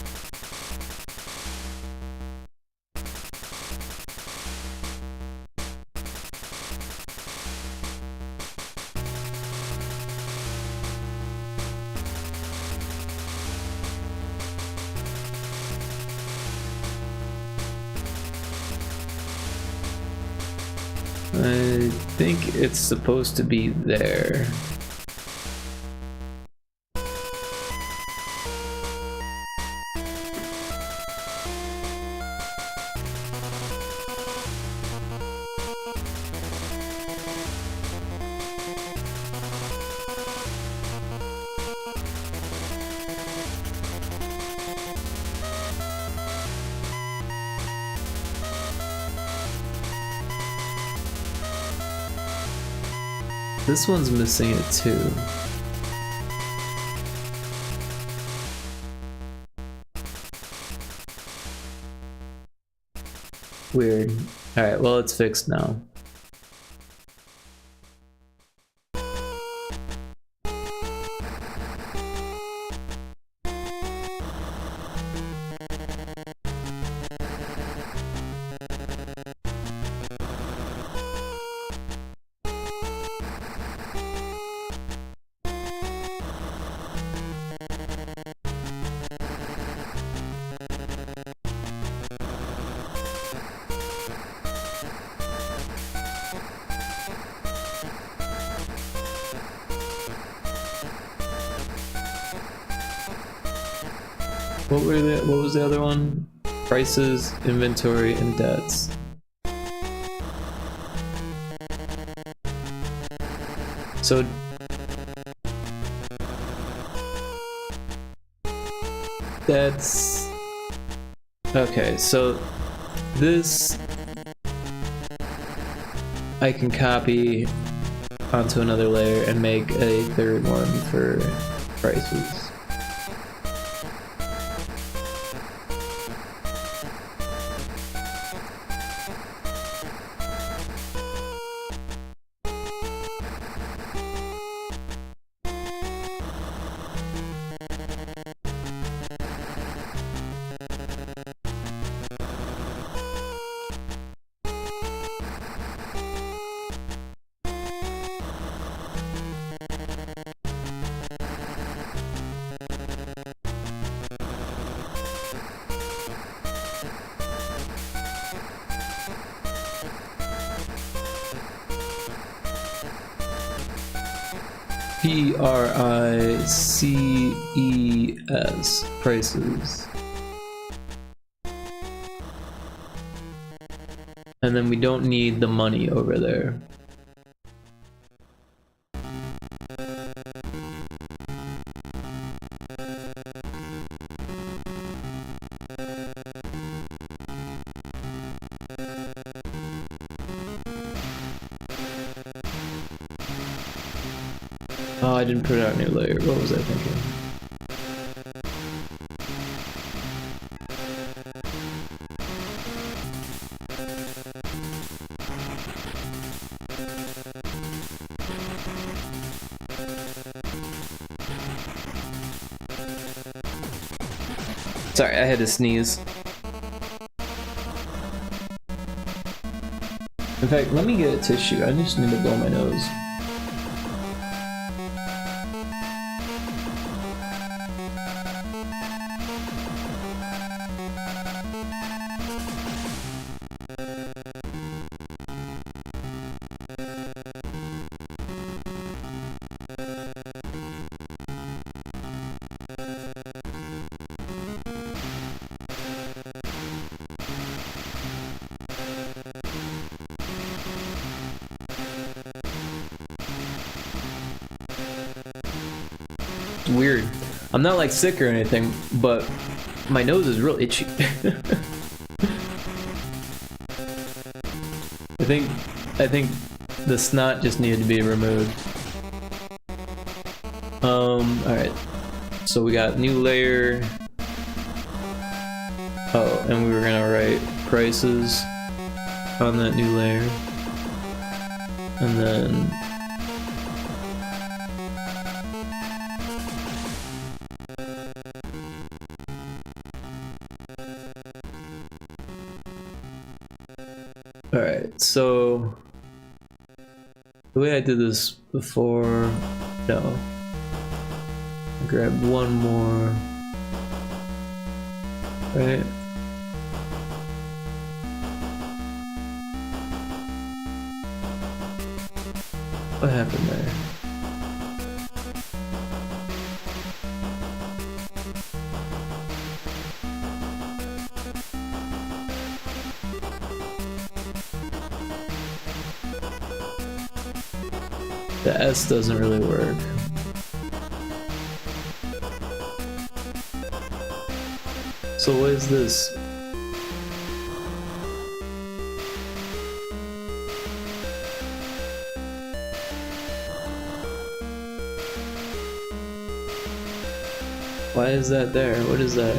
I think it's supposed to be there. This one's missing it too. Weird. Alright, well it's fixed now. What was the other one? Prices, inventory, and debts. So That's... Okay, so this I can copy onto another layer and make a third one for prices. PRICES, prices. And then we don't need the money over there. Oh, I didn't put out a new layer. What was I thinking? Sorry, I had to sneeze. In fact, let me get a tissue. I just need to blow my nose. Weird. I'm not like sick or anything, but my nose is real itchy. I think the snot just needed to be removed. Alright. So we got new layer. Oh, and we were gonna write prices on that new layer. And then alright, so the way I did this before, no. I grabbed one more, right? What happened there? The S doesn't really work. So what is this? Why is that there? What is that?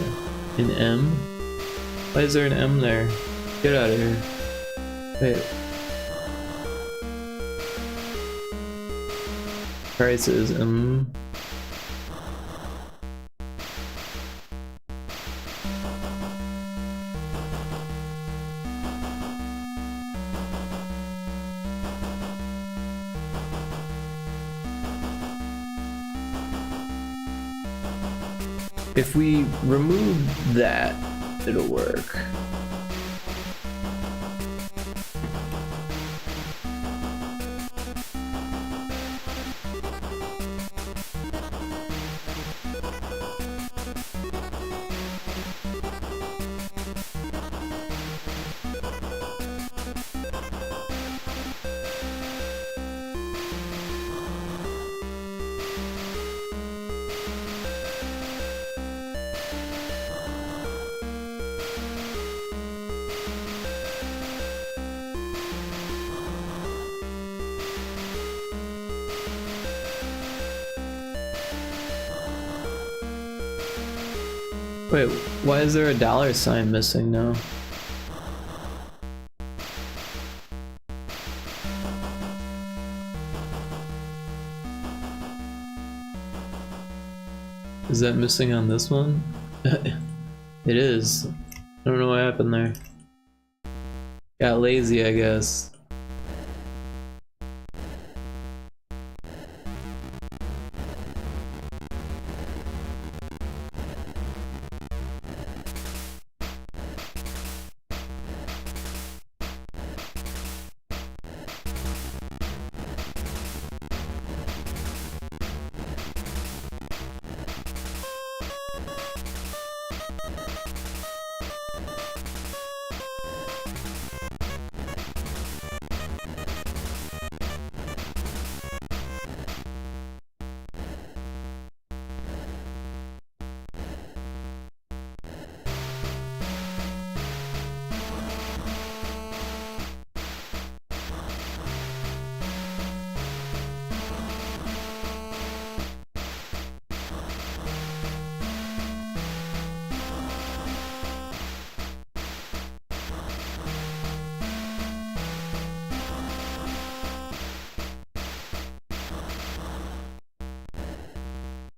An M? Why is there an M there? Get out of here. Wait. Prices, If we remove that, it'll work. Wait, why is there a $sign missing now? Is that missing on this one? It is. I don't know what happened there. Got lazy, I guess.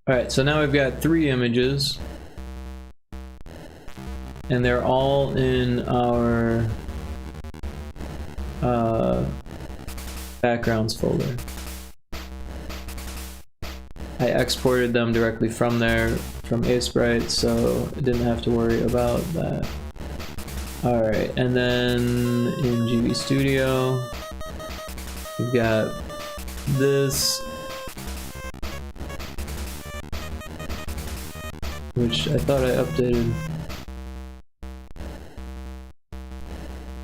Alright, so now we've got 3 images. And they're all in our backgrounds folder. I exported them directly from there, from Sprite, so I didn't have to worry about that. Alright, and then in GB Studio, we've got this, which I thought I updated.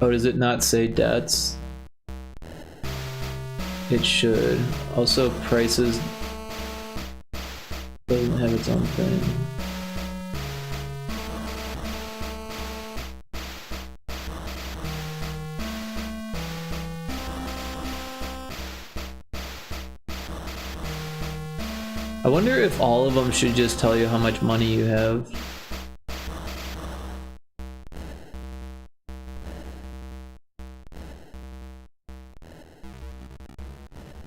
Oh, does it not say debts? It should. Also, prices doesn't have its own thing. I wonder if all of them should just tell you how much money you have.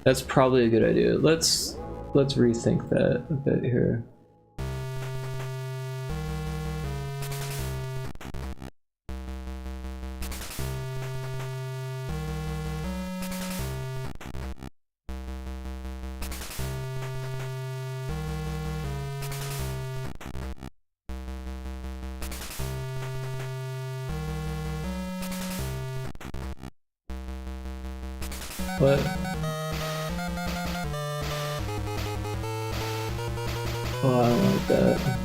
That's probably a good idea. Let's rethink that a bit here. What? Oh, I don't like that.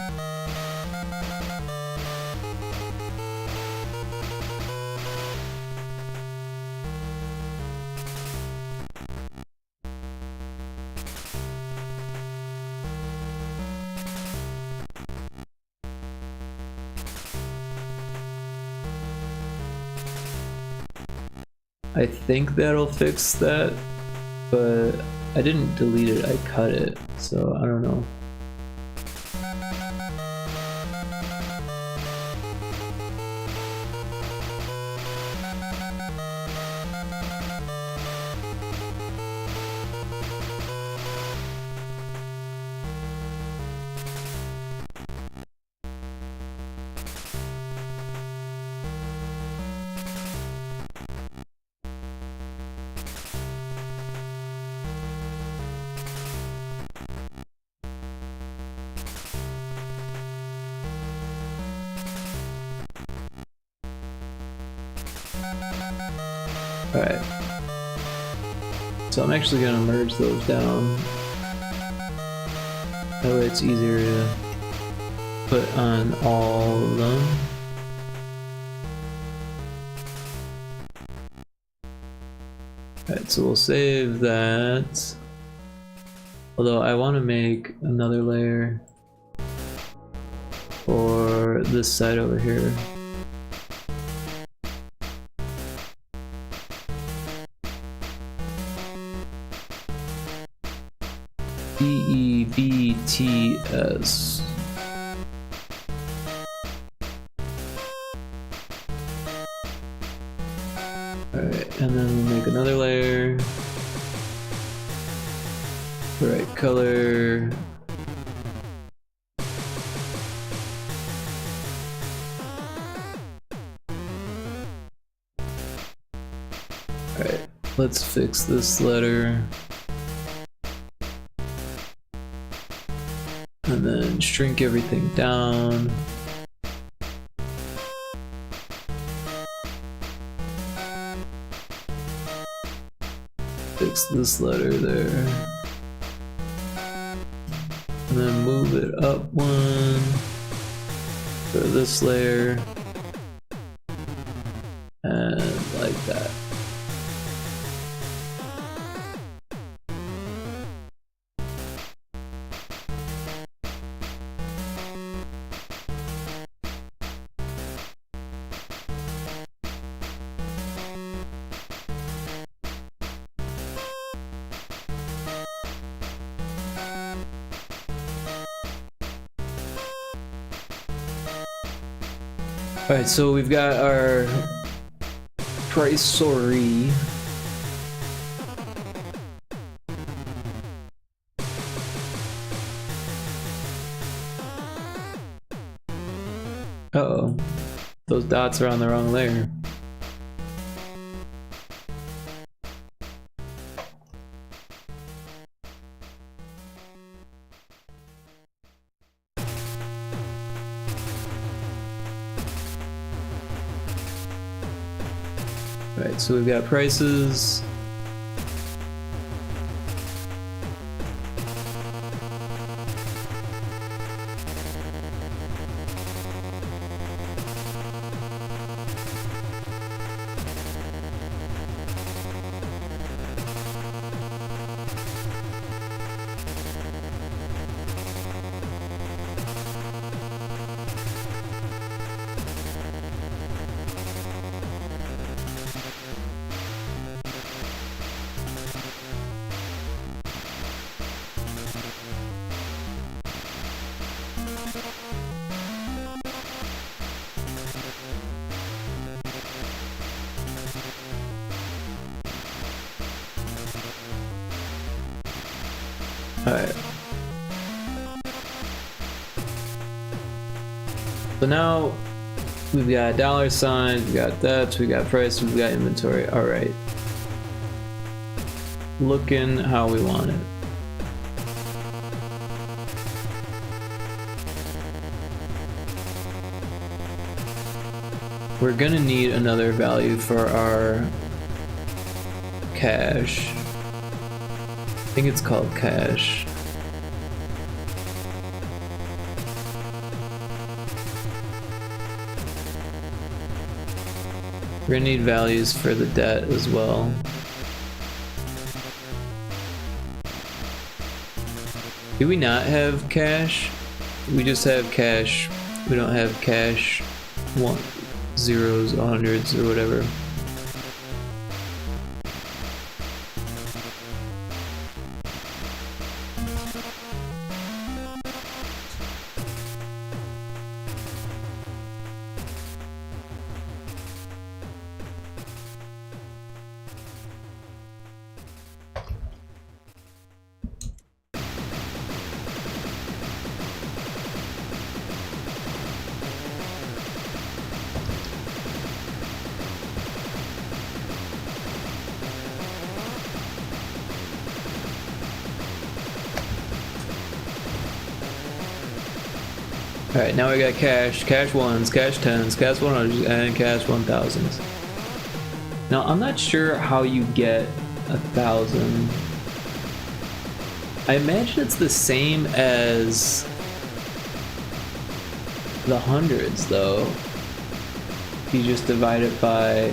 I think that'll fix that, but I didn't delete it, I cut it, so I don't know. Alright. So I'm actually gonna merge those down. That way it's easier to put on all of them. Alright, so we'll save that. Although I want to make another layer for this side over here. DEBTS. Alright, and then we'll make another layer. Right color. Alright, let's fix this letter. And then shrink everything down. Fix this letter there. And then move it up one for this layer. And like that. Alright, so we've got our pricery. Uh-oh. Those dots are on the wrong layer. Right, so we've got prices. Alright. So now we've got dollar signs, we got that, we got price, we got inventory. Alright. Looking how we want it. We're gonna need another value for our cash. I think it's called cash. We're gonna need values for the debt as well. Do we not have cash? We just have cash. We don't have cash. Zeros, hundreds, or whatever. Alright, now we got cash, cash ones, cash tens, cash 100s, and cash 1000s. Now, I'm not sure how you get 1,000. I imagine it's the same as the hundreds, though. You just divide it by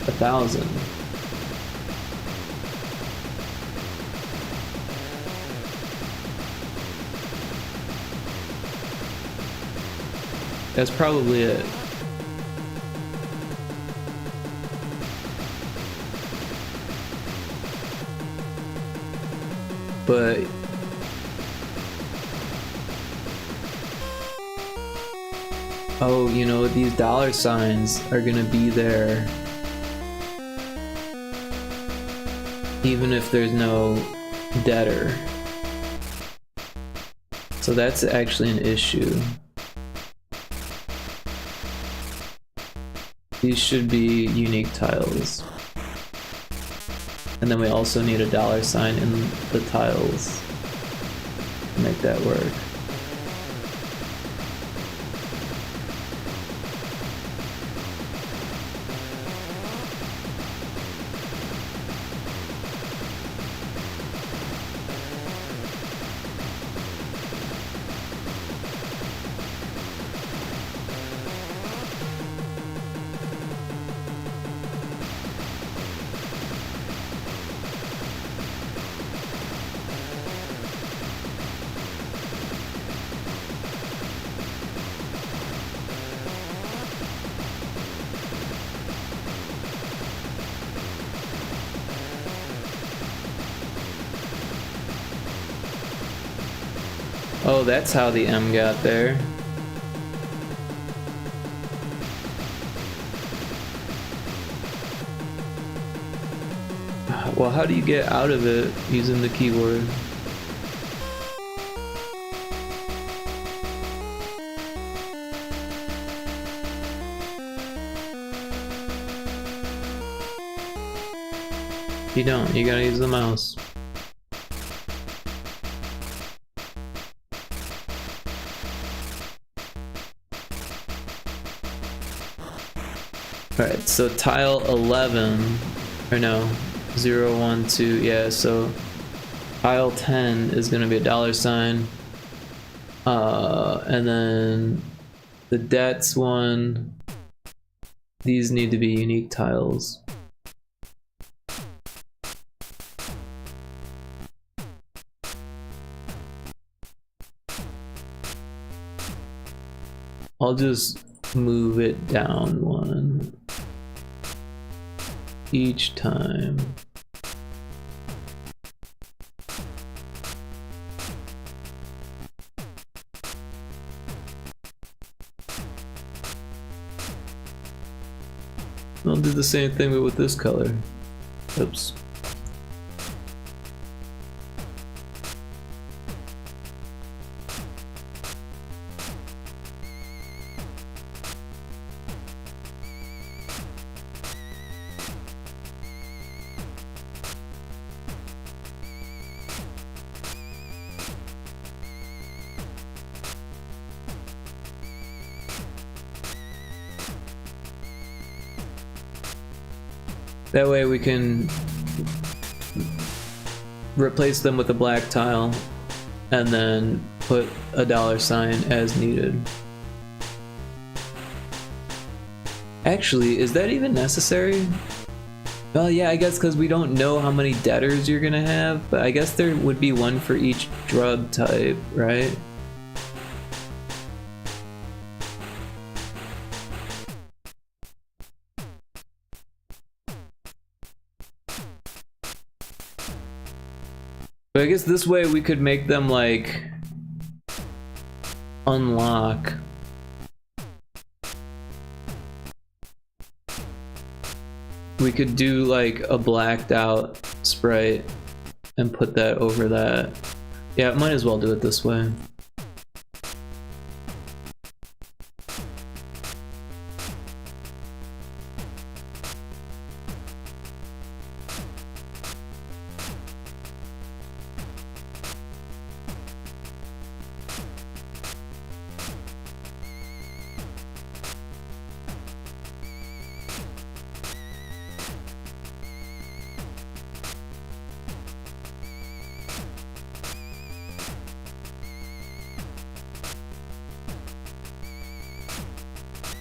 1,000. That's probably it. But oh, you know, these dollar signs are gonna be there even if there's no debtor. So that's actually an issue. These should be unique tiles. And then we also need a $sign in the tiles to make that work. Oh, that's how the M got there. Well, how do you get out of it using the keyboard? You don't, you gotta use the mouse. Alright, so tile 11, or no, 0, 1, 2, yeah, so tile 10 is gonna be a $sign. And then the debts one, these need to be unique tiles. I'll just move it down one each time. I'll do the same thing but with this color. Oops. That way we can replace them with a black tile and then put a $sign as needed. Actually, is that even necessary? Well, yeah, I guess because we don't know how many debtors you're gonna have, but I guess there would be one for each drug type, right? But I guess this way we could make them like unlock. We could do like a blacked out sprite and put that over that. Yeah, might as well do it this way.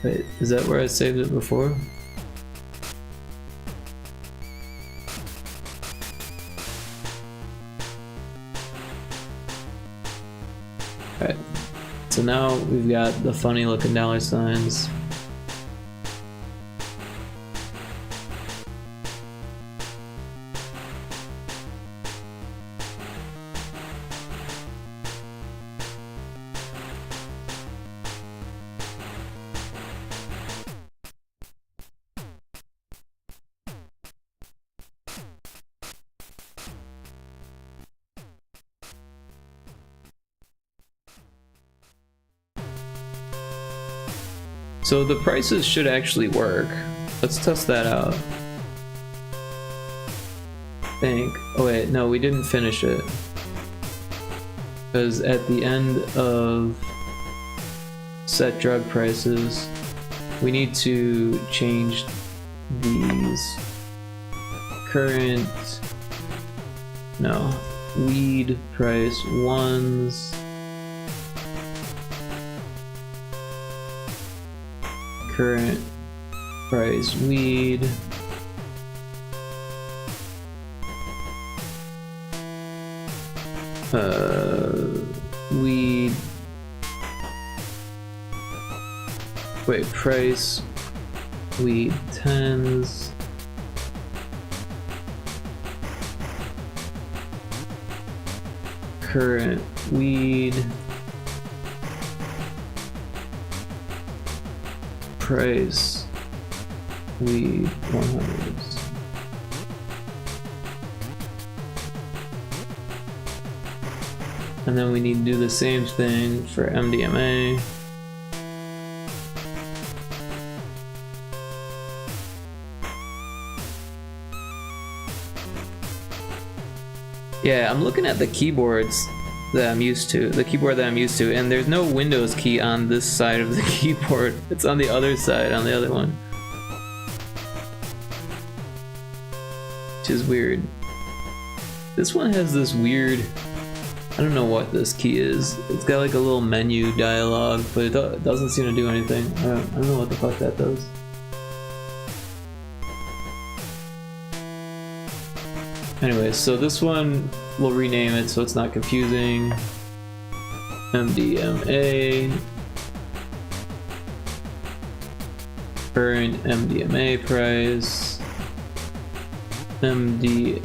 Wait, is that where I saved it before? Alright, so now we've got the funny looking $signs. So the prices should actually work. Let's test that out. Think. Oh wait, no, we didn't finish it. Because at the end of set drug prices, we need to change these current, no, weed price ones, current price weed, weed, wait, price weed 10s, current weed price weed 100s. And then we need to do the same thing for MDMA. Yeah, I'm looking at the keyboards that I'm used to, and there's no Windows key on this side of the keyboard. It's on the other side, on the other one. Which is weird. This one has this weird, I don't know what this key is. It's got like a little menu dialogue, but it doesn't seem to do anything. I don't know what the fuck that does. Anyway, so this one, we'll rename it so it's not confusing. MDMA. Current MDMA price. MDMA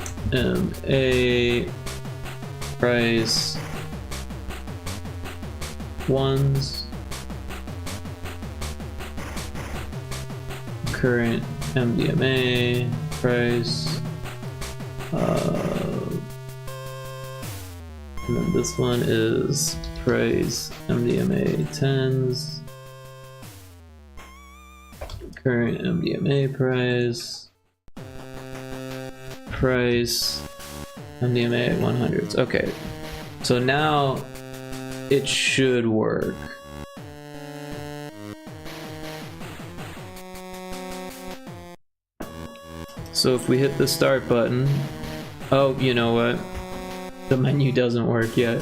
price ones. Current MDMA price. And then this one is price MDMA 10s. Current MDMA price. Price MDMA 100s. Okay, so now it should work. So if we hit the start button, oh, you know what? The menu doesn't work yet.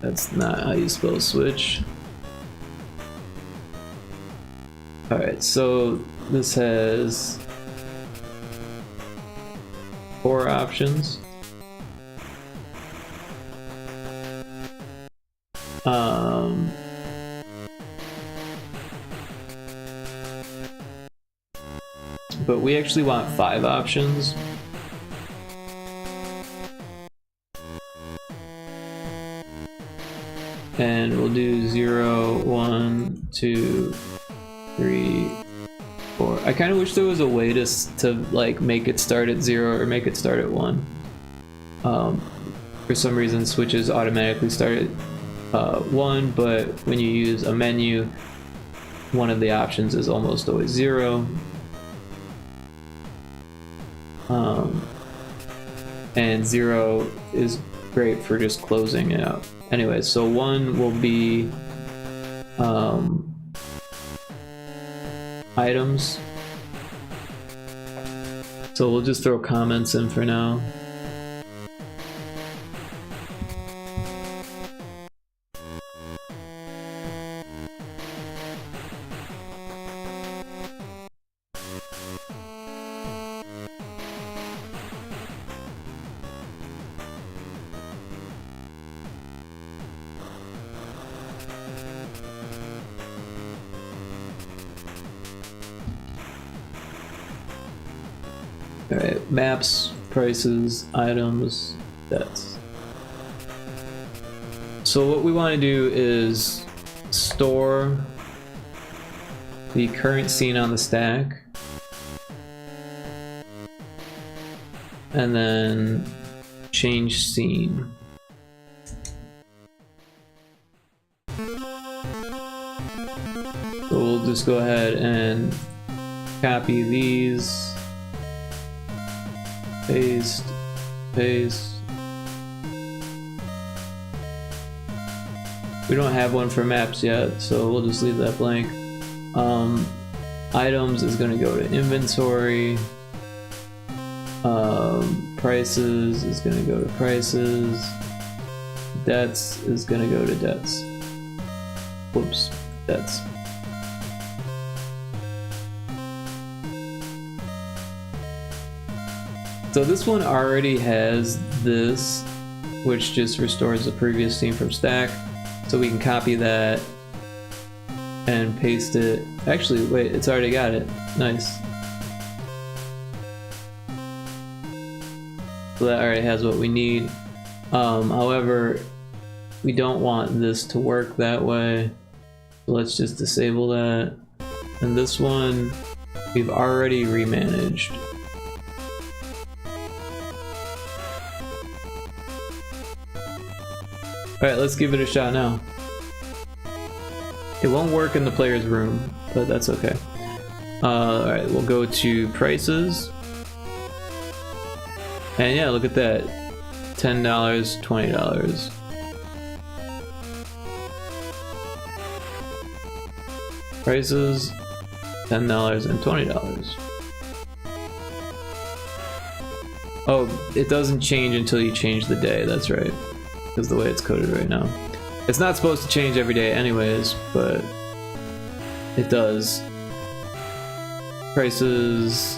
That's not how you spell switch. Alright, so this has 4 options. But we actually want 5 options. And we'll do 0, 1, 2, 3, 4. I kind of wish there was a way to like make it start at 0 or make it start at 1. For some reason switches automatically start at 1, but when you use a menu, one of the options is almost always 0. And 0 is great for just closing it out. Anyway, so 1 will be items. So we'll just throw comments in for now. Alright, maps, prices, items, that's. So what we want to do is store the current scene on the stack. and then change scene. So we'll just go ahead and copy these, paste, paste. We don't have one for maps yet, so we'll just leave that blank. Items is going to go to inventory. Prices is going to go to prices. Debts is going to go to debts. Whoops, debts. So this one already has this, which just restores the previous scene from stack. So we can copy that and paste it. Actually, wait, it's already got it. Nice. So that already has what we need. However, we don't want this to work that way. So let's just disable that. And this one, we've already remanaged. Alright, let's give it a shot now. It won't work in the player's room, but that's okay. Alright, we'll go to prices. And yeah, look at that. $10, $20. Prices, $10 and $20. Oh, it doesn't change until you change the day, that's right. Because the way it's coded right now. It's not supposed to change every day anyways, but it does. Prices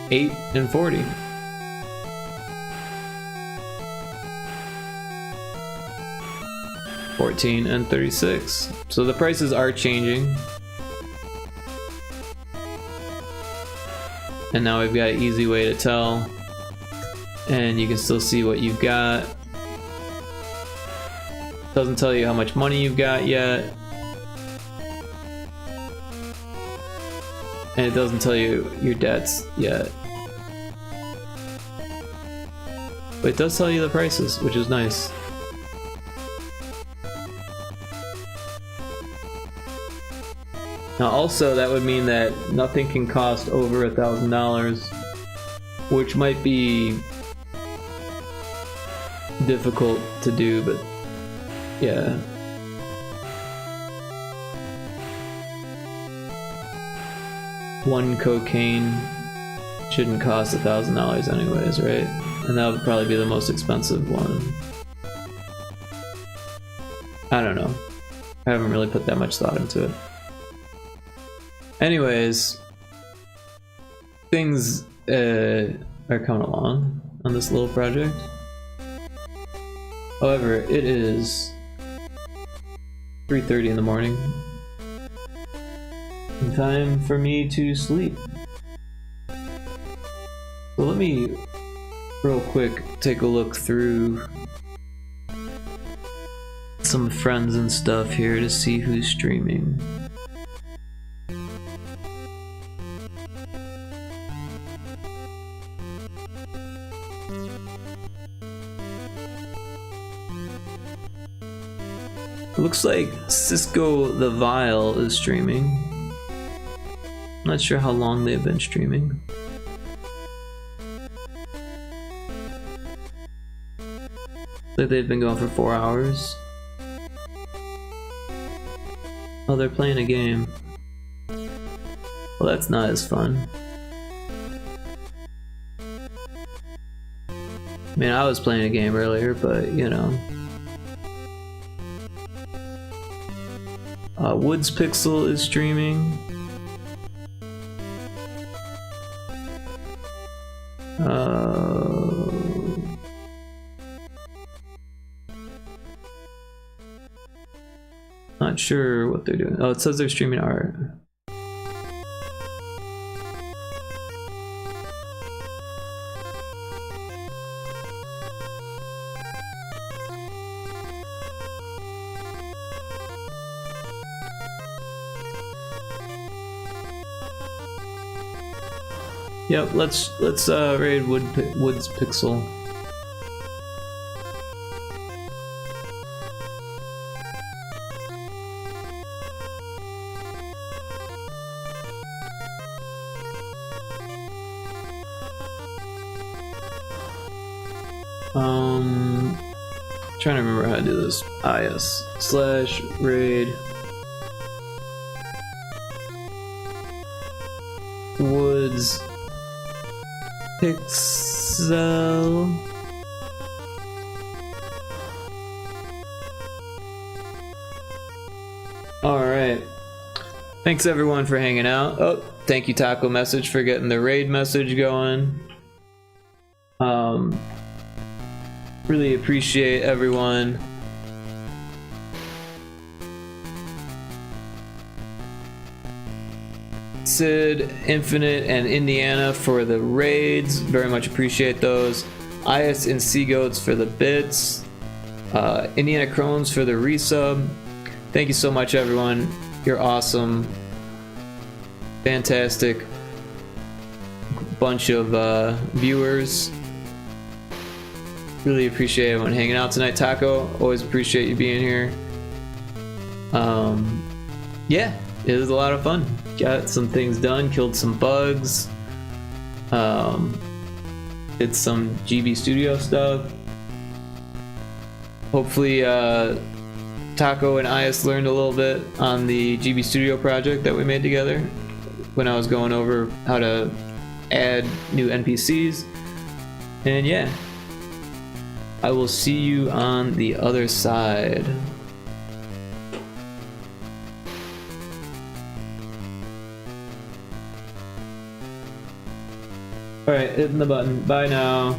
$8 and $40. $14 and $36. So the prices are changing. And now we've got an easy way to tell. And you can still see what you've got. Doesn't tell you how much money you've got yet. And it doesn't tell you your debts yet. But it does tell you the prices, which is nice. Now also that would mean that nothing can cost over $1,000, which might be difficult to do, but yeah. One cocaine shouldn't cost $1,000 anyways, right? And that would probably be the most expensive one. I don't know. I haven't really put that much thought into it. Anyways, things are coming along on this little project. However, it is 3:30 in the morning. And time for me to sleep. So let me real quick take a look through some friends and stuff here to see who's streaming. It looks like Cisco the Vile is streaming. I'm not sure how long they've been streaming. Like they've been going for 4 hours. Oh, they're playing a game. Well, that's not as fun. I mean, I was playing a game earlier, but you know. Woods Pixel is streaming. Not sure what they're doing. Oh, it says they're streaming art. Yep, let's raid Woods Pixel. Trying to remember how to do this. IS/raid Woods Pixel. Alright. Thanks everyone for hanging out. Oh, thank you Taco Message for getting the raid message going. Really appreciate everyone. Sid, Infinite, and Indiana for the raids. Very much appreciate those. Ias and Seagoats for the bits. Indiana Crones for the resub. Thank you so much, everyone. You're awesome. Fantastic bunch of viewers. Really appreciate everyone hanging out tonight. Taco, always appreciate you being here. Yeah, it was a lot of fun. Got some things done, killed some bugs, did some GB Studio stuff. Hopefully Taco and Ias learned a little bit on the GB Studio project that we made together when I was going over how to add new NPCs. And yeah, I will see you on the other side. Alright, hitting the button. Bye now.